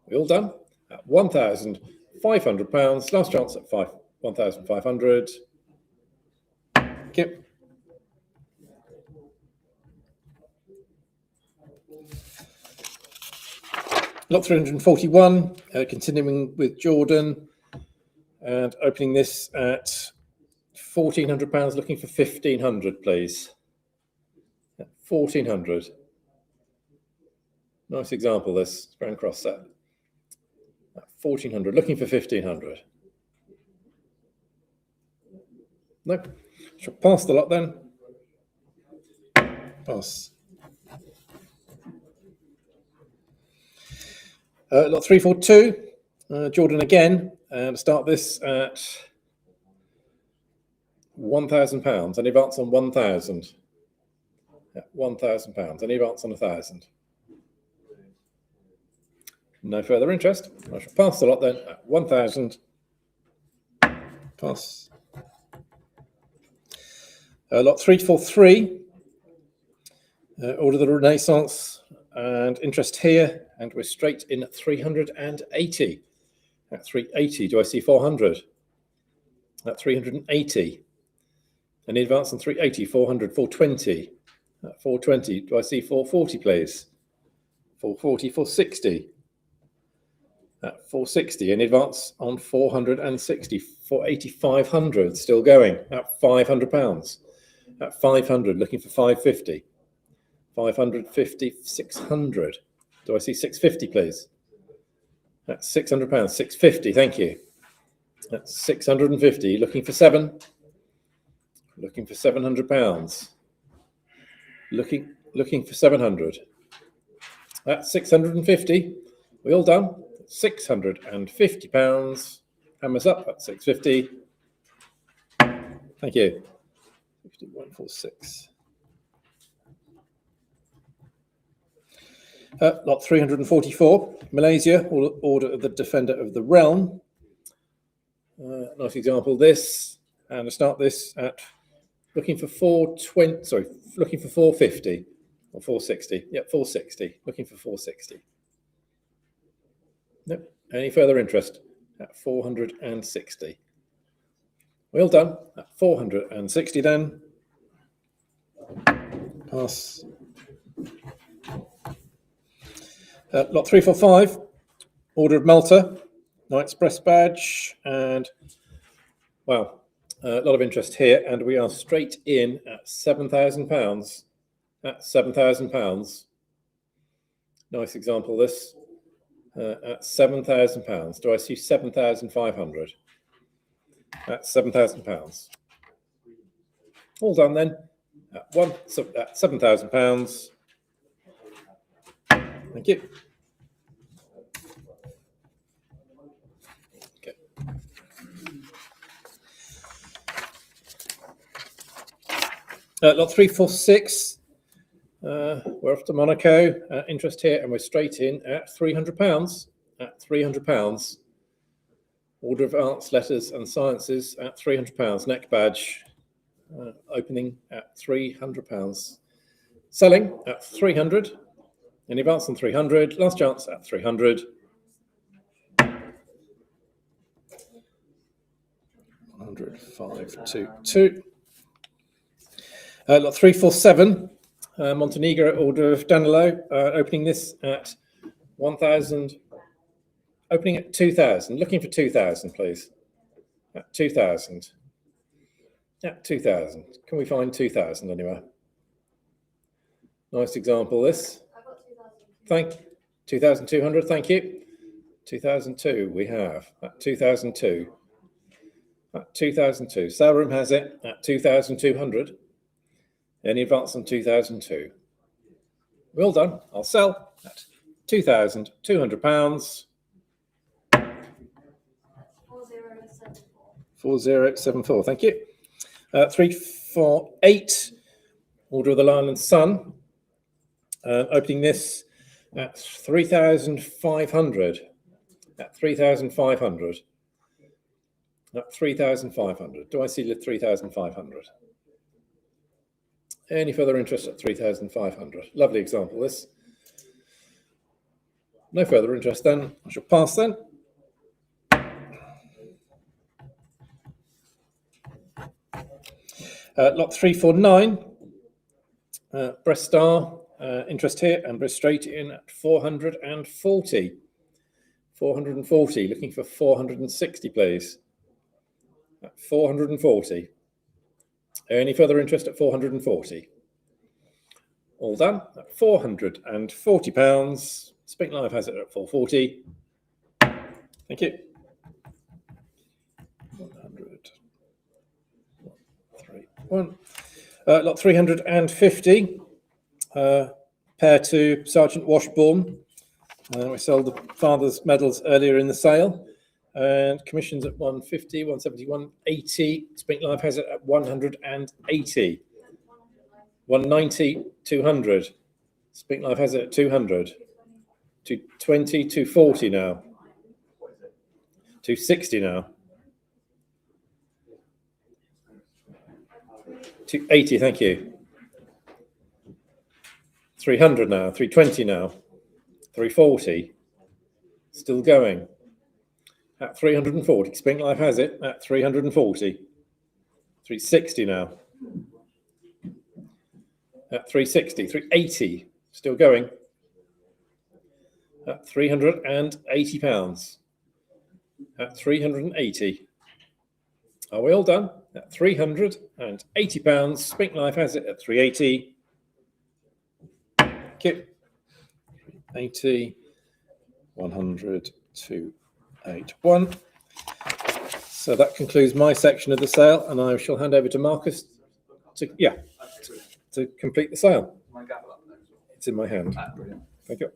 We all done? At £1,500. Last chance at 1,500. Okay. Lot 341, continuing with Jordan and opening this at £1,400, looking for 1,500, please. 1,400. Nice example, this Grand Cross set. 1,400, looking for 1,500. No, shall pass the lot then. Pass. Lot 342, Jordan again, and start this at £1,000. Any advance on 1,000? Yeah, £1,000. Any advance on 1,000? No further interest. I shall pass the lot then at 1,000. Pass. Lot 343, Order of the Renaissance, and interest here. And we're straight in at 380. At 380, do I see 400? At 380. Any advance on 380, 400, 420. At 420, do I see 440, please? 440, 460. At 460, any advance on 460, 480, 500, still going. At £500. At 500, looking for 550. 550, 600. Do I see 650, please? That's £600. 650, thank you. That's 650. Looking for 7. Looking for £700. Looking for 700. That's 650. We all done? £650. Hammers up at 650. Thank you. 5146. Lot 344, Malaysia, Order of the Defender of the Realm. Nice example, this. And I start this at looking for 420, sorry, looking for 450 or 460. Yep, 460. Looking for 460. Nope. Any further interest? At 460. Well done. At 460 then. Pass. Lot 345, Order of Malta, no express badge, and well, a lot of interest here, and we are straight in at £7,000. At £7,000. Nice example, this. At £7,000. Do I see 7,500? At £7,000. All done then. At £7,000. Thank you. Okay. Lot 346. We're off to Monaco. Interest here, and we're straight in at £300. At £300. Order of Arts, Letters and Sciences at £300. Neck badge. Opening at £300. Selling at 300. Any advance on 300. Last chance at 300. 10522. Lot 347. Montenegro, Order of Danilo. Opening this at 1,000. Opening at 2,000. Looking for 2,000, please. At 2,000. At 2,000. Can we find 2,000 anywhere? Nice example, this. I've got 2000. Thank 2,200. Thank you. 2002 we have at 2002. At 2002. Sale room has it at 2,200. Any advance on 2002? Well done. I'll sell at £2,200. 4074. 4074. Thank you. 348. Order of the Lion and Sun. Opening this at 3,500. At 3,500. At 3,500. Do I see the 3,500? Any further interest at 3,500? Lovely example, this. No further interest then. I shall pass then. Lot 349. Breast Star. Interest here and we're straight in at 440. 440. Looking for 460, please. At 440. Any further interest at 440? All done at £440. Spink Live has it at 440. Thank you. 100. 131. Lot 350. Pair to Sergeant Washbourne. We sold the father's medals earlier in the sale. And commissions at 150, 170, 180. Spink Live has it at 180. 190, 200. Spink Live has it at 200. 220, 240 now. 260 now. 280, thank you. 300 now, 320 now. 340. Still going. At 340. Spink Live has it at 340. 360 now. At 360. 380. Still going. At £380. At 380. Are we all done? At £380. Spink Live has it at 380. Thank you. 80. 100. 281. So that concludes my section of the sale, and I shall hand over to Marcus to complete the sale. It's in my hand. Thank you.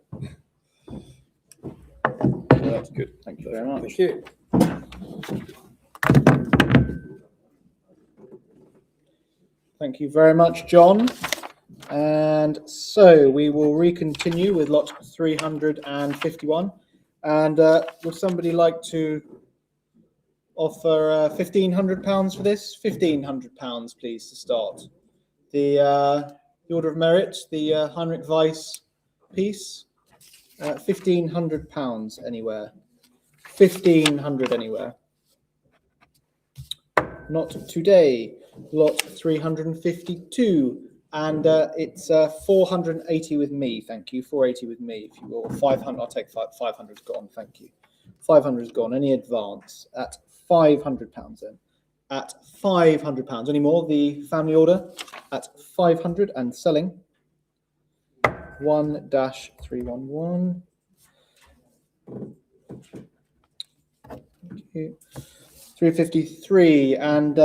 That's good. Thank you very much. Thank you. Thank you very much, John. And so we will recontinue with lot 351. And would somebody like to offer £1,500 for this? £1,500, please, to start. The Order of Merit, the Heinrich Weiss piece, £1,500 anywhere. 1,500 anywhere. Not today. Lot 352. And it's 480 with me, thank you. 480 with me, if you will. 500, I'll take 500's gone, thank you. 500's gone. Any advance at £500 then? At £500. Any more? The family order at 500 and selling. 1-311. Thank you. 353 and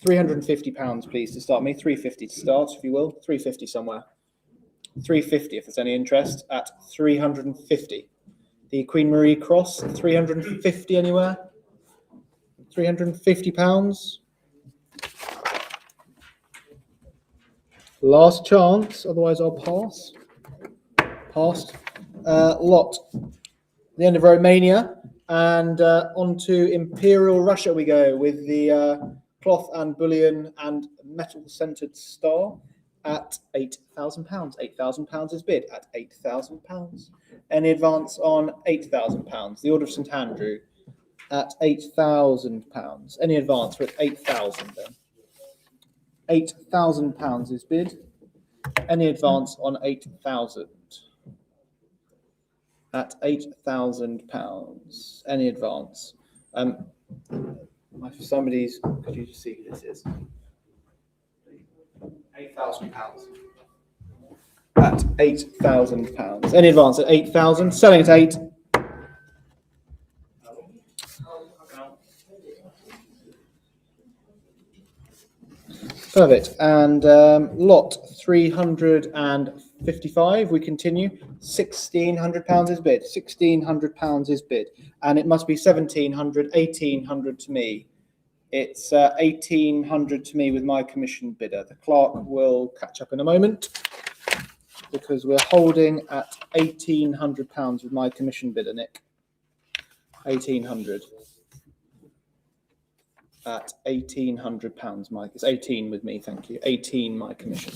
£350, please, to start me. 350 to start, if you will. 350 somewhere. 350, if there's any interest, at 350. The Queen Marie Cross, 350 anywhere. £350. Last chance, otherwise I'll pass. Passed. Lot. The end of Romania, and on to Imperial Russia we go with the cloth and bullion and metal-centered star at £8,000. £8,000 is bid at £8,000. Any advance on £8,000? The Order of St Andrew at £8,000. Any advance with 8,000 then? £8,000 is bid. Any advance on 8,000? at £8,000. Any advance? If somebody's, could you just see who this is? £8,000. At £8,000. Any advance at 8,000? Selling at 8. Perfect. And lot 355, we continue. £1,600 is bid. £1,600 is bid. And it must be 1,700, 1,800 to me. It's 1,800 to me with my commission bidder. The clerk will catch up in a moment because we're holding at £1,800 with my commission bidder, Nick. 1,800. At £1,800, Mike. It's 18 with me, thank you. 18 my commission.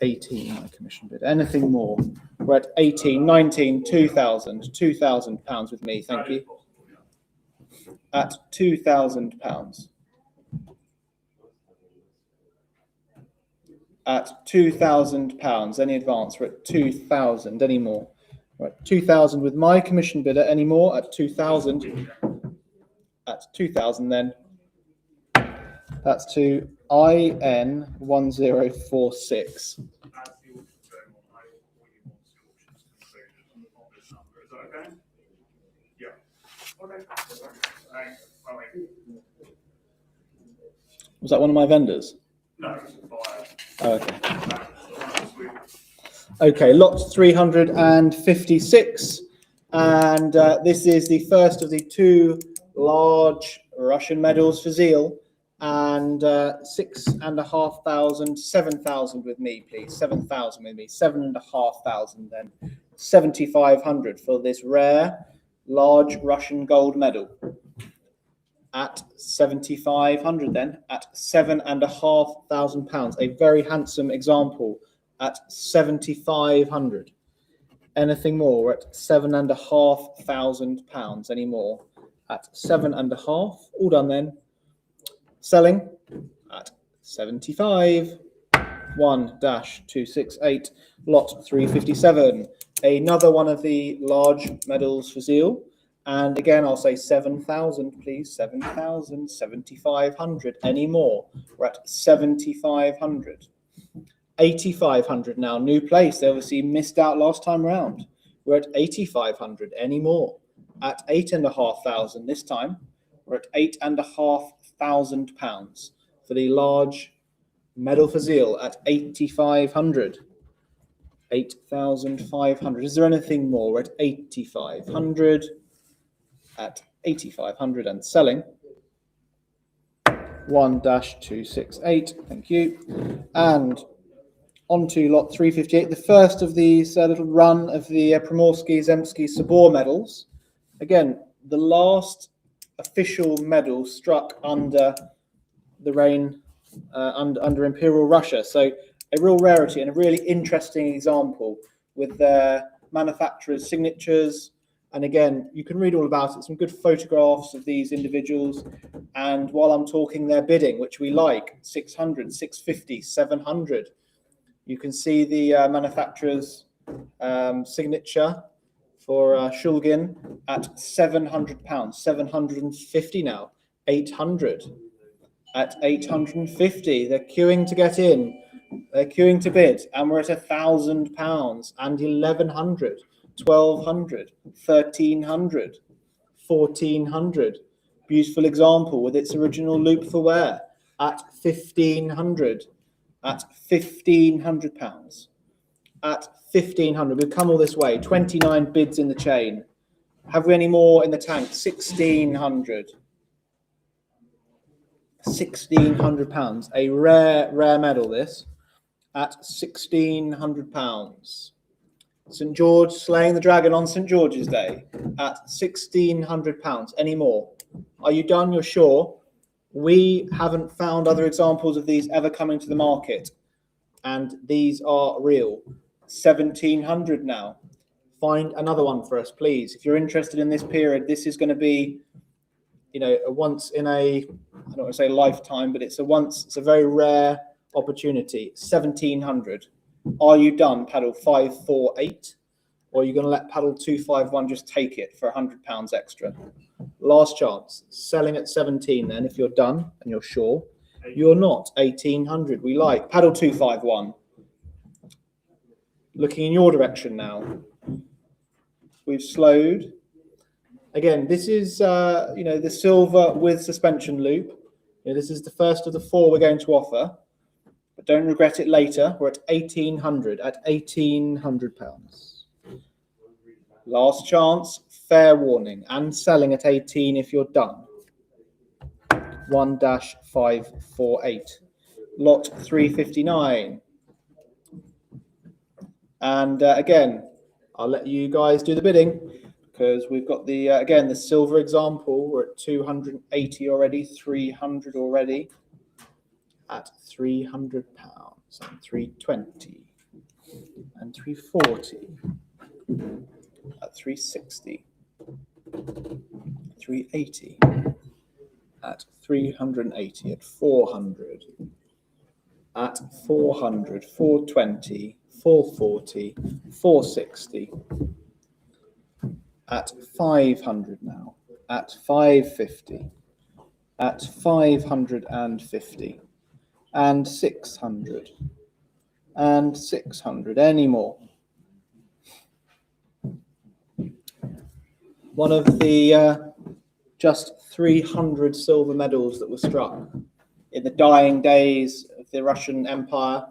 18 my commission bid. Anything more? We're at 18, 19, 2,000. £2,000 with me, thank you. At £2,000. At £2,000. Any advance? We're at 2,000. Any more? We're at 2,000 with my commission bidder. Any more? At 2,000. At 2,000 then. That's to IN 1046. Was that one of my vendors? No, it's a buyer. Oh, okay. Okay, lot 356. And this is the first of the two large Russian medals for zeal. And 6,500, 7,000 with me, please. 7,000 with me. 7,500 then. 7,500 for this rare large Russian gold medal. At 7,500 then. At £7,500. A very handsome example at 7,500. Anything more? We're at £7,500. Any more? At 7,500. All done then. Selling at 75. 1-268. Lot 357. Another one of the large medals for zeal. And again, I'll say 7,000, please. 7,000, 7,500. Any more? We're at 7,500. 8,500 now. New place. They obviously missed out last time round. We're at 8,500. Any more? At 8,500 this time. We're at £8,500 for the large medal for zeal at 8,500. 8,500. Is there anything more? We're at 8,500. At 8,500 and selling. 1-268. Thank you. And on to lot 358, the first of these little run of the Primorsky Zemsky Sabor medals. Again, the last official medal struck under the reign under Imperial Russia. So a real rarity and a really interesting example with their manufacturers' signatures. And again, you can read all about it. Some good photographs of these individuals. And while I'm talking, their bidding, which we like, 600, 650, 700. You can see the manufacturer's signature for Shulgin at £700, 750 now, 800. At 850, they're queuing to get in. They're queuing to bid, and we're at £1,000 and 1,100, 1,200, 1,300, 1,400. Beautiful example with its original loop for wear at 1,500. At £1,500. At 1,500. We've come all this way. 29 bids in the chain. Have we any more in the tank? 1,600. £1,600. A rare medal, this. At £1,600. St. George slaying the dragon on St. George's Day. At £1,600. Any more? Are you done? You're sure? We haven't found other examples of these ever coming to the market. And these are real. 1,700 now. Find another one for us, please. If you're interested in this period, this is going to be, you know, a once in a, I don't want to say lifetime, but it's a very rare opportunity. 1,700. Are you done? Paddle 548. or you're going to let paddle 251 just take it for £100 extra. Last chance. Selling at 17 then, if you're done and you're sure. You're not. 1800 we like. Paddle 251. Looking in your direction now. We've slowed. Again, this is the silver with suspension loop. This is the first of the 4 we're going to offer, but don't regret it later. We're at 1800 at £1,800. Last chance, fair warning, and selling at 18 if you're done. 1-548. Lot 359. And again, I'll let you guys do the bidding because we've got the, again, the silver example. We're at 280 already, 300 already at £300 and 320 and 340 at 360, 380 at 380 at 400 at 400, 420, 440, 460 at 500 now, at 550, at 550 and 600 and 600. Any more? One of the just 300 silver medals that were struck in the dying days of the Russian Empire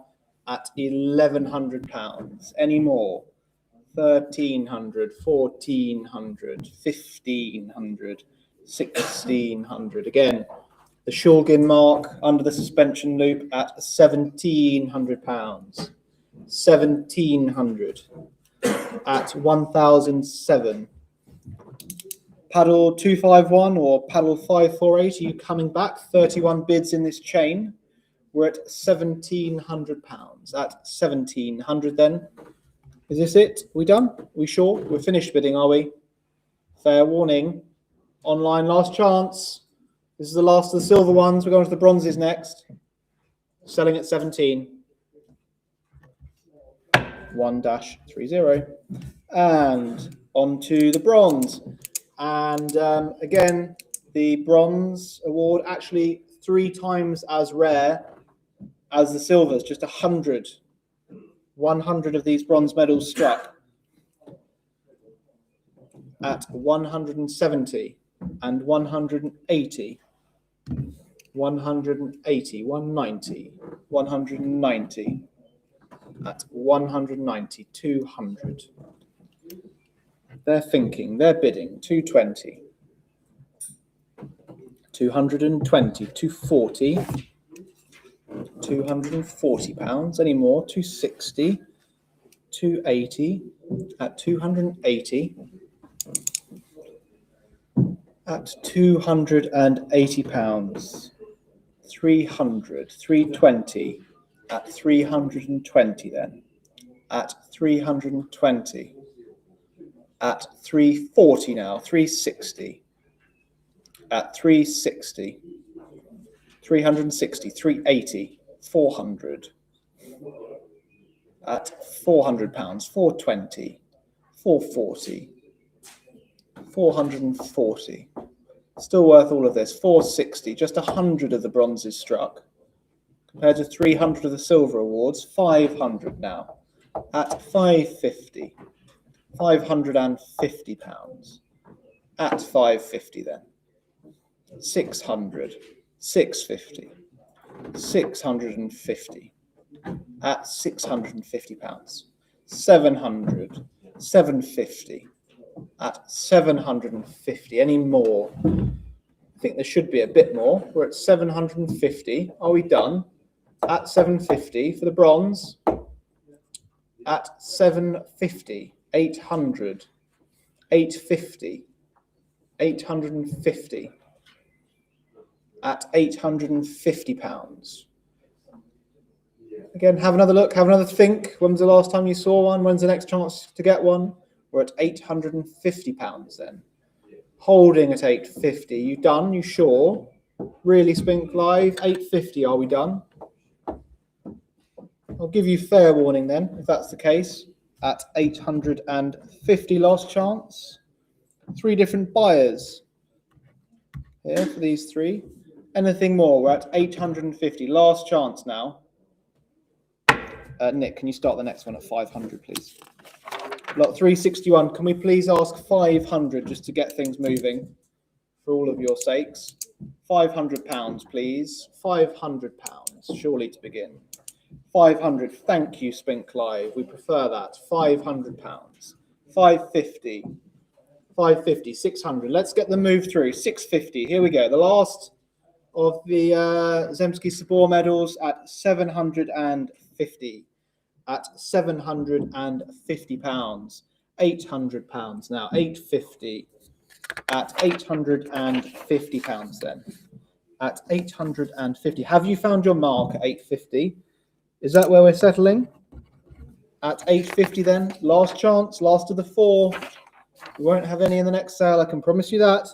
at £1,100. Any more? 1,300, 1,400, 1,500, 1,600. Again, the Shulgin mark under the suspension loop at £1,700. 1,700 at 1,007. Paddle 251 or paddle 548, are you coming back? 31 bids in this chain. We're at £1,700. At 1,700 then. Is this it? We done? We sure? We're finished bidding, are we? Fair warning. Online last chance. This is the last of the silver ones. We're going to the bronzes next. Selling at 17. 1-30. And on to the bronze. And again, the bronze award actually 3 times as rare as the silvers, just 100. 100 of these bronze medals struck at 170 and 180, 180, 190, 190, at 190, 200. They're thinking, they're bidding, 220, 220, 240, £240. Any more? 260, 280, at 280, at £280. 300, 320, at 320 then, at 320, at 340 now, 360, at 360, 360, 380, 400, at £400, 420, 440, 440. Still worth all of this. 460, just 100 of the bronzes struck, compared to 300 of the silver awards. 500 now, at 550, £550, at 550 then. 600, 650, 650, at £650. 700, 750, at 750. Any more? I think there should be a bit more. We're at 750. Are we done? At 750 for the bronze. At 750, 800, 850, 850. At £850. Again, have another look, have another think. When's the last time you saw one? When's the next chance to get one? We're at £850 then. Holding at 850. You done? You sure? Really, Spink Live? 850, are we done? I'll give you fair warning then, if that's the case. at 850 last chance. 3 different buyers here for these 3. Anything more? We're at 850 last chance now. Nick, can you start the next one at 500, please? Lot 361. Can we please ask 500 just to get things moving for all of your sakes? £500, please. £500, surely to begin. 500. Thank you, Spink Live. We prefer that. £500. 550. 550. 600. Let's get the move through. 650. Here we go. The last of the Zemsky Sabor medals at 750. At £750. £800 now. 850. At £850 then. At 850. Have you found your mark at 850? Is that where we're settling? At 850 then. Last chance, last of the 4. We won't have any in the next sale, I can promise you that.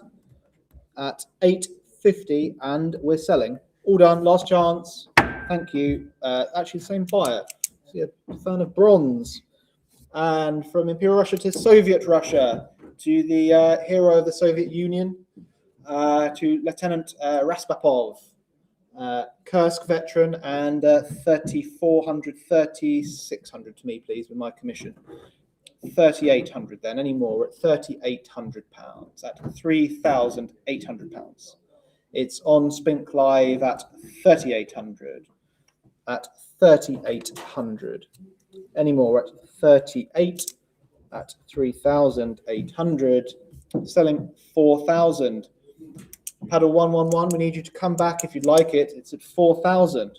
At 850 and we're selling. All done, last chance. Thank you. Actually, the same buyer. See a fan of bronze. And from Imperial Russia to Soviet Russia, to the hero of the Soviet Union, to Lieutenant Raspapov, Kursk veteran, and 3,400, 3,600 to me, please, with my commission. 3,800 then, any more? We're at £3,800, at £3,800. It's on Spink Live at 3,800. At 3,800. Any more? We're at 38 at 3,800. Selling 4,000. Paddle 111, we need you to come back if you'd like it. It's at 4,000.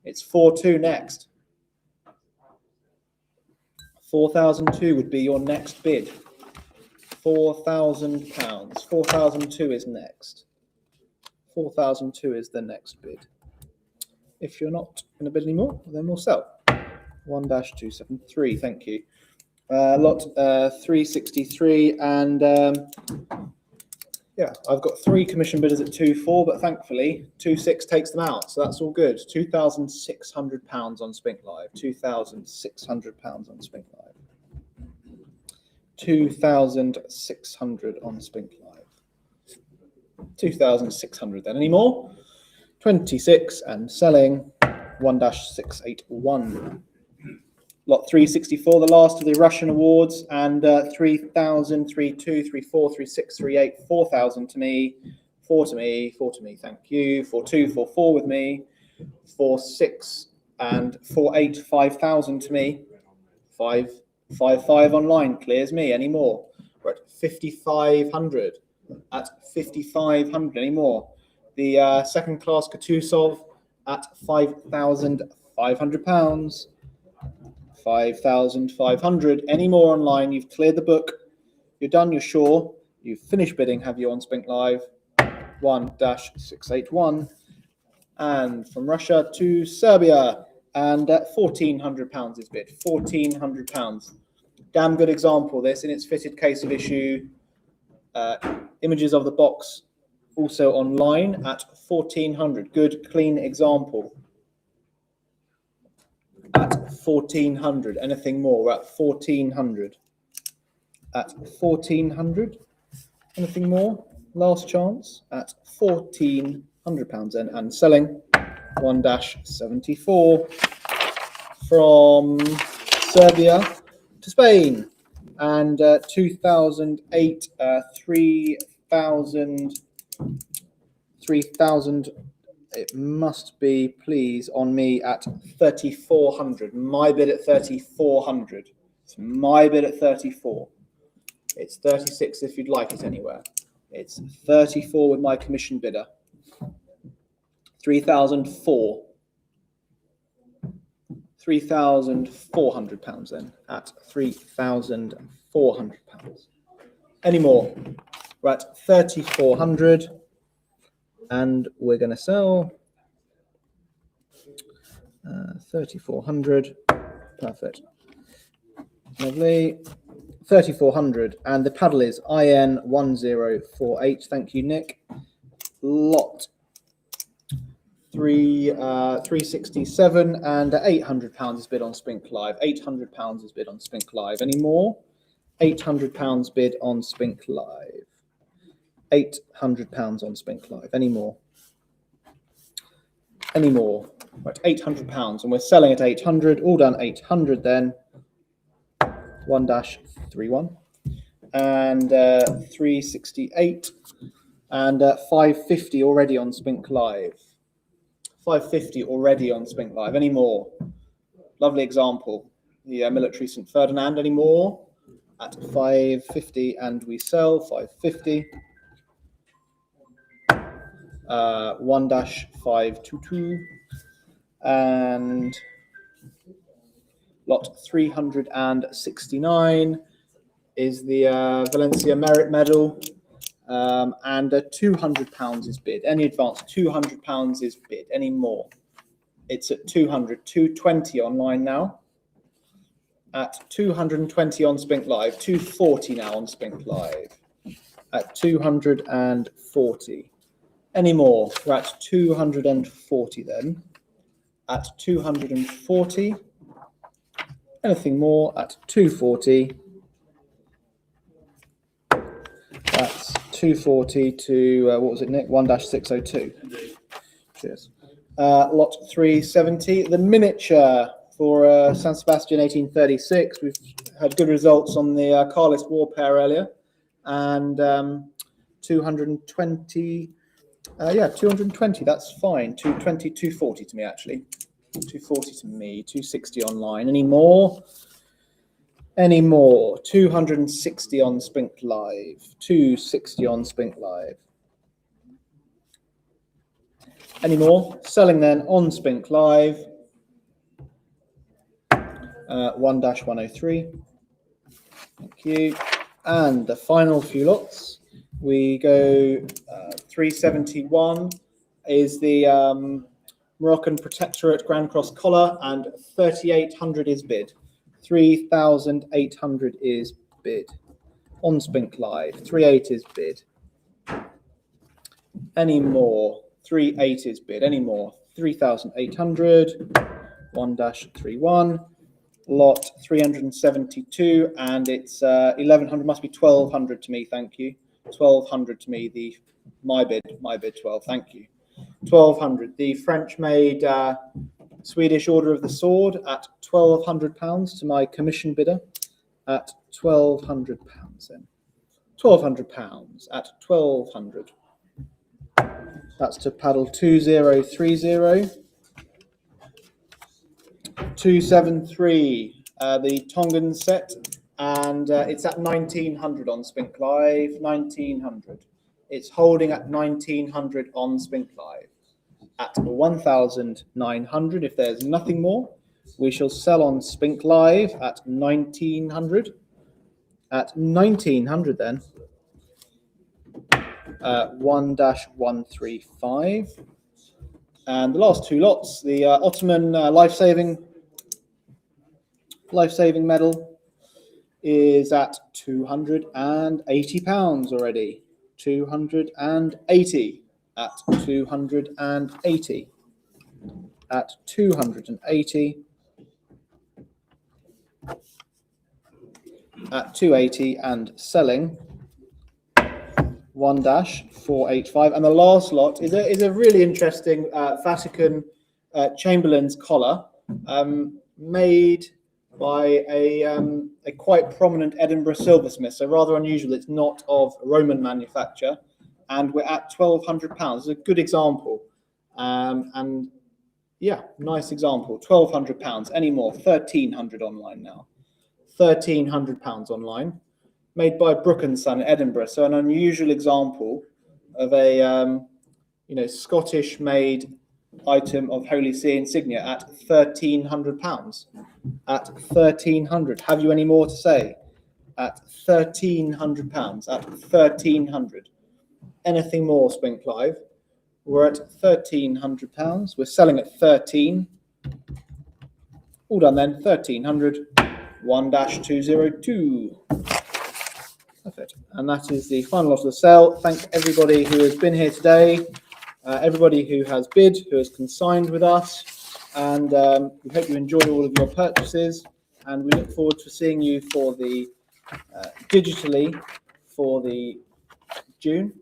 It's 4,2 next. 4,002 would be your next bid. £4,000. 4,002 is next. 4,002 is the next bid. If you're not going to bid anymore, then we'll sell. 1-273, thank you. Lot 363, and yeah, I've got 3 commission bidders at 2.4, but thankfully 2.6 takes them out, so that's all good. £2,600 on Spink Live. £2,600 on Spink Live. 2,600 on Spink Live. 2,600 then. Any more? 26 and selling. 1-681. Lot 364, the last of the Russian awards, and 3,000, 3,2, 3,4, 3,6, 3,8, 4,000 to me, 4 to me, 4 to me, thank you, 4,2, 4,4 with me, 4,6 and 4,8, 5,000 to me, 5,5 online, clears me, any more? We're at 5,500, at 5,500, any more? The second class Kutuzov at £5,500. 5,500. Any more online? You've cleared the book. You're done. You're sure. You've finished bidding. Have you on Spink Live? 1-681. And from Russia to Serbia, and £1,400 is bid. £1,400. Damn good example. This in its fitted case of issue. Images of the box also online at 1,400. Good clean example. At 1,400. Anything more? We're at 1,400. At 1,400. Anything more? Last chance at £1,400 and selling. 1-74 from Serbia to Spain, and 2008, 3,000. It must be, please, on me at 3,400. My bid at 3,400. It's my bid at 34. It's 36 if you'd like it anywhere. It's 34 with my commission bidder. 3,004. £3,400 then at £3,400. Any more? We're at 3,400. And we're going to sell 3,400. Perfect. Lovely. 3,400. And the paddle is IN1048. Thank you, Nick. Lot 367 and £800 is bid on SPINK Live. £800 is bid on SPINK Live. Any more? £800 bid on SPINK Live. £800 on SPINK Live. Any more? Any more? Right, £800, and we're selling at 800. All done. 800 then. 1-31 and 368 and 550 already on SPINK Live. 550 already on SPINK Live. Any more? Lovely example. The military St Ferdinand. Any more? At 550, and we sell 550. 1-522 and lot 369 is the Valencia Merit Medal, and £200 is bid. Any advance? £200 is bid. Any more? It's at 200, 220 online now. At 220 on SPINK Live, 240 now on SPINK Live. At 240. Any more? We're at 240 then. At 240. Anything more? At 240. That's 240 to, what was it, Nick? 1-602. Cheers. Lot 370. The miniature for San Sebastian 1836. We've had good results on the Carlist War pair earlier. And 220. Yeah, 220, that's fine. 220, 240 to me, actually. 240 to me, 260 online. Any more? Any more? 260 on SPINK Live. 260 on SPINK Live. Any more? Selling then on SPINK Live. 1-103. Thank you. And the final few lots. We go 371 is the Moroccan Protectorate Grand Cross collar, and 3,800 is bid. 3,800 is bid on SPINK Live. 3.8 is bid. Any more? 3.8 is bid. Any more? 3,800. 1-31. Lot 372, and it's 1,100. Must be 1,200 to me. Thank you. 1,200 to me. My bid 12. Thank you. 1,200. The French-made Swedish Order of the Sword at £1,200 to my commission bidder at £1,200 then. £1,200 at 1,200. That's to paddle 2030. 273. The Tongan set, and it's at 1,900 on SPINK Live. 1,900. It's holding at 1,900 on SPINK Live. At 1,900, if there's nothing more, we shall sell on SPINK Live at 1,900. At 1,900 then. 1-135. And the last two lots, the Ottoman life-saving medal is at £280 already. 280 at 280 at 280 at 280 and selling 1-485. And the last lot is a really interesting Vatican Chamberlain's collar, made by a quite prominent Edinburgh silversmith. So rather unusual. It's not of Roman manufacture, and we're at £1,200. It's a good example, and yeah, nice example. £1,200. Any more? 1,300 online now. £1,300 online. Made by Brook and Son in Edinburgh. So an unusual example of a Scottish-made item of Holy See insignia at £1,300. At 1,300. Have you any more to say? At £1,300. At 1,300. Anything more, SPINK Live? We're at £1,300. We're selling at 13. All done then. 1,300. 1-202. Perfect. And that is the final lot of the sale. Thank everybody who has been here today. everybody who has bid, who has consigned with us, and we hope you enjoy all of your purchases, and we look forward to seeing you for the digitally for the June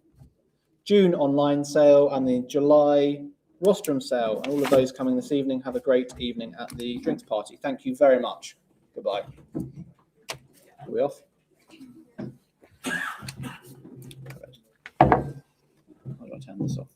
online sale and the July rostrum sale, and all of those coming this evening. Have a great evening at the drinks party. Thank you very much. Goodbye. Are we off? How do I turn this off?